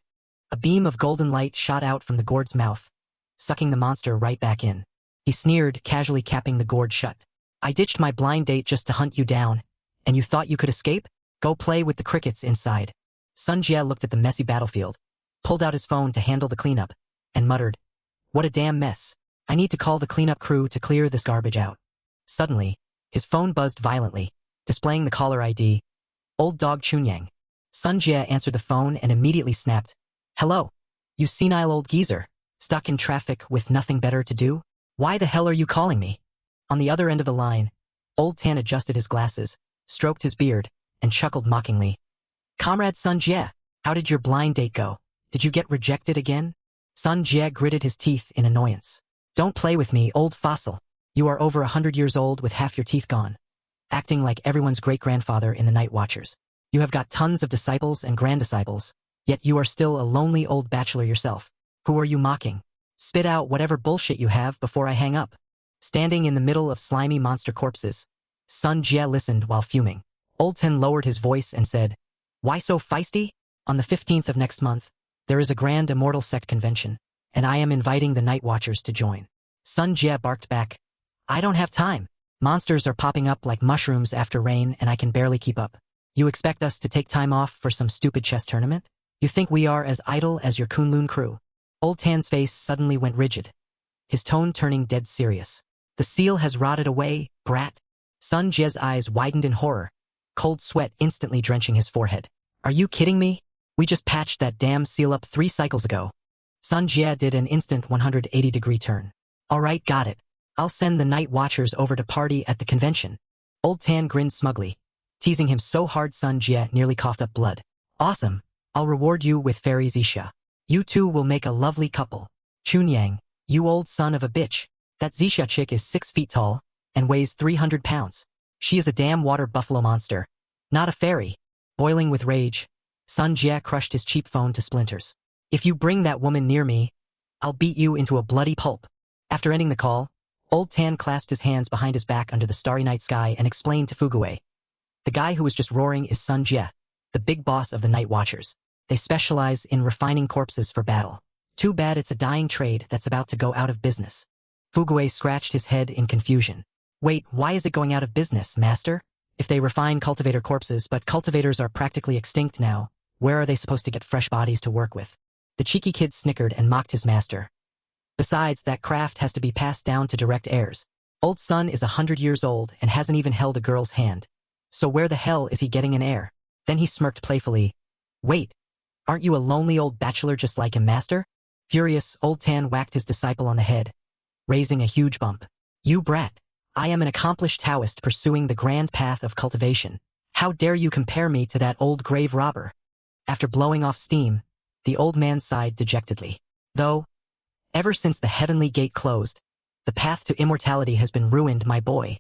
A beam of golden light shot out from the gourd's mouth, sucking the monster right back in. He sneered, casually capping the gourd shut. I ditched my blind date just to hunt you down, and you thought you could escape? Go play with the crickets inside. Sun Jie looked at the messy battlefield, pulled out his phone to handle the cleanup, and muttered, What a damn mess. I need to call the cleanup crew to clear this garbage out. Suddenly, his phone buzzed violently, displaying the caller ID, Old Dog Chunyang. Sun Jie answered the phone and immediately snapped, Hello, you senile old geezer. Stuck in traffic with nothing better to do? Why the hell are you calling me? On the other end of the line, Old Tan adjusted his glasses, stroked his beard, and chuckled mockingly. Comrade Sun Jie, how did your blind date go? Did you get rejected again? Sun Jie gritted his teeth in annoyance. Don't play with me, old fossil. You are over 100 years old with half your teeth gone. Acting like everyone's great-grandfather in the Night Watchers. You have got tons of disciples and granddisciples, yet you are still a lonely old bachelor yourself. Who are you mocking? Spit out whatever bullshit you have before I hang up. Standing in the middle of slimy monster corpses, Sun Jie listened while fuming. Old Ten lowered his voice and said, Why so feisty? On the 15th of next month, there is a grand immortal sect convention, and I am inviting the Night Watchers to join. Sun Jie barked back, I don't have time. Monsters are popping up like mushrooms after rain and I can barely keep up. You expect us to take time off for some stupid chess tournament? You think we are as idle as your Kunlun crew? Old Tan's face suddenly went rigid, his tone turning dead serious. The seal has rotted away, brat. Sun Jie's eyes widened in horror, cold sweat instantly drenching his forehead. Are you kidding me? We just patched that damn seal up 3 cycles ago. Sun Jie did an instant 180-degree turn. Alright, got it. I'll send the night watchers over to party at the convention. Old Tan grinned smugly, teasing him so hard Sun Jie nearly coughed up blood. Awesome. I'll reward you with fairy Zisha. You two will make a lovely couple. Chunyang, you old son of a bitch. That Zisha chick is 6 feet tall and weighs 300 pounds. She is a damn water buffalo monster, not a fairy. Boiling with rage, Sun Jie crushed his cheap phone to splinters. If you bring that woman near me, I'll beat you into a bloody pulp. After ending the call, Old Tan clasped his hands behind his back under the starry night sky and explained to Fuguei. The guy who was just roaring is Sun Jie, the big boss of the Night Watchers. They specialize in refining corpses for battle. Too bad it's a dying trade that's about to go out of business. Fuguei scratched his head in confusion. Wait, why is it going out of business, master? If they refine cultivator corpses, but cultivators are practically extinct now, where are they supposed to get fresh bodies to work with? The cheeky kid snickered and mocked his master. Besides, that craft has to be passed down to direct heirs. Old Sun is 100 years old and hasn't even held a girl's hand. So where the hell is he getting an heir? Then he smirked playfully. Wait, aren't you a lonely old bachelor just like him, master? Furious, Old Tan whacked his disciple on the head, raising a huge bump. You brat. I am an accomplished Taoist pursuing the grand path of cultivation. How dare you compare me to that old grave robber? After blowing off steam, the old man sighed dejectedly. Though, ever since the heavenly gate closed, the path to immortality has been ruined, my boy.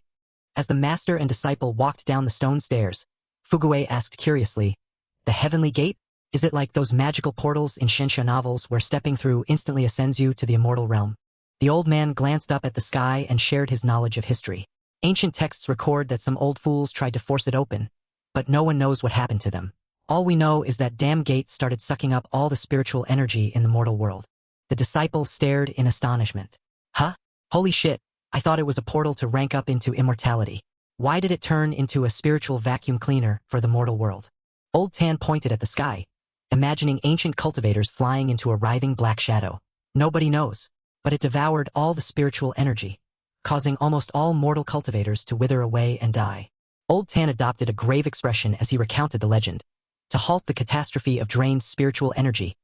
As the master and disciple walked down the stone stairs, Fuguei asked curiously, the heavenly gate? Is it like those magical portals in Shensha novels where stepping through instantly ascends you to the immortal realm? The old man glanced up at the sky and shared his knowledge of history. Ancient texts record that some old fools tried to force it open, but no one knows what happened to them. All we know is that damn gate started sucking up all the spiritual energy in the mortal world. The disciple stared in astonishment. Huh? Holy shit, I thought it was a portal to rank up into immortality. Why did it turn into a spiritual vacuum cleaner for the mortal world? Old Tan pointed at the sky, imagining ancient cultivators flying into a writhing black shadow. Nobody knows, but it devoured all the spiritual energy, causing almost all mortal cultivators to wither away and die. Old Tan adopted a grave expression as he recounted the legend. To halt the catastrophe of drained spiritual energy,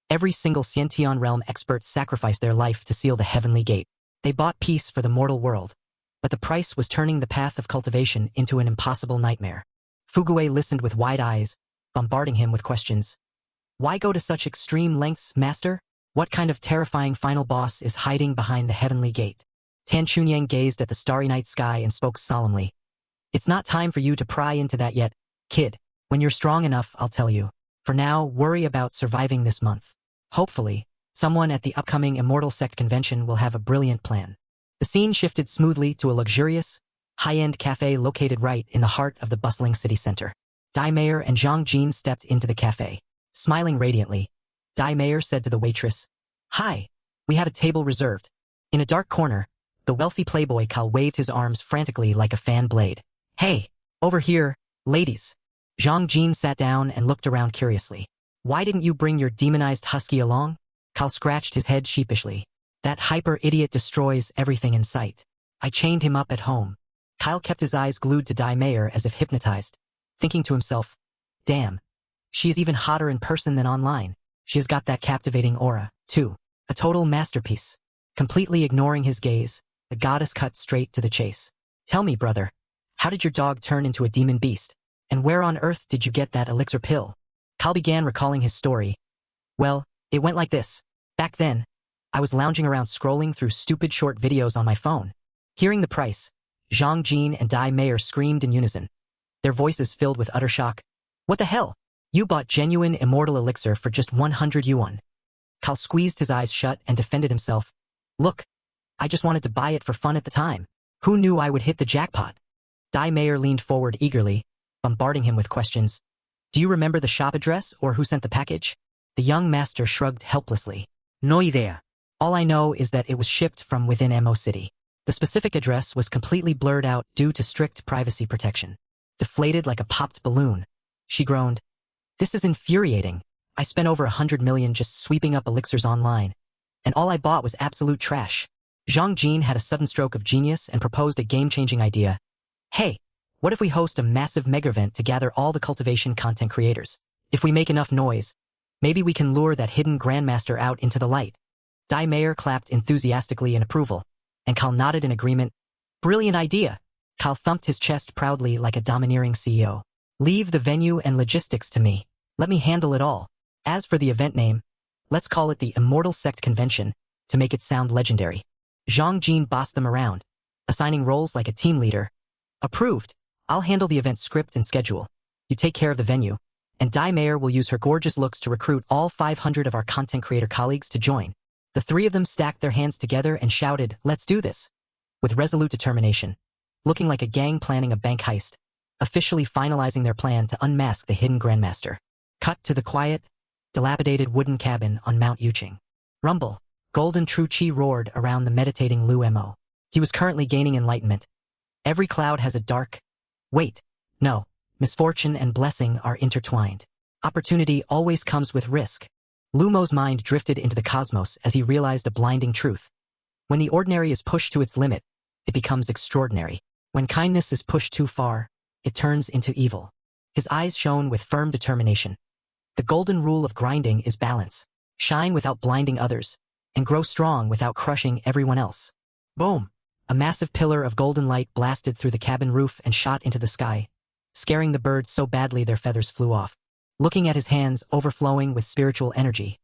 every single Xiantian realm expert sacrificed their life to seal the heavenly gate. They bought peace for the mortal world, but the price was turning the path of cultivation into an impossible nightmare. Fuguei listened with wide eyes, bombarding him with questions. Why go to such extreme lengths, master? What kind of terrifying final boss is hiding behind the heavenly gate? Tan Chunyang gazed at the starry night sky and spoke solemnly. It's not time for you to pry into that yet, kid. When you're strong enough, I'll tell you. For now, worry about surviving this month. Hopefully, someone at the upcoming Immortal Sect convention will have a brilliant plan. The scene shifted smoothly to a luxurious, high-end cafe located right in the heart of the bustling city center. Dai Mayer and Zhang Jin stepped into the cafe. Smiling radiantly, Dai Mayer said to the waitress, Hi, we have a table reserved. In a dark corner, the wealthy playboy Cal waved his arms frantically like a fan blade. Hey, over here, ladies. Zhang Jin sat down and looked around curiously. Why didn't you bring your demonized husky along? Cal scratched his head sheepishly. That hyper-idiot destroys everything in sight. I chained him up at home. Kyle kept his eyes glued to Dai Mayer as if hypnotized, thinking to himself, damn, she is even hotter in person than online. She has got that captivating aura, too. A total masterpiece. Completely ignoring his gaze, the goddess cut straight to the chase. Tell me, brother, how did your dog turn into a demon beast? And where on earth did you get that elixir pill? Cal began recalling his story. Well, it went like this. Back then, I was lounging around scrolling through stupid short videos on my phone. Hearing the price, Zhang Jin and Dai Mayer screamed in unison, their voices filled with utter shock. What the hell? You bought genuine immortal elixir for just 100 yuan. Cal squeezed his eyes shut and defended himself. Look, I just wanted to buy it for fun at the time. Who knew I would hit the jackpot? Dai Mayer leaned forward eagerly, bombarding him with questions. Do you remember the shop address or who sent the package? The young master shrugged helplessly. No idea. All I know is that it was shipped from within Mo City. The specific address was completely blurred out due to strict privacy protection. Deflated like a popped balloon, she groaned. This is infuriating. I spent over 100 million just sweeping up elixirs online, and all I bought was absolute trash. Zhang Jin had a sudden stroke of genius and proposed a game-changing idea. Hey, what if we host a massive mega event to gather all the cultivation content creators? If we make enough noise, maybe we can lure that hidden grandmaster out into the light. Dai Mayer clapped enthusiastically in approval, and Kyle nodded in agreement. Brilliant idea. Kyle thumped his chest proudly like a domineering CEO. Leave the venue and logistics to me. Let me handle it all. As for the event name, let's call it the Immortal Sect Convention, to make it sound legendary. Zhang Jin bossed them around, assigning roles like a team leader. Approved. I'll handle the event script and schedule. You take care of the venue, and Dai Mayer will use her gorgeous looks to recruit all 500 of our content creator colleagues to join. The three of them stacked their hands together and shouted, "Let's do this!" with resolute determination, looking like a gang planning a bank heist, officially finalizing their plan to unmask the hidden grandmaster. Cut to the quiet, dilapidated wooden cabin on Mount Yuqing. Rumble. Golden Tru Chi roared around the meditating Lu Mo. He was currently gaining enlightenment. Every cloud has a dark... Wait, no. Misfortune and blessing are intertwined. Opportunity always comes with risk. Lu Mo's mind drifted into the cosmos as he realized a blinding truth. When the ordinary is pushed to its limit, it becomes extraordinary. When kindness is pushed too far, it turns into evil. His eyes shone with firm determination. The golden rule of grinding is balance. Shine without blinding others, and grow strong without crushing everyone else. Boom! A massive pillar of golden light blasted through the cabin roof and shot into the sky, scaring the birds so badly their feathers flew off. Looking at his hands overflowing with spiritual energy,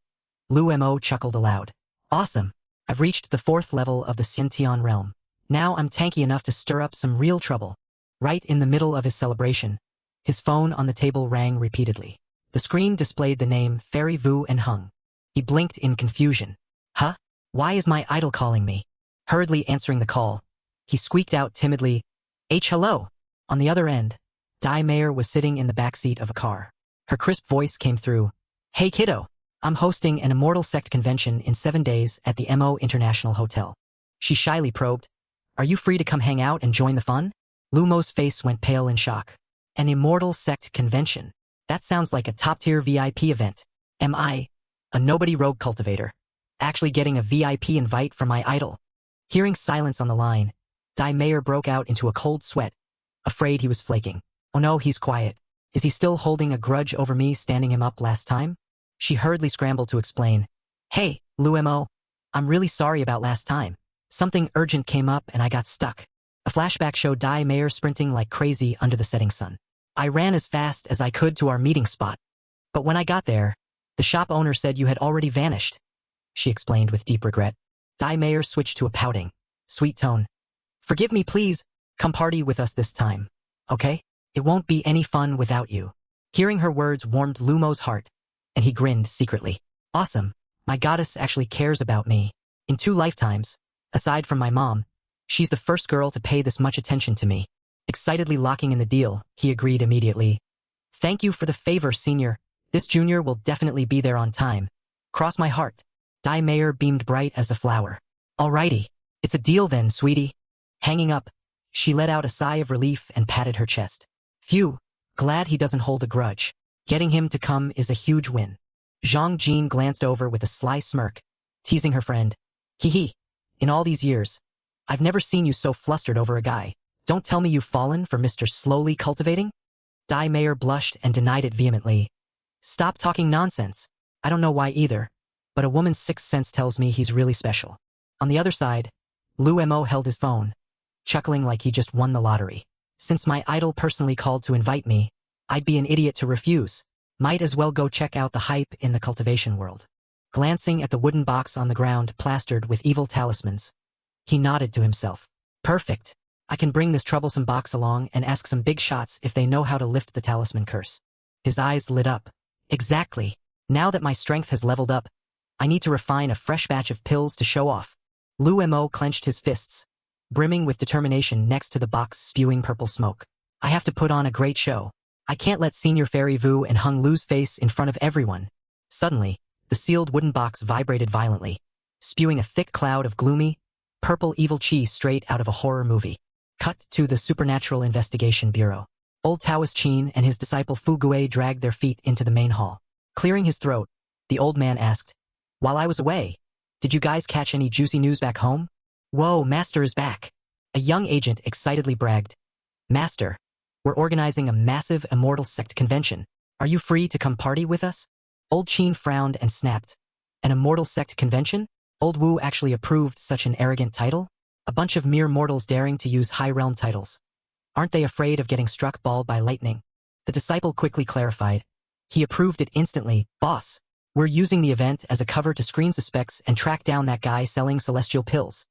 Lu Mo chuckled aloud. Awesome! I've reached the 4th level of the Xintian realm. Now I'm tanky enough to stir up some real trouble. Right in the middle of his celebration, his phone on the table rang repeatedly. The screen displayed the name Fairy Vu and Hung. He blinked in confusion. Huh? Why is my idol calling me? Hurriedly answering the call, he squeaked out timidly, hello. On the other end, Dai Mayer was sitting in the backseat of a car. Her crisp voice came through. Hey kiddo, I'm hosting an Immortal Sect convention in 7 days at the MO International Hotel. She shyly probed, are you free to come hang out and join the fun? Lu Mo's face went pale in shock. An Immortal Sect convention? That sounds like a top-tier VIP event. Am I, a nobody rogue cultivator, actually getting a VIP invite from my idol? Hearing silence on the line, Dai Mayer broke out into a cold sweat, afraid he was flaking. Oh no, he's quiet. Is he still holding a grudge over me standing him up last time? She hurriedly scrambled to explain. Hey, Lu Mo, I'm really sorry about last time. Something urgent came up and I got stuck. A flashback showed Dai Mayer sprinting like crazy under the setting sun. I ran as fast as I could to our meeting spot. But when I got there, the shop owner said you had already vanished. She explained with deep regret. Dai Mayer switched to a pouting, sweet tone. Forgive me please, come party with us this time, okay? It won't be any fun without you. Hearing her words warmed Lu Mo's heart, and he grinned secretly. Awesome, my goddess actually cares about me. In 2 lifetimes, aside from my mom, she's the first girl to pay this much attention to me. Excitedly locking in the deal, he agreed immediately. Thank you for the favor, senior. This junior will definitely be there on time. Cross my heart. Dai Mayer beamed bright as a flower. Alrighty, it's a deal then, sweetie. Hanging up, she let out a sigh of relief and patted her chest. Phew, glad he doesn't hold a grudge. Getting him to come is a huge win. Zhang Jin glanced over with a sly smirk, teasing her friend. Hee. In all these years, I've never seen you so flustered over a guy. Don't tell me you've fallen for Mr. Slowly Cultivating? Dai Mayer blushed and denied it vehemently. Stop talking nonsense. I don't know why either, but a woman's sixth sense tells me he's really special. On the other side, Lu Mo held his phone, chuckling like he just won the lottery. Since my idol personally called to invite me, I'd be an idiot to refuse. Might as well go check out the hype in the cultivation world. Glancing at the wooden box on the ground plastered with evil talismans, he nodded to himself. Perfect. I can bring this troublesome box along and ask some big shots if they know how to lift the talisman curse. His eyes lit up. Exactly. Now that my strength has leveled up, I need to refine a fresh batch of pills to show off. Lu Mo clenched his fists, brimming with determination next to the box spewing purple smoke. I have to put on a great show. I can't let Senior Fairy Vu and Hung lose face in front of everyone. Suddenly, the sealed wooden box vibrated violently, spewing a thick cloud of gloomy, purple evil chi straight out of a horror movie. Cut to the Supernatural Investigation Bureau. Old Taoist Qin and his disciple Fu Gui dragged their feet into the main hall. Clearing his throat, the old man asked, While I was away, Did you guys catch any juicy news back home? Whoa, Master is back. A young agent excitedly bragged. Master, we're organizing a massive immortal sect convention. Are you free to come party with us? Old Chin frowned and snapped. An immortal sect convention? Old Wu actually approved such an arrogant title? A bunch of mere mortals daring to use high realm titles. Aren't they afraid of getting struck bald by lightning? The disciple quickly clarified. He approved it instantly. Boss, we're using the event as a cover to screen suspects and track down that guy selling celestial pills.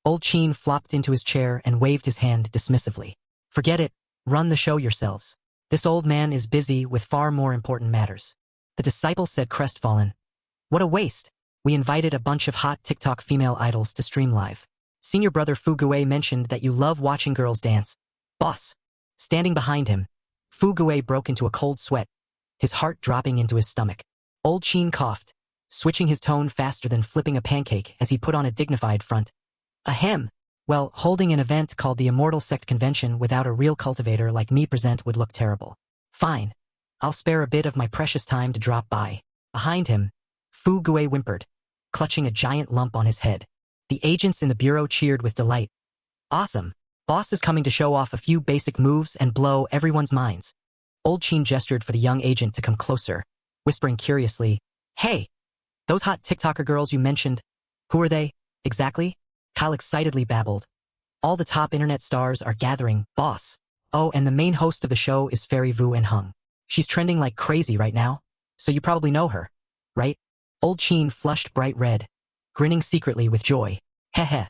Old Chin flopped into his chair and waved his hand dismissively. Forget it, run the show yourselves. This old man is busy with far more important matters. The disciple said crestfallen. What a waste. We invited a bunch of hot TikTok female idols to stream live. Senior brother Fu Gui mentioned that you love watching girls dance. Boss. Standing behind him, Fu Gui broke into a cold sweat, his heart dropping into his stomach. Old Chin coughed, switching his tone faster than flipping a pancake as he put on a dignified front. Ahem. Well, holding an event called the Immortal Sect Convention without a real cultivator like me present would look terrible. Fine. I'll spare a bit of my precious time to drop by. Behind him, Fu Gui whimpered, clutching a giant lump on his head. The agents in the bureau cheered with delight. Awesome. Boss is coming to show off a few basic moves and blow everyone's minds. Old Chin gestured for the young agent to come closer, whispering curiously, Hey, those hot TikToker girls you mentioned, who are they, exactly? Kyle excitedly babbled. All the top internet stars are gathering, boss. Oh, and the main host of the show is Fairy Vu and Hung. She's trending like crazy right now, so you probably know her, right? Old Chin flushed bright red, grinning secretly with joy. Heh.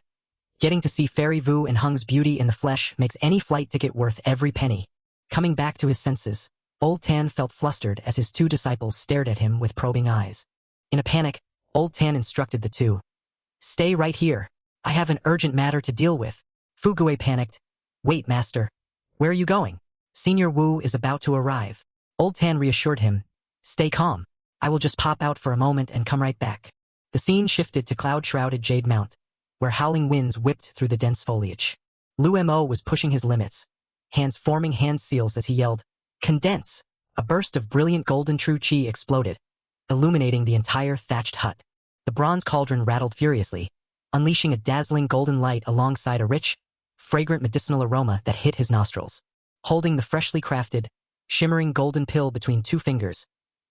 Getting to see Fairy Vu and Hung's beauty in the flesh makes any flight ticket worth every penny. Coming back to his senses, Old Tan felt flustered as his two disciples stared at him with probing eyes. In a panic, Old Tan instructed the two. Stay right here. I have an urgent matter to deal with. Fu Gui panicked. Wait, Master. Where are you going? Senior Wu is about to arrive. Old Tan reassured him. Stay calm. I will just pop out for a moment and come right back. The scene shifted to cloud-shrouded Jade Mount, where howling winds whipped through the dense foliage. Lu Mo was pushing his limits, hands forming hand seals as he yelled, Condense! A burst of brilliant golden true chi exploded, illuminating the entire thatched hut. The bronze cauldron rattled furiously, unleashing a dazzling golden light alongside a rich, fragrant medicinal aroma that hit his nostrils. Holding the freshly crafted, shimmering golden pill between two fingers,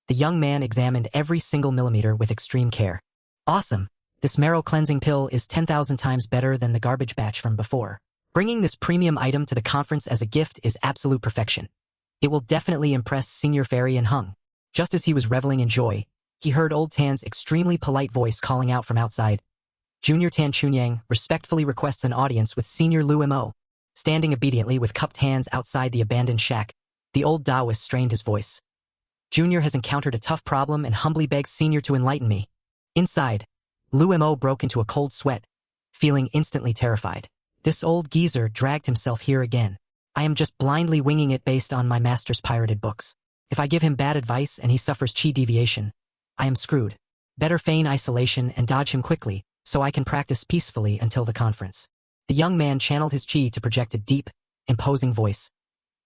the young man examined every single millimeter with extreme care. Awesome! This marrow-cleansing pill is 10,000 times better than the garbage batch from before. Bringing this premium item to the conference as a gift is absolute perfection. It will definitely impress Senior Fairy and Hung. Just as he was reveling in joy, he heard Old Tan's extremely polite voice calling out from outside. Junior Tan Chunyang respectfully requests an audience with Senior Lu Mo. Standing obediently with cupped hands outside the abandoned shack, the old Taoist strained his voice. Junior has encountered a tough problem and humbly begs Senior to enlighten me. Inside, Lu Mo broke into a cold sweat, feeling instantly terrified. This old geezer dragged himself here again. I am just blindly winging it based on my master's pirated books. If I give him bad advice and he suffers chi deviation, I am screwed. Better feign isolation and dodge him quickly, so I can practice peacefully until the conference. The young man channeled his chi to project a deep, imposing voice.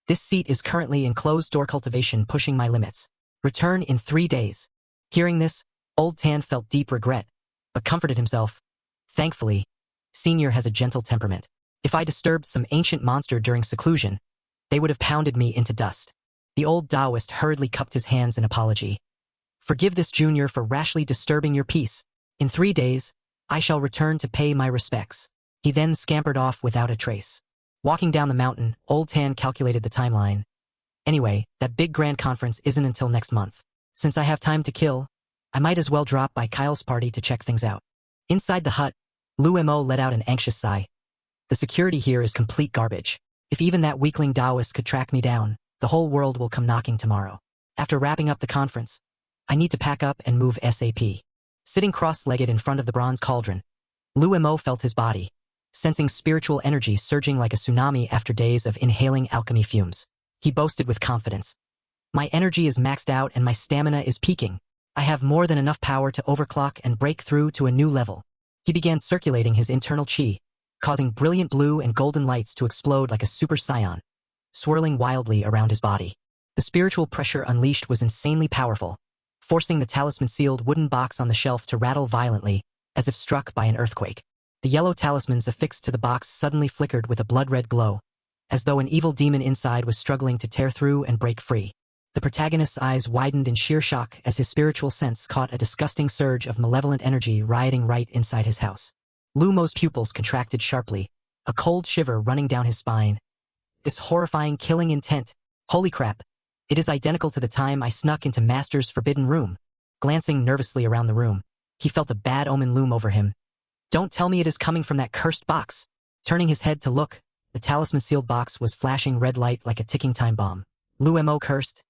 This seat is currently in closed-door cultivation pushing my limits. Return in 3 days. Hearing this, Old Tan felt deep regret, but comforted himself. Thankfully, Senior has a gentle temperament. If I disturbed some ancient monster during seclusion, they would have pounded me into dust. The old Taoist hurriedly cupped his hands in apology. Forgive this junior for rashly disturbing your peace. In 3 days, I shall return to pay my respects. He then scampered off without a trace. Walking down the mountain, Old Tan calculated the timeline. Anyway, that big grand conference isn't until next month. Since I have time to kill, I might as well drop by Kyle's party to check things out. Inside the hut, Lu Mo let out an anxious sigh. The security here is complete garbage. If even that weakling Taoist could track me down, the whole world will come knocking tomorrow. After wrapping up the conference, I need to pack up and move ASAP. Sitting cross-legged in front of the bronze cauldron, Lu Mo felt his body, sensing spiritual energy surging like a tsunami after days of inhaling alchemy fumes. He boasted with confidence. My energy is maxed out and my stamina is peaking. I have more than enough power to overclock and break through to a new level. He began circulating his internal chi, causing brilliant blue and golden lights to explode like a super scion, swirling wildly around his body. The spiritual pressure unleashed was insanely powerful, forcing the talisman-sealed wooden box on the shelf to rattle violently, as if struck by an earthquake. The yellow talismans affixed to the box suddenly flickered with a blood-red glow, as though an evil demon inside was struggling to tear through and break free. The protagonist's eyes widened in sheer shock as his spiritual sense caught a disgusting surge of malevolent energy rioting right inside his house. Lu Mo's pupils contracted sharply, a cold shiver running down his spine. This horrifying killing intent. Holy crap. It is identical to the time I snuck into Master's forbidden room. Glancing nervously around the room, he felt a bad omen loom over him. Don't tell me it is coming from that cursed box. Turning his head to look, the talisman-sealed box was flashing red light like a ticking time bomb. Lu Mo cursed.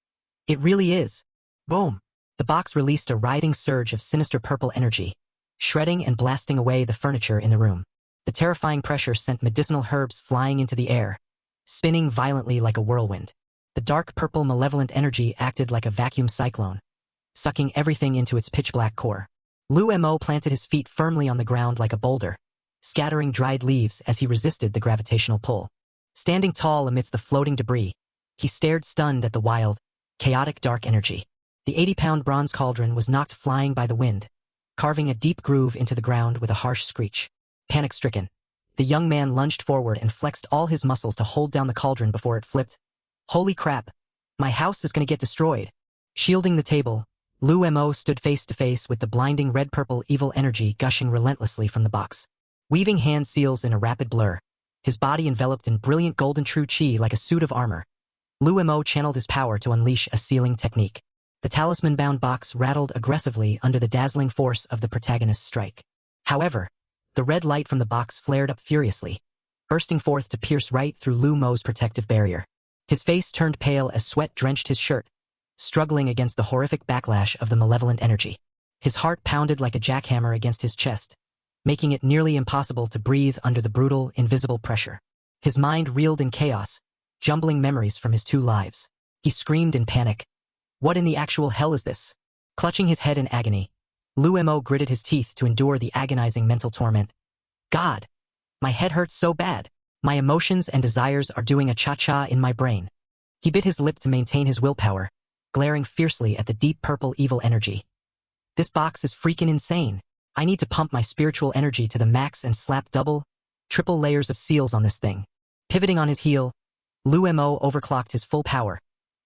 It really is. Boom. The box released a writhing surge of sinister purple energy, shredding and blasting away the furniture in the room. The terrifying pressure sent medicinal herbs flying into the air, spinning violently like a whirlwind. The dark purple malevolent energy acted like a vacuum cyclone, sucking everything into its pitch-black core. Lu Mo planted his feet firmly on the ground like a boulder, scattering dried leaves as he resisted the gravitational pull. Standing tall amidst the floating debris, he stared stunned at the wild, chaotic dark energy. The 80-pound bronze cauldron was knocked flying by the wind, carving a deep groove into the ground with a harsh screech. Panic-stricken, the young man lunged forward and flexed all his muscles to hold down the cauldron before it flipped. Holy crap! My house is gonna get destroyed. Shielding the table, Lu Mo stood face to face with the blinding red-purple evil energy gushing relentlessly from the box. Weaving hand seals in a rapid blur, his body enveloped in brilliant golden true chi like a suit of armor, Lu Mo channeled his power to unleash a sealing technique. The talisman-bound box rattled aggressively under the dazzling force of the protagonist's strike. However, the red light from the box flared up furiously, bursting forth to pierce right through Lu Mo's protective barrier. His face turned pale as sweat drenched his shirt, struggling against the horrific backlash of the malevolent energy. His heart pounded like a jackhammer against his chest, making it nearly impossible to breathe under the brutal, invisible pressure. His mind reeled in chaos, jumbling memories from his two lives. He screamed in panic. What in the actual hell is this? Clutching his head in agony, Lu Mo gritted his teeth to endure the agonizing mental torment. God! My head hurts so bad. My emotions and desires are doing a cha-cha in my brain. He bit his lip to maintain his willpower, glaring fiercely at the deep purple evil energy. This box is freaking insane. I need to pump my spiritual energy to the max and slap double, triple layers of seals on this thing. Pivoting on his heel, Lu Mo overclocked his full power,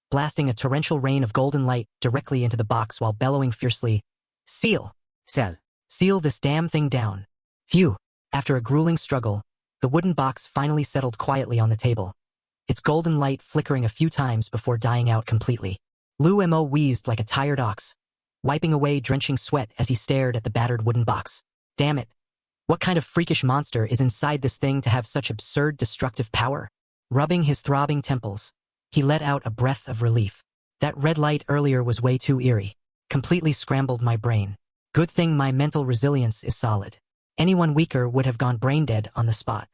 blasting a torrential rain of golden light directly into the box while bellowing fiercely, "Seal! Sell. Seal this damn thing down." Phew! After a grueling struggle, the wooden box finally settled quietly on the table, its golden light flickering a few times before dying out completely. Lu Mo wheezed like a tired ox, wiping away drenching sweat as he stared at the battered wooden box. Damn it! What kind of freakish monster is inside this thing to have such absurd destructive power? Rubbing his throbbing temples, he let out a breath of relief. That red light earlier was way too eerie. Completely scrambled my brain. Good thing my mental resilience is solid. Anyone weaker would have gone brain dead on the spot.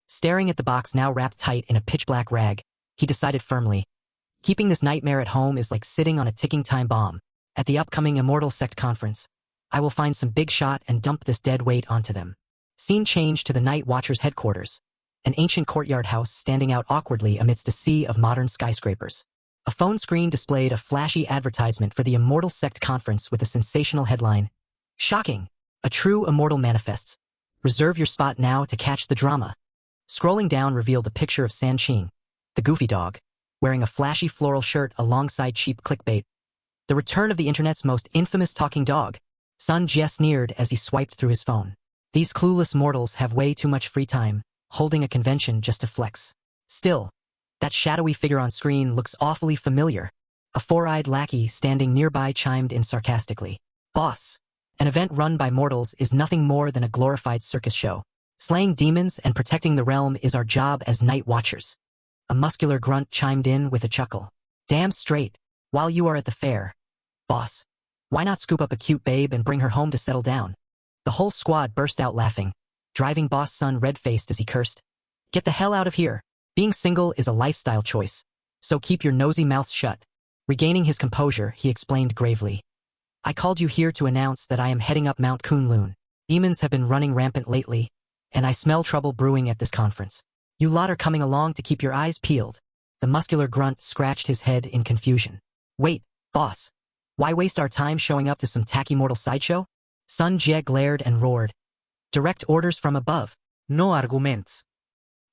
Staring at the box now wrapped tight in a pitch-black rag, he decided firmly, keeping this nightmare at home is like sitting on a ticking time bomb. At the upcoming Immortal Sect conference, I will find some big shot and dump this dead weight onto them. Scene changed to the Night Watcher's headquarters, an ancient courtyard house standing out awkwardly amidst a sea of modern skyscrapers. A phone screen displayed a flashy advertisement for the Immortal Sect conference with a sensational headline. Shocking! A true immortal manifests. Reserve your spot now to catch the drama. Scrolling down revealed a picture of San Qing, the goofy dog, wearing a flashy floral shirt alongside cheap clickbait. The return of the internet's most infamous talking dog. Sun Jie sneered as he swiped through his phone. These clueless mortals have way too much free time, holding a convention just to flex. Still, that shadowy figure on screen looks awfully familiar. A four-eyed lackey standing nearby chimed in sarcastically. Boss, an event run by mortals is nothing more than a glorified circus show. Slaying demons and protecting the realm is our job as Night Watchers. A muscular grunt chimed in with a chuckle. Damn straight. While you are at the fair, boss, why not scoop up a cute babe and bring her home to settle down? The whole squad burst out laughing, driving Boss Sun red-faced as he cursed. Get the hell out of here. Being single is a lifestyle choice, so keep your nosy mouth shut. Regaining his composure, he explained gravely. I called you here to announce that I am heading up Mount Kunlun. Demons have been running rampant lately, and I smell trouble brewing at this conference. You lot are coming along to keep your eyes peeled. The muscular grunt scratched his head in confusion. Wait, boss. Why waste our time showing up to some tacky mortal sideshow? Sun Jie glared and roared. Direct orders from above. No arguments.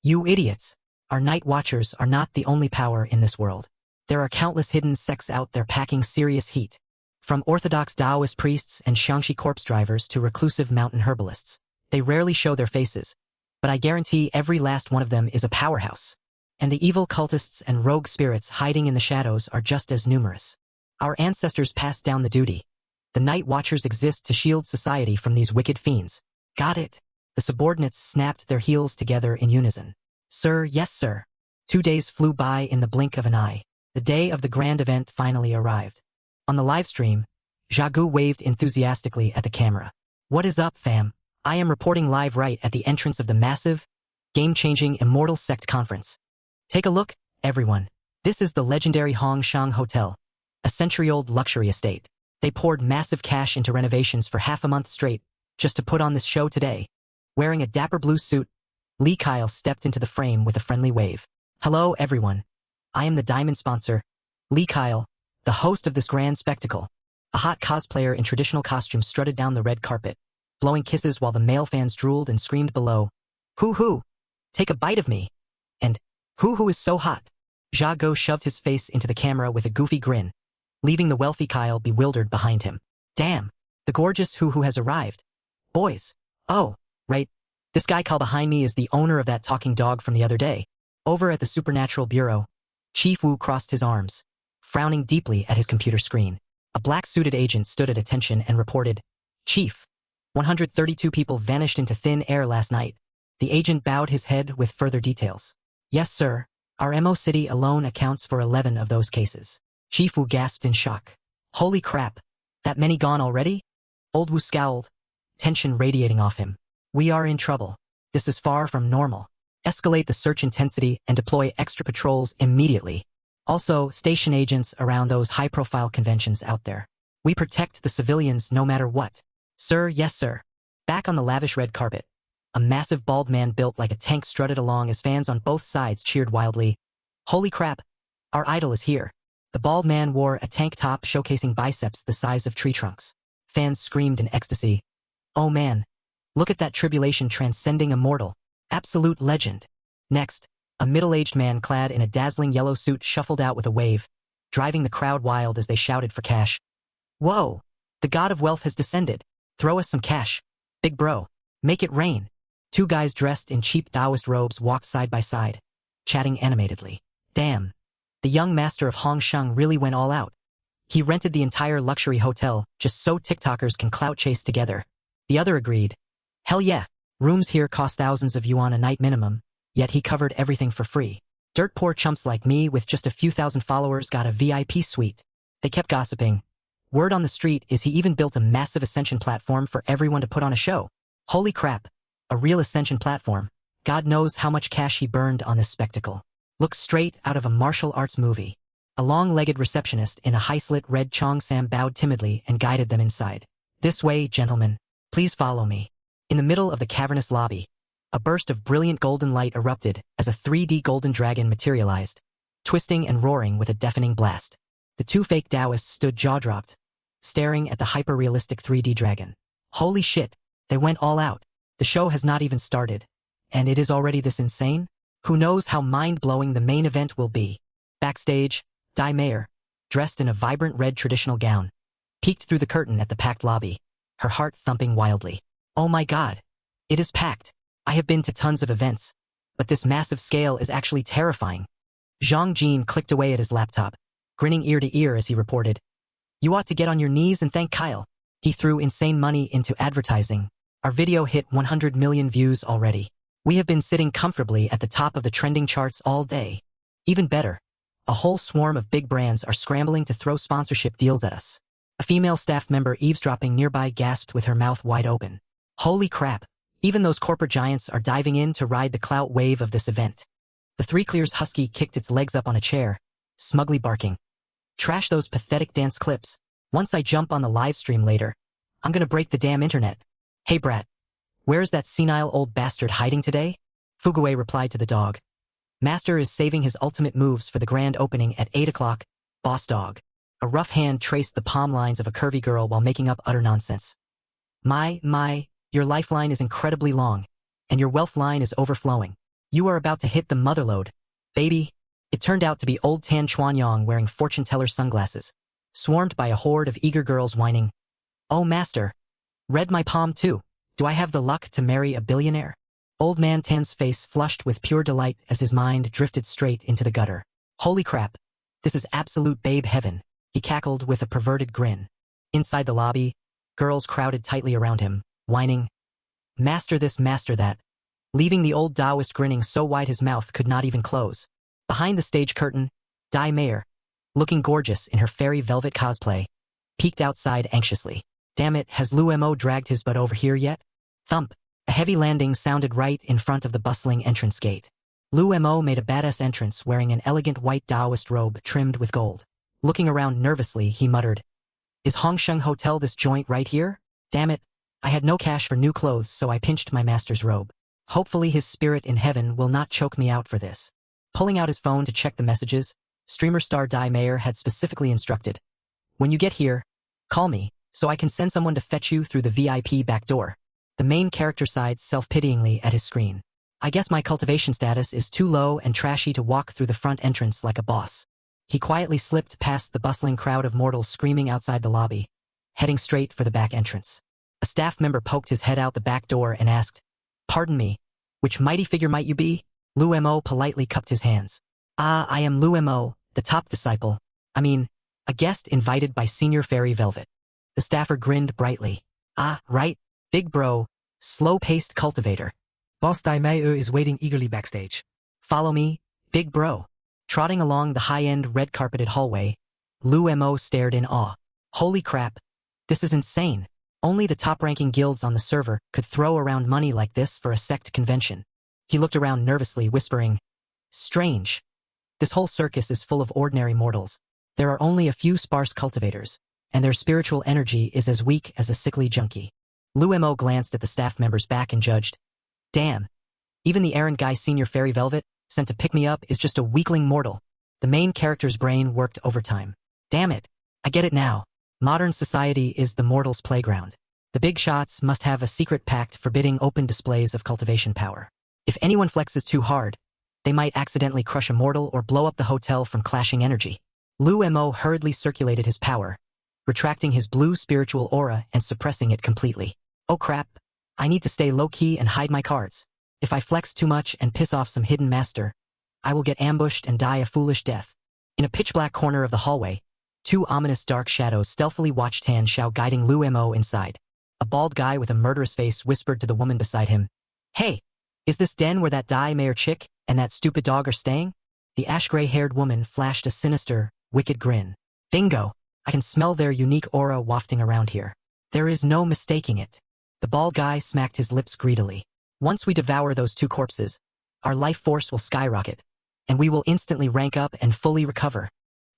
You idiots. Our night watchers are not the only power in this world. There are countless hidden sects out there packing serious heat. From orthodox Taoist priests and Xiangxi corpse drivers to reclusive mountain herbalists. They rarely show their faces, but I guarantee every last one of them is a powerhouse. And the evil cultists and rogue spirits hiding in the shadows are just as numerous. Our ancestors passed down the duty. The night watchers exist to shield society from these wicked fiends. Got it? The subordinates snapped their heels together in unison. Sir, yes sir. 2 days flew by in the blink of an eye. The day of the grand event finally arrived. On the live stream, Xiaogu waved enthusiastically at the camera. What is up, fam? I am reporting live right at the entrance of the massive, game-changing Immortal Sect Conference. Take a look, everyone. This is the legendary Hong Shang Hotel, a century-old luxury estate. They poured massive cash into renovations for half a month straight, just to put on this show today. Wearing a dapper blue suit, Li Kyle stepped into the frame with a friendly wave. Hello, everyone. I am the diamond sponsor, Li Kyle, the host of this grand spectacle. A hot cosplayer in traditional costume strutted down the red carpet, blowing kisses while the male fans drooled and screamed below. Hoo-hoo! Take a bite of me! And, hoo-hoo is so hot! Xiaogu shoved his face into the camera with a goofy grin, leaving the wealthy Kyle bewildered behind him. Damn! The gorgeous hoo-hoo has arrived. Boys! Oh, right. This guy Kyle behind me is the owner of that talking dog from the other day. Over at the Supernatural Bureau, Chief Wu crossed his arms, frowning deeply at his computer screen. A black-suited agent stood at attention and reported, Chief, 132 people vanished into thin air last night. The agent bowed his head with further details. Yes, sir. Our MO city alone accounts for 11 of those cases. Chief Wu gasped in shock. Holy crap. That many gone already? Old Wu scowled, tension radiating off him. We are in trouble. This is far from normal. Escalate the search intensity and deploy extra patrols immediately. Also, station agents around those high-profile conventions out there. We protect the civilians no matter what. Sir, yes sir. Back on the lavish red carpet, a massive bald man built like a tank strutted along as fans on both sides cheered wildly. Holy crap! Our idol is here. The bald man wore a tank top showcasing biceps the size of tree trunks. Fans screamed in ecstasy. Oh man! Look at that tribulation transcending immortal. Absolute legend. Next, a middle-aged man clad in a dazzling yellow suit shuffled out with a wave, driving the crowd wild as they shouted for cash. Whoa! The god of wealth has descended. Throw us some cash. Big bro. Make it rain. 2 guys dressed in cheap Taoist robes walked side by side, chatting animatedly. Damn. The young master of Hong Shang really went all out. He rented the entire luxury hotel just so TikTokers can clout chase together. The other agreed. Hell yeah. Rooms here cost thousands of yuan a night minimum, yet he covered everything for free. Dirt poor chumps like me with just a few thousand followers got a VIP suite. They kept gossiping. Word on the street is he even built a massive ascension platform for everyone to put on a show. Holy crap. A real ascension platform. God knows how much cash he burned on this spectacle. Looked straight out of a martial arts movie. A long-legged receptionist in a high-slit red cheongsam bowed timidly and guided them inside. This way, gentlemen. Please follow me. In the middle of the cavernous lobby, a burst of brilliant golden light erupted as a 3D golden dragon materialized, twisting and roaring with a deafening blast. The 2 fake Taoists stood jaw-dropped, staring at the hyper-realistic 3D dragon. Holy shit, they went all out. The show has not even started, and it is already this insane? Who knows how mind-blowing the main event will be? Backstage, Dai Mayer, dressed in a vibrant red traditional gown, peeked through the curtain at the packed lobby, her heart thumping wildly. Oh my god. It is packed. I have been to tons of events, but this massive scale is actually terrifying. Zhang Jin clicked away at his laptop, grinning ear to ear as he reported. You ought to get on your knees and thank Kyle. He threw insane money into advertising. Our video hit 100 million views already. We have been sitting comfortably at the top of the trending charts all day. Even better, a whole swarm of big brands are scrambling to throw sponsorship deals at us. A female staff member eavesdropping nearby gasped with her mouth wide open. Holy crap, even those corporate giants are diving in to ride the clout wave of this event. The Three Clears husky kicked its legs up on a chair, smugly barking. Trash those pathetic dance clips. Once I jump on the live stream later, I'm gonna break the damn internet. Hey brat, where's that senile old bastard hiding today? Fugue replied to the dog. Master is saving his ultimate moves for the grand opening at 8 o'clock, boss dog. A rough hand traced the palm lines of a curvy girl while making up utter nonsense. Your lifeline is incredibly long, and your wealth line is overflowing. You are about to hit the motherlode, baby. It turned out to be old Tan Chuanyong wearing fortune teller sunglasses, swarmed by a horde of eager girls whining, "Oh master, read my palm too. Do I have the luck to marry a billionaire?" Old man Tan's face flushed with pure delight as his mind drifted straight into the gutter. "Holy crap, this is absolute babe heaven," he cackled with a perverted grin. Inside the lobby, girls crowded tightly around him, whining, "Master this, master that," leaving the old Taoist grinning so wide his mouth could not even close. Behind the stage curtain, Dai Mayer, looking gorgeous in her fairy velvet cosplay, peeked outside anxiously. "Damn it, has Lu Mo dragged his butt over here yet?" Thump. A heavy landing sounded right in front of the bustling entrance gate. Lu Mo made a badass entrance wearing an elegant white Taoist robe trimmed with gold. Looking around nervously, he muttered, "Is Hongsheng Hotel this joint right here? Damn it, I had no cash for new clothes, so I pinched my master's robe. Hopefully his spirit in heaven will not choke me out for this." Pulling out his phone to check the messages, streamer star Dai Mayer had specifically instructed, "When you get here, call me, so I can send someone to fetch you through the VIP back door." The main character sighed self-pityingly at his screen. "I guess my cultivation status is too low and trashy to walk through the front entrance like a boss." He quietly slipped past the bustling crowd of mortals screaming outside the lobby, heading straight for the back entrance. A staff member poked his head out the back door and asked, "Pardon me, which mighty figure might you be?" Lu Mo politely cupped his hands. "Ah, I am Lu Mo, the top disciple. A guest invited by Senior Fairy Velvet." The staffer grinned brightly. "Ah, right, big bro, slow-paced cultivator. Boss Dai Mayer is waiting eagerly backstage. Follow me, big bro." Trotting along the high-end red-carpeted hallway, Lu Mo stared in awe. "Holy crap, this is insane. Only the top-ranking guilds on the server could throw around money like this for a sect convention." He looked around nervously, whispering, "Strange. This whole circus is full of ordinary mortals. There are only a few sparse cultivators, and their spiritual energy is as weak as a sickly junkie." Lu Mo glanced at the staff member's back and judged, "Damn, even the errand guy Senior Fairy Velvet sent to pick me up is just a weakling mortal." The main character's brain worked overtime. "Damn it, I get it now. Modern society is the mortal's playground. The big shots must have a secret pact forbidding open displays of cultivation power. If anyone flexes too hard, they might accidentally crush a mortal or blow up the hotel from clashing energy." Lu Mo hurriedly circulated his power, retracting his blue spiritual aura and suppressing it completely. "Oh crap, I need to stay low-key and hide my cards. If I flex too much and piss off some hidden master, I will get ambushed and die a foolish death." In a pitch-black corner of the hallway, two ominous dark shadows stealthily watched Tan Xiao guiding Lu Mo inside. A bald guy with a murderous face whispered to the woman beside him, "Hey, is this den where that Dai Mayer chick and that stupid dog are staying?" The ash-gray-haired woman flashed a sinister, wicked grin. "Bingo, I can smell their unique aura wafting around here. There is no mistaking it." The bald guy smacked his lips greedily. "Once we devour those two corpses, our life force will skyrocket, and we will instantly rank up and fully recover."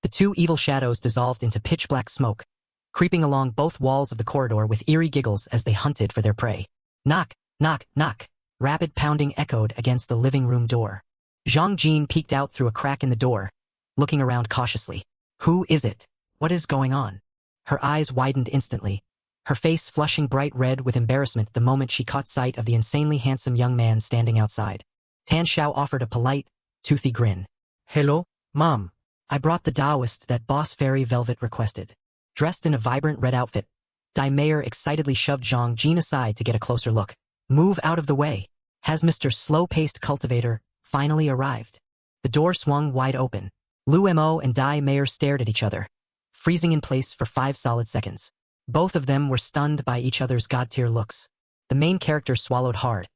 The two evil shadows dissolved into pitch-black smoke, creeping along both walls of the corridor with eerie giggles as they hunted for their prey. Knock, knock, knock. Rapid pounding echoed against the living room door. Zhang Jin peeked out through a crack in the door, looking around cautiously. "Who is it? What is going on?" Her eyes widened instantly, her face flushing bright red with embarrassment the moment she caught sight of the insanely handsome young man standing outside. Tan Xiao offered a polite, toothy grin. "Hello, Mom. I brought the Taoist that Boss Fairy Velvet requested." Dressed in a vibrant red outfit, Dai Mayer excitedly shoved Zhang Jin aside to get a closer look. "Move out of the way. Has Mr. Slow-Paced Cultivator finally arrived?" The door swung wide open. Lu Mo and Dai Mayer stared at each other, freezing in place for 5 solid seconds. Both of them were stunned by each other's god-tier looks. The main character swallowed hard,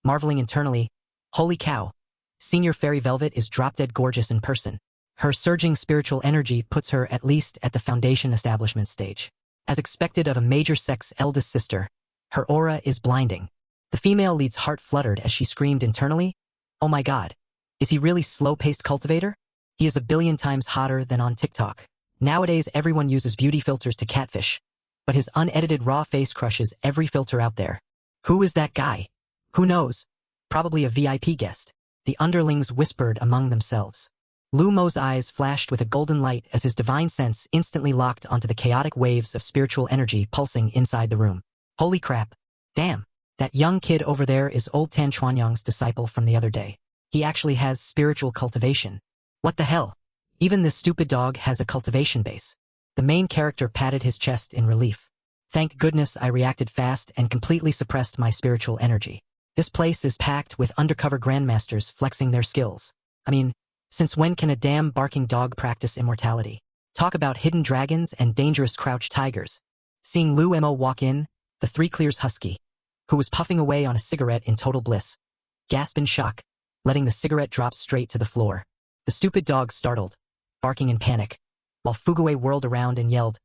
marveling internally, "Holy cow, Senior Fairy Velvet is drop-dead gorgeous in person." Her surging spiritual energy puts her at least at the foundation establishment stage. As expected of a major sect's eldest sister, her aura is blinding. The female lead's heart fluttered as she screamed internally, "Oh my god, is he really Slow-Paced Cultivator? He is a billion times hotter than on TikTok. Nowadays everyone uses beauty filters to catfish, but his unedited raw face crushes every filter out there. Who is that guy? Who knows? Probably a VIP guest." The underlings whispered among themselves. Lu Mo's eyes flashed with a golden light as his divine sense instantly locked onto the chaotic waves of spiritual energy pulsing inside the room. Holy crap. Damn. That young kid over there is old Tan Chuanyang's disciple from the other day. He actually has spiritual cultivation. What the hell? Even this stupid dog has a cultivation base. The main character patted his chest in relief. Thank goodness I reacted fast and completely suppressed my spiritual energy. This place is packed with undercover grandmasters flexing their skills. I mean, since when can a damn barking dog practice immortality? Talk about hidden dragons and dangerous crouched tigers. Seeing Lu Mo walk in, the Three Clears husky, who was puffing away on a cigarette in total bliss, gasped in shock, letting the cigarette drop straight to the floor. The stupid dog startled, barking in panic, while Fugue whirled around and yelled,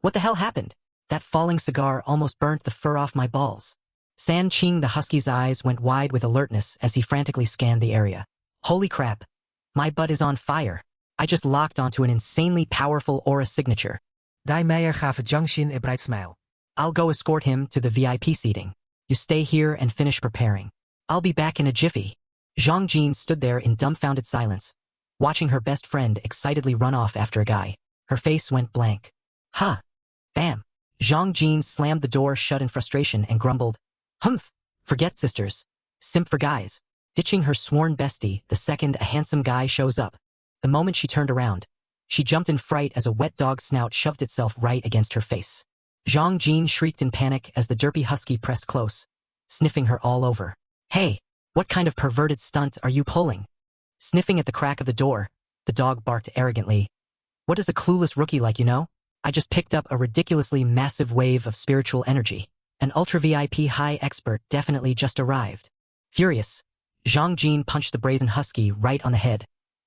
"What the hell happened? That falling cigar almost burnt the fur off my balls." San Qing the husky's eyes went wide with alertness as he frantically scanned the area. Holy crap. My butt is on fire. I just locked onto an insanely powerful aura signature. Dai Meijer gaf Jiangxin a bright smile. I'll go escort him to the VIP seating. You stay here and finish preparing. I'll be back in a jiffy. Zhang Jin stood there in dumbfounded silence, watching her best friend excitedly run off after a guy. Her face went blank. Huh. Bam. Zhang Jin slammed the door shut in frustration and grumbled, "Humph. Forget sisters. Simp for guys." Ditching her sworn bestie the second a handsome guy shows up. The moment she turned around, she jumped in fright as a wet dog snout shoved itself right against her face. Zhang Jin shrieked in panic as the derpy husky pressed close, sniffing her all over. "Hey, what kind of perverted stunt are you pulling?" Sniffing at the crack of the door, the dog barked arrogantly. "What does a clueless rookie like you know? I just picked up a ridiculously massive wave of spiritual energy. An ultra VIP high expert definitely just arrived." Furious, Zhang Jin punched the brazen husky right on the head,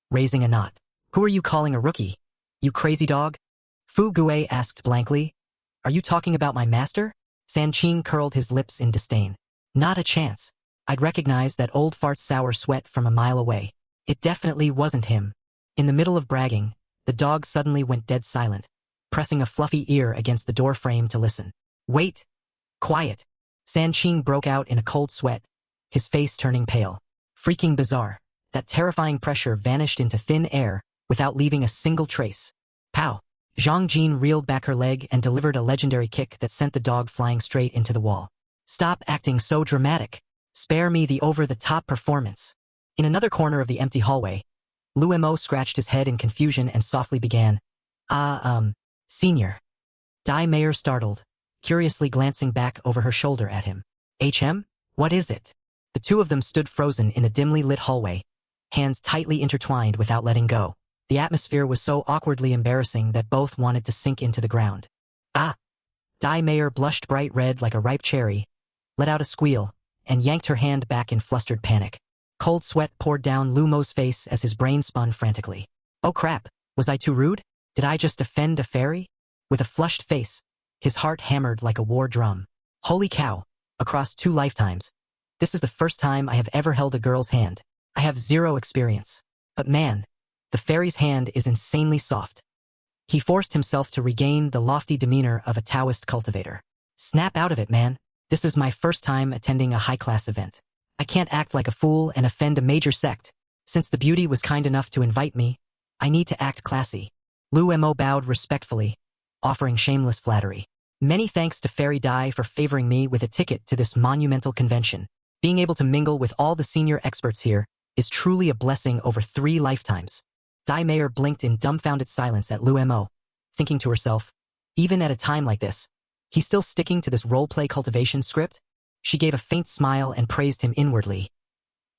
raising a knot. "Who are you calling a rookie? You crazy dog?" Fu Gue asked blankly. "Are you talking about my master?" San Qing curled his lips in disdain. "Not a chance. I'd recognize that old fart's sour sweat from a mile away. It definitely wasn't him." In the middle of bragging, the dog suddenly went dead silent, pressing a fluffy ear against the door frame to listen. "Wait. Quiet." San Qing broke out in a cold sweat, his face turning pale. Freaking bizarre. That terrifying pressure vanished into thin air without leaving a single trace. Pow! Zhang Jin reeled back her leg and delivered a legendary kick that sent the dog flying straight into the wall. "Stop acting so dramatic. Spare me the over-the-top performance." In another corner of the empty hallway, Lu Mo scratched his head in confusion and softly began, Senior." Dai Meijer startled, curiously glancing back over her shoulder at him. "HM? What is it?" The two of them stood frozen in the dimly lit hallway, hands tightly intertwined without letting go. The atmosphere was so awkwardly embarrassing that both wanted to sink into the ground. "Ah!" Dai Meijer blushed bright red like a ripe cherry, let out a squeal, and yanked her hand back in flustered panic. Cold sweat poured down Lu Mo's face as his brain spun frantically. "Oh crap, was I too rude? Did I just offend a fairy?" With a flushed face, his heart hammered like a war drum. Holy cow, across 2 lifetimes. This is the first time I have ever held a girl's hand. I have 0 experience. But man, the fairy's hand is insanely soft. He forced himself to regain the lofty demeanor of a Taoist cultivator. "Snap out of it, man. This is my first time attending a high-class event. I can't act like a fool and offend a major sect. Since the beauty was kind enough to invite me, I need to act classy." Lu Mo bowed respectfully, offering shameless flattery. "Many thanks to Fairy Dai for favoring me with a ticket to this monumental convention. Being able to mingle with all the senior experts here is truly a blessing over 3 lifetimes." Dai Meijer blinked in dumbfounded silence at Lu Mo, thinking to herself, even at a time like this, he's still sticking to this roleplay cultivation script? She gave a faint smile and praised him inwardly.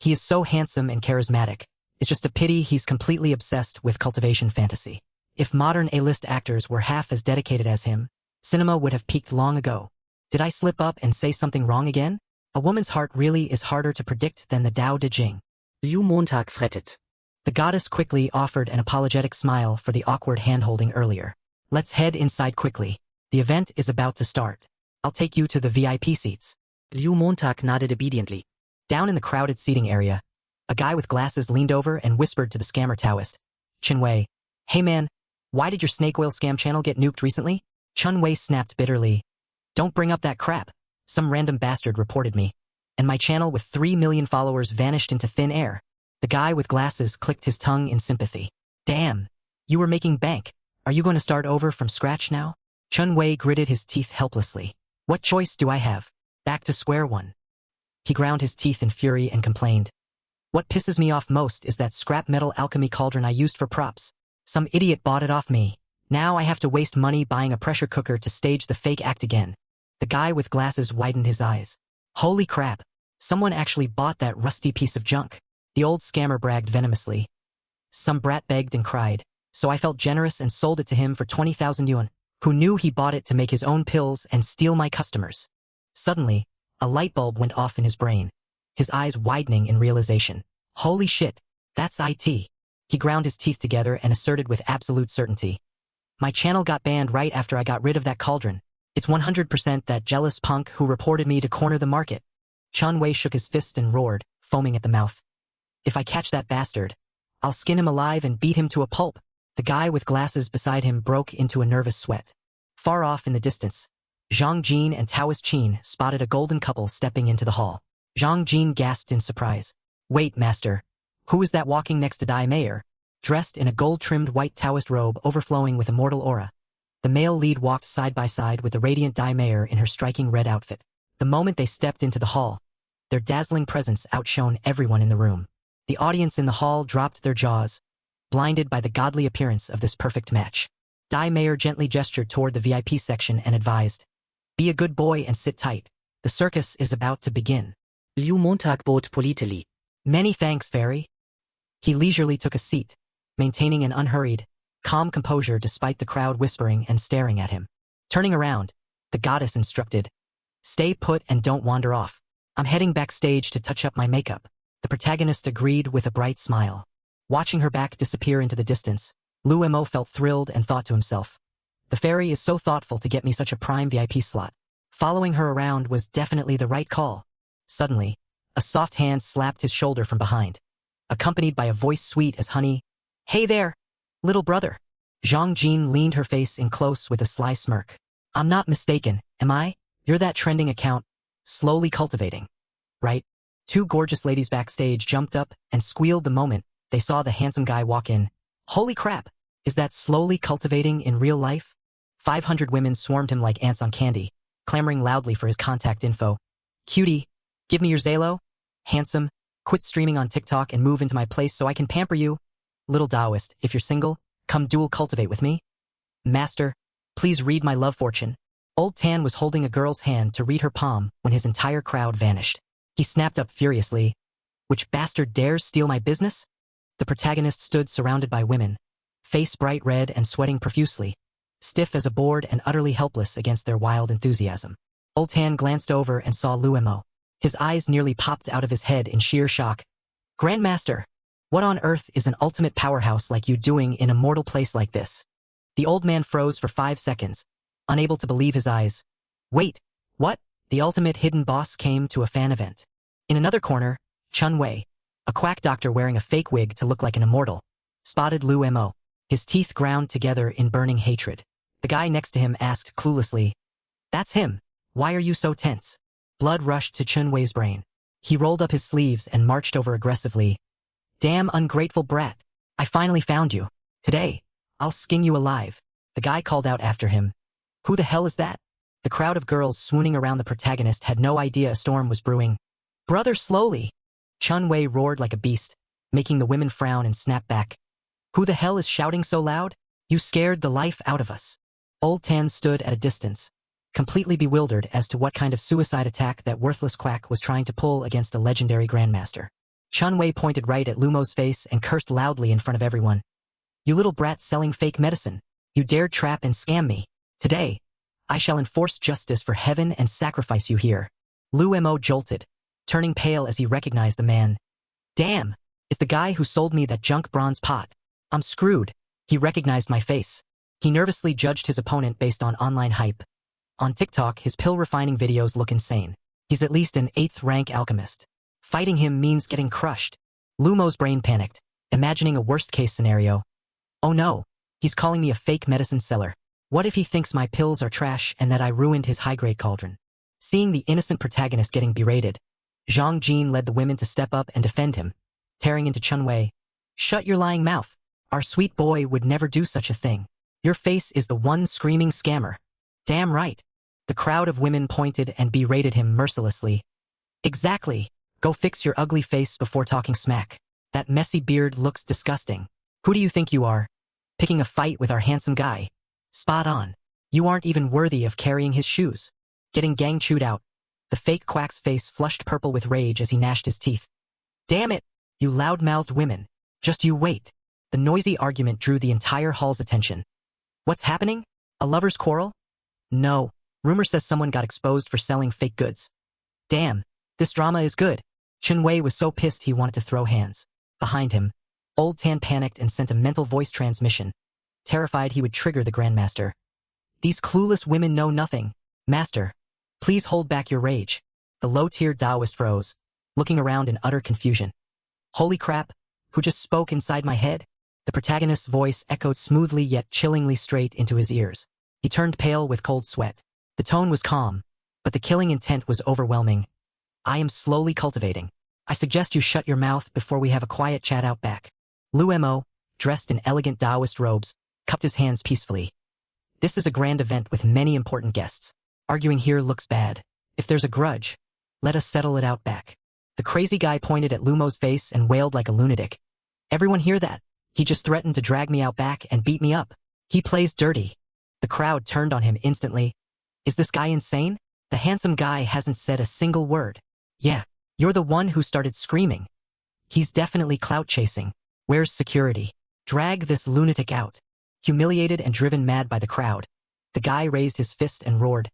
He is so handsome and charismatic. It's just a pity he's completely obsessed with cultivation fantasy. If modern A-list actors were half as dedicated as him, cinema would have peaked long ago. Did I slip up and say something wrong again? A woman's heart really is harder to predict than the Tao Te Ching. Liu Montag frettet. The goddess quickly offered an apologetic smile for the awkward hand-holding earlier. "Let's head inside quickly. The event is about to start. I'll take you to the VIP seats." Liu Montag nodded obediently. Down in the crowded seating area, a guy with glasses leaned over and whispered to the scammer Taoist, Chen Wei, "Hey man, why did your snake oil scam channel get nuked recently?" Chen Wei snapped bitterly. "Don't bring up that crap. Some random bastard reported me, and my channel with 3 million followers vanished into thin air." The guy with glasses clicked his tongue in sympathy. "Damn, you were making bank. Are you going to start over from scratch now?" Chen Wei gritted his teeth helplessly. What choice do I have? Back to square one. He ground his teeth in fury and complained. What pisses me off most is that scrap metal alchemy cauldron I used for props. Some idiot bought it off me. Now I have to waste money buying a pressure cooker to stage the fake act again. The guy with glasses widened his eyes. Holy crap. Someone actually bought that rusty piece of junk. The old scammer bragged venomously. Some brat begged and cried, so I felt generous and sold it to him for 20,000 yuan, who knew he bought it to make his own pills and steal my customers. Suddenly, a light bulb went off in his brain, his eyes widening in realization. Holy shit, that's IT. He ground his teeth together and asserted with absolute certainty. My channel got banned right after I got rid of that cauldron. It's 100% that jealous punk who reported me to corner the market. Chun Wei shook his fist and roared, foaming at the mouth. If I catch that bastard, I'll skin him alive and beat him to a pulp. The guy with glasses beside him broke into a nervous sweat. Far off in the distance, Zhang Jin and Taoist Qin spotted a golden couple stepping into the hall. Zhang Jin gasped in surprise. Wait, master. Who is that walking next to Dai Mayer? Dressed in a gold-trimmed white Taoist robe overflowing with immortal aura. The male lead walked side by side with the radiant Dai Mayer in her striking red outfit. The moment they stepped into the hall, their dazzling presence outshone everyone in the room. The audience in the hall dropped their jaws, blinded by the godly appearance of this perfect match. Dai Mayer gently gestured toward the VIP section and advised, be a good boy and sit tight. The circus is about to begin. Liu Montag bot politely. Many thanks, Fairy. He leisurely took a seat, maintaining an unhurried, calm composure despite the crowd whispering and staring at him. Turning around, the goddess instructed, stay put and don't wander off. I'm heading backstage to touch up my makeup. The protagonist agreed with a bright smile. Watching her back disappear into the distance, Lu Mo felt thrilled and thought to himself, the fairy is so thoughtful to get me such a prime VIP slot. Following her around was definitely the right call. Suddenly, a soft hand slapped his shoulder from behind, accompanied by a voice sweet as honey. Hey there, little brother. Zhang Jin leaned her face in close with a sly smirk. I'm not mistaken, am I? You're that trending account, slowly cultivating, right? Two gorgeous ladies backstage jumped up and squealed the moment they saw the handsome guy walk in. Holy crap, is that slowly cultivating in real life? 500 women swarmed him like ants on candy, clamoring loudly for his contact info. Cutie, give me your Zalo. Handsome, quit streaming on TikTok and move into my place so I can pamper you. Little Taoist, if you're single, come dual cultivate with me. Master, please read my love fortune. Old Tan was holding a girl's hand to read her palm when his entire crowd vanished. He snapped up furiously. Which bastard dares steal my business? The protagonist stood surrounded by women, face bright red and sweating profusely, stiff as a board and utterly helpless against their wild enthusiasm. Old Tan glanced over and saw Lu Mo. His eyes nearly popped out of his head in sheer shock. Grandmaster, what on earth is an ultimate powerhouse like you doing in a mortal place like this? The old man froze for 5 seconds, unable to believe his eyes. Wait, what? The ultimate hidden boss came to a fan event. In another corner, Chun Wei, a quack doctor wearing a fake wig to look like an immortal, spotted Lu Mo, his teeth ground together in burning hatred. The guy next to him asked cluelessly, that's him. Why are you so tense? Blood rushed to Chun Wei's brain. He rolled up his sleeves and marched over aggressively. Damn ungrateful brat. I finally found you. Today, I'll skin you alive. The guy called out after him. Who the hell is that? The crowd of girls swooning around the protagonist had no idea a storm was brewing. Brother, slowly. Chun Wei roared like a beast, making the women frown and snap back. Who the hell is shouting so loud? You scared the life out of us. Old Tan stood at a distance, completely bewildered as to what kind of suicide attack that worthless quack was trying to pull against a legendary grandmaster. Chun Wei pointed right at Lumo's face and cursed loudly in front of everyone. You little brat selling fake medicine. You dared trap and scam me. Today, I shall enforce justice for heaven and sacrifice you here. Lu Mo jolted, turning pale as he recognized the man. Damn, it's the guy who sold me that junk bronze pot. I'm screwed. He recognized my face. He nervously judged his opponent based on online hype. On TikTok, his pill refining videos look insane. He's at least an 8th rank alchemist. Fighting him means getting crushed. Lumo's brain panicked, imagining a worst-case scenario. Oh no, he's calling me a fake medicine seller. What if he thinks my pills are trash and that I ruined his high-grade cauldron? Seeing the innocent protagonist getting berated, Zhang Jin led the women to step up and defend him, tearing into Chun Wei. Shut your lying mouth. Our sweet boy would never do such a thing. Your face is the one screaming scammer. Damn right. The crowd of women pointed and berated him mercilessly. Exactly. Go fix your ugly face before talking smack. That messy beard looks disgusting. Who do you think you are? Picking a fight with our handsome guy. Spot on. You aren't even worthy of carrying his shoes. Getting gang chewed out. The fake quack's face flushed purple with rage as he gnashed his teeth. Damn it, you loud-mouthed women. Just you wait. The noisy argument drew the entire hall's attention. What's happening? A lover's quarrel? No. Rumor says someone got exposed for selling fake goods. Damn, this drama is good. Chen Wei was so pissed he wanted to throw hands. Behind him, Old Tan panicked and sent a mental voice transmission, terrified he would trigger the Grandmaster. These clueless women know nothing. Master, please hold back your rage. The low-tier Taoist froze, looking around in utter confusion. Holy crap, who just spoke inside my head? The protagonist's voice echoed smoothly yet chillingly straight into his ears. He turned pale with cold sweat. The tone was calm, but the killing intent was overwhelming. I am slowly cultivating. I suggest you shut your mouth before we have a quiet chat out back. Lu Mo, dressed in elegant Taoist robes, cupped his hands peacefully. This is a grand event with many important guests. Arguing here looks bad. If there's a grudge, let us settle it out back. The crazy guy pointed at Lu Mo's face and wailed like a lunatic. Everyone hear that? He just threatened to drag me out back and beat me up. He plays dirty. The crowd turned on him instantly. Is this guy insane? The handsome guy hasn't said a single word. Yeah, you're the one who started screaming. He's definitely clout chasing. Where's security? Drag this lunatic out. Humiliated and driven mad by the crowd, the guy raised his fist and roared.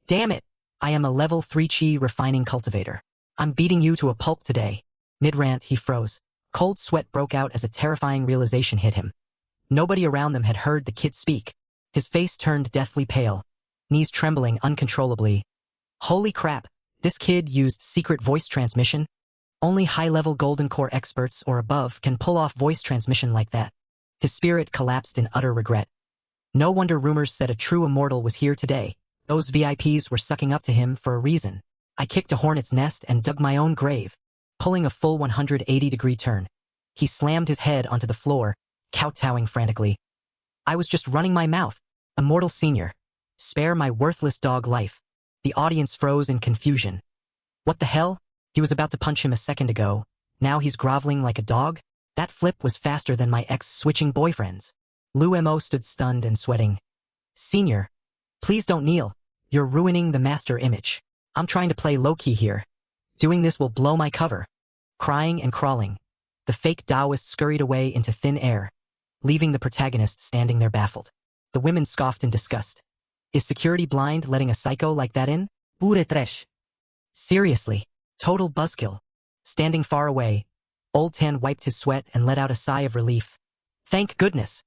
Damn it! I am a level 3 chi refining cultivator. I'm beating you to a pulp today. Mid-rant, he froze. Cold sweat broke out as a terrifying realization hit him. Nobody around them had heard the kid speak. His face turned deathly pale, knees trembling uncontrollably. Holy crap, this kid used secret voice transmission? Only high-level Golden Core experts or above can pull off voice transmission like that. His spirit collapsed in utter regret. No wonder rumors said a true immortal was here today. Those VIPs were sucking up to him for a reason. I kicked a hornet's nest and dug my own grave, pulling a full 180-degree turn. He slammed his head onto the floor, kowtowing frantically. I was just running my mouth. Immortal Senior. Spare my worthless dog life. The audience froze in confusion. What the hell? He was about to punch him a second ago. Now he's groveling like a dog? That flip was faster than my ex-switching boyfriends. Lu Mo stood stunned and sweating. Senior, please don't kneel. You're ruining the master image. I'm trying to play low-key here. Doing this will blow my cover. Crying and crawling, the fake Taoist scurried away into thin air, leaving the protagonist standing there baffled. The women scoffed in disgust. Is security blind letting a psycho like that in? Pure trash. Seriously, total buzzkill. Standing far away, Old Tan wiped his sweat and let out a sigh of relief. Thank goodness.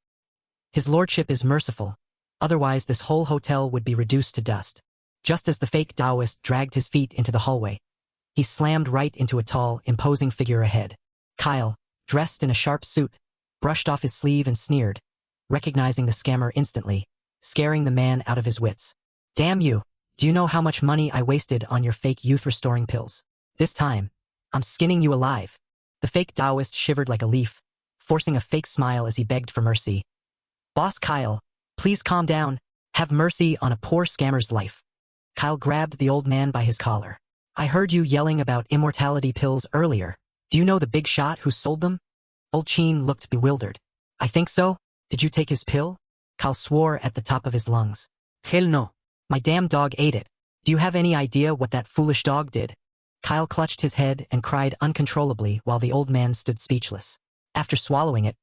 His lordship is merciful. Otherwise this whole hotel would be reduced to dust. Just as the fake Taoist dragged his feet into the hallway, he slammed right into a tall, imposing figure ahead. Kyle, dressed in a sharp suit, brushed off his sleeve and sneered, recognizing the scammer instantly, scaring the man out of his wits. Damn you! Do you know how much money I wasted on your fake youth-restoring pills? This time, I'm skinning you alive. The fake Taoist shivered like a leaf, forcing a fake smile as he begged for mercy. Boss Kyle, please calm down. Have mercy on a poor scammer's life. Kyle grabbed the old man by his collar. I heard you yelling about immortality pills earlier. Do you know the big shot who sold them? Old Chin looked bewildered. I think so. Did you take his pill? Kyle swore at the top of his lungs. Hell no. My damn dog ate it. Do you have any idea what that foolish dog did? Kyle clutched his head and cried uncontrollably while the old man stood speechless. After swallowing it,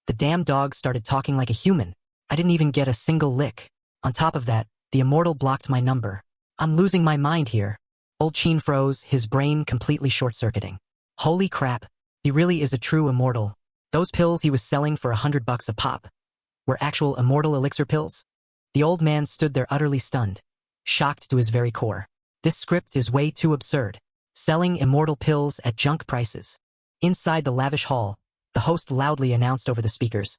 the damn dog started talking like a human. I didn't even get a single lick. On top of that, the immortal blocked my number. I'm losing my mind here. Old Chin froze, his brain completely short-circuiting. Holy crap, he really is a true immortal. Those pills he was selling for $100 a pop were actual immortal elixir pills? The old man stood there utterly stunned, shocked to his very core. This script is way too absurd. Selling immortal pills at junk prices. Inside the lavish hall, the host loudly announced over the speakers.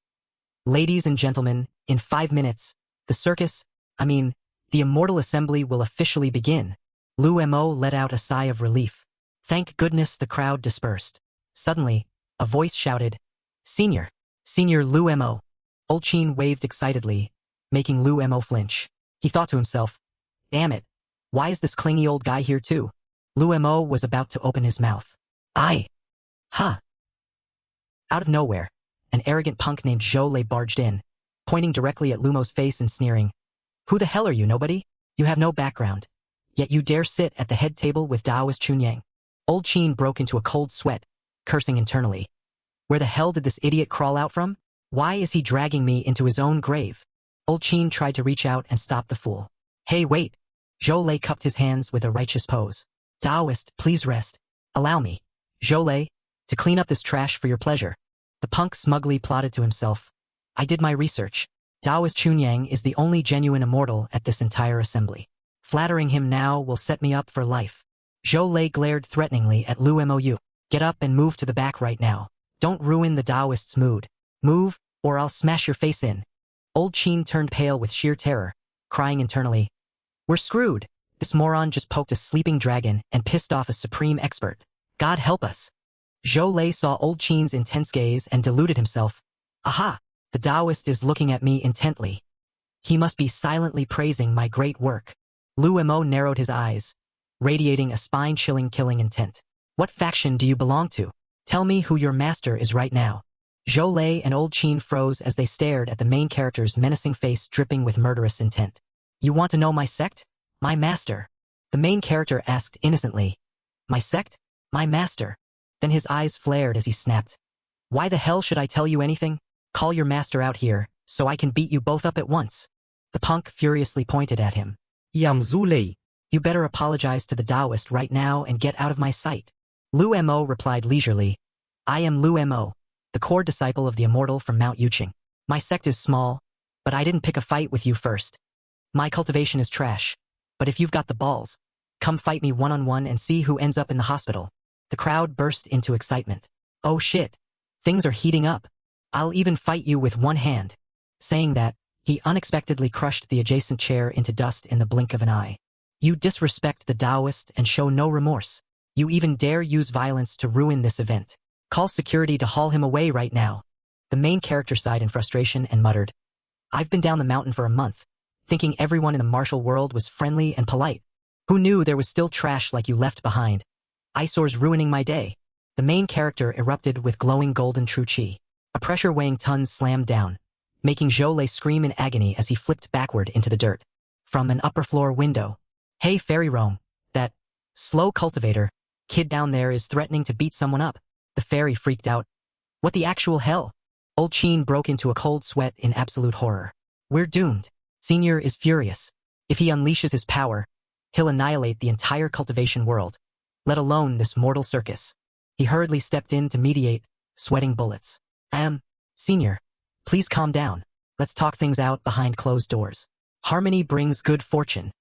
Ladies and gentlemen, in 5 minutes, the immortal assembly will officially begin. Lu Mo let out a sigh of relief. Thank goodness the crowd dispersed. Suddenly, a voice shouted, Senior Lu Mo. Old Chin waved excitedly, making Lu Mo flinch. He thought to himself, damn it, Why is this clingy old guy here too? Luo was about to open his mouth. Huh. Out of nowhere, an arrogant punk named Zhou Lei barged in, pointing directly at Lumo's face and sneering. Who the hell are you, nobody? You have no background. Yet you dare sit at the head table with Daoist Chunyang. Old Qin broke into a cold sweat, cursing internally. Where the hell did this idiot crawl out from? Why is he dragging me into his own grave? Old Qin tried to reach out and stop the fool. Hey, wait. Zhou Lei cupped his hands with a righteous pose. Daoist, please rest. Allow me, Zhou Lei, to clean up this trash for your pleasure. The punk smugly plotted to himself. I did my research. Daoist Chunyang is the only genuine immortal at this entire assembly. Flattering him now will set me up for life. Zhou Lei glared threateningly at Luo. Get up and move to the back right now. Don't ruin the Daoist's mood. Move, or I'll smash your face in. Old Qin turned pale with sheer terror, crying internally. We're screwed. This moron just poked a sleeping dragon and pissed off a supreme expert. God help us. Zhou Lei saw Old Qin's intense gaze and deluded himself. Aha! The Taoist is looking at me intently. He must be silently praising my great work. Luo narrowed his eyes, radiating a spine-chilling killing intent. What faction do you belong to? Tell me who your master is right now. Zhou Lei and Old Qin froze as they stared at the main character's menacing face dripping with murderous intent. You want to know my sect? My master. The main character asked innocently. My sect? My master. Then his eyes flared as he snapped. Why the hell should I tell you anything? Call your master out here, so I can beat you both up at once. The punk furiously pointed at him. Zhou Lei. You better apologize to the Taoist right now and get out of my sight. Luo replied leisurely. I am Luo, the core disciple of the immortal from Mount Yuqing. My sect is small, but I didn't pick a fight with you first. My cultivation is trash, but if you've got the balls, come fight me one-on-one and see who ends up in the hospital. The crowd burst into excitement. Oh shit, things are heating up. I'll even fight you with one hand. Saying that, he unexpectedly crushed the adjacent chair into dust in the blink of an eye. You disrespect the Taoist and show no remorse. You even dare use violence to ruin this event. Call security to haul him away right now. The main character sighed in frustration and muttered. I've been down the mountain for a month, thinking everyone in the martial world was friendly and polite. Who knew there was still trash like you left behind? Eyesore's ruining my day. The main character erupted with glowing golden true chi. A pressure weighing tons slammed down, making Zhou Lei scream in agony as he flipped backward into the dirt. From an upper floor window. Hey Fairy Rome, that slow cultivator kid down there is threatening to beat someone up. The fairy freaked out. What the actual hell? Old Qin broke into a cold sweat in absolute horror. We're doomed. Senior is furious. If he unleashes his power, he'll annihilate the entire cultivation world, let alone this mortal circus. He hurriedly stepped in to mediate, sweating bullets. Senior, please calm down. Let's talk things out behind closed doors. Harmony brings good fortune.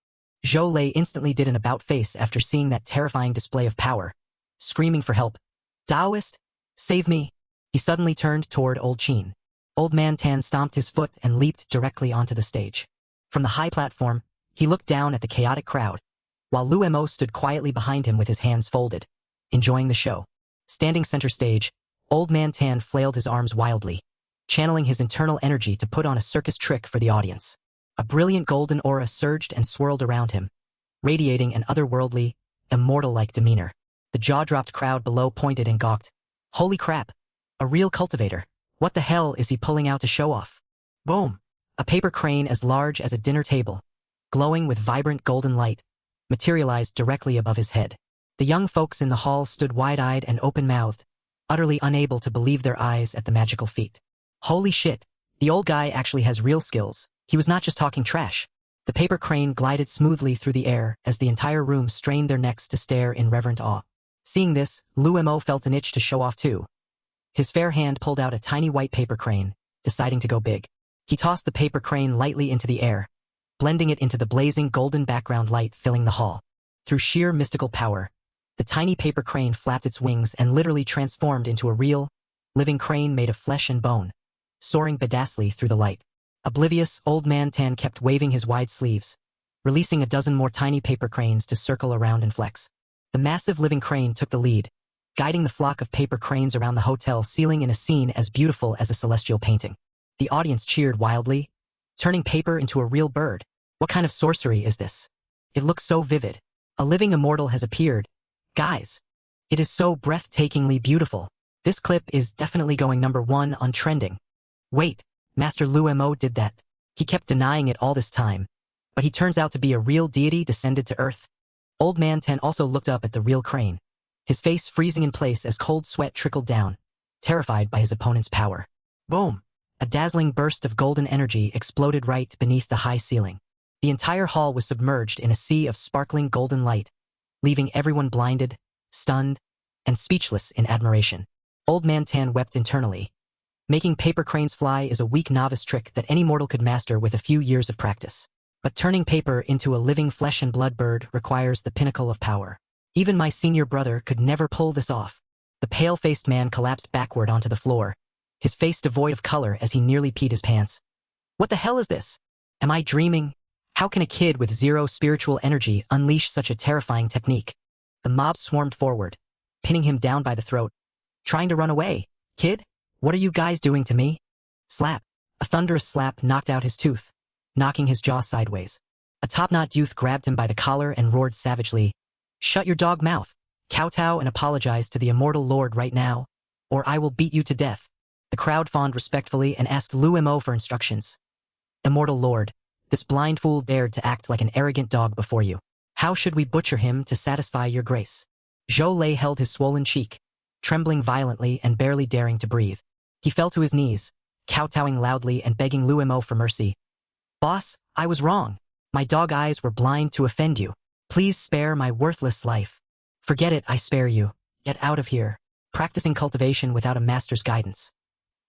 Zhou Lei instantly did an about-face after seeing that terrifying display of power, screaming for help. Taoist, save me. He suddenly turned toward Old Qin. Old Man Tan stomped his foot and leaped directly onto the stage. From the high platform, he looked down at the chaotic crowd, while Luo stood quietly behind him with his hands folded, enjoying the show. Standing center stage, Old Man Tan flailed his arms wildly, channeling his internal energy to put on a circus trick for the audience. A brilliant golden aura surged and swirled around him, radiating an otherworldly, immortal-like demeanor. The jaw-dropped crowd below pointed and gawked. Holy crap! A real cultivator. What the hell is he pulling out to show off? Boom! A paper crane as large as a dinner table, glowing with vibrant golden light, materialized directly above his head. The young folks in the hall stood wide-eyed and open-mouthed, utterly unable to believe their eyes at the magical feat. Holy shit! The old guy actually has real skills. He was not just talking trash. The paper crane glided smoothly through the air as the entire room strained their necks to stare in reverent awe. Seeing this, Luo felt an itch to show off too. His fair hand pulled out a tiny white paper crane, deciding to go big. He tossed the paper crane lightly into the air, blending it into the blazing golden background light filling the hall. Through sheer mystical power, the tiny paper crane flapped its wings and literally transformed into a real, living crane made of flesh and bone, soaring badassly through the light. Oblivious, Old Man Tan kept waving his wide sleeves, releasing a dozen more tiny paper cranes to circle around and flex. The massive living crane took the lead, guiding the flock of paper cranes around the hotel ceiling in a scene as beautiful as a celestial painting. The audience cheered wildly, turning paper into a real bird. What kind of sorcery is this? It looks so vivid. A living immortal has appeared. Guys, it is so breathtakingly beautiful. This clip is definitely going #1 on trending. Wait, Master Lu Mo did that. He kept denying it all this time. But he turns out to be a real deity descended to Earth. Old Man 10 also looked up at the real Crane, his face freezing in place as cold sweat trickled down, terrified by his opponent's power. Boom! A dazzling burst of golden energy exploded right beneath the high ceiling. The entire hall was submerged in a sea of sparkling golden light, leaving everyone blinded, stunned, and speechless in admiration. Old Man Tan wept internally. Making paper cranes fly is a weak novice trick that any mortal could master with a few years of practice. But turning paper into a living flesh and blood bird requires the pinnacle of power. Even my senior brother could never pull this off. The pale-faced man collapsed backward onto the floor, his face devoid of color as he nearly peed his pants. What the hell is this? Am I dreaming? How can a kid with zero spiritual energy unleash such a terrifying technique? The mob swarmed forward, pinning him down by the throat, trying to run away. Kid, what are you guys doing to me? Slap. A thunderous slap knocked out his tooth, knocking his jaw sideways. A top-knot youth grabbed him by the collar and roared savagely, "Shut your dog mouth. Kowtow and apologize to the immortal lord right now, or I will beat you to death." The crowd fawned respectfully and asked Lu Mo for instructions. "Immortal lord, this blind fool dared to act like an arrogant dog before you. How should we butcher him to satisfy your grace?" Zhou Lei held his swollen cheek, trembling violently and barely daring to breathe. He fell to his knees, kowtowing loudly and begging Lu Mo for mercy. "Boss, I was wrong. My dog eyes were blind to offend you. Please spare my worthless life." "Forget it, I spare you. Get out of here. Practicing cultivation without a master's guidance.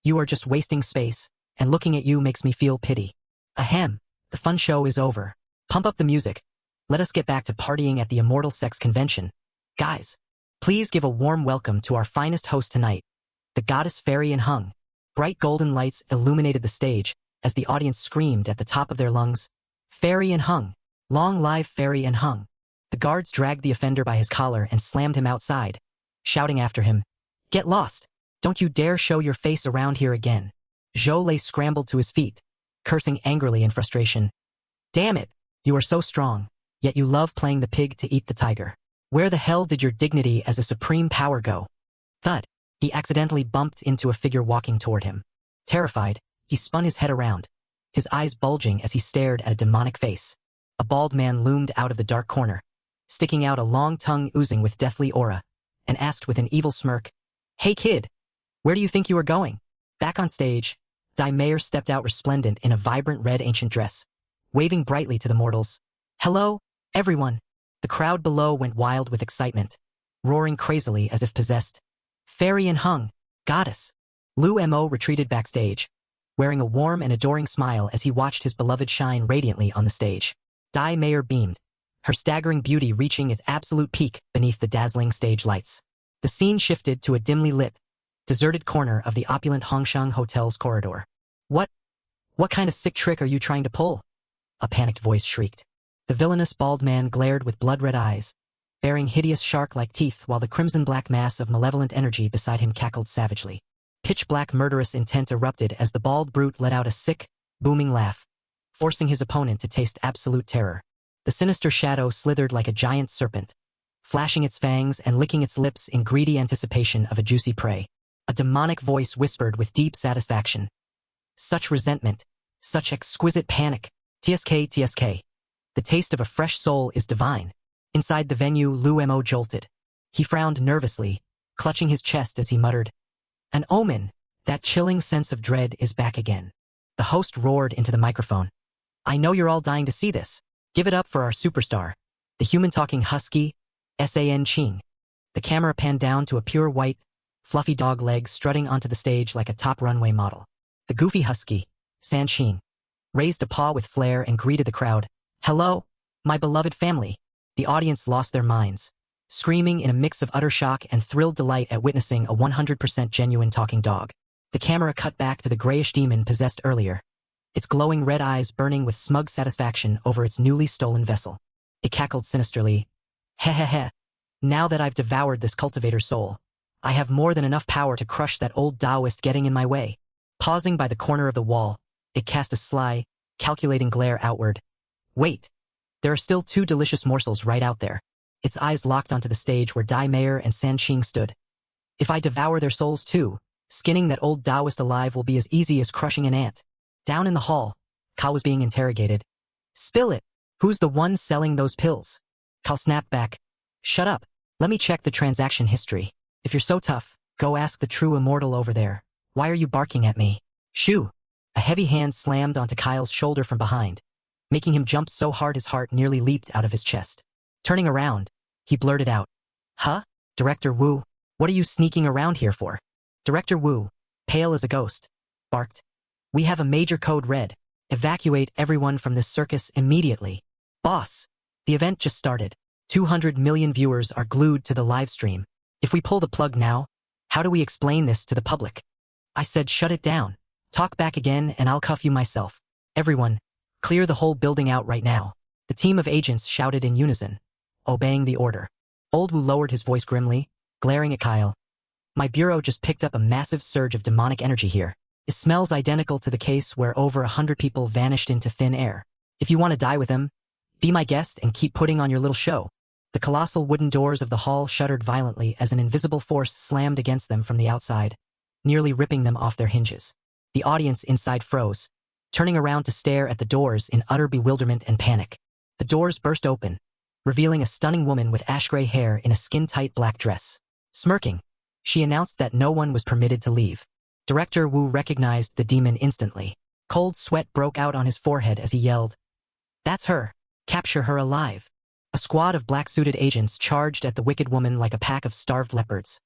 You are just wasting space, and looking at you makes me feel pity." Ahem, the fun show is over. Pump up the music. Let us get back to partying at the Immortal Sex Convention. Guys, please give a warm welcome to our finest host tonight, the goddess Fairy and Hung. Bright golden lights illuminated the stage as the audience screamed at the top of their lungs, "Fairy and Hung! Long live Fairy and Hung!" The guards dragged the offender by his collar and slammed him outside, shouting after him, "Get lost! Don't you dare show your face around here again." Zhou Lei scrambled to his feet, cursing angrily in frustration. "Damn it! You are so strong, yet you love playing the pig to eat the tiger. Where the hell did your dignity as a supreme power go?" Thud! He accidentally bumped into a figure walking toward him. Terrified, he spun his head around, his eyes bulging as he stared at a demonic face. A bald man loomed out of the dark corner, sticking out a long tongue oozing with deathly aura, and asked with an evil smirk, "Hey kid, where do you think you are going?" Back on stage, Dai Mayer stepped out resplendent in a vibrant red ancient dress, waving brightly to the mortals. "Hello, everyone." The crowd below went wild with excitement, roaring crazily as if possessed. "Fairy and Hung, goddess." Lu Mo retreated backstage, wearing a warm and adoring smile as he watched his beloved shine radiantly on the stage. Dai Mayer beamed, her staggering beauty reaching its absolute peak beneath the dazzling stage lights. The scene shifted to a dimly lit, deserted corner of the opulent Hongshang Hotel's corridor. What kind of sick trick are you trying to pull?" a panicked voice shrieked. The villainous bald man glared with blood-red eyes, bearing hideous shark-like teeth while the crimson-black mass of malevolent energy beside him cackled savagely. Pitch-black murderous intent erupted as the bald brute let out a sick, booming laugh, forcing his opponent to taste absolute terror. The sinister shadow slithered like a giant serpent, flashing its fangs and licking its lips in greedy anticipation of a juicy prey. A demonic voice whispered with deep satisfaction. "Such resentment, such exquisite panic. TSK, TSK. The taste of a fresh soul is divine." Inside the venue, Lu Mo jolted. He frowned nervously, clutching his chest as he muttered, "An omen. That chilling sense of dread is back again." The host roared into the microphone. "I know you're all dying to see this. Give it up for our superstar, the human-talking husky, San Qing." The camera panned down to a pure white, fluffy dog leg strutting onto the stage like a top runway model. The goofy husky, San Qing, raised a paw with flair and greeted the crowd. "Hello, my beloved family." The audience lost their minds, screaming in a mix of utter shock and thrilled delight at witnessing a 100% genuine talking dog. The camera cut back to the grayish demon possessed earlier, its glowing red eyes burning with smug satisfaction over its newly stolen vessel. It cackled sinisterly. "Heh heh heh. Now that I've devoured this cultivator's soul, I have more than enough power to crush that old Taoist getting in my way." Pausing by the corner of the wall, it cast a sly, calculating glare outward. "Wait, There are still 2 delicious morsels right out there. Its eyes locked onto the stage where Dai Meier and San Qing stood. If I devour their souls too, skinning that old Taoist alive will be as easy as crushing an ant. Down in the hall, Kao was being interrogated. Spill it! Who's the one selling those pills? Kao snapped back. Shut up. Let me check the transaction history. If you're so tough, go ask the true immortal over there. Why are you barking at me? Shoo! A heavy hand slammed onto Kyle's shoulder from behind, making him jump so hard his heart nearly leaped out of his chest. Turning around, he blurted out. Huh? Director Wu, what are you sneaking around here for? Director Wu, pale as a ghost, barked. We have a major code red. Evacuate everyone from this circus immediately. Boss, the event just started. 200 million viewers are glued to the live stream. If we pull the plug now, how do we explain this to the public? I said shut it down. Talk back again and I'll cuff you myself. Everyone, clear the whole building out right now. The team of agents shouted in unison, obeying the order. Old Wu lowered his voice grimly, glaring at Kyle. My bureau just picked up a massive surge of demonic energy here. It smells identical to the case where over 100 people vanished into thin air. If you want to die with them, be my guest and keep putting on your little show. The colossal wooden doors of the hall shuddered violently as an invisible force slammed against them from the outside, nearly ripping them off their hinges. The audience inside froze, turning around to stare at the doors in utter bewilderment and panic. The doors burst open, revealing a stunning woman with ash-gray hair in a skin-tight black dress. Smirking, she announced that no one was permitted to leave. Director Wu recognized the demon instantly. Cold sweat broke out on his forehead as he yelled, That's her! Capture her alive! A squad of black-suited agents charged at the wicked woman like a pack of starved leopards,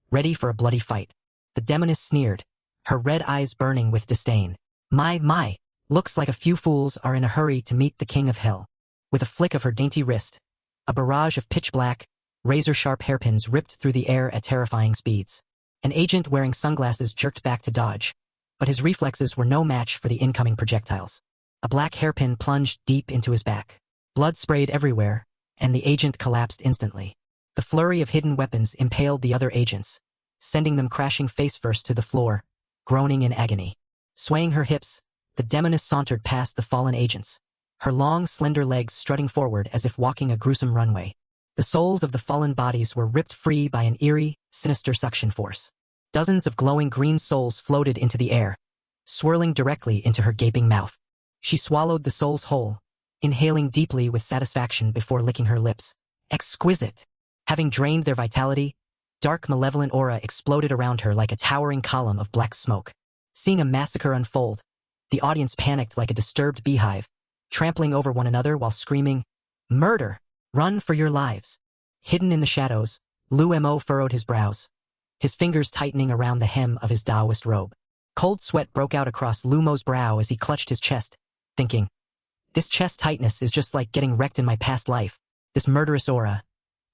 ready for a bloody fight. The demoness sneered, her red eyes burning with disdain. My, looks like a few fools are in a hurry to meet the king of hell. With a flick of her dainty wrist, a barrage of pitch-black, razor-sharp hairpins ripped through the air at terrifying speeds. An agent wearing sunglasses jerked back to dodge, but his reflexes were no match for the incoming projectiles. A black hairpin plunged deep into his back. Blood sprayed everywhere, and the agent collapsed instantly. The flurry of hidden weapons impaled the other agents, sending them crashing face-first to the floor, groaning in agony. Swaying her hips, the demoness sauntered past the fallen agents, her long, slender legs strutting forward as if walking a gruesome runway. The souls of the fallen bodies were ripped free by an eerie, sinister suction force. Dozens of glowing green souls floated into the air, swirling directly into her gaping mouth. She swallowed the souls whole, inhaling deeply with satisfaction before licking her lips. Exquisite! Having drained their vitality, dark malevolent aura exploded around her like a towering column of black smoke. Seeing a massacre unfold, the audience panicked like a disturbed beehive, trampling over one another while screaming, Murder! Run for your lives! Hidden in the shadows, Lu Mo furrowed his brows, his fingers tightening around the hem of his Taoist robe. Cold sweat broke out across Lu Mo's brow as he clutched his chest, thinking, This chest tightness is just like getting wrecked in my past life. This murderous aura.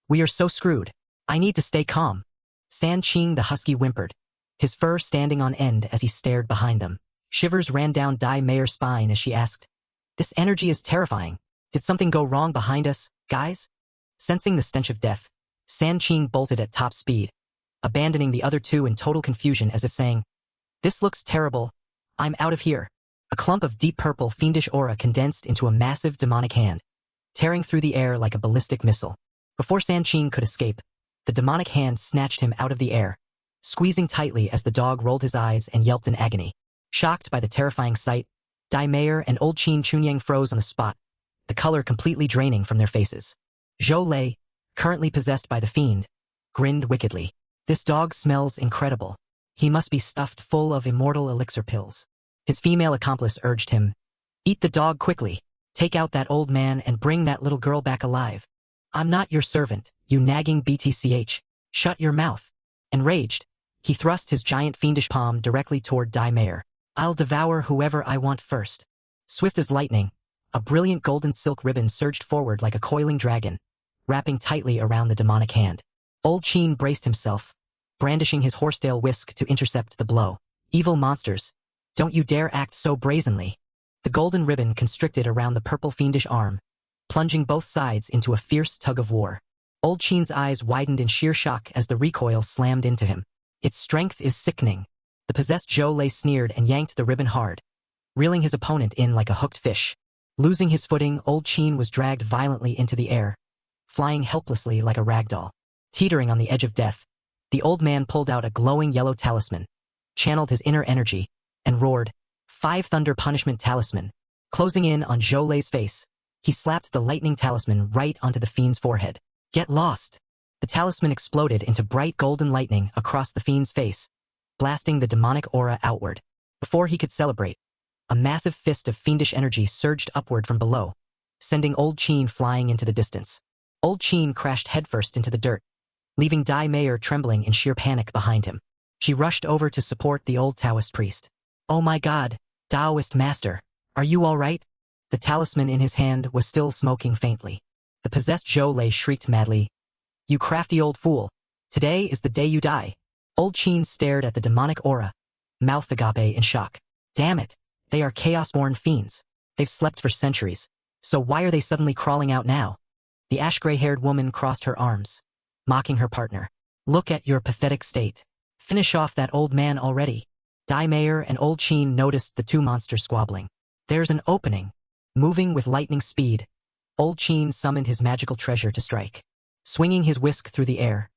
We are so screwed. I need to stay calm. San Qing the husky whimpered, his fur standing on end as he stared behind them. Shivers ran down Dai Meier's spine as she asked, This energy is terrifying. Did something go wrong behind us, guys? Sensing the stench of death, San Qing bolted at top speed, abandoning the other two in total confusion as if saying, This looks terrible. I'm out of here. A clump of deep purple fiendish aura condensed into a massive demonic hand, tearing through the air like a ballistic missile. Before San Qing could escape, the demonic hand snatched him out of the air, squeezing tightly as the dog rolled his eyes and yelped in agony. Shocked by the terrifying sight, Dai Meier and old Qin Chunyang froze on the spot, the color completely draining from their faces. Zhou Lei, currently possessed by the fiend, grinned wickedly. This dog smells incredible. He must be stuffed full of immortal elixir pills. His female accomplice urged him, Eat the dog quickly. Take out that old man and bring that little girl back alive. I'm not your servant, you nagging BTCH. Shut your mouth. Enraged, he thrust his giant fiendish palm directly toward Dai Meier. I'll devour whoever I want first. Swift as lightning, a brilliant golden silk ribbon surged forward like a coiling dragon, wrapping tightly around the demonic hand. Old Qin braced himself, brandishing his horsetail whisk to intercept the blow. Evil monsters, don't you dare act so brazenly. The golden ribbon constricted around the purple fiendish arm, plunging both sides into a fierce tug of war. Old Qin's eyes widened in sheer shock as the recoil slammed into him. Its strength is sickening. The possessed Zhou Lei sneered and yanked the ribbon hard, reeling his opponent in like a hooked fish. Losing his footing, old Qin was dragged violently into the air, flying helplessly like a ragdoll. Teetering on the edge of death, the old man pulled out a glowing yellow talisman, channeled his inner energy, and roared, "5 Thunder Punishment Talisman." Closing in on Zhou Lei's face, he slapped the lightning talisman right onto the fiend's forehead. "Get lost!" The talisman exploded into bright golden lightning across the fiend's face, blasting the demonic aura outward. Before he could celebrate, a massive fist of fiendish energy surged upward from below, sending old Qin flying into the distance. Old Qin crashed headfirst into the dirt, leaving Dai Mayer trembling in sheer panic behind him. She rushed over to support the old Taoist priest. "Oh my God, Taoist master, are you all right?" The talisman in his hand was still smoking faintly. The possessed Zhou Lei shrieked madly, "You crafty old fool, today is the day you die." Old Qin stared at the demonic aura, mouth agape in shock. "Damn it, they are chaos-born fiends. They've slept for centuries, so why are they suddenly crawling out now?" The ash-gray-haired woman crossed her arms, mocking her partner. "Look at your pathetic state. Finish off that old man already." Dai Mayer and old Qin noticed the two monsters squabbling. "There's an opening." Moving with lightning speed, old Qin summoned his magical treasure to strike. Swinging his whisk through the air,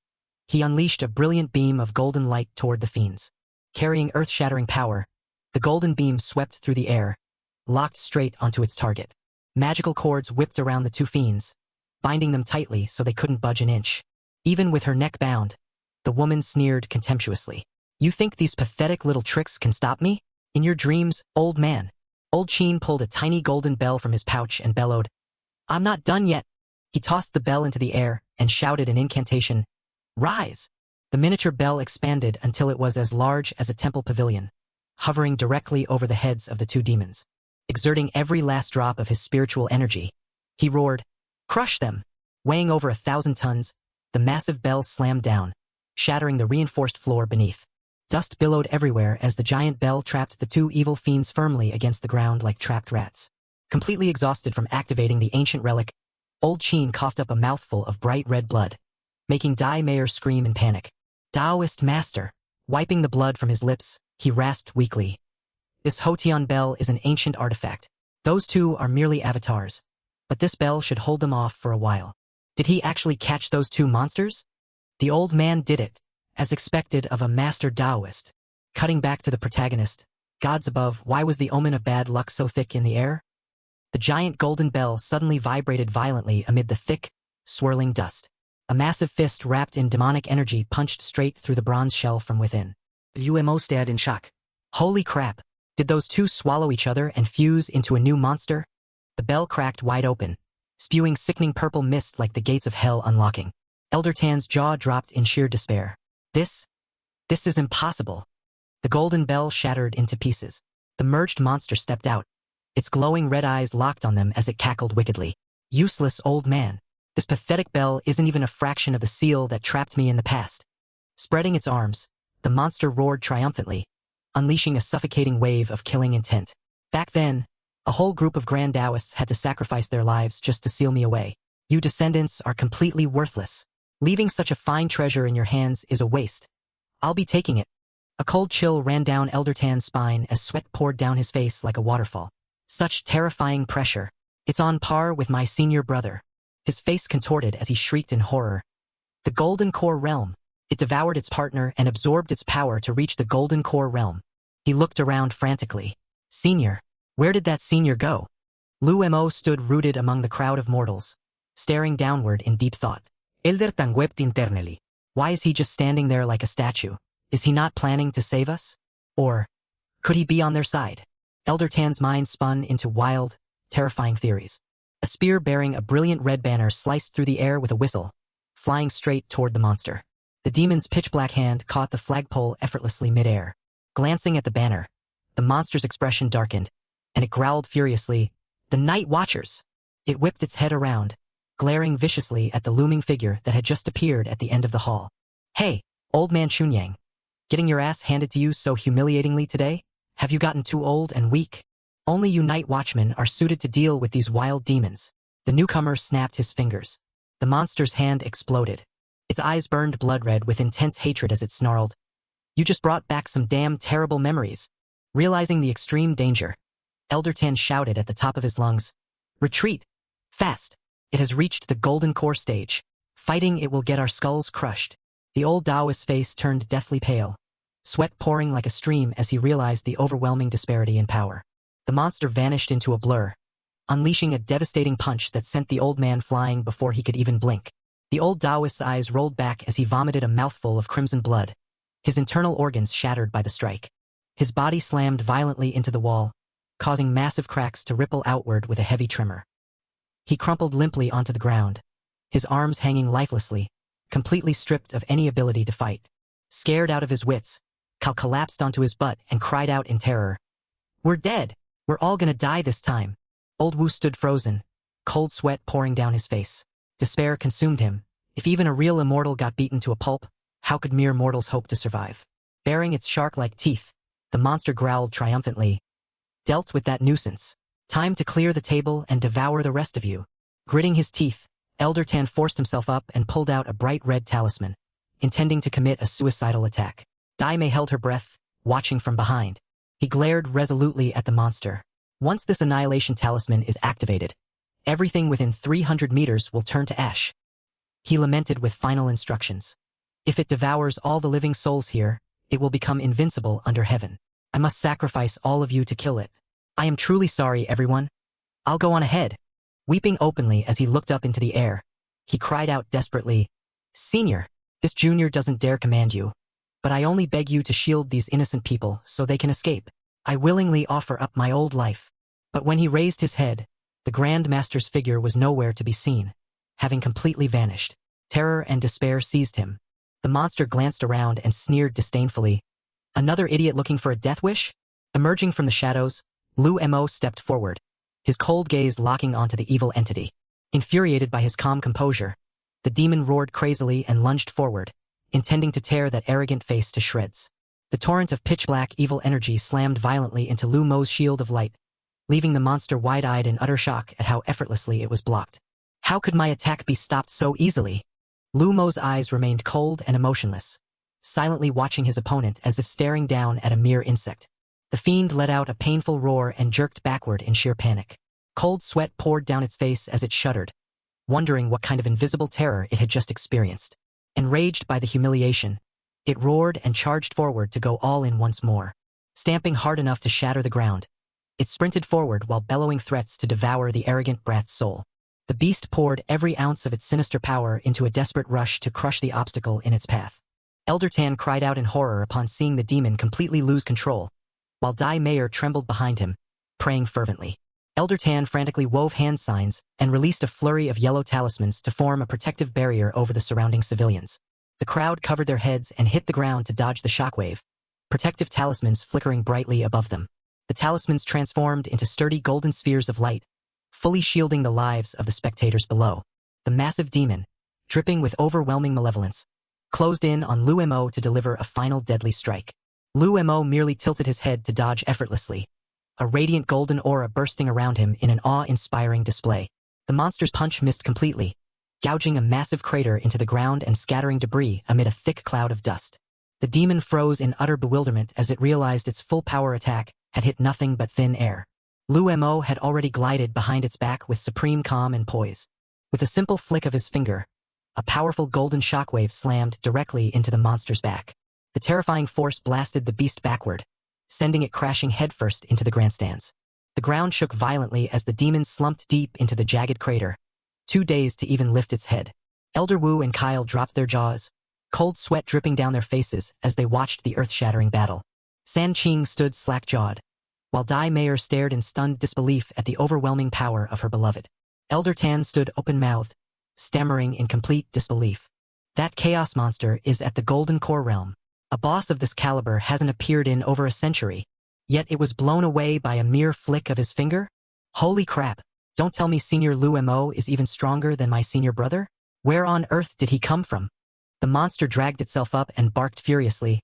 he unleashed a brilliant beam of golden light toward the fiends. Carrying earth-shattering power, the golden beam swept through the air, locked straight onto its target. Magical cords whipped around the two fiends, binding them tightly so they couldn't budge an inch. Even with her neck bound, the woman sneered contemptuously. "You think these pathetic little tricks can stop me? In your dreams, old man." Old Qin pulled a tiny golden bell from his pouch and bellowed, "I'm not done yet." He tossed the bell into the air and shouted an incantation, "Rise!" The miniature bell expanded until it was as large as a temple pavilion, hovering directly over the heads of the two demons. Exerting every last drop of his spiritual energy, he roared, "Crush them!" Weighing over 1,000 tons, the massive bell slammed down, shattering the reinforced floor beneath. Dust billowed everywhere as the giant bell trapped the two evil fiends firmly against the ground like trapped rats. Completely exhausted from activating the ancient relic, old Qin coughed up a mouthful of bright red blood, making Dai Mayer scream in panic. "Taoist master!" Wiping the blood from his lips, he rasped weakly. "This Hotian bell is an ancient artifact. Those two are merely avatars, but this bell should hold them off for a while." Did he actually catch those two monsters? The old man did it, as expected of a master Taoist. Cutting back to the protagonist, gods above, why was the omen of bad luck so thick in the air? The giant golden bell suddenly vibrated violently amid the thick, swirling dust. A massive fist wrapped in demonic energy punched straight through the bronze shell from within. Umo stared in shock. Holy crap! Did those two swallow each other and fuse into a new monster? The bell cracked wide open, spewing sickening purple mist like the gates of hell unlocking. Elder Tan's jaw dropped in sheer despair. This is impossible. The golden bell shattered into pieces. The merged monster stepped out, its glowing red eyes locked on them as it cackled wickedly. "Useless old man. This pathetic bell isn't even a fraction of the seal that trapped me in the past." Spreading its arms, the monster roared triumphantly, unleashing a suffocating wave of killing intent. "Back then, a whole group of Grand Taoists had to sacrifice their lives just to seal me away. You descendants are completely worthless. Leaving such a fine treasure in your hands is a waste. I'll be taking it." A cold chill ran down Elder Tan's spine as sweat poured down his face like a waterfall. Such terrifying pressure. "It's on par with my senior brother." His face contorted as he shrieked in horror. The Golden Core Realm. It devoured its partner and absorbed its power to reach the Golden Core Realm. He looked around frantically. "Senior? Where did that senior go?" Lu Mo stood rooted among the crowd of mortals, staring downward in deep thought. Elder Tan wept internally. Why is he just standing there like a statue? Is he not planning to save us? Or could he be on their side? Elder Tan's mind spun into wild, terrifying theories. A spear bearing a brilliant red banner sliced through the air with a whistle, flying straight toward the monster. The demon's pitch-black hand caught the flagpole effortlessly mid-air. Glancing at the banner, the monster's expression darkened, and it growled furiously, "The Night Watchers!" It whipped its head around, glaring viciously at the looming figure that had just appeared at the end of the hall. "Hey, old man Chunyang, getting your ass handed to you so humiliatingly today? Have you gotten too old and weak? Only you night watchmen are suited to deal with these wild demons." The newcomer snapped his fingers. The monster's hand exploded. Its eyes burned blood red with intense hatred as it snarled, "You just brought back some damn terrible memories." Realizing the extreme danger, Elder Tan shouted at the top of his lungs, Retreat! Fast! It has reached the golden core stage. Fighting it will get our skulls crushed. The old Taoist's face turned deathly pale, sweat pouring like a stream as he realized the overwhelming disparity in power. The monster vanished into a blur, unleashing a devastating punch that sent the old man flying before he could even blink. The old Taoist's eyes rolled back as he vomited a mouthful of crimson blood, his internal organs shattered by the strike. His body slammed violently into the wall, causing massive cracks to ripple outward with a heavy tremor. He crumpled limply onto the ground, his arms hanging lifelessly, completely stripped of any ability to fight. Scared out of his wits, Cal collapsed onto his butt and cried out in terror. "We're dead! We're all gonna die this time!" Old Wu stood frozen, cold sweat pouring down his face. Despair consumed him. If even a real immortal got beaten to a pulp, how could mere mortals hope to survive? Baring its shark-like teeth, the monster growled triumphantly. "Dealt with that nuisance. Time to clear the table and devour the rest of you." Gritting his teeth, Elder Tan forced himself up and pulled out a bright red talisman, intending to commit a suicidal attack. Dai Mei held her breath, watching from behind. He glared resolutely at the monster. Once this annihilation talisman is activated, everything within 300 meters will turn to ash. He lamented with final instructions. If it devours all the living souls here, it will become invincible under heaven. I must sacrifice all of you to kill it. I am truly sorry, everyone. I'll go on ahead. Weeping openly as he looked up into the air, he cried out desperately, "Senior, this junior doesn't dare command you. But I only beg you to shield these innocent people so they can escape. I willingly offer up my old life." But when he raised his head, the Grand Master's figure was nowhere to be seen, having completely vanished. Terror and despair seized him. The monster glanced around and sneered disdainfully. "Another idiot looking for a death wish?" Emerging from the shadows, Lu Mo stepped forward, his cold gaze locking onto the evil entity. Infuriated by his calm composure, the demon roared crazily and lunged forward, intending to tear that arrogant face to shreds. The torrent of pitch-black evil energy slammed violently into Lu Mo's shield of light, leaving the monster wide-eyed in utter shock at how effortlessly it was blocked. How could my attack be stopped so easily? Lu Mo's eyes remained cold and emotionless, silently watching his opponent as if staring down at a mere insect. The fiend let out a painful roar and jerked backward in sheer panic. Cold sweat poured down its face as it shuddered, wondering what kind of invisible terror it had just experienced. Enraged by the humiliation, it roared and charged forward to go all in once more. Stamping hard enough to shatter the ground, it sprinted forward while bellowing threats to devour the arrogant brat's soul. The beast poured every ounce of its sinister power into a desperate rush to crush the obstacle in its path. Elder Tan cried out in horror upon seeing the demon completely lose control, while Dai Mayer trembled behind him, praying fervently. Elder Tan frantically wove hand signs and released a flurry of yellow talismans to form a protective barrier over the surrounding civilians. The crowd covered their heads and hit the ground to dodge the shockwave, protective talismans flickering brightly above them. The talismans transformed into sturdy golden spheres of light, fully shielding the lives of the spectators below. The massive demon, dripping with overwhelming malevolence, closed in on Lu Mo to deliver a final deadly strike. Lu Mo merely tilted his head to dodge effortlessly, a radiant golden aura bursting around him in an awe-inspiring display. The monster's punch missed completely, gouging a massive crater into the ground and scattering debris amid a thick cloud of dust. The demon froze in utter bewilderment as it realized its full power attack had hit nothing but thin air. Lu Mo had already glided behind its back with supreme calm and poise. With a simple flick of his finger, a powerful golden shockwave slammed directly into the monster's back. The terrifying force blasted the beast backward, sending it crashing headfirst into the grandstands. The ground shook violently as the demon slumped deep into the jagged crater, too dazed to even lift its head. Elder Wu and Kyle dropped their jaws, cold sweat dripping down their faces as they watched the earth-shattering battle. San Qing stood slack-jawed, while Dai Mayer stared in stunned disbelief at the overwhelming power of her beloved. Elder Tan stood open-mouthed, stammering in complete disbelief. That chaos monster is at the Golden Core realm. A boss of this caliber hasn't appeared in over a century, yet it was blown away by a mere flick of his finger? Holy crap, don't tell me Senior Lu Mo is even stronger than my senior brother? Where on earth did he come from? The monster dragged itself up and barked furiously.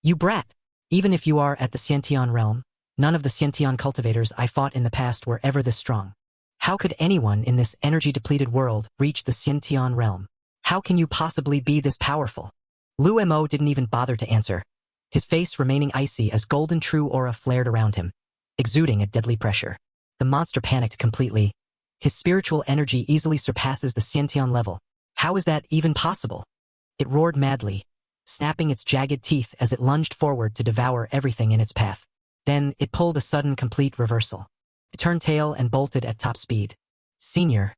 You brat! Even if you are at the Xiantian realm, none of the Xiantian cultivators I fought in the past were ever this strong. How could anyone in this energy-depleted world reach the Xiantian realm? How can you possibly be this powerful? Lu Mo didn't even bother to answer, his face remaining icy as golden true aura flared around him, exuding a deadly pressure. The monster panicked completely, His spiritual energy easily surpasses the Xiantian level. How is that even possible? It roared madly, snapping its jagged teeth as it lunged forward to devour everything in its path. Then, it pulled a sudden complete reversal. It turned tail and bolted at top speed. Senior,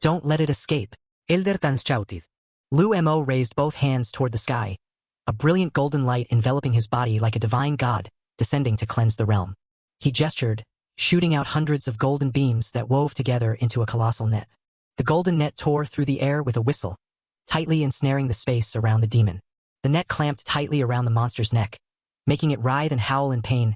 don't let it escape. Elder Tans shouted. Lu Mo raised both hands toward the sky, a brilliant golden light enveloping his body like a divine god, descending to cleanse the realm. He gestured, shooting out hundreds of golden beams that wove together into a colossal net. The golden net tore through the air with a whistle, tightly ensnaring the space around the demon. The net clamped tightly around the monster's neck, making it writhe and howl in pain.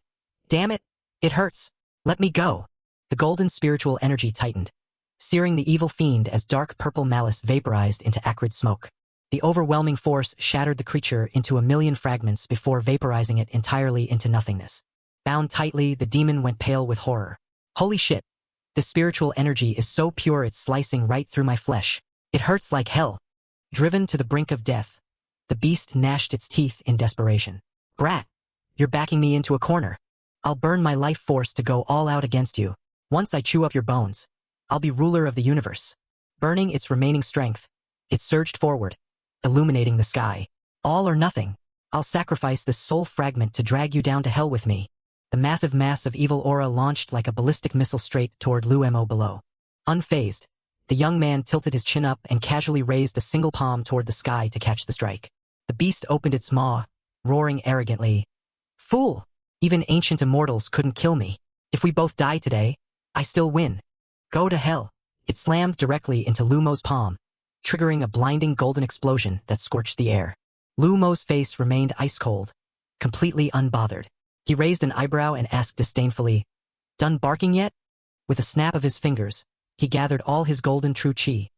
Damn it! It hurts! Let me go! The golden spiritual energy tightened, searing the evil fiend as dark purple malice vaporized into acrid smoke. The overwhelming force shattered the creature into a million fragments before vaporizing it entirely into nothingness. Bound tightly, the demon went pale with horror. Holy shit! This spiritual energy is so pure it's slicing right through my flesh. It hurts like hell. Driven to the brink of death, the beast gnashed its teeth in desperation. Brat, you're backing me into a corner. I'll burn my life force to go all out against you. Once I chew up your bones, I'll be ruler of the universe. Burning its remaining strength, it surged forward, illuminating the sky. All or nothing. I'll sacrifice this soul fragment to drag you down to hell with me. The massive mass of evil aura launched like a ballistic missile straight toward Lu Mo below. Unfazed, the young man tilted his chin up and casually raised a single palm toward the sky to catch the strike. The beast opened its maw, roaring arrogantly. Fool! Even ancient immortals couldn't kill me. If we both die today, I still win. Go to hell. It slammed directly into Lu Mo's palm, triggering a blinding golden explosion that scorched the air. Lu Mo's face remained ice cold, completely unbothered. He raised an eyebrow and asked disdainfully, "Done barking yet?" With a snap of his fingers, he gathered all his golden true chi,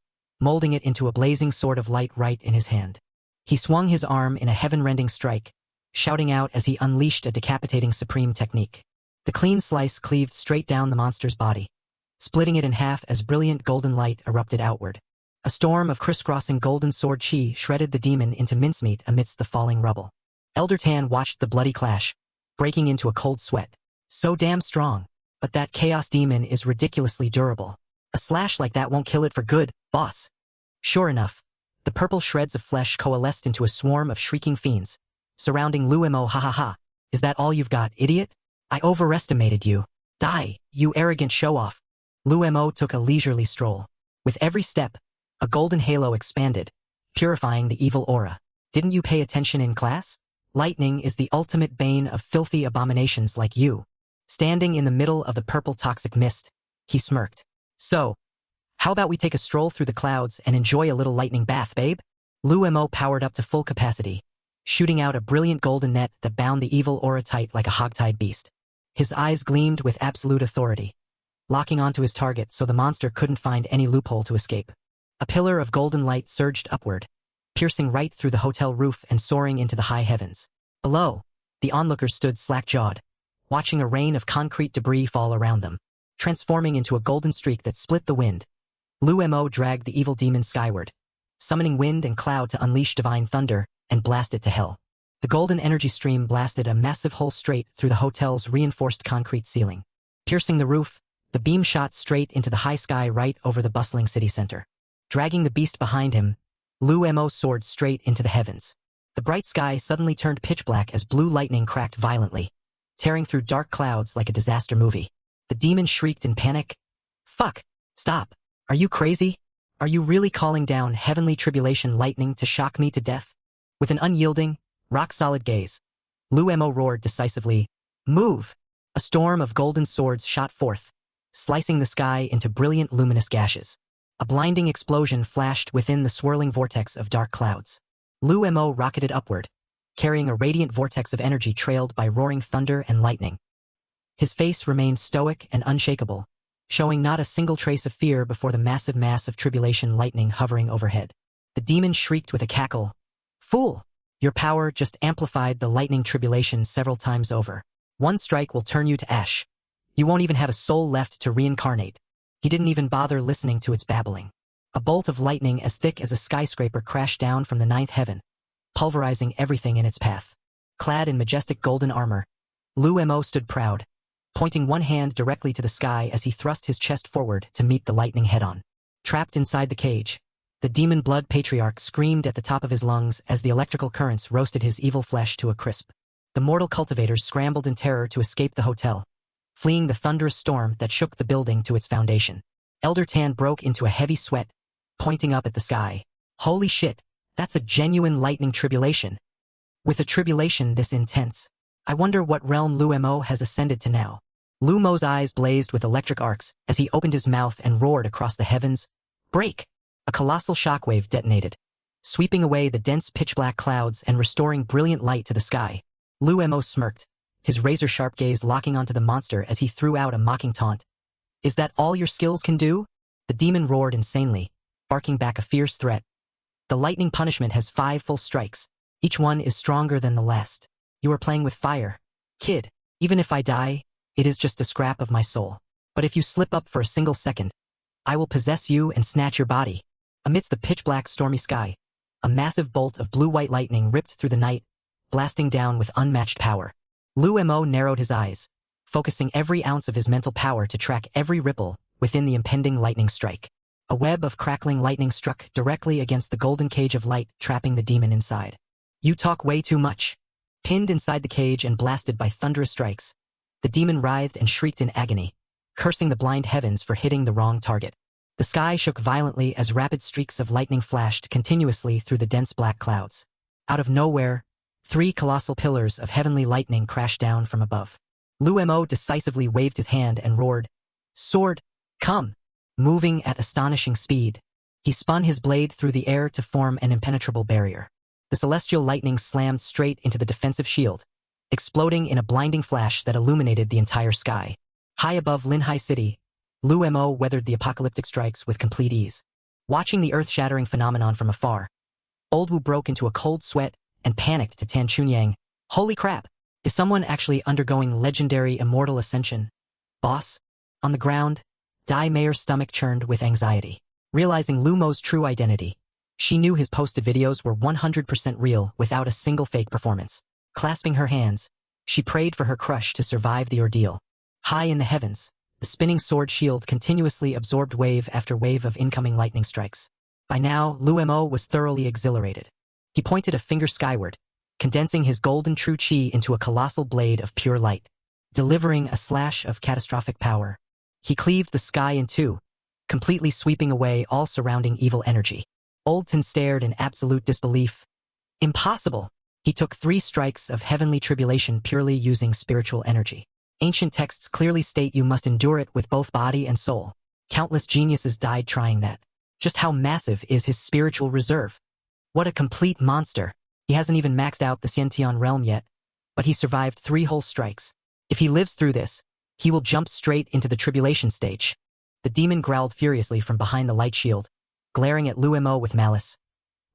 molding it into a blazing sword of light right in his hand. He swung his arm in a heaven-rending strike, shouting out as he unleashed a decapitating supreme technique. The clean slice cleaved straight down the monster's body, splitting it in half as brilliant golden light erupted outward. A storm of crisscrossing golden sword chi shredded the demon into mincemeat amidst the falling rubble. Elder Tan watched the bloody clash, breaking into a cold sweat. So damn strong, but that chaos demon is ridiculously durable. A slash like that won't kill it for good, boss. Sure enough, the purple shreds of flesh coalesced into a swarm of shrieking fiends, surrounding Lu Mo. Ha ha ha. Is that all you've got, idiot? I overestimated you. Die, you arrogant show-off. Lu Mo took a leisurely stroll. With every step, a golden halo expanded, purifying the evil aura. Didn't you pay attention in class? Lightning is the ultimate bane of filthy abominations like you. Standing in the middle of the purple toxic mist, he smirked. So, how about we take a stroll through the clouds and enjoy a little lightning bath, babe? Lu Mo powered up to full capacity, shooting out a brilliant golden net that bound the evil aura tight like a hogtied beast. His eyes gleamed with absolute authority, locking onto his target so the monster couldn't find any loophole to escape. A pillar of golden light surged upward, piercing right through the hotel roof and soaring into the high heavens. Below, the onlookers stood slack-jawed, watching a rain of concrete debris fall around them, transforming into a golden streak that split the wind. Lu Mo dragged the evil demon skyward, summoning wind and cloud to unleash divine thunder and blast it to hell. The golden energy stream blasted a massive hole straight through the hotel's reinforced concrete ceiling. Piercing the roof, the beam shot straight into the high sky right over the bustling city center. Dragging the beast behind him, Lu Mo soared straight into the heavens. The bright sky suddenly turned pitch black as blue lightning cracked violently, tearing through dark clouds like a disaster movie. The demon shrieked in panic. Fuck! Stop! Are you crazy? Are you really calling down heavenly tribulation lightning to shock me to death? With an unyielding, rock-solid gaze, Lu Mo roared decisively, "Move!" A storm of golden swords shot forth, slicing the sky into brilliant luminous gashes. A blinding explosion flashed within the swirling vortex of dark clouds. Lu Mo rocketed upward, carrying a radiant vortex of energy trailed by roaring thunder and lightning. His face remained stoic and unshakable, showing not a single trace of fear before the massive mass of tribulation lightning hovering overhead. The demon shrieked with a cackle. "Fool! Your power just amplified the lightning tribulation several times over. One strike will turn you to ash. You won't even have a soul left to reincarnate." He didn't even bother listening to its babbling. A bolt of lightning as thick as a skyscraper crashed down from the ninth heaven, pulverizing everything in its path. Clad in majestic golden armor, Lu Mo stood proud, pointing one hand directly to the sky as he thrust his chest forward to meet the lightning head-on. Trapped inside the cage, the demon blood patriarch screamed at the top of his lungs as the electrical currents roasted his evil flesh to a crisp. The mortal cultivators scrambled in terror to escape the hotel, fleeing the thunderous storm that shook the building to its foundation. Elder Tan broke into a heavy sweat, pointing up at the sky. Holy shit, that's a genuine lightning tribulation. With a tribulation this intense, I wonder what realm Lu Mo has ascended to now. Lu Mo's eyes blazed with electric arcs as he opened his mouth and roared across the heavens. Break! A colossal shockwave detonated, sweeping away the dense pitch-black clouds and restoring brilliant light to the sky. Lu Mo smirked, his razor-sharp gaze locking onto the monster as he threw out a mocking taunt. Is that all your skills can do? The demon roared insanely, barking back a fierce threat. The lightning punishment has 5 full strikes. Each one is stronger than the last. You are playing with fire. Kid, even if I die, it is just a scrap of my soul. But if you slip up for a single second, I will possess you and snatch your body. Amidst the pitch-black stormy sky, a massive bolt of blue-white lightning ripped through the night, blasting down with unmatched power. Lu Mo narrowed his eyes, focusing every ounce of his mental power to track every ripple within the impending lightning strike. A web of crackling lightning struck directly against the golden cage of light, trapping the demon inside. You talk way too much. Pinned inside the cage and blasted by thunderous strikes, the demon writhed and shrieked in agony, cursing the blind heavens for hitting the wrong target. The sky shook violently as rapid streaks of lightning flashed continuously through the dense black clouds. Out of nowhere, 3 colossal pillars of heavenly lightning crashed down from above. Lu Mo decisively waved his hand and roared, "Sword, come!" Moving at astonishing speed, he spun his blade through the air to form an impenetrable barrier. The celestial lightning slammed straight into the defensive shield, exploding in a blinding flash that illuminated the entire sky. High above Linhai City, Lu Mo weathered the apocalyptic strikes with complete ease. Watching the earth-shattering phenomenon from afar, Old Wu broke into a cold sweat and panicked to Tan Chunyang. Holy crap! Is someone actually undergoing legendary immortal ascension? Boss? On the ground, Dai Mayer's stomach churned with anxiety. Realizing Lu Mo's true identity, she knew his posted videos were 100% real without a single fake performance. Clasping her hands, she prayed for her crush to survive the ordeal. High in the heavens, the spinning sword shield continuously absorbed wave after wave of incoming lightning strikes. By now, Lu Mo was thoroughly exhilarated. He pointed a finger skyward, condensing his golden true chi into a colossal blade of pure light. Delivering a slash of catastrophic power, he cleaved the sky in two, completely sweeping away all surrounding evil energy. Old Tan stared in absolute disbelief. Impossible! He took 3 strikes of heavenly tribulation purely using spiritual energy. Ancient texts clearly state you must endure it with both body and soul. Countless geniuses died trying that. Just how massive is his spiritual reserve? What a complete monster. He hasn't even maxed out the Xiantian realm yet, but he survived 3 whole strikes. If he lives through this, he will jump straight into the tribulation stage. The demon growled furiously from behind the light shield, glaring at Lu Mo with malice.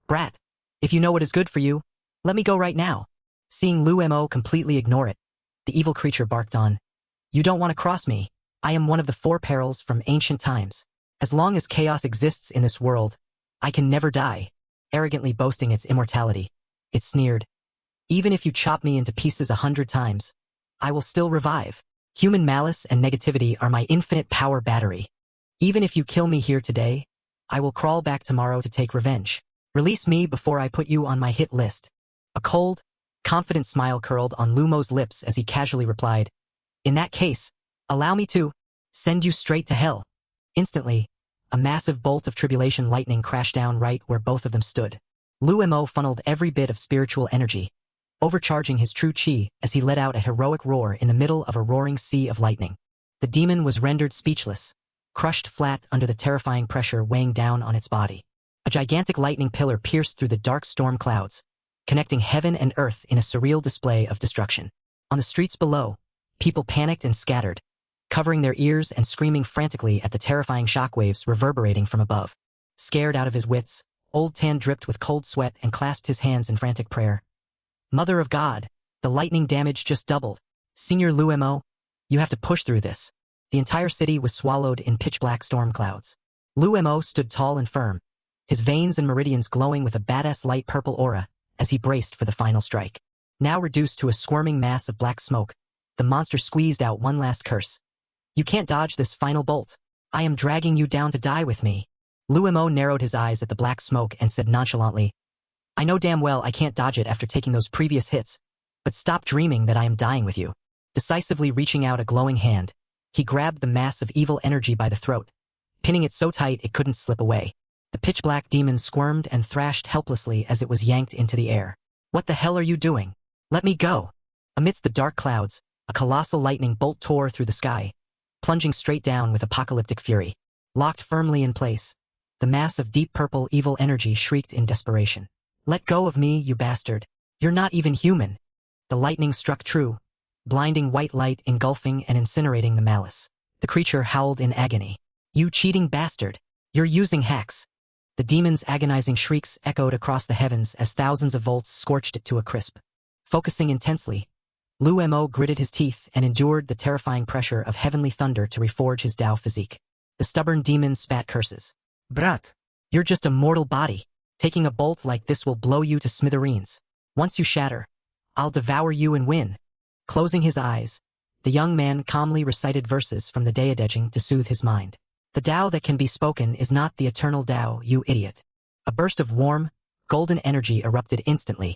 Brat, if you know what is good for you, let me go right now. Seeing Lu Mo completely ignore it, the evil creature barked on. You don't want to cross me. I am one of the 4 perils from ancient times. As long as chaos exists in this world, I can never die. Arrogantly boasting its immortality, it sneered. Even if you chop me into pieces 100 times, I will still revive. Human malice and negativity are my infinite power battery. Even if you kill me here today, I will crawl back tomorrow to take revenge. Release me before I put you on my hit list. A cold, confident smile curled on Lu Mo's lips as he casually replied, In that case, allow me to send you straight to hell. Instantly, a massive bolt of tribulation lightning crashed down right where both of them stood. Lu Mo funneled every bit of spiritual energy, overcharging his true chi as he let out a heroic roar in the middle of a roaring sea of lightning. The demon was rendered speechless, crushed flat under the terrifying pressure weighing down on its body. A gigantic lightning pillar pierced through the dark storm clouds, connecting heaven and earth in a surreal display of destruction. On the streets below, people panicked and scattered, covering their ears and screaming frantically at the terrifying shockwaves reverberating from above. Scared out of his wits, Old Tan dripped with cold sweat and clasped his hands in frantic prayer. Mother of God, the lightning damage just doubled. Senior Lu Mo, you have to push through this. The entire city was swallowed in pitch-black storm clouds. Lu Mo stood tall and firm, his veins and meridians glowing with a badass light purple aura as he braced for the final strike. Now reduced to a squirming mass of black smoke, The monster squeezed out one last curse. You can't dodge this final bolt. I am dragging you down to die with me. Luo narrowed his eyes at the black smoke and said nonchalantly, I know damn well I can't dodge it after taking those previous hits, but stop dreaming that I am dying with you. Decisively reaching out a glowing hand, he grabbed the mass of evil energy by the throat, pinning it so tight it couldn't slip away. The pitch-black demon squirmed and thrashed helplessly as it was yanked into the air. What the hell are you doing? Let me go. Amidst the dark clouds, a colossal lightning bolt tore through the sky, plunging straight down with apocalyptic fury. Locked firmly in place, the mass of deep purple evil energy shrieked in desperation. Let go of me, you bastard. You're not even human. The lightning struck true, blinding white light engulfing and incinerating the malice. The creature howled in agony. You cheating bastard. You're using hacks. The demon's agonizing shrieks echoed across the heavens as thousands of volts scorched it to a crisp. Focusing intensely, Luo gritted his teeth and endured the terrifying pressure of heavenly thunder to reforge his Tao physique. The stubborn demon spat curses. Brat, you're just a mortal body. Taking a bolt like this will blow you to smithereens. Once you shatter, I'll devour you and win. Closing his eyes, the young man calmly recited verses from the Daedejing to soothe his mind. The Tao that can be spoken is not the eternal Tao, you idiot. A burst of warm, golden energy erupted instantly,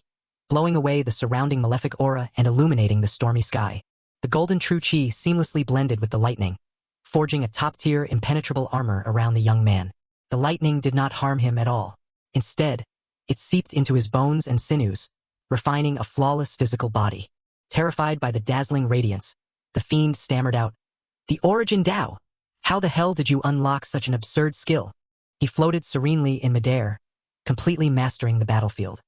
blowing away the surrounding malefic aura and illuminating the stormy sky. The golden true chi seamlessly blended with the lightning, forging a top-tier impenetrable armor around the young man. The lightning did not harm him at all. Instead, it seeped into his bones and sinews, refining a flawless physical body. Terrified by the dazzling radiance, the fiend stammered out, The Origin Tao! How the hell did you unlock such an absurd skill? He floated serenely in midair, completely mastering the battlefield.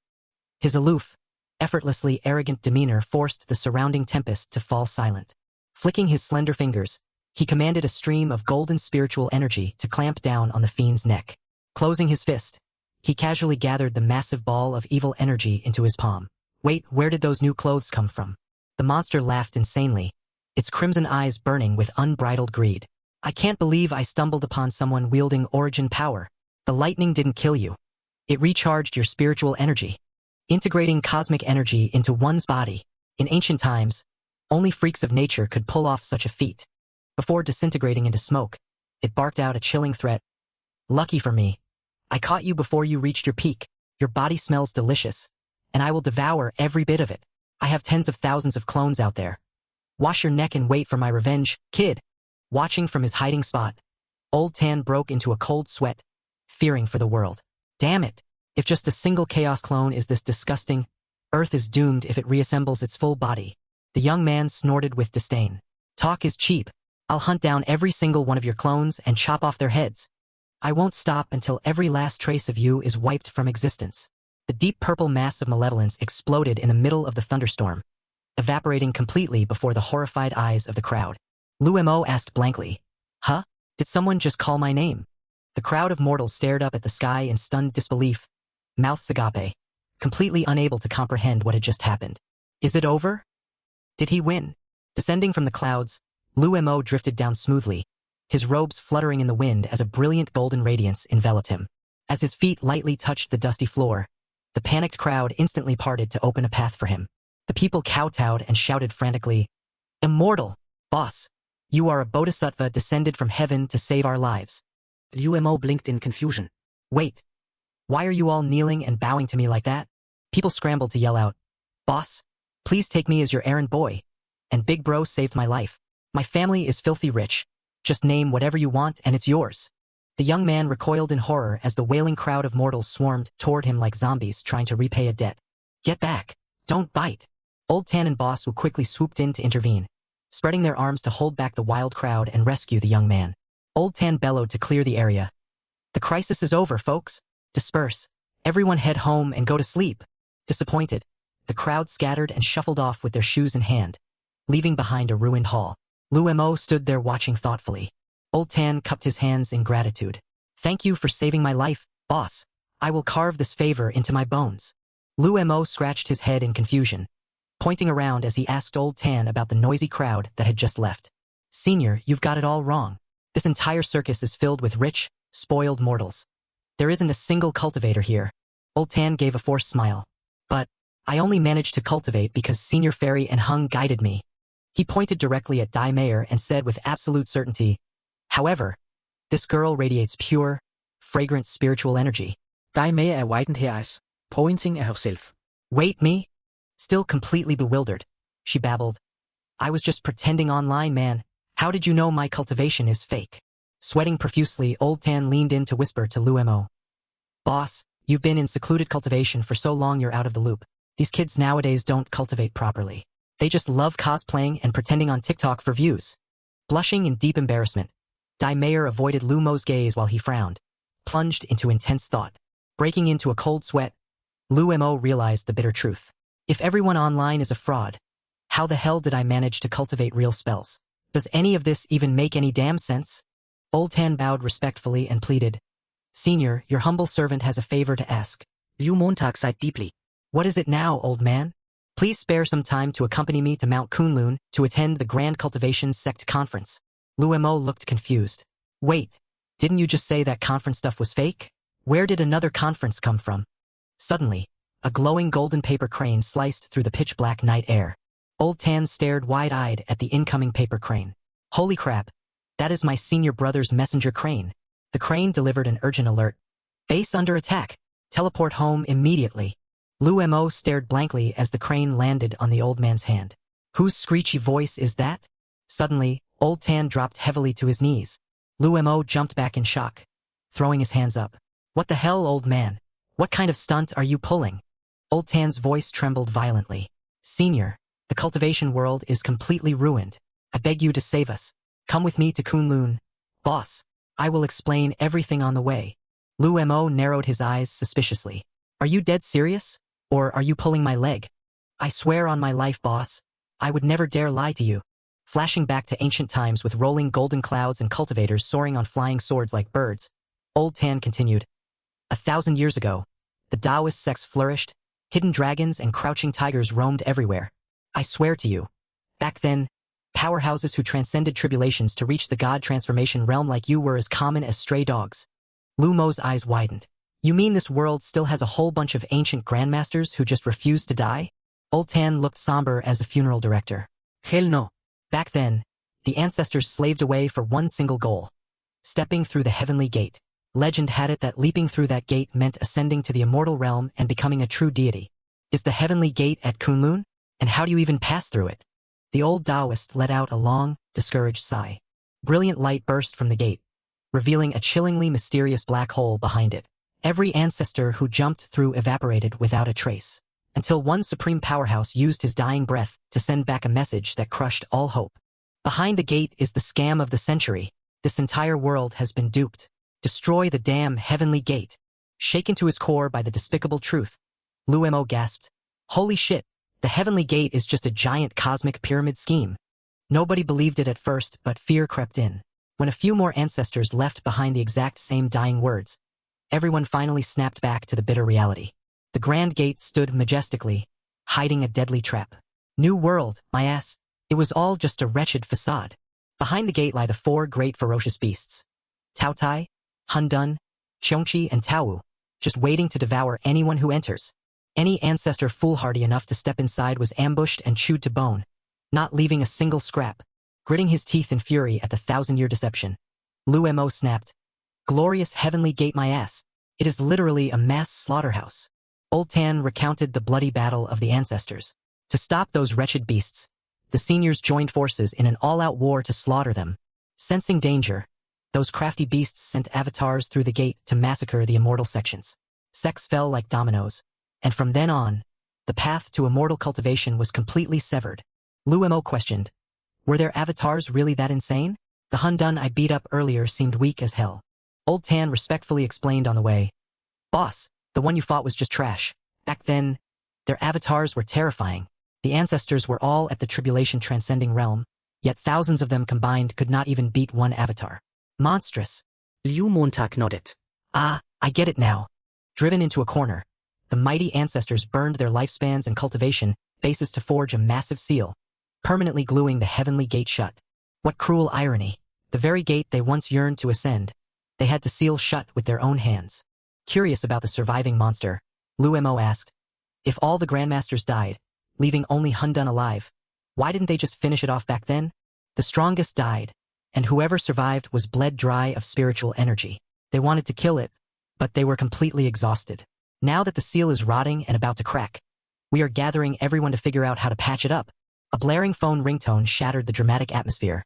His aloof, effortlessly arrogant demeanor forced the surrounding tempest to fall silent. Flicking his slender fingers, he commanded a stream of golden spiritual energy to clamp down on the fiend's neck. Closing his fist, he casually gathered the massive ball of evil energy into his palm. Wait, where did those new clothes come from? The monster laughed insanely, its crimson eyes burning with unbridled greed. I can't believe I stumbled upon someone wielding origin power. The lightning didn't kill you. It recharged your spiritual energy, integrating cosmic energy into one's body. In ancient times, only freaks of nature could pull off such a feat. Before disintegrating into smoke, it barked out a chilling threat. Lucky for me, I caught you before you reached your peak. Your body smells delicious, and I will devour every bit of it. I have tens of thousands of clones out there. Wash your neck and wait for my revenge, kid. Watching from his hiding spot, Old Tan broke into a cold sweat, fearing for the world. Damn it! If just a single Chaos clone is this disgusting, Earth is doomed if it reassembles its full body. The young man snorted with disdain. Talk is cheap. I'll hunt down every single one of your clones and chop off their heads. I won't stop until every last trace of you is wiped from existence. The deep purple mass of malevolence exploded in the middle of the thunderstorm, evaporating completely before the horrified eyes of the crowd. Luo asked blankly, Huh? Did someone just call my name? The crowd of mortals stared up at the sky in stunned disbelief, mouths agape, completely unable to comprehend what had just happened. Is it over? Did he win? Descending from the clouds, Luo drifted down smoothly, his robes fluttering in the wind as a brilliant golden radiance enveloped him. As his feet lightly touched the dusty floor, the panicked crowd instantly parted to open a path for him. The people kowtowed and shouted frantically, Immortal! Boss! You are a bodhisattva descended from heaven to save our lives. Luo blinked in confusion. Wait. Why are you all kneeling and bowing to me like that? People scrambled to yell out, Boss, please take me as your errand boy. And Big Bro saved my life. My family is filthy rich. Just name whatever you want and it's yours. The young man recoiled in horror as the wailing crowd of mortals swarmed toward him like zombies trying to repay a debt. Get back. Don't bite. Old Tan and Boss Wu quickly swooped in to intervene, spreading their arms to hold back the wild crowd and rescue the young man. Old Tan bellowed to clear the area. The crisis is over, folks. Disperse. Everyone head home and go to sleep. Disappointed, the crowd scattered and shuffled off with their shoes in hand, leaving behind a ruined hall. Luo stood there watching thoughtfully. Old Tan cupped his hands in gratitude. Thank you for saving my life, boss. I will carve this favor into my bones. Luo scratched his head in confusion, pointing around as he asked Old Tan about the noisy crowd that had just left. Senior, you've got it all wrong. This entire circus is filled with rich, spoiled mortals. There isn't a single cultivator here. Old Tan gave a forced smile. But I only managed to cultivate because Senior Fairy and Hung guided me. He pointed directly at Dai Mayer and said with absolute certainty, "However, this girl radiates pure, fragrant spiritual energy." Dai Mayer widened her eyes, pointing at herself. "Wait, me?" Still completely bewildered, she babbled. "I was just pretending online, man. How did you know my cultivation is fake?" Sweating profusely, Old Tan leaned in to whisper to Lu Mo. "Boss, you've been in secluded cultivation for so long you're out of the loop. These kids nowadays don't cultivate properly. They just love cosplaying and pretending on TikTok for views." Blushing in deep embarrassment, Dai Mayer avoided Lu Mo's gaze while he frowned, plunged into intense thought. Breaking into a cold sweat, Lu Mo realized the bitter truth. If everyone online is a fraud, how the hell did I manage to cultivate real spells? Does any of this even make any damn sense? Old Tan bowed respectfully and pleaded, "Senior, your humble servant has a favor to ask." Liu Montag sighed deeply. "What is it now, old man? Please spare some time to accompany me to Mount Kunlun to attend the Grand Cultivation Sect Conference." Lu Mo looked confused. "Wait, didn't you just say that conference stuff was fake? Where did another conference come from?" Suddenly, a glowing golden paper crane sliced through the pitch-black night air. Old Tan stared wide-eyed at the incoming paper crane. "Holy crap, that is my senior brother's messenger crane." The crane delivered an urgent alert. "Base under attack. Teleport home immediately." Lu Mo stared blankly as the crane landed on the old man's hand. "Whose screechy voice is that?" Suddenly, Old Tan dropped heavily to his knees. Lu Mo jumped back in shock, throwing his hands up. "What the hell, old man? What kind of stunt are you pulling?" Old Tan's voice trembled violently. "Senior, the cultivation world is completely ruined. I beg you to save us. Come with me to Kunlun. Boss, I will explain everything on the way." Lu Mo narrowed his eyes suspiciously. "Are you dead serious? Or are you pulling my leg?" "I swear on my life, boss, I would never dare lie to you." Flashing back to ancient times with rolling golden clouds and cultivators soaring on flying swords like birds, Old Tan continued, 1,000 years ago, the Taoist sects flourished, hidden dragons and crouching tigers roamed everywhere. I swear to you, back then, powerhouses who transcended tribulations to reach the god transformation realm like you were as common as stray dogs." Lu Mo's eyes widened. "You mean this world still has a whole bunch of ancient grandmasters who just refuse to die?" Old Tan looked somber as a funeral director. "Hell no. Back then, the ancestors slaved away for one single goal: stepping through the heavenly gate. Legend had it that leaping through that gate meant ascending to the immortal realm and becoming a true deity. Is the heavenly gate at Kunlun? And how do you even pass through it?" The old Taoist let out a long, discouraged sigh. Brilliant light burst from the gate, revealing a chillingly mysterious black hole behind it. Every ancestor who jumped through evaporated without a trace, until one supreme powerhouse used his dying breath to send back a message that crushed all hope. Behind the gate is the scam of the century. This entire world has been duped. Destroy the damn heavenly gate. Shaken to his core by the despicable truth, Lu Mo gasped, "Holy shit, the heavenly gate is just a giant cosmic pyramid scheme." Nobody believed it at first, but fear crept in. When a few more ancestors left behind the exact same dying words, everyone finally snapped back to the bitter reality. The grand gate stood majestically, hiding a deadly trap. New world, my ass. It was all just a wretched facade. Behind the gate lie the four great ferocious beasts: Tao Tai, Hun Dun, Cheongchi, and Tao, just waiting to devour anyone who enters. Any ancestor foolhardy enough to step inside was ambushed and chewed to bone, not leaving a single scrap. Gritting his teeth in fury at the 1,000-year deception, Lu Mo snapped, "Glorious heavenly gate, my ass. It is literally a mass slaughterhouse." Old Tan recounted the bloody battle of the ancestors. To stop those wretched beasts, the seniors joined forces in an all-out war to slaughter them. Sensing danger, those crafty beasts sent avatars through the gate to massacre the immortal sections. Sects fell like dominoes, and from then on, the path to immortal cultivation was completely severed. Lu Mo questioned, "Were their avatars really that insane? The Hun Dun I beat up earlier seemed weak as hell." Old Tan respectfully explained on the way, "Boss, the one you fought was just trash. Back then, their avatars were terrifying. The ancestors were all at the tribulation transcending realm, yet thousands of them combined could not even beat one avatar. Monstrous." Liu Montag nodded. "Ah, I get it now." Driven into a corner, the mighty ancestors burned their lifespans and cultivation bases to forge a massive seal, permanently gluing the heavenly gate shut. What cruel irony. The very gate they once yearned to ascend, they had to seal shut with their own hands. Curious about the surviving monster, Lu Mo asked, "If all the grandmasters died, leaving only Hun Dun alive, Why didn't they just finish it off back then? The strongest died, and whoever survived was bled dry of spiritual energy. They wanted to kill it, but they were completely exhausted. Now that the seal is rotting and about to crack, we are gathering everyone to figure out how to patch it up. A blaring phone ringtone shattered the dramatic atmosphere,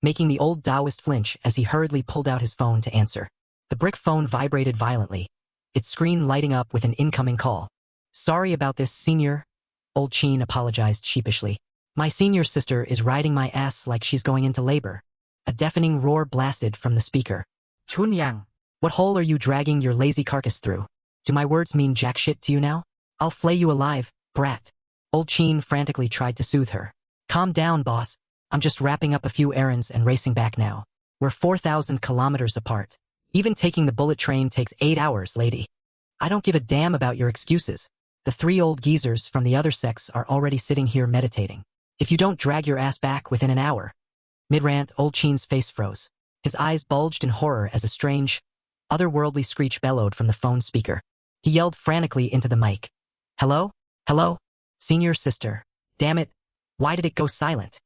making the old Taoist flinch as he hurriedly pulled out his phone to answer. The brick phone vibrated violently, its screen lighting up with an incoming call. "Sorry about this, senior," old Chin apologized sheepishly. "My senior sister is riding my ass like she's going into labor." A deafening roar blasted from the speaker. Chunyang. "What hole are you dragging your lazy carcass through? Do my words mean jack shit to you now? I'll flay you alive, brat." Old Chin frantically tried to soothe her. "Calm down, boss. I'm just wrapping up a few errands and racing back now. We're 4,000 kilometers apart. Even taking the bullet train takes 8 hours, lady. I don't give a damn about your excuses. The 3 old geezers from the other sex are already sitting here meditating. If you don't drag your ass back within an hour." Mid-rant, old Chin's face froze. His eyes bulged in horror as a strange, otherworldly screech bellowed from the phone speaker. He yelled frantically into the mic. "Hello? Hello? Senior sister. Damn it. Why did it go silent?"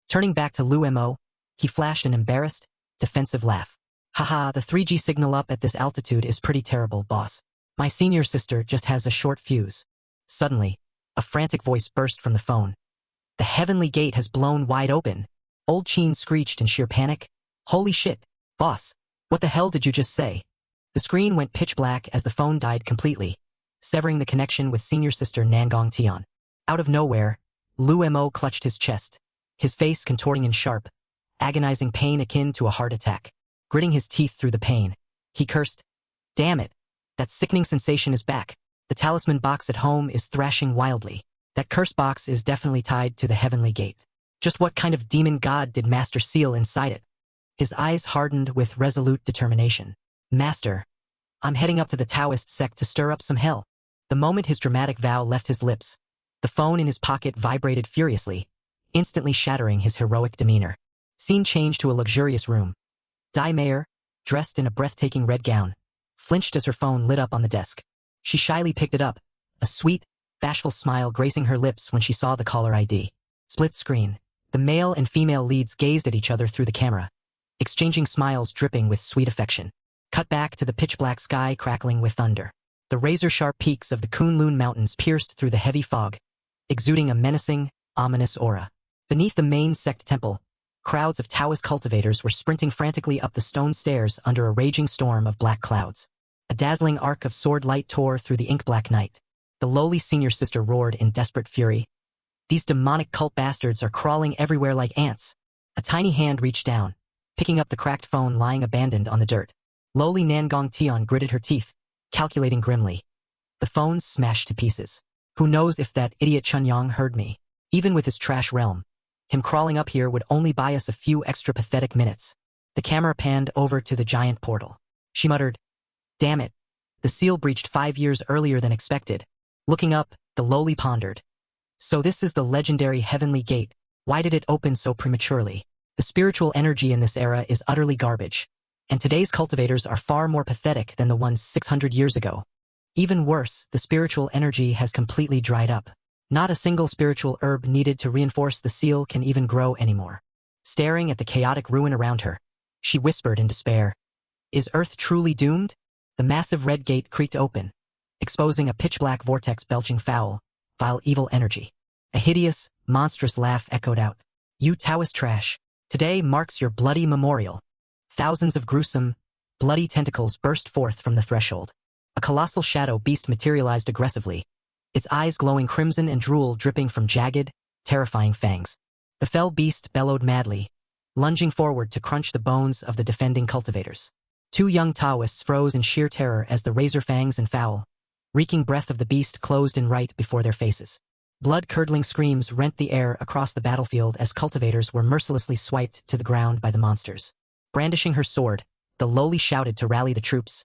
Turning back to Lu Mo, he flashed an embarrassed, defensive laugh. "Haha, the 3G signal up at this altitude is pretty terrible, boss. My senior sister just has a short fuse." Suddenly, a frantic voice burst from the phone. "The heavenly gate has blown wide open." Old Chin screeched in sheer panic. "Holy shit, boss. What the hell did you just say?" The screen went pitch black as the phone died completely, severing the connection with senior sister Nangong Tian. Out of nowhere, Lu Mo clutched his chest, his face contorting in sharp, agonizing pain akin to a heart attack. Gritting his teeth through the pain, he cursed, "Damn it. That sickening sensation is back. The talisman box at home is thrashing wildly. That curse box is definitely tied to the heavenly gate. Just what kind of demon god did Master seal inside it?" His eyes hardened with resolute determination. "Master, I'm heading up to the Taoist sect to stir up some hell." The moment his dramatic vow left his lips, the phone in his pocket vibrated furiously, instantly shattering his heroic demeanor. Scene changed to a luxurious room. Dai Mayer, dressed in a breathtaking red gown, flinched as her phone lit up on the desk. She shyly picked it up, a sweet, bashful smile gracing her lips when she saw the caller ID. Split screen. The male and female leads gazed at each other through the camera, exchanging smiles dripping with sweet affection. Cut back to the pitch-black sky crackling with thunder. The razor-sharp peaks of the Kunlun Mountains pierced through the heavy fog, exuding a menacing, ominous aura. Beneath the main sect temple, crowds of Taoist cultivators were sprinting frantically up the stone stairs under a raging storm of black clouds. A dazzling arc of sword light tore through the ink-black night. The lowly senior sister roared in desperate fury. "These demonic cult bastards are crawling everywhere like ants." A tiny hand reached down, picking up the cracked phone lying abandoned on the dirt. Lowly Nangong Tian gritted her teeth, calculating grimly. The phone smashed to pieces. Who knows if that idiot Chunyang heard me? Even with his trash realm, him crawling up here would only buy us a few extra pathetic minutes. The camera panned over to the giant portal. She muttered, "Damn it. The seal breached 5 years earlier than expected." Looking up, the lowly pondered. So this is the legendary heavenly gate. Why did it open so prematurely? The spiritual energy in this era is utterly garbage. And today's cultivators are far more pathetic than the ones 600 years ago. Even worse, the spiritual energy has completely dried up. Not a single spiritual herb needed to reinforce the seal can even grow anymore. Staring at the chaotic ruin around her, she whispered in despair, "Is Earth truly doomed?" The massive red gate creaked open, exposing a pitch-black vortex belching foul, vile evil energy. A hideous, monstrous laugh echoed out. "You Taoist trash, today marks your bloody memorial." Thousands of gruesome, bloody tentacles burst forth from the threshold. A colossal shadow beast materialized aggressively, its eyes glowing crimson and drool dripping from jagged, terrifying fangs. The fell beast bellowed madly, lunging forward to crunch the bones of the defending cultivators. 2 young Taoists froze in sheer terror as the razor fangs and foul, reeking breath of the beast closed in right before their faces. Blood-curdling screams rent the air across the battlefield as cultivators were mercilessly swiped to the ground by the monsters. Brandishing her sword, the lowly shouted to rally the troops.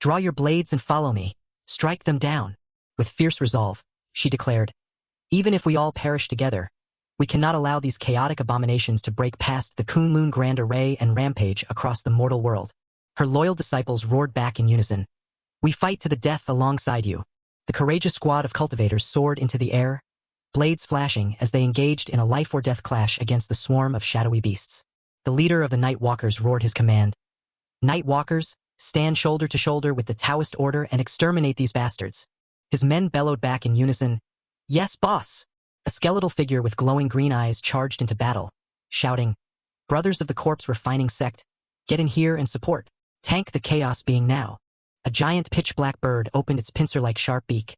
"Draw your blades and follow me. Strike them down." With fierce resolve, she declared, "Even if we all perish together, we cannot allow these chaotic abominations to break past the Kunlun grand array and rampage across the mortal world." Her loyal disciples roared back in unison, "We fight to the death alongside you." The courageous squad of cultivators soared into the air, blades flashing as they engaged in a life-or-death clash against the swarm of shadowy beasts. The leader of the Night Walkers roared his command. Night Walkers, stand shoulder to shoulder with the Taoist order and exterminate these bastards. His men bellowed back in unison, Yes, boss! A skeletal figure with glowing green eyes charged into battle, shouting, Brothers of the Corpse Refining Sect, get in here and support. Tank the chaos being now. A giant pitch-black bird opened its pincer-like sharp beak,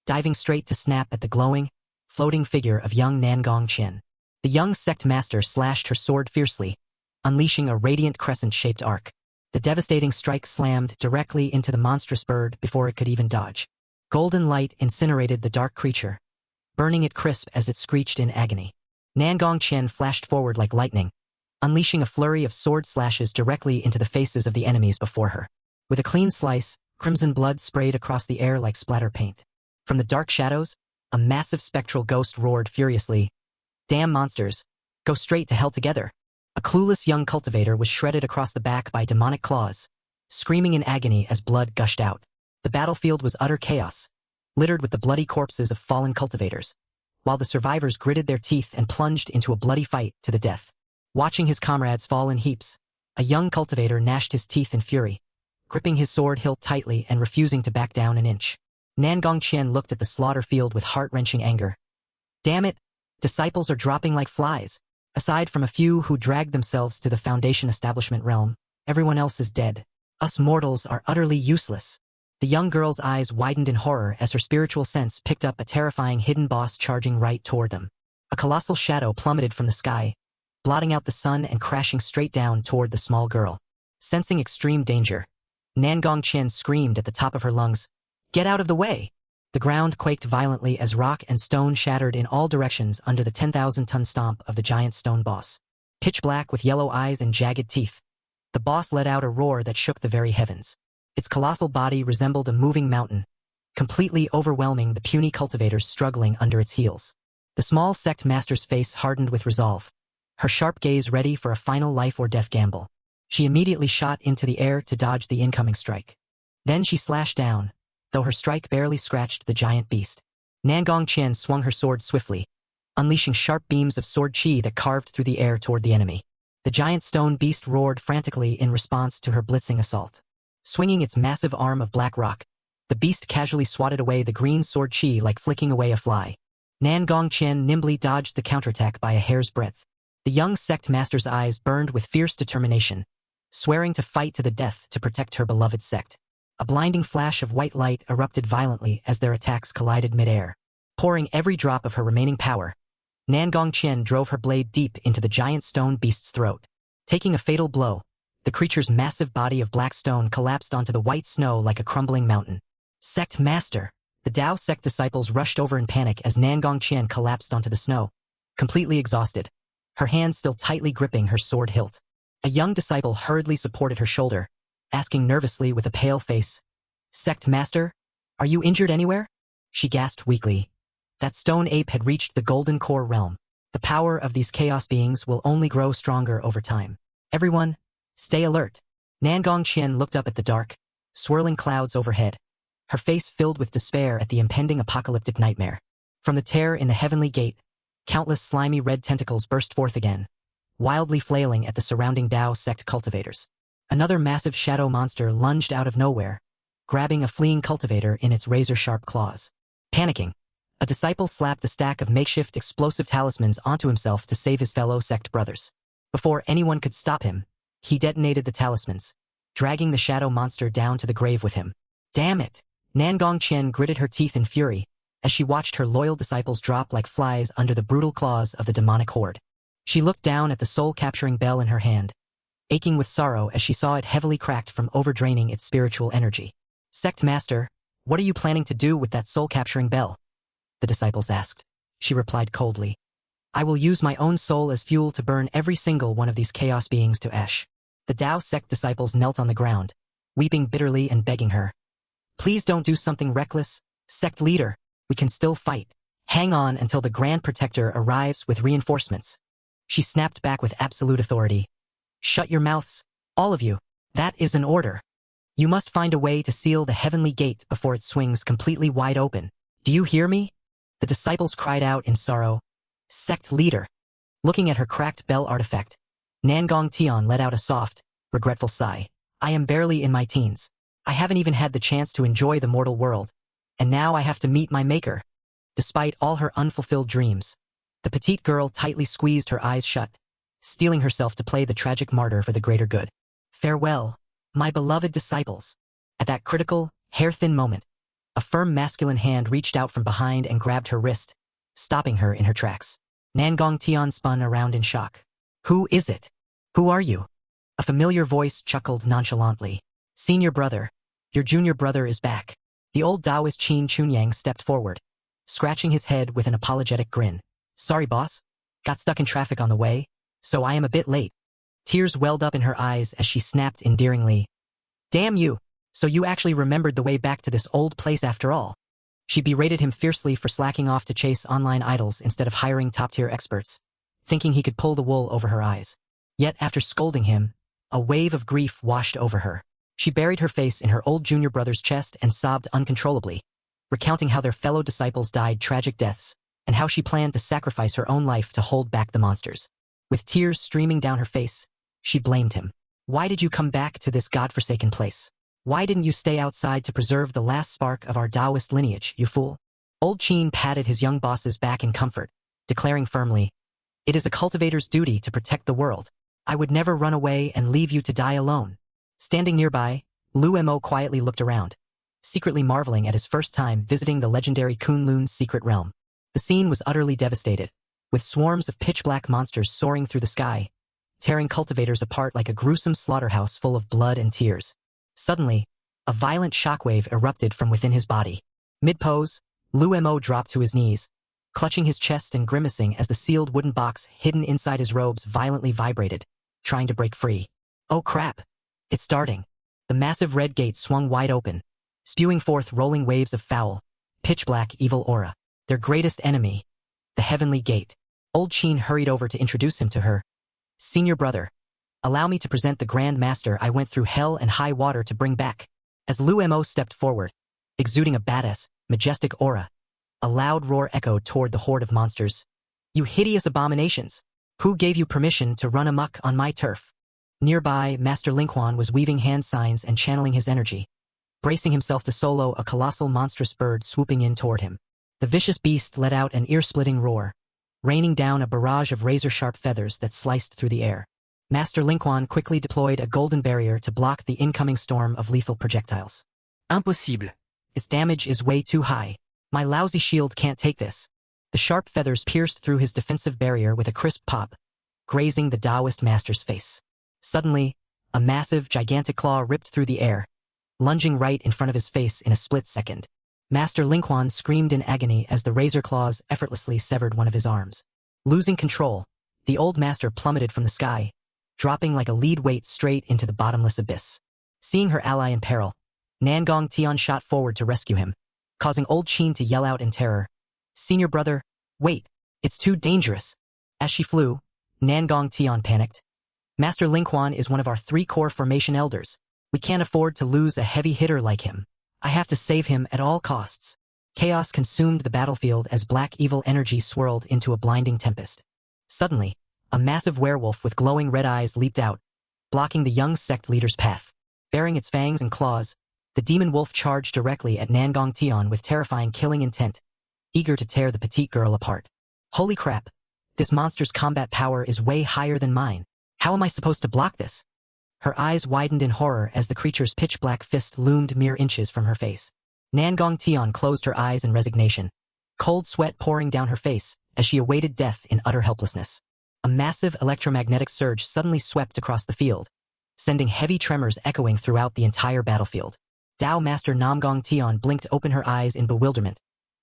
diving straight to snap at the glowing, floating figure of young Nangong Qian. The young sect master slashed her sword fiercely, unleashing a radiant crescent-shaped arc. The devastating strike slammed directly into the monstrous bird before it could even dodge. Golden light incinerated the dark creature, burning it crisp as it screeched in agony. Nangong Qian flashed forward like lightning, unleashing a flurry of sword slashes directly into the faces of the enemies before her. With a clean slice, crimson blood sprayed across the air like splatter paint. From the dark shadows, a massive spectral ghost roared furiously, Damn monsters, go straight to hell together. A clueless young cultivator was shredded across the back by demonic claws, screaming in agony as blood gushed out. The battlefield was utter chaos, littered with the bloody corpses of fallen cultivators, while the survivors gritted their teeth and plunged into a bloody fight to the death. Watching his comrades fall in heaps, a young cultivator gnashed his teeth in fury, gripping his sword hilt tightly and refusing to back down an inch. Nangong Qian looked at the slaughter field with heart-wrenching anger. Damn it! Disciples are dropping like flies. Aside from a few who dragged themselves to the Foundation establishment realm, everyone else is dead. Us mortals are utterly useless. The young girl's eyes widened in horror as her spiritual sense picked up a terrifying hidden boss charging right toward them. A colossal shadow plummeted from the sky, blotting out the sun and crashing straight down toward the small girl. Sensing extreme danger, Nangong Qian screamed at the top of her lungs, Get out of the way! The ground quaked violently as rock and stone shattered in all directions under the 10,000-ton stomp of the giant stone boss. Pitch black with yellow eyes and jagged teeth, the boss let out a roar that shook the very heavens. Its colossal body resembled a moving mountain, completely overwhelming the puny cultivators struggling under its heels. The small sect master's face hardened with resolve, her sharp gaze ready for a final life-or-death gamble. She immediately shot into the air to dodge the incoming strike. Then she slashed down, though her strike barely scratched the giant beast. Nangong Qian swung her sword swiftly, unleashing sharp beams of sword chi that carved through the air toward the enemy. The giant stone beast roared frantically in response to her blitzing assault. Swinging its massive arm of black rock, the beast casually swatted away the green sword chi like flicking away a fly. Nangong Qian nimbly dodged the counterattack by a hair's breadth. The young sect master's eyes burned with fierce determination, swearing to fight to the death to protect her beloved sect. A blinding flash of white light erupted violently as their attacks collided midair. Pouring every drop of her remaining power, Nangong Qian drove her blade deep into the giant stone beast's throat. Taking a fatal blow, the creature's massive body of black stone collapsed onto the white snow like a crumbling mountain. Sect Master! The Tao sect disciples rushed over in panic as Nangong Qian collapsed onto the snow, completely exhausted, her hand still tightly gripping her sword hilt. A young disciple hurriedly supported her shoulder, asking nervously with a pale face, Sect Master, are you injured anywhere? She gasped weakly. That stone ape had reached the golden core realm. The power of these chaos beings will only grow stronger over time. Everyone, stay alert. Nangong Qian looked up at the dark, swirling clouds overhead, her face filled with despair at the impending apocalyptic nightmare. From the tear in the heavenly gate, countless slimy red tentacles burst forth again, wildly flailing at the surrounding Tao sect cultivators. Another massive shadow monster lunged out of nowhere, grabbing a fleeing cultivator in its razor-sharp claws. Panicking, a disciple slapped a stack of makeshift explosive talismans onto himself to save his fellow sect brothers. Before anyone could stop him, he detonated the talismans, dragging the shadow monster down to the grave with him. Damn it! Nangong Qian gritted her teeth in fury as she watched her loyal disciples drop like flies under the brutal claws of the demonic horde. She looked down at the soul-capturing bell in her hand, aching with sorrow as she saw it heavily cracked from overdraining its spiritual energy. Sect Master, what are you planning to do with that soul-capturing bell? The disciples asked. She replied coldly. I will use my own soul as fuel to burn every single one of these chaos beings to ash. The Tao sect disciples knelt on the ground, weeping bitterly and begging her. Please don't do something reckless, sect leader. We can still fight. Hang on until the Grand Protector arrives with reinforcements. She snapped back with absolute authority. Shut your mouths, all of you. That is an order. You must find a way to seal the heavenly gate before it swings completely wide open. Do you hear me? The disciples cried out in sorrow, "Sect leader!" Looking at her cracked bell artifact, Nangong Tian let out a soft, regretful sigh. "I am barely in my teens. I haven't even had the chance to enjoy the mortal world, and now I have to meet my maker." Despite all her unfulfilled dreams, the petite girl tightly squeezed her eyes shut, steeling herself to play the tragic martyr for the greater good. "Farewell, my beloved disciples." At that critical, hair-thin moment, a firm masculine hand reached out from behind and grabbed her wrist, stopping her in her tracks. Nangong Tian spun around in shock. "Who is it? Who are you?" A familiar voice chuckled nonchalantly. "Senior brother, your junior brother is back." The old Taoist Qin Chunyang stepped forward, scratching his head with an apologetic grin. "Sorry, boss. Got stuck in traffic on the way, so I am a bit late." Tears welled up in her eyes as she snapped endearingly. "Damn you! So you actually remembered the way back to this old place after all." She berated him fiercely for slacking off to chase online idols instead of hiring top-tier experts, thinking he could pull the wool over her eyes. Yet after scolding him, a wave of grief washed over her. She buried her face in her old junior brother's chest and sobbed uncontrollably, recounting how their fellow disciples died tragic deaths, and how she planned to sacrifice her own life to hold back the monsters. With tears streaming down her face, she blamed him. "Why did you come back to this godforsaken place? Why didn't you stay outside to preserve the last spark of our Taoist lineage, you fool?" Old Qin patted his young boss's back in comfort, declaring firmly, "It is a cultivator's duty to protect the world. I would never run away and leave you to die alone." Standing nearby, Lu Mo quietly looked around, secretly marveling at his first time visiting the legendary Kunlun's secret realm. The scene was utterly devastated, with swarms of pitch-black monsters soaring through the sky, tearing cultivators apart like a gruesome slaughterhouse full of blood and tears. Suddenly, a violent shockwave erupted from within his body. Mid-pose, Lu Mo dropped to his knees, clutching his chest and grimacing as the sealed wooden box hidden inside his robes violently vibrated, trying to break free. "Oh crap! It's starting." The massive red gate swung wide open, spewing forth rolling waves of foul, pitch-black evil aura. Their greatest enemy, the Heavenly Gate. Old Qin hurried over to introduce him to her. "Senior brother, allow me to present the Grand Master I went through hell and high water to bring back." As Lu Mo stepped forward, exuding a badass, majestic aura, a loud roar echoed toward the horde of monsters. "You hideous abominations! Who gave you permission to run amok on my turf?" Nearby, Master Linghuan was weaving hand signs and channeling his energy, bracing himself to solo a colossal monstrous bird swooping in toward him. The vicious beast let out an ear-splitting roar, raining down a barrage of razor-sharp feathers that sliced through the air. Master Linghuan quickly deployed a golden barrier to block the incoming storm of lethal projectiles. Impossible. "Its damage is way too high. My lousy shield can't take this." The sharp feathers pierced through his defensive barrier with a crisp pop, grazing the Taoist master's face. Suddenly, a massive, gigantic claw ripped through the air, lunging right in front of his face in a split second. Master Linghuan screamed in agony as the razor claws effortlessly severed one of his arms. Losing control, the old master plummeted from the sky, dropping like a lead weight straight into the bottomless abyss. Seeing her ally in peril, Nangong Tian shot forward to rescue him, causing Old Qin to yell out in terror, "Senior brother, wait, it's too dangerous." As she flew, Nangong Tian panicked. "Master Linghuan is one of our 3 core formation elders. We can't afford to lose a heavy hitter like him. I have to save him at all costs." Chaos consumed the battlefield as black evil energy swirled into a blinding tempest. Suddenly, a massive werewolf with glowing red eyes leaped out, blocking the young sect leader's path. Bearing its fangs and claws, the demon wolf charged directly at Nangong Tian with terrifying killing intent, eager to tear the petite girl apart. Holy crap! This monster's combat power is way higher than mine. How am I supposed to block this? Her eyes widened in horror as the creature's pitch-black fist loomed mere inches from her face. Nangong Tian closed her eyes in resignation, cold sweat pouring down her face as she awaited death in utter helplessness. A massive electromagnetic surge suddenly swept across the field, sending heavy tremors echoing throughout the entire battlefield. Tao Master Namgong Tian blinked open her eyes in bewilderment,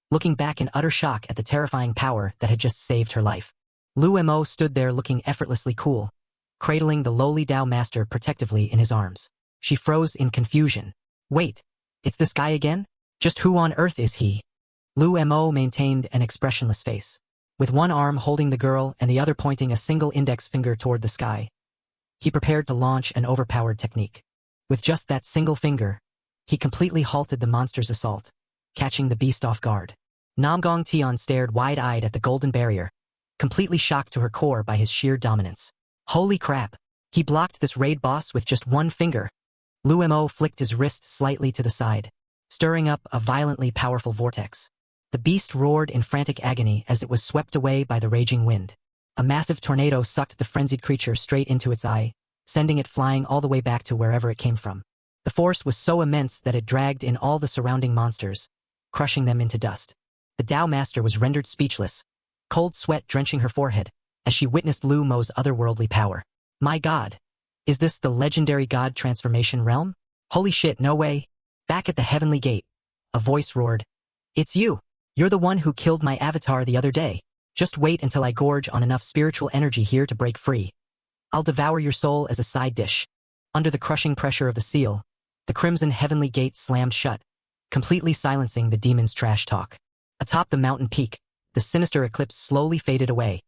looking back in utter shock at the terrifying power that had just saved her life. Lu Mo stood there looking effortlessly cool, cradling the lowly Tao Master protectively in his arms. She froze in confusion. "Wait, it's this guy again? Just who on earth is he?" Lu Mo maintained an expressionless face, with one arm holding the girl and the other pointing a single index finger toward the sky. He prepared to launch an overpowered technique. With just that single finger, he completely halted the monster's assault, catching the beast off guard. Namgong Tian stared wide-eyed at the golden barrier, completely shocked to her core by his sheer dominance. Holy crap! He blocked this raid boss with just one finger. Lu Mo flicked his wrist slightly to the side, stirring up a violently powerful vortex. The beast roared in frantic agony as it was swept away by the raging wind. A massive tornado sucked the frenzied creature straight into its eye, sending it flying all the way back to wherever it came from. The force was so immense that it dragged in all the surrounding monsters, crushing them into dust. The Tao Master was rendered speechless, cold sweat drenching her forehead, as she witnessed Lu Mo's otherworldly power. My god! Is this the legendary god transformation realm? Holy shit, no way! Back at the heavenly gate, a voice roared. It's you! You're the one who killed my avatar the other day. Just wait until I gorge on enough spiritual energy here to break free. I'll devour your soul as a side dish. Under the crushing pressure of the seal, the crimson heavenly gate slammed shut, completely silencing the demon's trash talk. Atop the mountain peak, the sinister eclipse slowly faded away,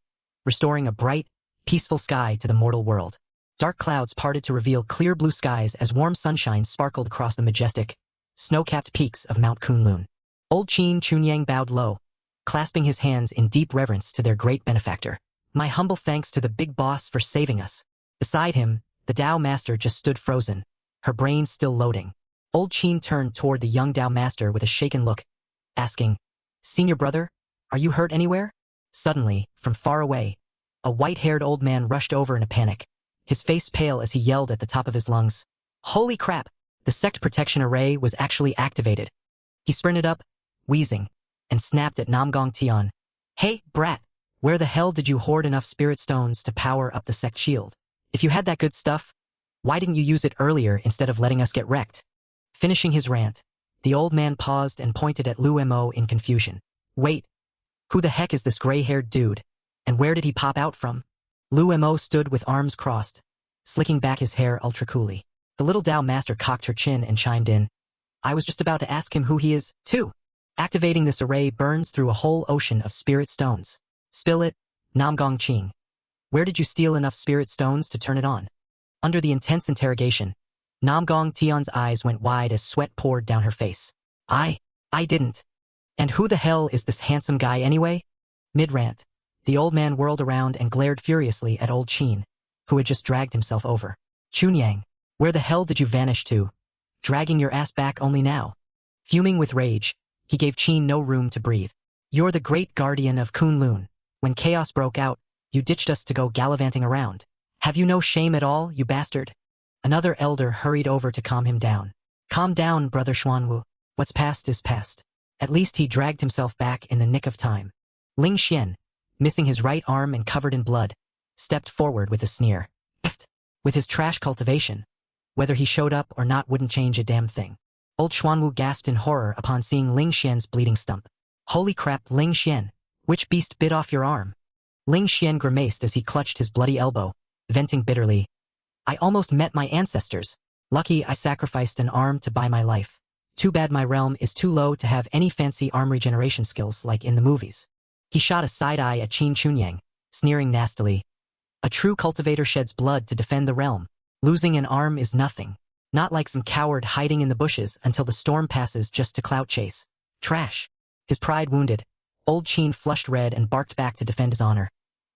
restoring a bright, peaceful sky to the mortal world. Dark clouds parted to reveal clear blue skies as warm sunshine sparkled across the majestic, snow-capped peaks of Mount Kunlun. Old Qin Chunyang bowed low, clasping his hands in deep reverence to their great benefactor. My humble thanks to the big boss for saving us. Beside him, the Tao Master just stood frozen, her brain still loading. Old Qin turned toward the young Tao Master with a shaken look, asking, Senior brother, are you hurt anywhere? Suddenly, from far away, a white-haired old man rushed over in a panic, his face pale as he yelled at the top of his lungs. Holy crap! The sect protection array was actually activated. He sprinted up, wheezing, and snapped at Namgong Tian. Hey, brat, where the hell did you hoard enough spirit stones to power up the sect shield? If you had that good stuff, why didn't you use it earlier instead of letting us get wrecked? Finishing his rant, the old man paused and pointed at Lu Mo in confusion. Wait, who the heck is this gray-haired dude, and where did he pop out from? Lu Mo stood with arms crossed, slicking back his hair ultra-coolly. The little Tao Master cocked her chin and chimed in. I was just about to ask him who he is, too. Activating this array burns through a whole ocean of spirit stones. Spill it, Namgong Qing. Where did you steal enough spirit stones to turn it on? Under the intense interrogation, Namgong Tian's eyes went wide as sweat poured down her face. I didn't. And who the hell is this handsome guy anyway? Mid-rant, the old man whirled around and glared furiously at old Qin, who had just dragged himself over. Chunyang, where the hell did you vanish to? Dragging your ass back only now. Fuming with rage, he gave Qin no room to breathe. You're the great guardian of Kunlun. When chaos broke out, you ditched us to go gallivanting around. Have you no shame at all, you bastard? Another elder hurried over to calm him down. Calm down, brother Xuanwu. What's past is past. At least he dragged himself back in the nick of time. Ling Xian, missing his right arm and covered in blood, stepped forward with a sneer. With his trash cultivation, whether he showed up or not wouldn't change a damn thing. Old Xuanwu gasped in horror upon seeing Ling Xian's bleeding stump. Holy crap, Ling Xian, which beast bit off your arm? Ling Xian grimaced as he clutched his bloody elbow, venting bitterly. I almost met my ancestors. Lucky I sacrificed an arm to buy my life. Too bad my realm is too low to have any fancy arm regeneration skills like in the movies. He shot a side eye at Qin Chunyang, sneering nastily. A true cultivator sheds blood to defend the realm. Losing an arm is nothing. Not like some coward hiding in the bushes until the storm passes just to clout chase. Trash. His pride wounded, old Qin flushed red and barked back to defend his honor.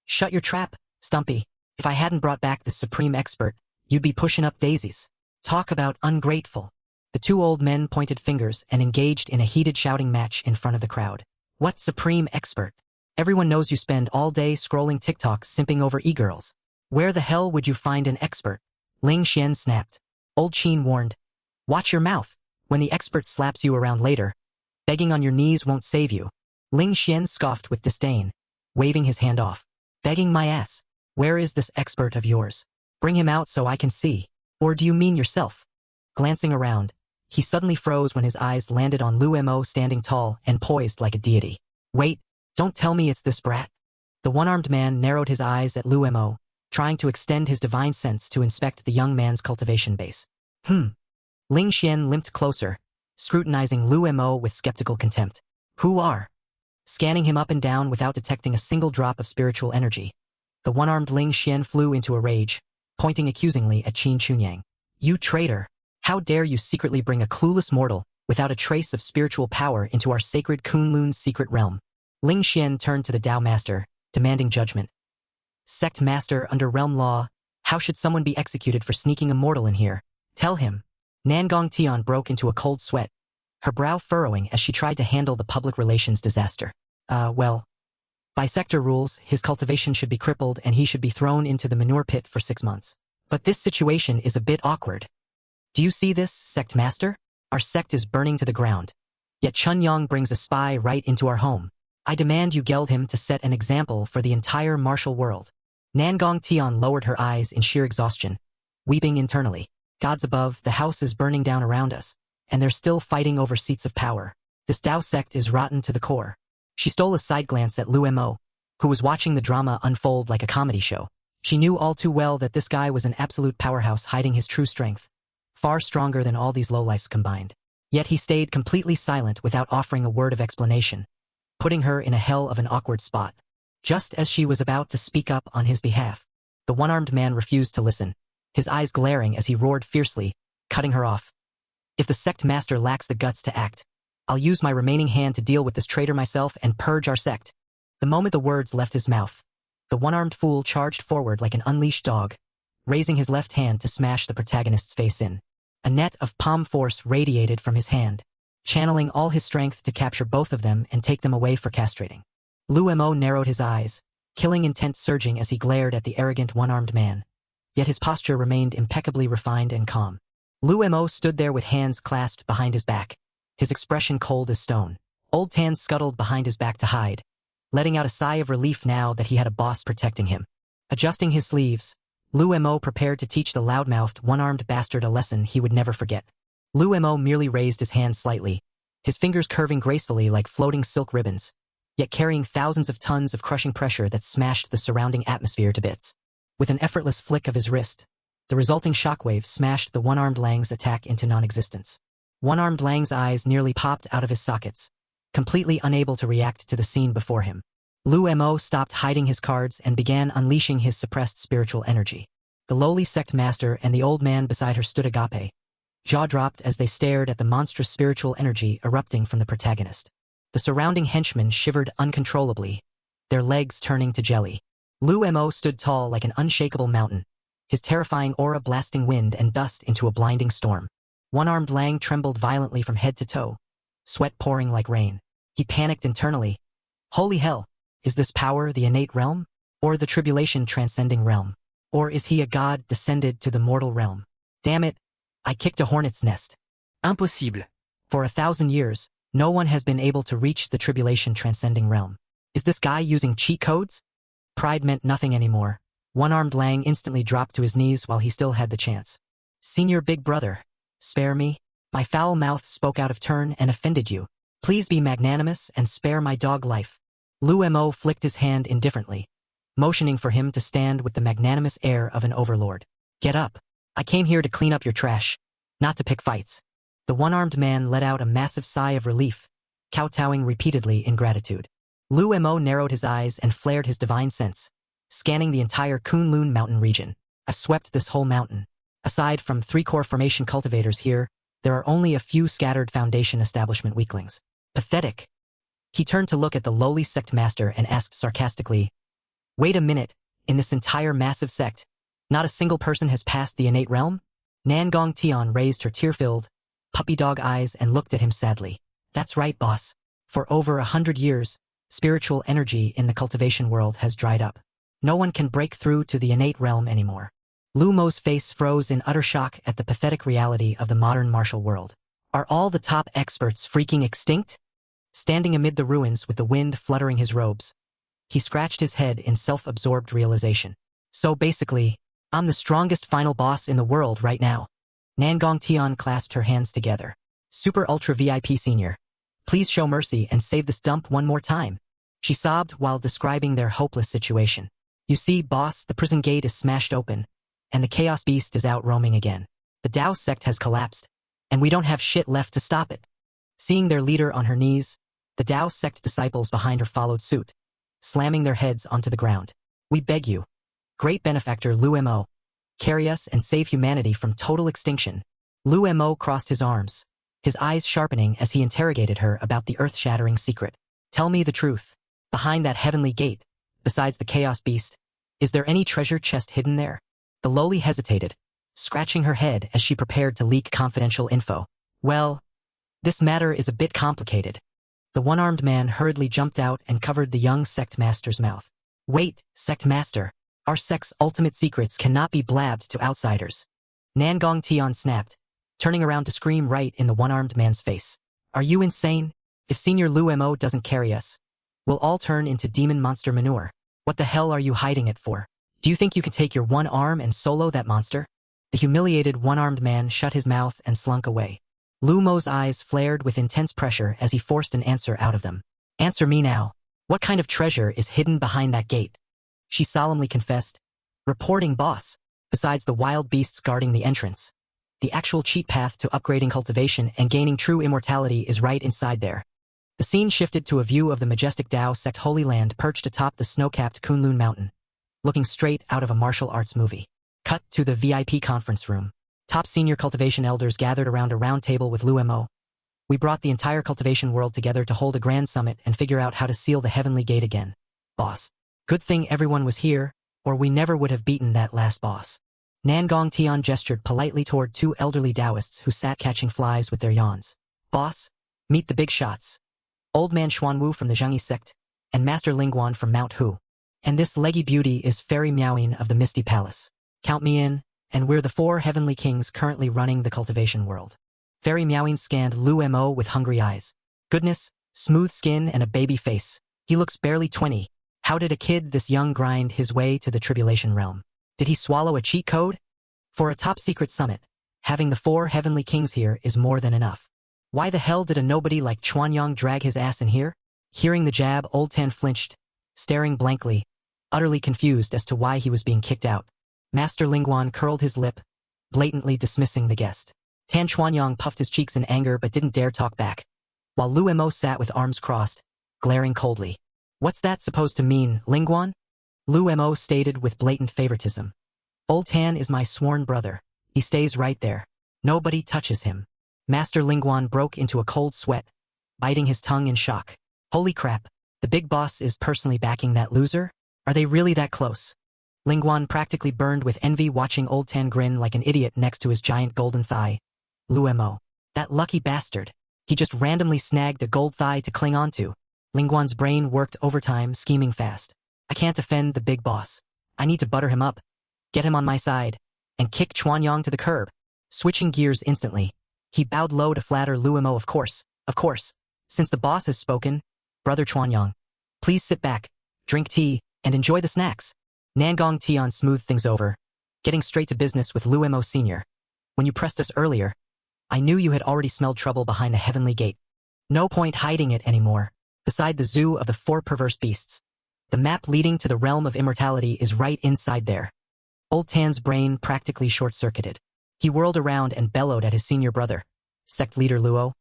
Shut your trap, Stumpy. If I hadn't brought back the supreme expert, you'd be pushing up daisies. Talk about ungrateful. The two old men pointed fingers and engaged in a heated shouting match in front of the crowd. What supreme expert? Everyone knows you spend all day scrolling TikTok simping over e-girls. Where the hell would you find an expert? Ling Xian snapped. Old Qin warned. Watch your mouth. When the expert slaps you around later, begging on your knees won't save you. Ling Xian scoffed with disdain, waving his hand off. Begging my ass. Where is this expert of yours? Bring him out so I can see. Or do you mean yourself? Glancing around, he suddenly froze when his eyes landed on Lu Mo standing tall and poised like a deity. Wait, don't tell me it's this brat. The one-armed man narrowed his eyes at Lu Mo, trying to extend his divine sense to inspect the young man's cultivation base. Ling Xian limped closer, scrutinizing Lu Mo with skeptical contempt. Who are? Scanning him up and down without detecting a single drop of spiritual energy. The one-armed Ling Xian flew into a rage, pointing accusingly at Qin Chunyang. You traitor! How dare you secretly bring a clueless mortal without a trace of spiritual power into our sacred Kunlun's secret realm. Ling Xian turned to the Tao Master, demanding judgment. Sect Master, under realm law, how should someone be executed for sneaking a mortal in here? Tell him. Nangong Tian broke into a cold sweat, her brow furrowing as she tried to handle the public relations disaster. Well, by sector rules, his cultivation should be crippled and he should be thrown into the manure pit for 6 months. But this situation is a bit awkward. Do you see this, Sect Master? Our sect is burning to the ground. Yet Chun Yang brings a spy right into our home. I demand you geld him to set an example for the entire martial world. Nangong Tian lowered her eyes in sheer exhaustion, weeping internally. Gods above, the house is burning down around us, and they're still fighting over seats of power. This Tao sect is rotten to the core. She stole a side glance at Lu Mo, who was watching the drama unfold like a comedy show. She knew all too well that this guy was an absolute powerhouse hiding his true strength, far stronger than all these lowlifes combined. Yet he stayed completely silent without offering a word of explanation, putting her in a hell of an awkward spot. Just as she was about to speak up on his behalf, the one-armed man refused to listen, his eyes glaring as he roared fiercely, cutting her off. If the sect master lacks the guts to act, I'll use my remaining hand to deal with this traitor myself and purge our sect. The moment the words left his mouth, the one-armed fool charged forward like an unleashed dog, raising his left hand to smash the protagonist's face in. A net of palm force radiated from his hand, channeling all his strength to capture both of them and take them away for castrating. Lu Mo narrowed his eyes, killing intent surging as he glared at the arrogant one-armed man. Yet his posture remained impeccably refined and calm. Lu Mo stood there with hands clasped behind his back, his expression cold as stone. Old Tan scuttled behind his back to hide, letting out a sigh of relief now that he had a boss protecting him. Adjusting his sleeves, Lu Mo prepared to teach the loudmouthed one-armed bastard a lesson he would never forget. Lu Mo merely raised his hand slightly, his fingers curving gracefully like floating silk ribbons, yet carrying thousands of tons of crushing pressure that smashed the surrounding atmosphere to bits. With an effortless flick of his wrist, the resulting shockwave smashed the one-armed Lang's attack into non-existence. One-armed Lang's eyes nearly popped out of his sockets, completely unable to react to the scene before him. Lu Mo stopped hiding his cards and began unleashing his suppressed spiritual energy. The lowly sect master and the old man beside her stood agape, jaw dropped as they stared at the monstrous spiritual energy erupting from the protagonist. The surrounding henchmen shivered uncontrollably, their legs turning to jelly. Lu Mo stood tall like an unshakable mountain, his terrifying aura blasting wind and dust into a blinding storm. One-armed Lang trembled violently from head to toe, sweat pouring like rain. He panicked internally. Holy hell! Is this power the innate realm? Or the tribulation transcending realm? Or is he a god descended to the mortal realm? Damn it! I kicked a hornet's nest. Impossible. For 1,000 years, no one has been able to reach the tribulation transcending realm. Is this guy using cheat codes? Pride meant nothing anymore. One-armed Lang instantly dropped to his knees while he still had the chance. Senior Big Brother, spare me. My foul mouth spoke out of turn and offended you. Please be magnanimous and spare my dog life. Lu Mo flicked his hand indifferently, motioning for him to stand with the magnanimous air of an overlord. Get up. I came here to clean up your trash, not to pick fights. The one-armed man let out a massive sigh of relief, kowtowing repeatedly in gratitude. Lu Mo narrowed his eyes and flared his divine sense, scanning the entire Kunlun mountain region. I've swept this whole mountain. Aside from 3 core formation cultivators here, there are only a few scattered foundation establishment weaklings. Pathetic. He turned to look at the lowly sect master and asked sarcastically, Wait a minute, in this entire massive sect, not a single person has passed the innate realm? Nangong Tian raised her tear-filled, puppy dog eyes and looked at him sadly. That's right, boss. For over 100 years, spiritual energy in the cultivation world has dried up. No one can break through to the innate realm anymore. Lu Mo's face froze in utter shock at the pathetic reality of the modern martial world. Are all the top experts freaking extinct? Standing amid the ruins with the wind fluttering his robes, he scratched his head in self-absorbed realization. So basically, I'm the strongest final boss in the world right now. Nangong Tian clasped her hands together. Super Ultra VIP Senior. Please show mercy and save this dump one more time. She sobbed while describing their hopeless situation. You see, boss, the prison gate is smashed open, and the Chaos Beast is out roaming again. The Tao sect has collapsed, and we don't have shit left to stop it. Seeing their leader on her knees, the Tao sect disciples behind her followed suit, slamming their heads onto the ground. We beg you, great benefactor Lu Mo, carry us and save humanity from total extinction. Lu Mo crossed his arms, his eyes sharpening as he interrogated her about the earth-shattering secret. Tell me the truth. Behind that heavenly gate, besides the chaos beast, is there any treasure chest hidden there? The lowly hesitated, scratching her head as she prepared to leak confidential info. Well, this matter is a bit complicated. The one-armed man hurriedly jumped out and covered the young sect master's mouth. Wait, sect master. Our sect's ultimate secrets cannot be blabbed to outsiders. Nangong Tian snapped, turning around to scream right in the one-armed man's face. Are you insane? If Senior Lu Mo doesn't carry us, we'll all turn into demon monster manure. What the hell are you hiding it for? Do you think you could take your one arm and solo that monster? The humiliated one-armed man shut his mouth and slunk away. Lu Mo's eyes flared with intense pressure as he forced an answer out of them. Answer me now. What kind of treasure is hidden behind that gate? She solemnly confessed. Reporting boss. Besides the wild beasts guarding the entrance, the actual cheat path to upgrading cultivation and gaining true immortality is right inside there. The scene shifted to a view of the majestic Dao sect Holy Land perched atop the snow-capped Kunlun Mountain, looking straight out of a martial arts movie. Cut to the VIP conference room. Top senior cultivation elders gathered around a round table with Lu Mo. We brought the entire cultivation world together to hold a grand summit and figure out how to seal the heavenly gate again. Boss. Good thing everyone was here, or we never would have beaten that last boss. Nangong Tian gestured politely toward two elderly Taoists who sat catching flies with their yawns. Boss, meet the big shots. Old man Xuanwu from the Zhengyi sect, and Master Lingguan from Mount Hu. And this leggy beauty is Fairy Miaoying of the Misty Palace. Count me in, and we're the 4 heavenly kings currently running the cultivation world. Fairy Miaoying scanned Lu Mo with hungry eyes. Goodness, smooth skin and a baby face. He looks barely 20. How did a kid this young grind his way to the tribulation realm? Did he swallow a cheat code? For a top-secret summit, having the 4 heavenly kings here is more than enough. Why the hell did a nobody like Chuanyang drag his ass in here? Hearing the jab, Old Tan flinched, staring blankly, utterly confused as to why he was being kicked out. Master Lingguan curled his lip, blatantly dismissing the guest. Tan Chuanyang puffed his cheeks in anger but didn't dare talk back, while Lu Mo sat with arms crossed, glaring coldly. What's that supposed to mean, Lingguan? Lu Mo stated with blatant favoritism. Old Tan is my sworn brother. He stays right there. Nobody touches him. Master Lingguan broke into a cold sweat, biting his tongue in shock. Holy crap, the big boss is personally backing that loser? Are they really that close? Lingguan practically burned with envy watching Old Tan grin like an idiot next to his giant golden thigh. Lu Mo. That lucky bastard. He just randomly snagged a gold thigh to cling onto. Lingguan's brain worked overtime, scheming fast. I can't offend the big boss. I need to butter him up, get him on my side, and kick Chuanyang to the curb. Switching gears instantly, he bowed low to flatter Lu Mo. Of course. Since the boss has spoken, Brother Chuanyang, please sit back, drink tea, and enjoy the snacks. Nangong Tian smoothed things over, getting straight to business with Lu Mo Sr. When you pressed us earlier, I knew you had already smelled trouble behind the heavenly gate. No point hiding it anymore. Beside the zoo of the 4 perverse beasts, the map leading to the realm of immortality is right inside there. Old Tan's brain practically short-circuited. He whirled around and bellowed at his senior brother, sect leader Luo.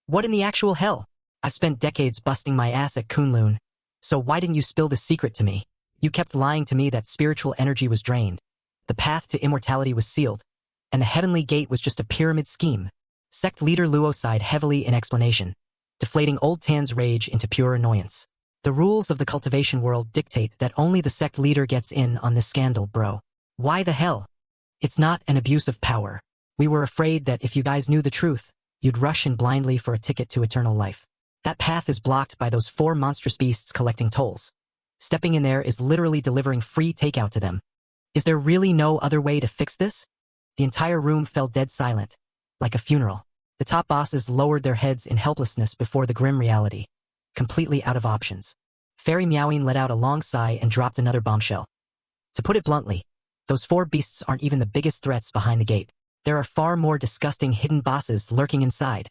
What in the actual hell? I've spent decades busting my ass at Kunlun, so why didn't you spill the secret to me? You kept lying to me that spiritual energy was drained, the path to immortality was sealed, and the heavenly gate was just a pyramid scheme. Sect leader Luo sighed heavily in explanation, deflating Old Tan's rage into pure annoyance. The rules of the cultivation world dictate that only the sect leader gets in on this scandal, bro. Why the hell? It's not an abuse of power. We were afraid that if you guys knew the truth, you'd rush in blindly for a ticket to eternal life. That path is blocked by those 4 monstrous beasts collecting tolls. Stepping in there is literally delivering free takeout to them. Is there really no other way to fix this? The entire room fell dead silent, like a funeral. The top bosses lowered their heads in helplessness before the grim reality, completely out of options. Fairy Miaoying let out a long sigh and dropped another bombshell. To put it bluntly, those 4 beasts aren't even the biggest threats behind the gate. There are far more disgusting hidden bosses lurking inside.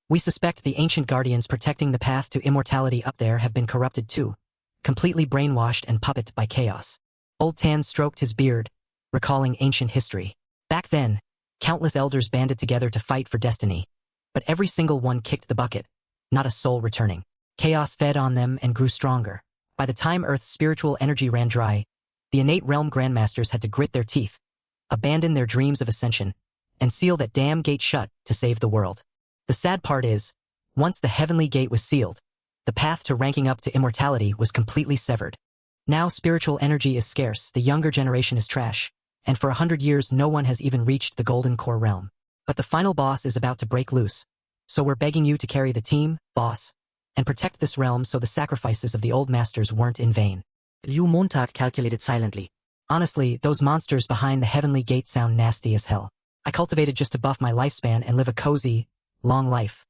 We suspect the ancient guardians protecting the path to immortality up there have been corrupted too, completely brainwashed and puppeted by chaos. Old Tan stroked his beard, recalling ancient history. Back then, countless elders banded together to fight for destiny, but every single one kicked the bucket, not a soul returning. Chaos fed on them and grew stronger. By the time Earth's spiritual energy ran dry, the innate realm grandmasters had to grit their teeth, abandon their dreams of ascension, and seal that damn gate shut to save the world. The sad part is, once the heavenly gate was sealed, the path to ranking up to immortality was completely severed. Now spiritual energy is scarce, the younger generation is trash, and for 100 years no one has even reached the golden core realm. But the final boss is about to break loose, so we're begging you to carry the team, boss, and protect this realm so the sacrifices of the old masters weren't in vain. Liu Montag calculated silently. Honestly, those monsters behind the heavenly gate sound nasty as hell. I cultivated just to buff my lifespan and live a cozy, long life.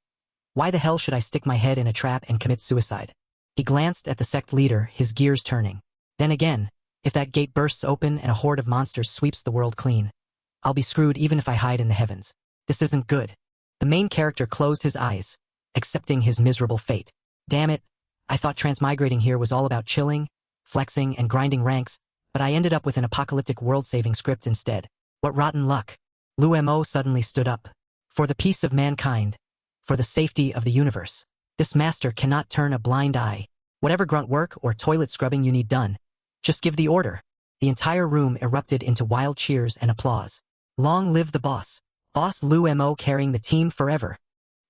Why the hell should I stick my head in a trap and commit suicide? He glanced at the sect leader, his gears turning. Then again, if that gate bursts open and a horde of monsters sweeps the world clean, I'll be screwed even if I hide in the heavens. This isn't good. The main character closed his eyes, accepting his miserable fate. Damn it, I thought transmigrating here was all about chilling, flexing, and grinding ranks, but I ended up with an apocalyptic world-saving script instead. What rotten luck. Lu Mo suddenly stood up. For the peace of mankind, for the safety of the universe, this master cannot turn a blind eye. Whatever grunt work or toilet scrubbing you need done, just give the order. The entire room erupted into wild cheers and applause. Long live the boss. Boss Lu Mo carrying the team forever.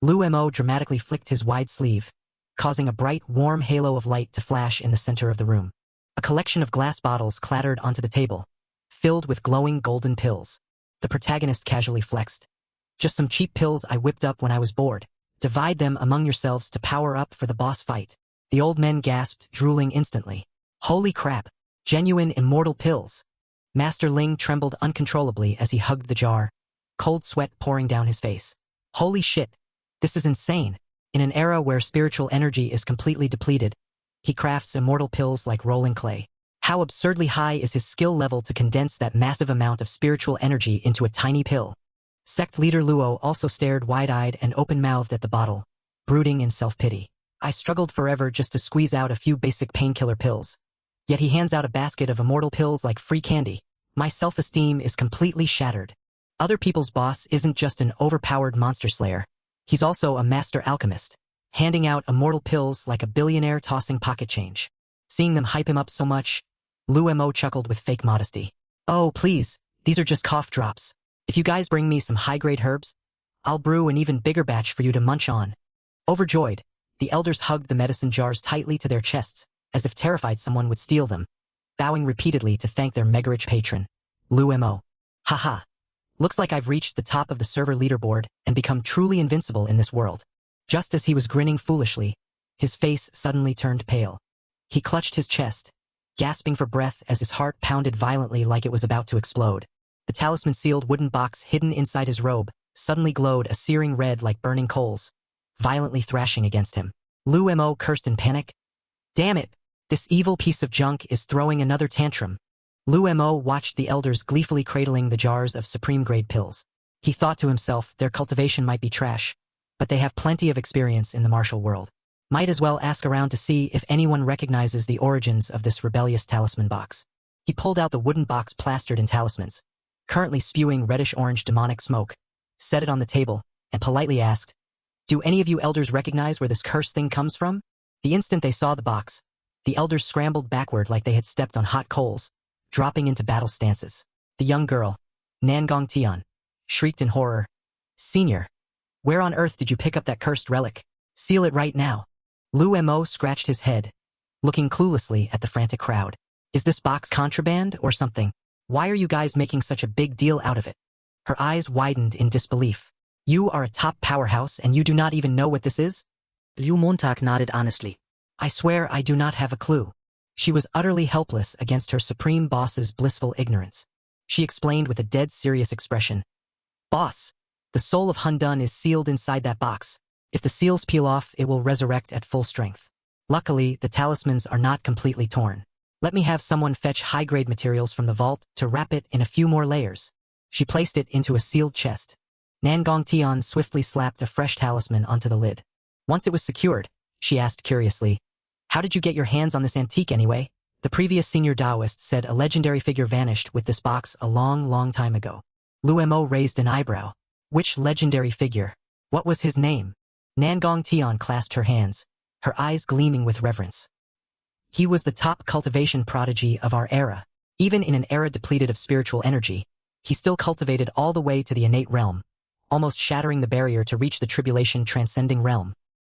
Lu Mo dramatically flicked his wide sleeve, causing a bright, warm halo of light to flash in the center of the room. A collection of glass bottles clattered onto the table, filled with glowing golden pills. The protagonist casually flexed. Just some cheap pills I whipped up when I was bored. Divide them among yourselves to power up for the boss fight. The old men gasped, drooling instantly. Holy crap! Genuine immortal pills. Master Ling trembled uncontrollably as he hugged the jar, cold sweat pouring down his face. Holy shit! This is insane. In an era where spiritual energy is completely depleted, he crafts immortal pills like rolling clay. How absurdly high is his skill level to condense that massive amount of spiritual energy into a tiny pill? Sect leader Luo also stared wide-eyed and open-mouthed at the bottle, brooding in self-pity. I struggled forever just to squeeze out a few basic painkiller pills. Yet he hands out a basket of immortal pills like free candy. My self-esteem is completely shattered. Other people's boss isn't just an overpowered monster slayer. He's also a master alchemist, handing out immortal pills like a billionaire tossing pocket change. Seeing them hype him up so much, Lu Mo chuckled with fake modesty. Oh, please, these are just cough drops. If you guys bring me some high-grade herbs, I'll brew an even bigger batch for you to munch on. Overjoyed, the elders hugged the medicine jars tightly to their chests, as if terrified someone would steal them, bowing repeatedly to thank their mega-rich patron, Lu Mo. Haha. Looks like I've reached the top of the server leaderboard and become truly invincible in this world. Just as he was grinning foolishly, his face suddenly turned pale. He clutched his chest, gasping for breath as his heart pounded violently like it was about to explode. The talisman-sealed wooden box hidden inside his robe suddenly glowed a searing red like burning coals, violently thrashing against him. Lu Mo cursed in panic. Damn it! This evil piece of junk is throwing another tantrum. Lu Mo watched the elders gleefully cradling the jars of supreme-grade pills. He thought to himself their cultivation might be trash, but they have plenty of experience in the martial world. Might as well ask around to see if anyone recognizes the origins of this rebellious talisman box. He pulled out the wooden box plastered in talismans, currently spewing reddish-orange demonic smoke, set it on the table, and politely asked, "Do any of you elders recognize where this cursed thing comes from?" The instant they saw the box, the elders scrambled backward like they had stepped on hot coals, dropping into battle stances. The young girl, Nangong Tian, shrieked in horror. "Senior, where on earth did you pick up that cursed relic? Seal it right now." Lu Mo scratched his head, looking cluelessly at the frantic crowd. "Is this box contraband or something? Why are you guys making such a big deal out of it?" Her eyes widened in disbelief. "You are a top powerhouse and you do not even know what this is?" Liu Montag nodded honestly. "I swear I do not have a clue." She was utterly helpless against her supreme boss's blissful ignorance. She explained with a dead serious expression. "Boss, the soul of Hundun is sealed inside that box. If the seals peel off, it will resurrect at full strength. Luckily, the talismans are not completely torn. Let me have someone fetch high-grade materials from the vault to wrap it in a few more layers." She placed it into a sealed chest. Nangong Tian swiftly slapped a fresh talisman onto the lid. Once it was secured, she asked curiously, "How did you get your hands on this antique anyway?" The previous senior Taoist said a legendary figure vanished with this box a long, long time ago. Lu Mo raised an eyebrow. Which legendary figure? What was his name? Nangong Tian clasped her hands, her eyes gleaming with reverence. He was the top cultivation prodigy of our era. Even in an era depleted of spiritual energy, he still cultivated all the way to the innate realm, almost shattering the barrier to reach the tribulation-transcending realm.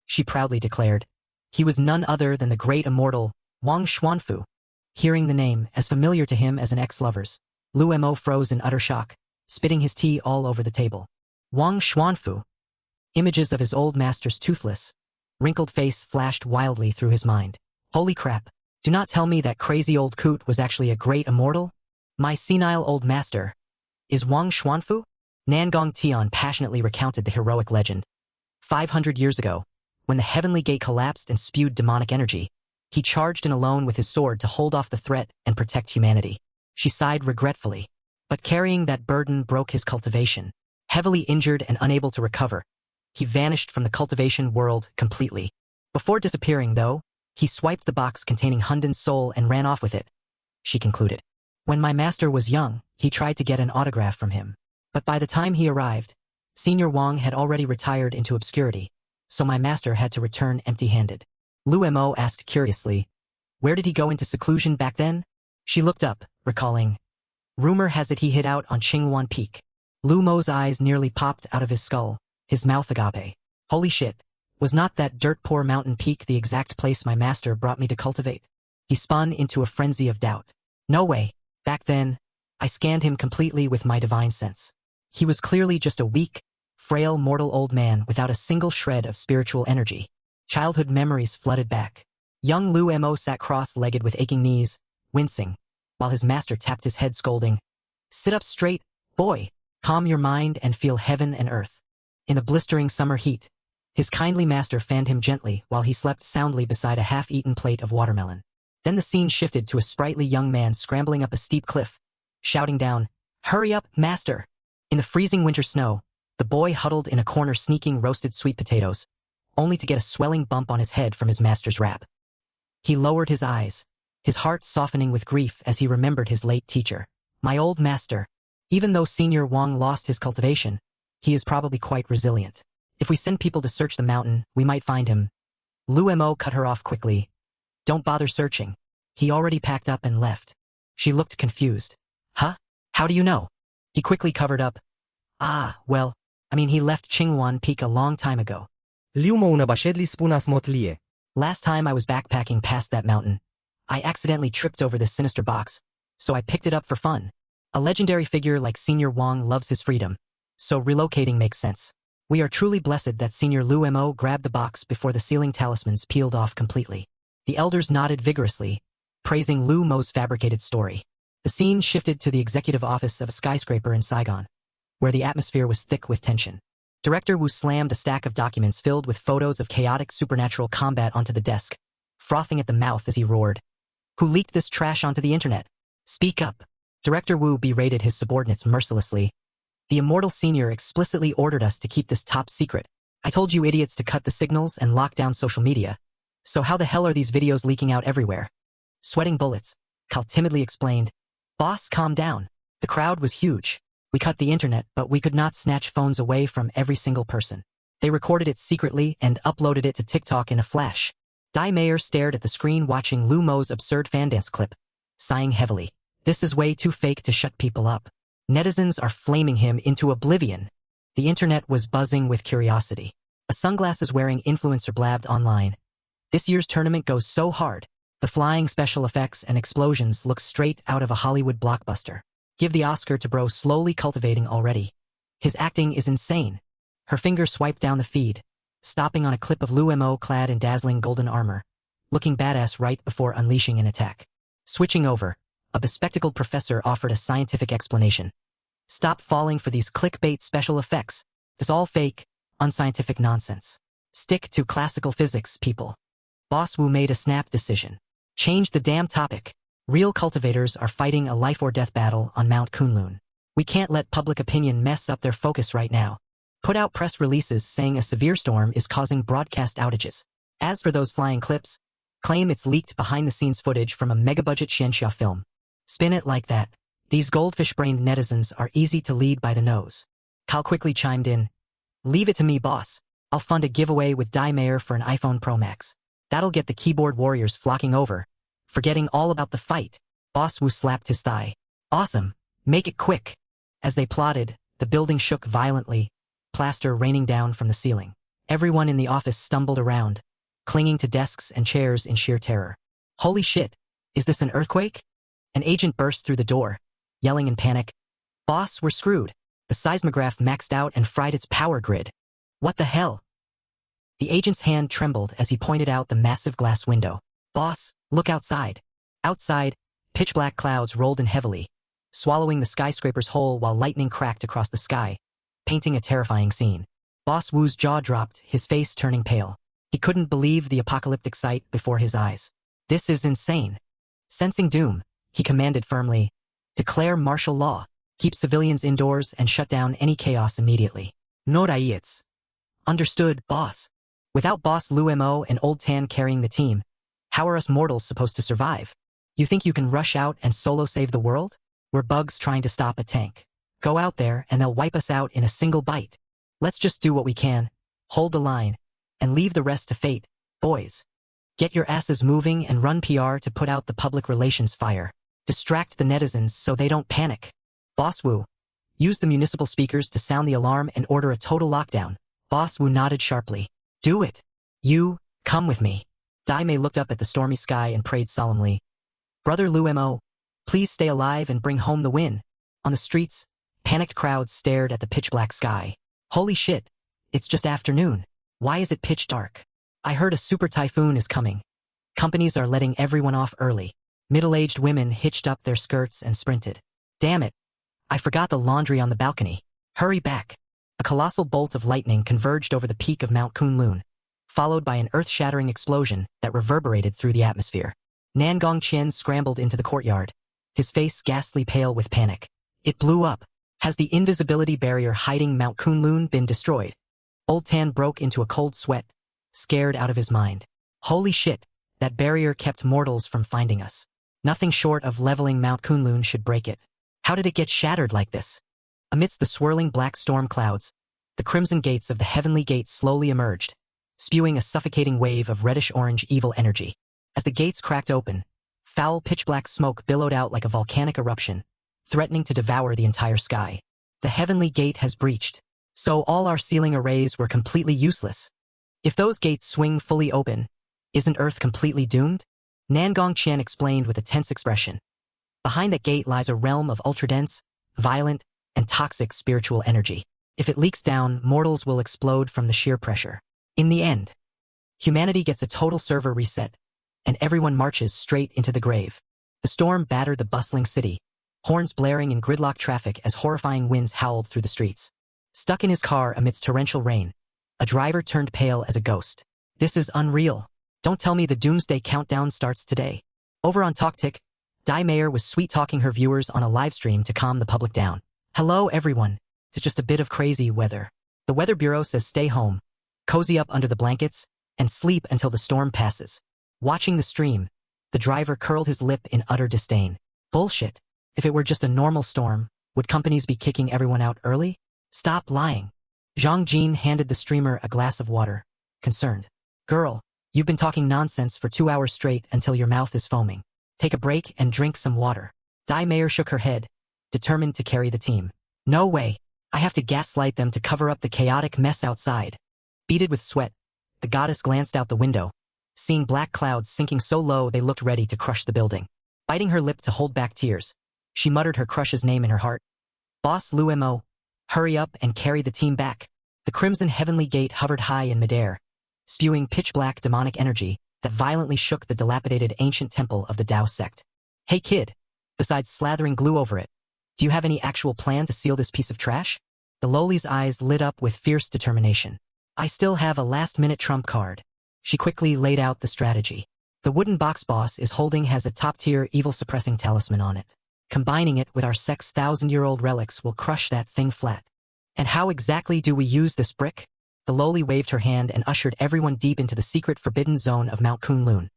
She proudly declared. He was none other than the great immortal, Wang Xuanfu. Hearing the name, as familiar to him as an ex-lover's, Lu Mo froze in utter shock, spitting his tea all over the table. Wang Xuanfu. Images of his old master's toothless, wrinkled face flashed wildly through his mind. Holy crap. Do not tell me that crazy old coot was actually a great immortal? My senile old master. Is Wang Xuanfu? Nangong Tian passionately recounted the heroic legend. 500 years ago, when the heavenly gate collapsed and spewed demonic energy, he charged in alone with his sword to hold off the threat and protect humanity. She sighed regretfully. But carrying that burden broke his cultivation. Heavily injured and unable to recover, he vanished from the cultivation world completely. Before disappearing, though, he swiped the box containing Hunden's soul and ran off with it. She concluded. When my master was young, he tried to get an autograph from him. But by the time he arrived, Senior Wang had already retired into obscurity, so my master had to return empty-handed. Lu Mo asked curiously, where did he go into seclusion back then? She looked up, recalling. Rumor has it he hid out on Qingwan Peak. Lu Mo's eyes nearly popped out of his skull, his mouth agape. Holy shit, was not that dirt-poor mountain peak the exact place my master brought me to cultivate? He spun into a frenzy of doubt. No way, back then, I scanned him completely with my divine sense. He was clearly just a weak, frail mortal old man without a single shred of spiritual energy. Childhood memories flooded back. Young Lu Mo sat cross-legged with aching knees, wincing, while his master tapped his head scolding. Sit up straight, boy, calm your mind and feel heaven and earth. In the blistering summer heat, his kindly master fanned him gently while he slept soundly beside a half-eaten plate of watermelon. Then the scene shifted to a sprightly young man scrambling up a steep cliff, shouting down, Hurry up, master! In the freezing winter snow, the boy huddled in a corner sneaking roasted sweet potatoes, only to get a swelling bump on his head from his master's rap. He lowered his eyes, his heart softening with grief as he remembered his late teacher. My old master. Even though Senior Wang lost his cultivation, he is probably quite resilient. If we send people to search the mountain, we might find him. Lu Mo cut her off quickly. Don't bother searching. He already packed up and left. She looked confused. Huh? How do you know? He quickly covered up. Well, he left Qingwan Peak a long time ago. Liu mo unabashedli spunas motlie. Last time I was backpacking past that mountain, I accidentally tripped over this sinister box, so I picked it up for fun. A legendary figure like Senior Wang loves his freedom, so relocating makes sense. We are truly blessed that Senior Lu Mo grabbed the box before the sealing talismans peeled off completely. The elders nodded vigorously, praising Lu Mo's fabricated story. The scene shifted to the executive office of a skyscraper in Saigon, where the atmosphere was thick with tension. Director Wu slammed a stack of documents filled with photos of chaotic supernatural combat onto the desk, frothing at the mouth as he roared. Who leaked this trash onto the internet? Speak up. Director Wu berated his subordinates mercilessly. The immortal senior explicitly ordered us to keep this top secret. I told you idiots to cut the signals and lock down social media. So how the hell are these videos leaking out everywhere? Sweating bullets, Cal timidly explained. Boss, calm down. The crowd was huge. We cut the internet, but we could not snatch phones away from every single person. They recorded it secretly and uploaded it to TikTok in a flash. Dai Mayer stared at the screen watching Lu Mo's absurd fan dance clip, sighing heavily. This is way too fake to shut people up. Netizens are flaming him into oblivion. The internet was buzzing with curiosity. A sunglasses-wearing influencer blabbed online. This year's tournament goes so hard. The flying special effects and explosions look straight out of a Hollywood blockbuster. Give the Oscar to bro slowly cultivating already. His acting is insane. Her finger swiped down the feed, stopping on a clip of Lu Mo clad in dazzling golden armor, looking badass right before unleashing an attack. Switching over, a bespectacled professor offered a scientific explanation. Stop falling for these clickbait special effects. It's all fake, unscientific nonsense. Stick to classical physics, people. Boss Wu made a snap decision. Change the damn topic. Real cultivators are fighting a life-or-death battle on Mount Kunlun. We can't let public opinion mess up their focus right now. Put out press releases saying a severe storm is causing broadcast outages. As for those flying clips, claim it's leaked behind-the-scenes footage from a mega-budget Xianxia film. Spin it like that. These goldfish-brained netizens are easy to lead by the nose. Cal quickly chimed in. Leave it to me, boss. I'll fund a giveaway with Dai Mayer for an iPhone Pro Max. That'll get the keyboard warriors flocking over, forgetting all about the fight. Boss Wu slapped his thigh. Awesome. Make it quick. As they plotted, the building shook violently, plaster raining down from the ceiling. Everyone in the office stumbled around, clinging to desks and chairs in sheer terror. Holy shit, is this an earthquake? An agent burst through the door, yelling in panic, "Boss, we're screwed. The seismograph maxed out and fried its power grid." What the hell? The agent's hand trembled as he pointed out the massive glass window. "Boss, look outside." Outside, pitch-black clouds rolled in heavily, swallowing the skyscraper's whole while lightning cracked across the sky, painting a terrifying scene. Boss Wu's jaw dropped, his face turning pale. He couldn't believe the apocalyptic sight before his eyes. "This is insane." Sensing doom, he commanded firmly, "Declare martial law. Keep civilians indoors and shut down any chaos immediately." "No riots." "Understood, boss." Without Boss Lu Mo and Old Tan carrying the team, how are us mortals supposed to survive? You think you can rush out and solo save the world? We're bugs trying to stop a tank. Go out there and they'll wipe us out in a single bite. Let's just do what we can, hold the line, and leave the rest to fate, boys. Get your asses moving and run PR to put out the public relations fire. Distract the netizens so they don't panic. Boss Wu, use the municipal speakers to sound the alarm and order a total lockdown. Boss Wu nodded sharply. Do it. You, come with me. Dai Mei looked up at the stormy sky and prayed solemnly. Brother Lu Mo, please stay alive and bring home the win. On the streets, panicked crowds stared at the pitch-black sky. Holy shit, it's just afternoon. Why is it pitch dark? I heard a super typhoon is coming. Companies are letting everyone off early. Middle-aged women hitched up their skirts and sprinted. Damn it, I forgot the laundry on the balcony. Hurry back. A colossal bolt of lightning converged over the peak of Mount Kunlun, followed by an earth-shattering explosion that reverberated through the atmosphere. Nangong Qian scrambled into the courtyard, his face ghastly pale with panic. It blew up. Has the invisibility barrier hiding Mount Kunlun been destroyed? Old Tan broke into a cold sweat, scared out of his mind. Holy shit, that barrier kept mortals from finding us. Nothing short of leveling Mount Kunlun should break it. How did it get shattered like this? Amidst the swirling black storm clouds, the crimson gates of the heavenly gate slowly emerged, spewing a suffocating wave of reddish-orange evil energy. As the gates cracked open, foul pitch-black smoke billowed out like a volcanic eruption, threatening to devour the entire sky. The heavenly gate has breached, so all our ceiling arrays were completely useless. If those gates swing fully open, isn't Earth completely doomed? Nangong Qian explained with a tense expression. Behind that gate lies a realm of ultra-dense, violent, and toxic spiritual energy. If it leaks down, mortals will explode from the sheer pressure. In the end, humanity gets a total server reset, and everyone marches straight into the grave. The storm battered the bustling city, horns blaring in gridlock traffic as horrifying winds howled through the streets. Stuck in his car amidst torrential rain, a driver turned pale as a ghost. This is unreal. Don't tell me the doomsday countdown starts today. Over on TalkTick, Dai Mayer was sweet-talking her viewers on a livestream to calm the public down. Hello everyone, it's just a bit of crazy weather. The Weather Bureau says stay home, cozy up under the blankets, and sleep until the storm passes. Watching the stream, the driver curled his lip in utter disdain. Bullshit. If it were just a normal storm, would companies be kicking everyone out early? Stop lying. Zhang Jin handed the streamer a glass of water, concerned. Girl, you've been talking nonsense for 2 hours straight until your mouth is foaming. Take a break and drink some water. Dai Mayer shook her head, determined to carry the team. No way. I have to gaslight them to cover up the chaotic mess outside. Beaded with sweat, the goddess glanced out the window, seeing black clouds sinking so low they looked ready to crush the building. Biting her lip to hold back tears, she muttered her crush's name in her heart. Boss Lu Mo, hurry up and carry the team back. The crimson heavenly gate hovered high in midair, spewing pitch-black demonic energy that violently shook the dilapidated ancient temple of the Tao sect. Hey kid, besides slathering glue over it, do you have any actual plan to seal this piece of trash? The lowly's eyes lit up with fierce determination. I still have a last-minute trump card. She quickly laid out the strategy. The wooden box boss is holding has a top-tier evil-suppressing talisman on it. Combining it with our sect's 1,000-year-old relics will crush that thing flat. And how exactly do we use this brick? The lowly waved her hand and ushered everyone deep into the secret forbidden zone of Mount Kunlun,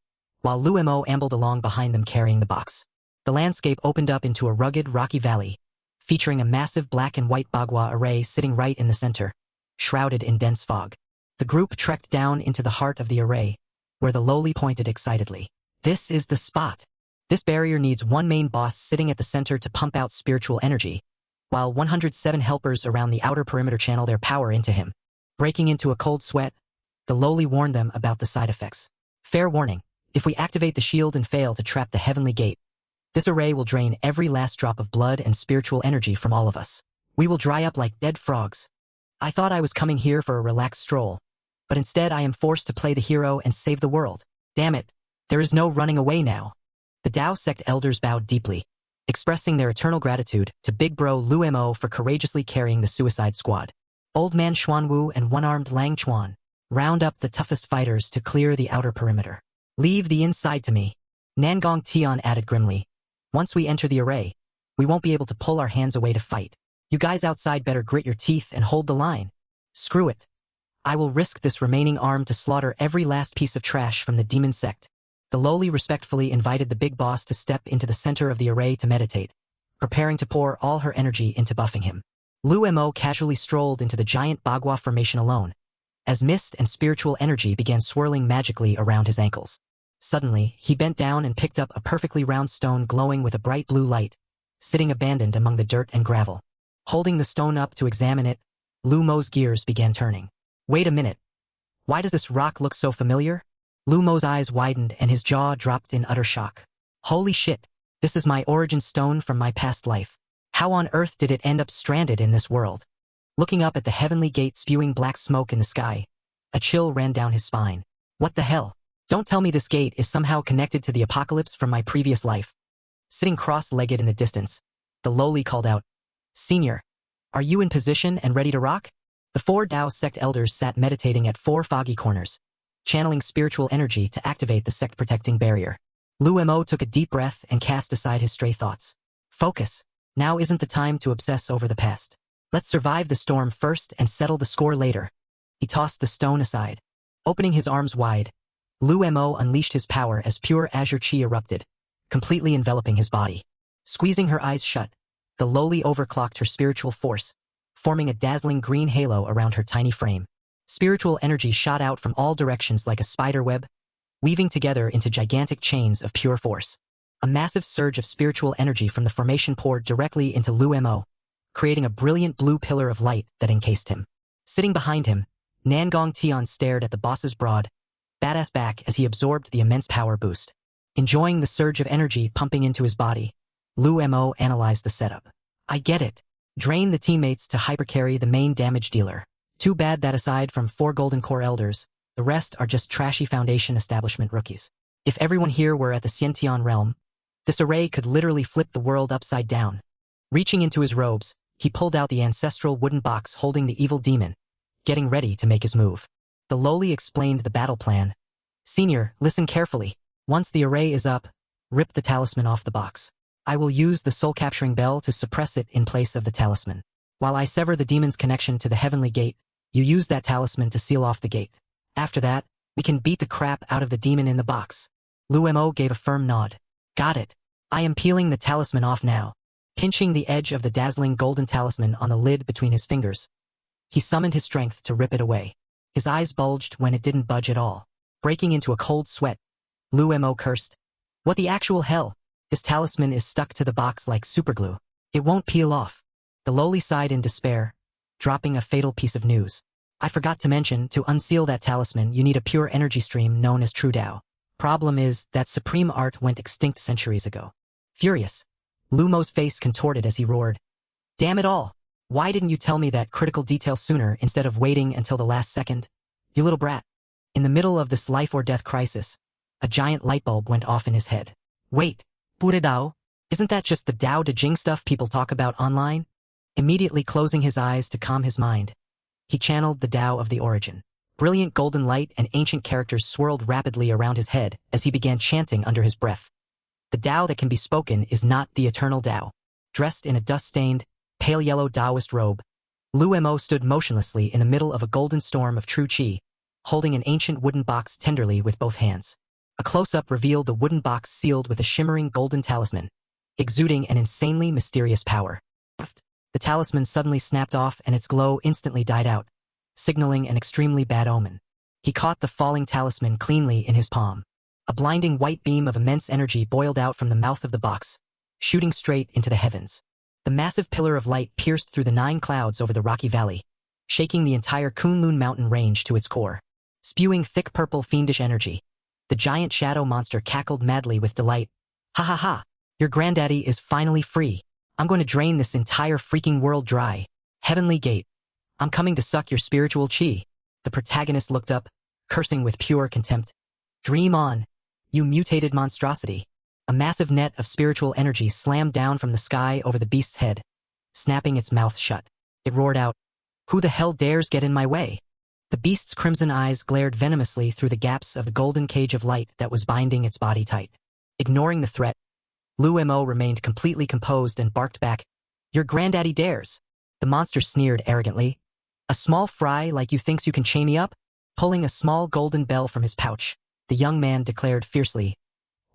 while Lu Mo ambled along behind them carrying the box. The landscape opened up into a rugged, rocky valley, featuring a massive black and white bagua array sitting right in the center, shrouded in dense fog. The group trekked down into the heart of the array, where the lowly pointed excitedly. This is the spot. This barrier needs one main boss sitting at the center to pump out spiritual energy, while 107 helpers around the outer perimeter channel their power into him. Breaking into a cold sweat, the lowly warned them about the side effects. Fair warning, if we activate the shield and fail to trap the heavenly gate, this array will drain every last drop of blood and spiritual energy from all of us. We will dry up like dead frogs. I thought I was coming here for a relaxed stroll, but instead I am forced to play the hero and save the world. Damn it, there is no running away now. The Dao sect elders bowed deeply, expressing their eternal gratitude to Big Bro Lu Mo for courageously carrying the suicide squad. Old Man Xuanwu and one-armed Lang Chuan, round up the toughest fighters to clear the outer perimeter. Leave the inside to me, Nangong Tian added grimly. Once we enter the array, we won't be able to pull our hands away to fight. You guys outside better grit your teeth and hold the line. Screw it. I will risk this remaining arm to slaughter every last piece of trash from the demon sect. The lowly respectfully invited the big boss to step into the center of the array to meditate, preparing to pour all her energy into buffing him. Lu Mo casually strolled into the giant Bagua formation alone, as mist and spiritual energy began swirling magically around his ankles. Suddenly, he bent down and picked up a perfectly round stone glowing with a bright blue light, sitting abandoned among the dirt and gravel. Holding the stone up to examine it, Lu Mo's gears began turning. Wait a minute. Why does this rock look so familiar? Lu Mo's eyes widened and his jaw dropped in utter shock. Holy shit, this is my origin stone from my past life. How on earth did it end up stranded in this world? Looking up at the heavenly gate spewing black smoke in the sky, a chill ran down his spine. What the hell? Don't tell me this gate is somehow connected to the apocalypse from my previous life. Sitting cross-legged in the distance, the lowly called out, Senior, are you in position and ready to rock? The 4 Dao sect elders sat meditating at 4 foggy corners, channeling spiritual energy to activate the sect-protecting barrier. Lu Mo took a deep breath and cast aside his stray thoughts. Focus. Now isn't the time to obsess over the past. Let's survive the storm first and settle the score later. He tossed the stone aside. Opening his arms wide, Lu Mo unleashed his power as pure azure chi erupted, completely enveloping his body. Squeezing her eyes shut, the lowly overclocked her spiritual force, forming a dazzling green halo around her tiny frame. Spiritual energy shot out from all directions like a spider web, weaving together into gigantic chains of pure force. A massive surge of spiritual energy from the formation poured directly into Lu Mo, creating a brilliant blue pillar of light that encased him. Sitting behind him, Nangong Tian stared at the boss's broad, badass back as he absorbed the immense power boost. Enjoying the surge of energy pumping into his body, Lu Mo analyzed the setup. I get it. Drain the teammates to hypercarry the main damage dealer. Too bad that aside from 4 Golden Core Elders, the rest are just trashy Foundation establishment rookies. If everyone here were at the Xiantian realm, this array could literally flip the world upside down. Reaching into his robes, he pulled out the ancestral wooden box holding the evil demon, getting ready to make his move. The lowly explained the battle plan. Senior, listen carefully. Once the array is up, rip the talisman off the box. I will use the soul-capturing bell to suppress it in place of the talisman. While I sever the demon's connection to the heavenly gate, you use that talisman to seal off the gate. After that, we can beat the crap out of the demon in the box. Lu Mo gave a firm nod. Got it. I am peeling the talisman off now. Pinching the edge of the dazzling golden talisman on the lid between his fingers, he summoned his strength to rip it away. His eyes bulged when it didn't budge at all. Breaking into a cold sweat, Lu Mo cursed. What the actual hell? This talisman is stuck to the box like superglue. It won't peel off. The lowly sighed in despair, dropping a fatal piece of news. I forgot to mention, to unseal that talisman you need a pure energy stream known as True Dao. Problem is, that supreme art went extinct centuries ago. Furious, Lu Mo's face contorted as he roared. Damn it all! Why didn't you tell me that critical detail sooner instead of waiting until the last second? You little brat. In the middle of this life or death crisis, a giant light bulb went off in his head. Wait, Pure Dao? Isn't that just the Dao De Jing stuff people talk about online? Immediately closing his eyes to calm his mind, he channeled the Dao of the origin. Brilliant golden light and ancient characters swirled rapidly around his head as he began chanting under his breath. The Dao that can be spoken is not the eternal Dao. Dressed in a dust-stained, pale yellow Taoist robe, Lu Mo stood motionlessly in the middle of a golden storm of true chi, holding an ancient wooden box tenderly with both hands. A close-up revealed the wooden box sealed with a shimmering golden talisman, exuding an insanely mysterious power. The talisman suddenly snapped off and its glow instantly died out, signaling an extremely bad omen. He caught the falling talisman cleanly in his palm. A blinding white beam of immense energy boiled out from the mouth of the box, shooting straight into the heavens. The massive pillar of light pierced through the 9 clouds over the rocky valley, shaking the entire Kunlun mountain range to its core. Spewing thick purple fiendish energy, the giant shadow monster cackled madly with delight. Ha ha ha! Your granddaddy is finally free. I'm going to drain this entire freaking world dry. Heavenly Gate. I'm coming to suck your spiritual chi. The protagonist looked up, cursing with pure contempt. Dream on, you mutated monstrosity. A massive net of spiritual energy slammed down from the sky over the beast's head, snapping its mouth shut. It roared out, "Who the hell dares get in my way?" The beast's crimson eyes glared venomously through the gaps of the golden cage of light that was binding its body tight. Ignoring the threat, Lu Mo remained completely composed and barked back, "Your granddaddy dares." The monster sneered arrogantly. "A small fry like you thinks you can chain me up?" Pulling a small golden bell from his pouch, the young man declared fiercely,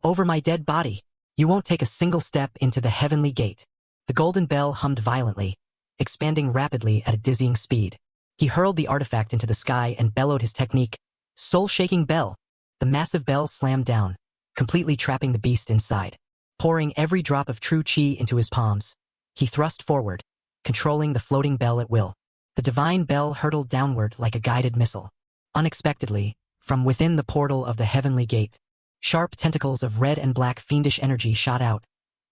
"Over my dead body, you won't take a single step into the heavenly gate." The golden bell hummed violently, expanding rapidly at a dizzying speed. He hurled the artifact into the sky and bellowed his technique, "Soul-shaking bell." The massive bell slammed down, completely trapping the beast inside. Pouring every drop of true chi into his palms, he thrust forward, controlling the floating bell at will. The divine bell hurtled downward like a guided missile. Unexpectedly, from within the portal of the heavenly gate, sharp tentacles of red and black fiendish energy shot out,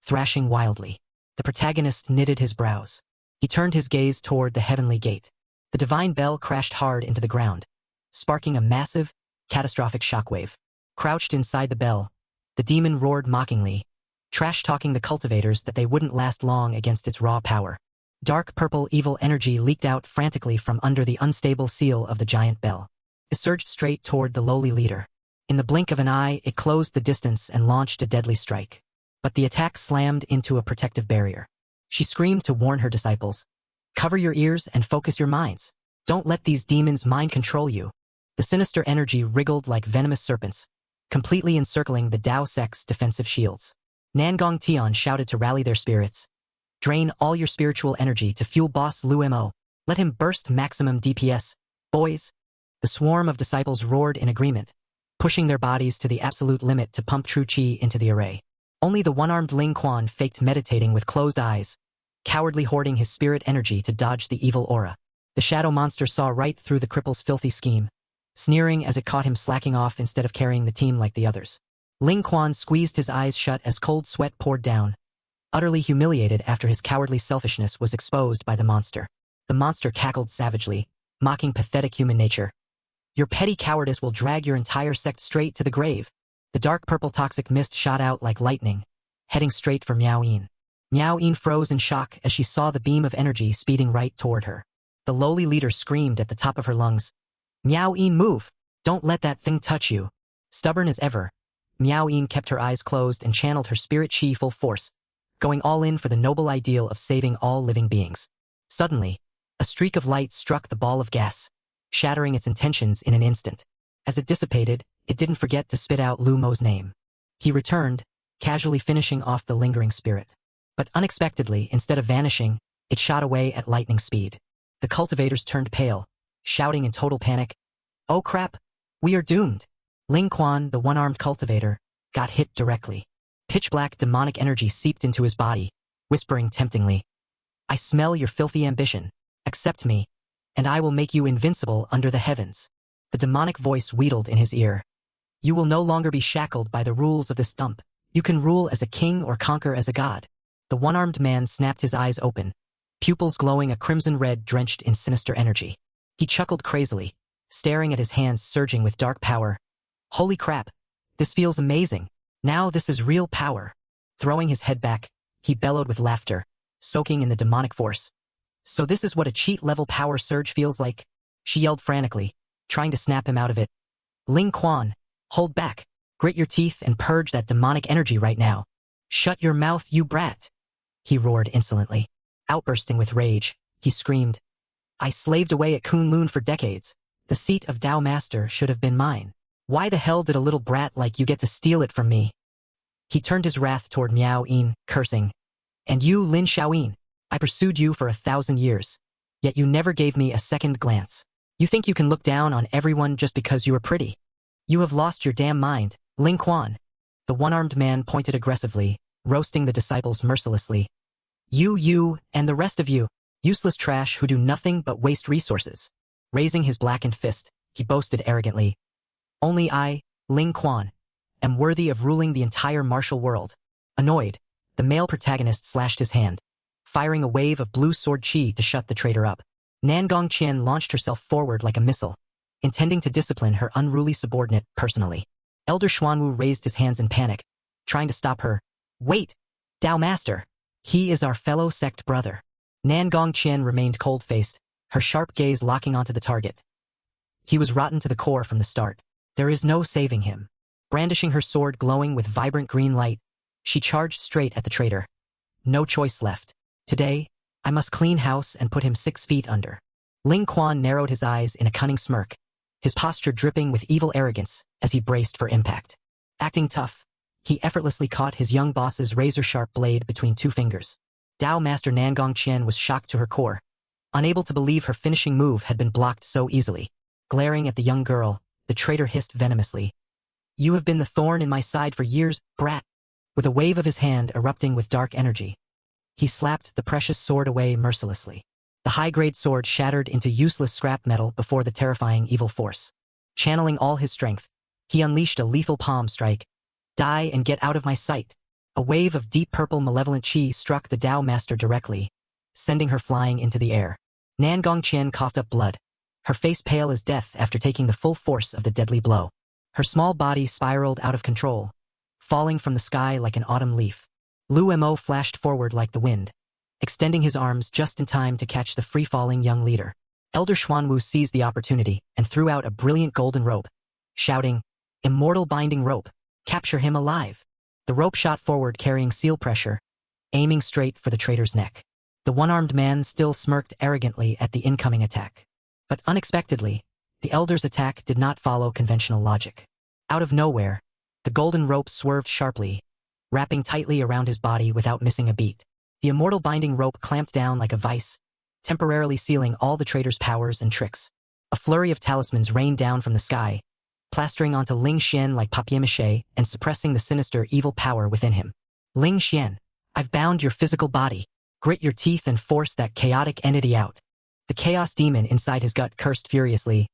thrashing wildly. The protagonist knitted his brows. He turned his gaze toward the heavenly gate. The divine bell crashed hard into the ground, sparking a massive, catastrophic shockwave. Crouched inside the bell, the demon roared mockingly, trash-talking the cultivators that they wouldn't last long against its raw power. Dark purple evil energy leaked out frantically from under the unstable seal of the giant bell. It surged straight toward the lowly leader. In the blink of an eye, it closed the distance and launched a deadly strike. But the attack slammed into a protective barrier. She screamed to warn her disciples, "Cover your ears and focus your minds. Don't let these demons mind control you." The sinister energy wriggled like venomous serpents, completely encircling the Dao sect's defensive shields. Nangong Tian shouted to rally their spirits. "Drain all your spiritual energy to fuel boss Lu Mo. Let him burst maximum DPS, boys." The swarm of disciples roared in agreement, pushing their bodies to the absolute limit to pump true chi into the array. Only the one-armed Ling Quan faked meditating with closed eyes, cowardly hoarding his spirit energy to dodge the evil aura. The shadow monster saw right through the cripple's filthy scheme, sneering as it caught him slacking off instead of carrying the team like the others. Ling Quan squeezed his eyes shut as cold sweat poured down, utterly humiliated after his cowardly selfishness was exposed by the monster. The monster cackled savagely, mocking pathetic human nature. "Your petty cowardice will drag your entire sect straight to the grave." The dark purple toxic mist shot out like lightning, heading straight for Miao Yin. Miao Yin froze in shock as she saw the beam of energy speeding right toward her. The lowly leader screamed at the top of her lungs, "Miao Yin, move! Don't let that thing touch you." Stubborn as ever, Miao Yin kept her eyes closed and channeled her spirit chi full force, going all in for the noble ideal of saving all living beings. Suddenly, a streak of light struck the ball of gas, shattering its intentions in an instant. As it dissipated, it didn't forget to spit out Lu Mo's name. He returned, casually finishing off the lingering spirit. But unexpectedly, instead of vanishing, it shot away at lightning speed. The cultivators turned pale, shouting in total panic, "Oh crap! We are doomed!" Ling Quan, the one-armed cultivator, got hit directly. Pitch-black demonic energy seeped into his body, whispering temptingly, "I smell your filthy ambition. Accept me, and I will make you invincible under the heavens." The demonic voice wheedled in his ear. "You will no longer be shackled by the rules of this dump. You can rule as a king or conquer as a god." The one-armed man snapped his eyes open, pupils glowing a crimson red drenched in sinister energy. He chuckled crazily, staring at his hands surging with dark power. "Holy crap! This feels amazing. Now this is real power." Throwing his head back, he bellowed with laughter, soaking in the demonic force. "So this is what a cheat-level power surge feels like?" She yelled frantically, trying to snap him out of it. "Ling Quan, hold back. Grit your teeth and purge that demonic energy right now." "Shut your mouth, you brat!" he roared insolently. Outbursting with rage, he screamed, "I slaved away at Kunlun for decades. The seat of Dao Master should have been mine. Why the hell did a little brat like you get to steal it from me?" He turned his wrath toward Miao Yin, cursing, "And you, Lin Xiaoyin, I pursued you for 1,000 years, yet you never gave me a second glance. You think you can look down on everyone just because you are pretty? You have lost your damn mind, Ling Quan." The one-armed man pointed aggressively, roasting the disciples mercilessly. You, and the rest of you, useless trash who do nothing but waste resources. Raising his blackened fist, he boasted arrogantly. Only I, Ling Quan, am worthy of ruling the entire martial world. Annoyed, the male protagonist slashed his hand, firing a wave of blue sword chi to shut the traitor up. Nangong Qian launched herself forward like a missile, intending to discipline her unruly subordinate personally. Elder Xuanwu raised his hands in panic, trying to stop her. Wait, Dao Master. He is our fellow sect brother. Nangong Qian remained cold-faced, her sharp gaze locking onto the target. He was rotten to the core from the start. There is no saving him. Brandishing her sword glowing with vibrant green light, she charged straight at the traitor. No choice left. Today, I must clean house and put him 6 feet under. Ling Quan narrowed his eyes in a cunning smirk, his posture dripping with evil arrogance as he braced for impact. Acting tough, he effortlessly caught his young boss's razor-sharp blade between 2 fingers. Dao Master Nangong Qian was shocked to her core, unable to believe her finishing move had been blocked so easily. Glaring at the young girl, the traitor hissed venomously. You have been the thorn in my side for years, brat. With a wave of his hand erupting with dark energy, he slapped the precious sword away mercilessly. The high-grade sword shattered into useless scrap metal before the terrifying evil force. Channeling all his strength, he unleashed a lethal palm strike. Die and get out of my sight. A wave of deep purple malevolent chi struck the Dao Master directly, sending her flying into the air. Nangong Qian coughed up blood, her face pale as death after taking the full force of the deadly blow. Her small body spiraled out of control, falling from the sky like an autumn leaf. Lu Mo flashed forward like the wind, extending his arms just in time to catch the free-falling young leader. Elder Xuanwu seized the opportunity and threw out a brilliant golden rope, shouting, Immortal binding rope, capture him alive. The rope shot forward carrying seal pressure, aiming straight for the traitor's neck. The one-armed man still smirked arrogantly at the incoming attack. But unexpectedly, the elder's attack did not follow conventional logic. Out of nowhere, the golden rope swerved sharply, wrapping tightly around his body without missing a beat. The immortal binding rope clamped down like a vice, temporarily sealing all the traitor's powers and tricks. A flurry of talismans rained down from the sky, plastering onto Ling Xian like papier-mâché and suppressing the sinister evil power within him. Ling Xian, I've bound your physical body. Grit your teeth and force that chaotic entity out. The chaos demon inside his gut cursed furiously.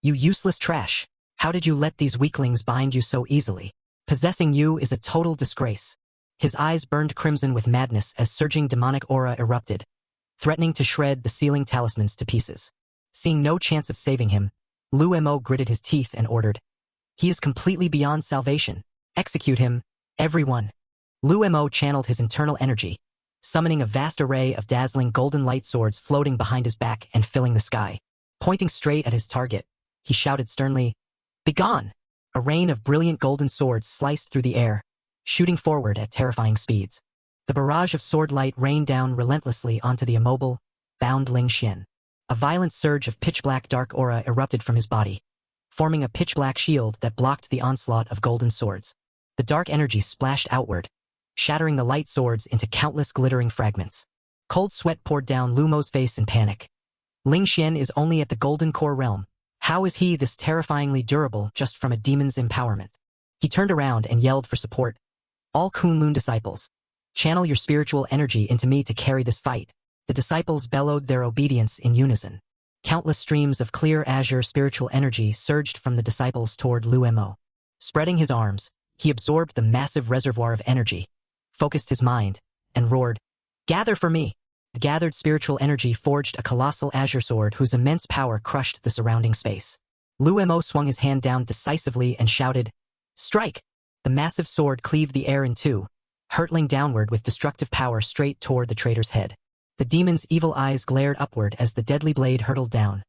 You useless trash. How did you let these weaklings bind you so easily? Possessing you is a total disgrace. His eyes burned crimson with madness as surging demonic aura erupted, threatening to shred the sealing talismans to pieces. Seeing no chance of saving him, Lu Mo gritted his teeth and ordered. He is completely beyond salvation. Execute him, everyone. Lu Mo channeled his internal energy, summoning a vast array of dazzling golden light swords floating behind his back and filling the sky. Pointing straight at his target, he shouted sternly, Begone! A rain of brilliant golden swords sliced through the air, shooting forward at terrifying speeds. The barrage of sword light rained down relentlessly onto the immobile, bound Ling Xian. A violent surge of pitch-black dark aura erupted from his body, forming a pitch-black shield that blocked the onslaught of golden swords. The dark energy splashed outward, shattering the light swords into countless glittering fragments. Cold sweat poured down Lu Mo's face in panic. Ling Xian is only at the golden core realm. How is he this terrifyingly durable just from a demon's empowerment? He turned around and yelled for support. All Kunlun disciples, channel your spiritual energy into me to carry this fight. The disciples bellowed their obedience in unison. Countless streams of clear azure spiritual energy surged from the disciples toward Lu Mo. Spreading his arms, he absorbed the massive reservoir of energy, focused his mind, and roared, Gather for me! The gathered spiritual energy forged a colossal azure sword whose immense power crushed the surrounding space. Lu Mo swung his hand down decisively and shouted, Strike! The massive sword cleaved the air in two, hurtling downward with destructive power straight toward the traitor's head. The demon's evil eyes glared upward as the deadly blade hurtled down,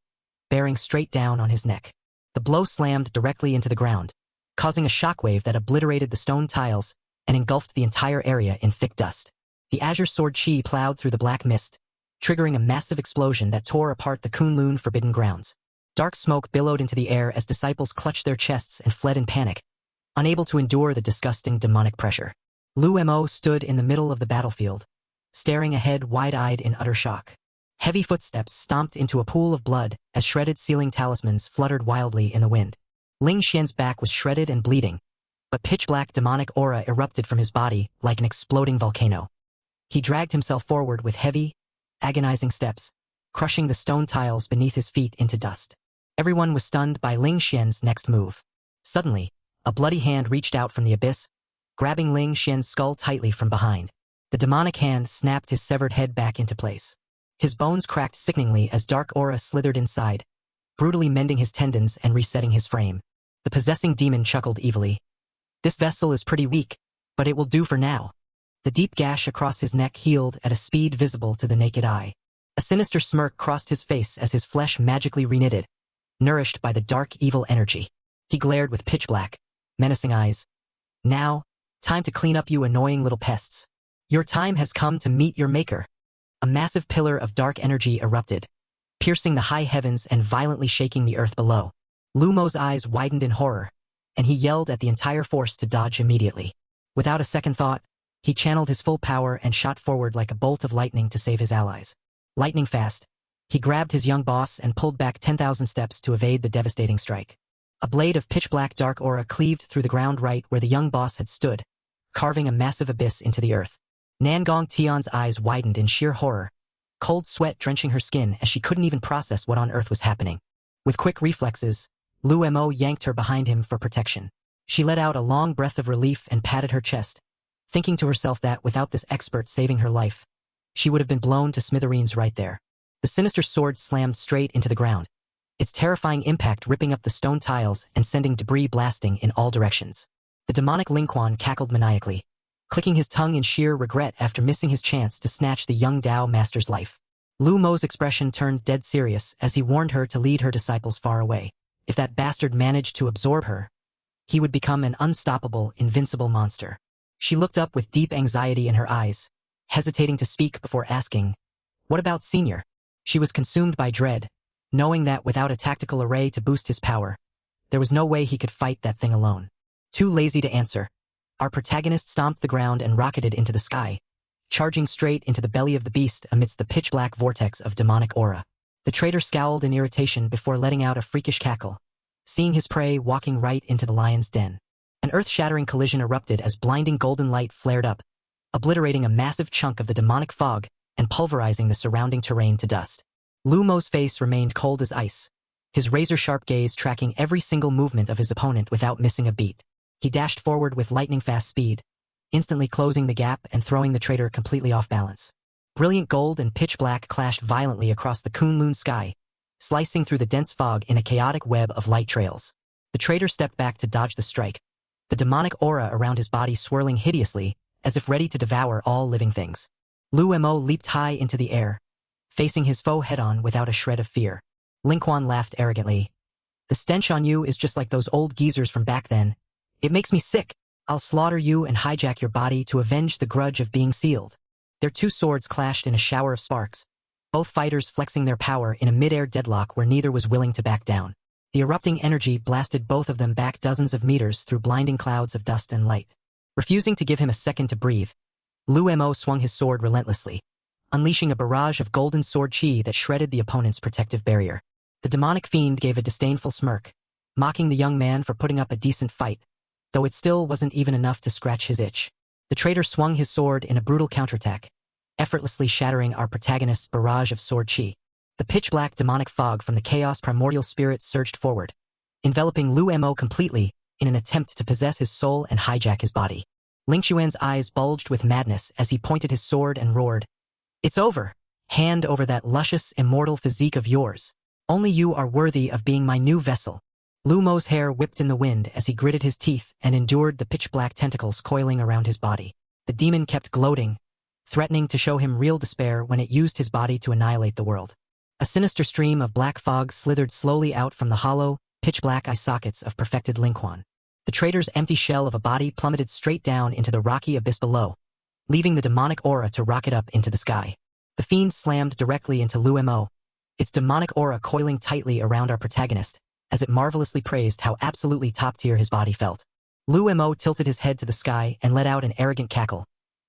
bearing straight down on his neck. The blow slammed directly into the ground, causing a shockwave that obliterated the stone tiles and engulfed the entire area in thick dust. The azure sword chi plowed through the black mist, triggering a massive explosion that tore apart the Kunlun forbidden grounds. Dark smoke billowed into the air as disciples clutched their chests and fled in panic, unable to endure the disgusting demonic pressure. Lu Mo stood in the middle of the battlefield, staring ahead wide-eyed in utter shock. Heavy footsteps stomped into a pool of blood as shredded sealing talismans fluttered wildly in the wind. Ling Xian's back was shredded and bleeding, but pitch-black demonic aura erupted from his body like an exploding volcano. He dragged himself forward with heavy, agonizing steps, crushing the stone tiles beneath his feet into dust. Everyone was stunned by Ling Xian's next move. Suddenly, a bloody hand reached out from the abyss, grabbing Ling Xian's skull tightly from behind. The demonic hand snapped his severed head back into place. His bones cracked sickeningly as dark aura slithered inside, brutally mending his tendons and resetting his frame. The possessing demon chuckled evilly. This vessel is pretty weak, but it will do for now. The deep gash across his neck healed at a speed visible to the naked eye. A sinister smirk crossed his face as his flesh magically reknitted, nourished by the dark evil energy. He glared with pitch-black, menacing eyes. Now, time to clean up, you annoying little pests. Your time has come to meet your maker. A massive pillar of dark energy erupted, piercing the high heavens and violently shaking the earth below. Lu Mo's eyes widened in horror, and he yelled at the entire force to dodge immediately. Without a second thought, he channeled his full power and shot forward like a bolt of lightning to save his allies. Lightning fast, he grabbed his young boss and pulled back 10,000 steps to evade the devastating strike. A blade of pitch-black dark aura cleaved through the ground right where the young boss had stood, carving a massive abyss into the earth. Nangong Tian's eyes widened in sheer horror, cold sweat drenching her skin as she couldn't even process what on earth was happening. With quick reflexes, Lu Mo yanked her behind him for protection. She let out a long breath of relief and patted her chest, thinking to herself that without this expert saving her life, she would have been blown to smithereens right there. The sinister sword slammed straight into the ground, its terrifying impact ripping up the stone tiles and sending debris blasting in all directions. The demonic Ling Quan cackled maniacally, clicking his tongue in sheer regret after missing his chance to snatch the young Dao master's life. Lu Mo's expression turned dead serious as he warned her to lead her disciples far away. If that bastard managed to absorb her, he would become an unstoppable, invincible monster. She looked up with deep anxiety in her eyes, hesitating to speak before asking, "What about Senior?" She was consumed by dread, knowing that without a tactical array to boost his power, there was no way he could fight that thing alone. Too lazy to answer, our protagonist stomped the ground and rocketed into the sky, charging straight into the belly of the beast amidst the pitch-black vortex of demonic aura. The traitor scowled in irritation before letting out a freakish cackle, seeing his prey walking right into the lion's den. An earth-shattering collision erupted as blinding golden light flared up, obliterating a massive chunk of the demonic fog and pulverizing the surrounding terrain to dust. Lu Mo's face remained cold as ice, his razor-sharp gaze tracking every single movement of his opponent without missing a beat. He dashed forward with lightning-fast speed, instantly closing the gap and throwing the traitor completely off balance. Brilliant gold and pitch-black clashed violently across the Kunlun sky, slicing through the dense fog in a chaotic web of light trails. The traitor stepped back to dodge the strike, the demonic aura around his body swirling hideously, as if ready to devour all living things. Lu Mo leaped high into the air, facing his foe head-on without a shred of fear. Ling Quan laughed arrogantly. "The stench on you is just like those old geezers from back then. It makes me sick. I'll slaughter you and hijack your body to avenge the grudge of being sealed." Their two swords clashed in a shower of sparks, both fighters flexing their power in a mid-air deadlock where neither was willing to back down. The erupting energy blasted both of them back dozens of meters through blinding clouds of dust and light. Refusing to give him a second to breathe, Lu Mo swung his sword relentlessly, unleashing a barrage of golden sword chi that shredded the opponent's protective barrier. The demonic fiend gave a disdainful smirk, mocking the young man for putting up a decent fight, though it still wasn't even enough to scratch his itch. The traitor swung his sword in a brutal counterattack, effortlessly shattering our protagonist's barrage of sword chi. The pitch-black demonic fog from the chaos primordial spirit surged forward, enveloping Lu Mo completely in an attempt to possess his soul and hijack his body. Ling Xuan's eyes bulged with madness as he pointed his sword and roared, "It's over! Hand over that luscious, immortal physique of yours. Only you are worthy of being my new vessel." Lu Mo's hair whipped in the wind as he gritted his teeth and endured the pitch-black tentacles coiling around his body. The demon kept gloating, threatening to show him real despair when it used his body to annihilate the world. A sinister stream of black fog slithered slowly out from the hollow, pitch-black eye sockets of perfected Ling Quan. The traitor's empty shell of a body plummeted straight down into the rocky abyss below, leaving the demonic aura to rocket up into the sky. The fiend slammed directly into Lu Mo, its demonic aura coiling tightly around our protagonist, as it marvelously praised how absolutely top-tier his body felt. Lu Mo tilted his head to the sky and let out an arrogant cackle,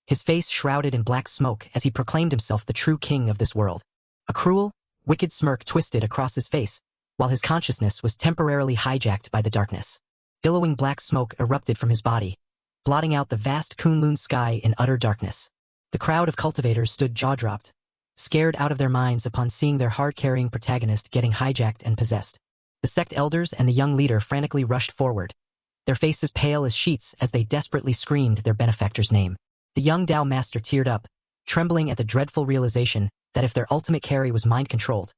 his face shrouded in black smoke as he proclaimed himself the true king of this world. A cruel, wicked smirk twisted across his face, while his consciousness was temporarily hijacked by the darkness. Billowing black smoke erupted from his body, blotting out the vast Kunlun sky in utter darkness. The crowd of cultivators stood jaw-dropped, scared out of their minds upon seeing their hard-carrying protagonist getting hijacked and possessed. The sect elders and the young leader frantically rushed forward, their faces pale as sheets as they desperately screamed their benefactor's name. The young Tao master teared up, trembling at the dreadful realization that if their ultimate carry was mind-controlled,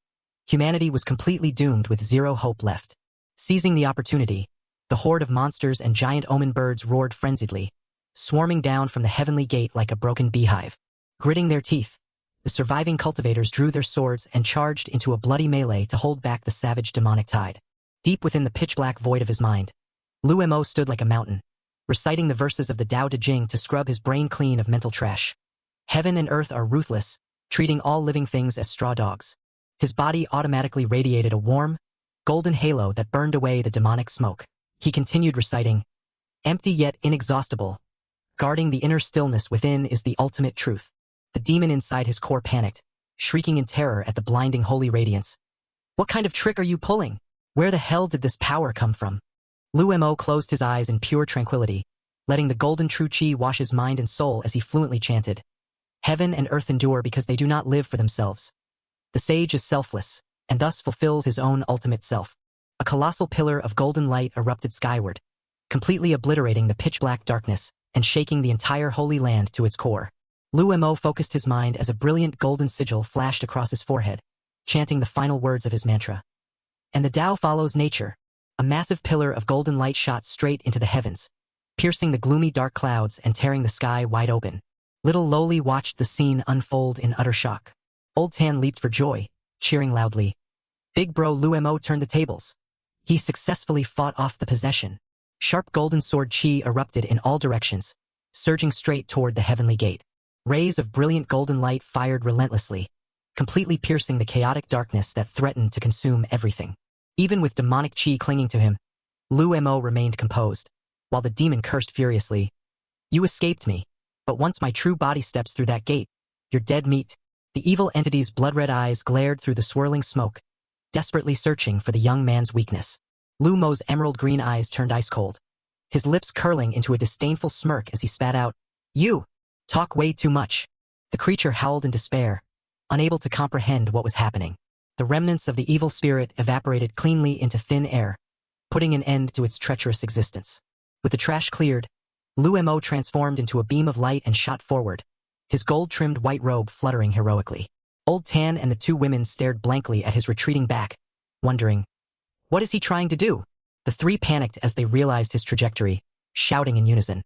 humanity was completely doomed with zero hope left. Seizing the opportunity, the horde of monsters and giant omen birds roared frenziedly, swarming down from the heavenly gate like a broken beehive. Gritting their teeth, the surviving cultivators drew their swords and charged into a bloody melee to hold back the savage demonic tide. Deep within the pitch-black void of his mind, Lu Mo stood like a mountain, reciting the verses of the Tao Te Ching to scrub his brain clean of mental trash. Heaven and earth are ruthless, treating all living things as straw dogs. His body automatically radiated a warm, golden halo that burned away the demonic smoke. He continued reciting, empty yet inexhaustible, guarding the inner stillness within is the ultimate truth. The demon inside his core panicked, shrieking in terror at the blinding holy radiance. What kind of trick are you pulling? Where the hell did this power come from? Lu Mo closed his eyes in pure tranquility, letting the golden true chi wash his mind and soul as he fluently chanted, Heaven and earth endure because they do not live for themselves. The sage is selfless, and thus fulfills his own ultimate self. A colossal pillar of golden light erupted skyward, completely obliterating the pitch-black darkness and shaking the entire holy land to its core. Lu Mo focused his mind as a brilliant golden sigil flashed across his forehead, chanting the final words of his mantra. And the Tao follows nature. A massive pillar of golden light shot straight into the heavens, piercing the gloomy dark clouds and tearing the sky wide open. Little Loli watched the scene unfold in utter shock. Old Tan leaped for joy, cheering loudly. Big bro Lu Mo turned the tables. He successfully fought off the possession. Sharp golden sword chi erupted in all directions, surging straight toward the heavenly gate. Rays of brilliant golden light fired relentlessly, completely piercing the chaotic darkness that threatened to consume everything. Even with demonic chi clinging to him, Lu Mo remained composed, while the demon cursed furiously. You escaped me, but once my true body steps through that gate, you're dead meat. The evil entity's blood-red eyes glared through the swirling smoke, desperately searching for the young man's weakness. Lu Mo's emerald green eyes turned ice-cold, his lips curling into a disdainful smirk as he spat out, You talk way too much. The creature howled in despair, unable to comprehend what was happening. The remnants of the evil spirit evaporated cleanly into thin air, putting an end to its treacherous existence. With the trash cleared, Lu Mo transformed into a beam of light and shot forward, his gold-trimmed white robe fluttering heroically. Old Tan and the two women stared blankly at his retreating back, wondering, what is he trying to do? The three panicked as they realized his trajectory, shouting in unison.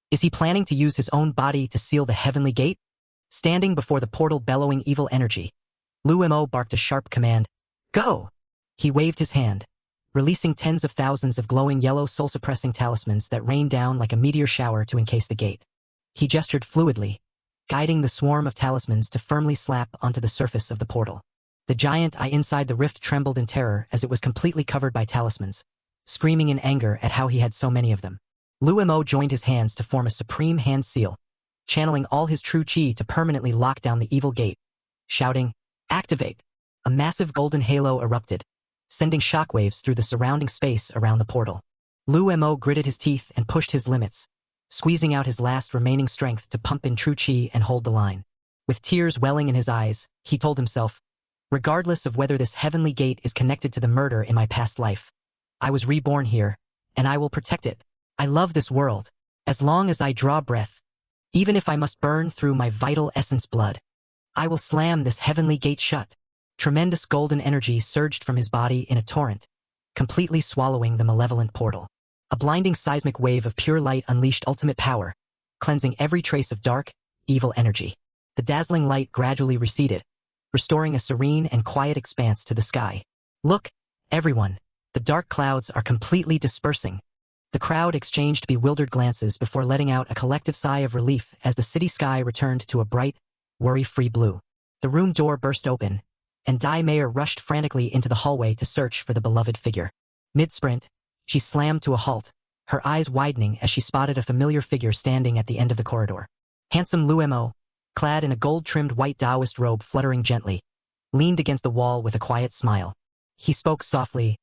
Is he planning to use his own body to seal the heavenly gate? Standing before the portal bellowing evil energy, Lu Mo barked a sharp command, Go! He waved his hand, releasing tens of thousands of glowing yellow soul-suppressing talismans that rained down like a meteor shower to encase the gate. He gestured fluidly, guiding the swarm of talismans to firmly slap onto the surface of the portal. The giant eye inside the rift trembled in terror as it was completely covered by talismans, screaming in anger at how he had so many of them. Lu Mo joined his hands to form a supreme hand seal, channeling all his true chi to permanently lock down the evil gate, shouting, Activate! A massive golden halo erupted, sending shockwaves through the surrounding space around the portal. Lu Mo gritted his teeth and pushed his limits, squeezing out his last remaining strength to pump in true chi and hold the line. With tears welling in his eyes, he told himself, regardless of whether this heavenly gate is connected to the murder in my past life, I was reborn here, and I will protect it. I love this world, as long as I draw breath, even if I must burn through my vital essence blood. I will slam this heavenly gate shut. Tremendous golden energy surged from his body in a torrent, completely swallowing the malevolent portal. A blinding seismic wave of pure light unleashed ultimate power, cleansing every trace of dark, evil energy. The dazzling light gradually receded, restoring a serene and quiet expanse to the sky. Look, everyone, the dark clouds are completely dispersing. The crowd exchanged bewildered glances before letting out a collective sigh of relief as the city sky returned to a bright, worry-free blue. The room door burst open, and Dai Mayer rushed frantically into the hallway to search for the beloved figure. Mid-sprint, she slammed to a halt, her eyes widening as she spotted a familiar figure standing at the end of the corridor. Handsome Lu Mo, clad in a gold-trimmed white Taoist robe fluttering gently, leaned against the wall with a quiet smile. He spoke softly,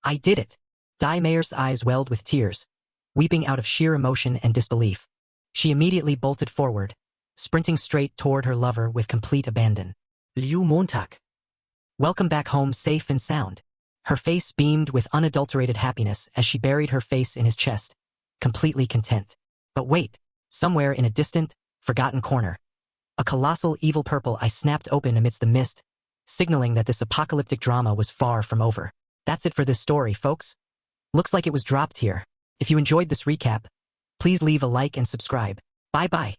I did it. Dai Mayer's eyes welled with tears, weeping out of sheer emotion and disbelief. She immediately bolted forward, sprinting straight toward her lover with complete abandon. Liu Montag. Welcome back home safe and sound. Her face beamed with unadulterated happiness as she buried her face in his chest, completely content. But wait, somewhere in a distant, forgotten corner, a colossal evil purple eye snapped open amidst the mist, signaling that this apocalyptic drama was far from over. That's it for this story, folks. Looks like it was dropped here. If you enjoyed this recap, please leave a like and subscribe. Bye-bye.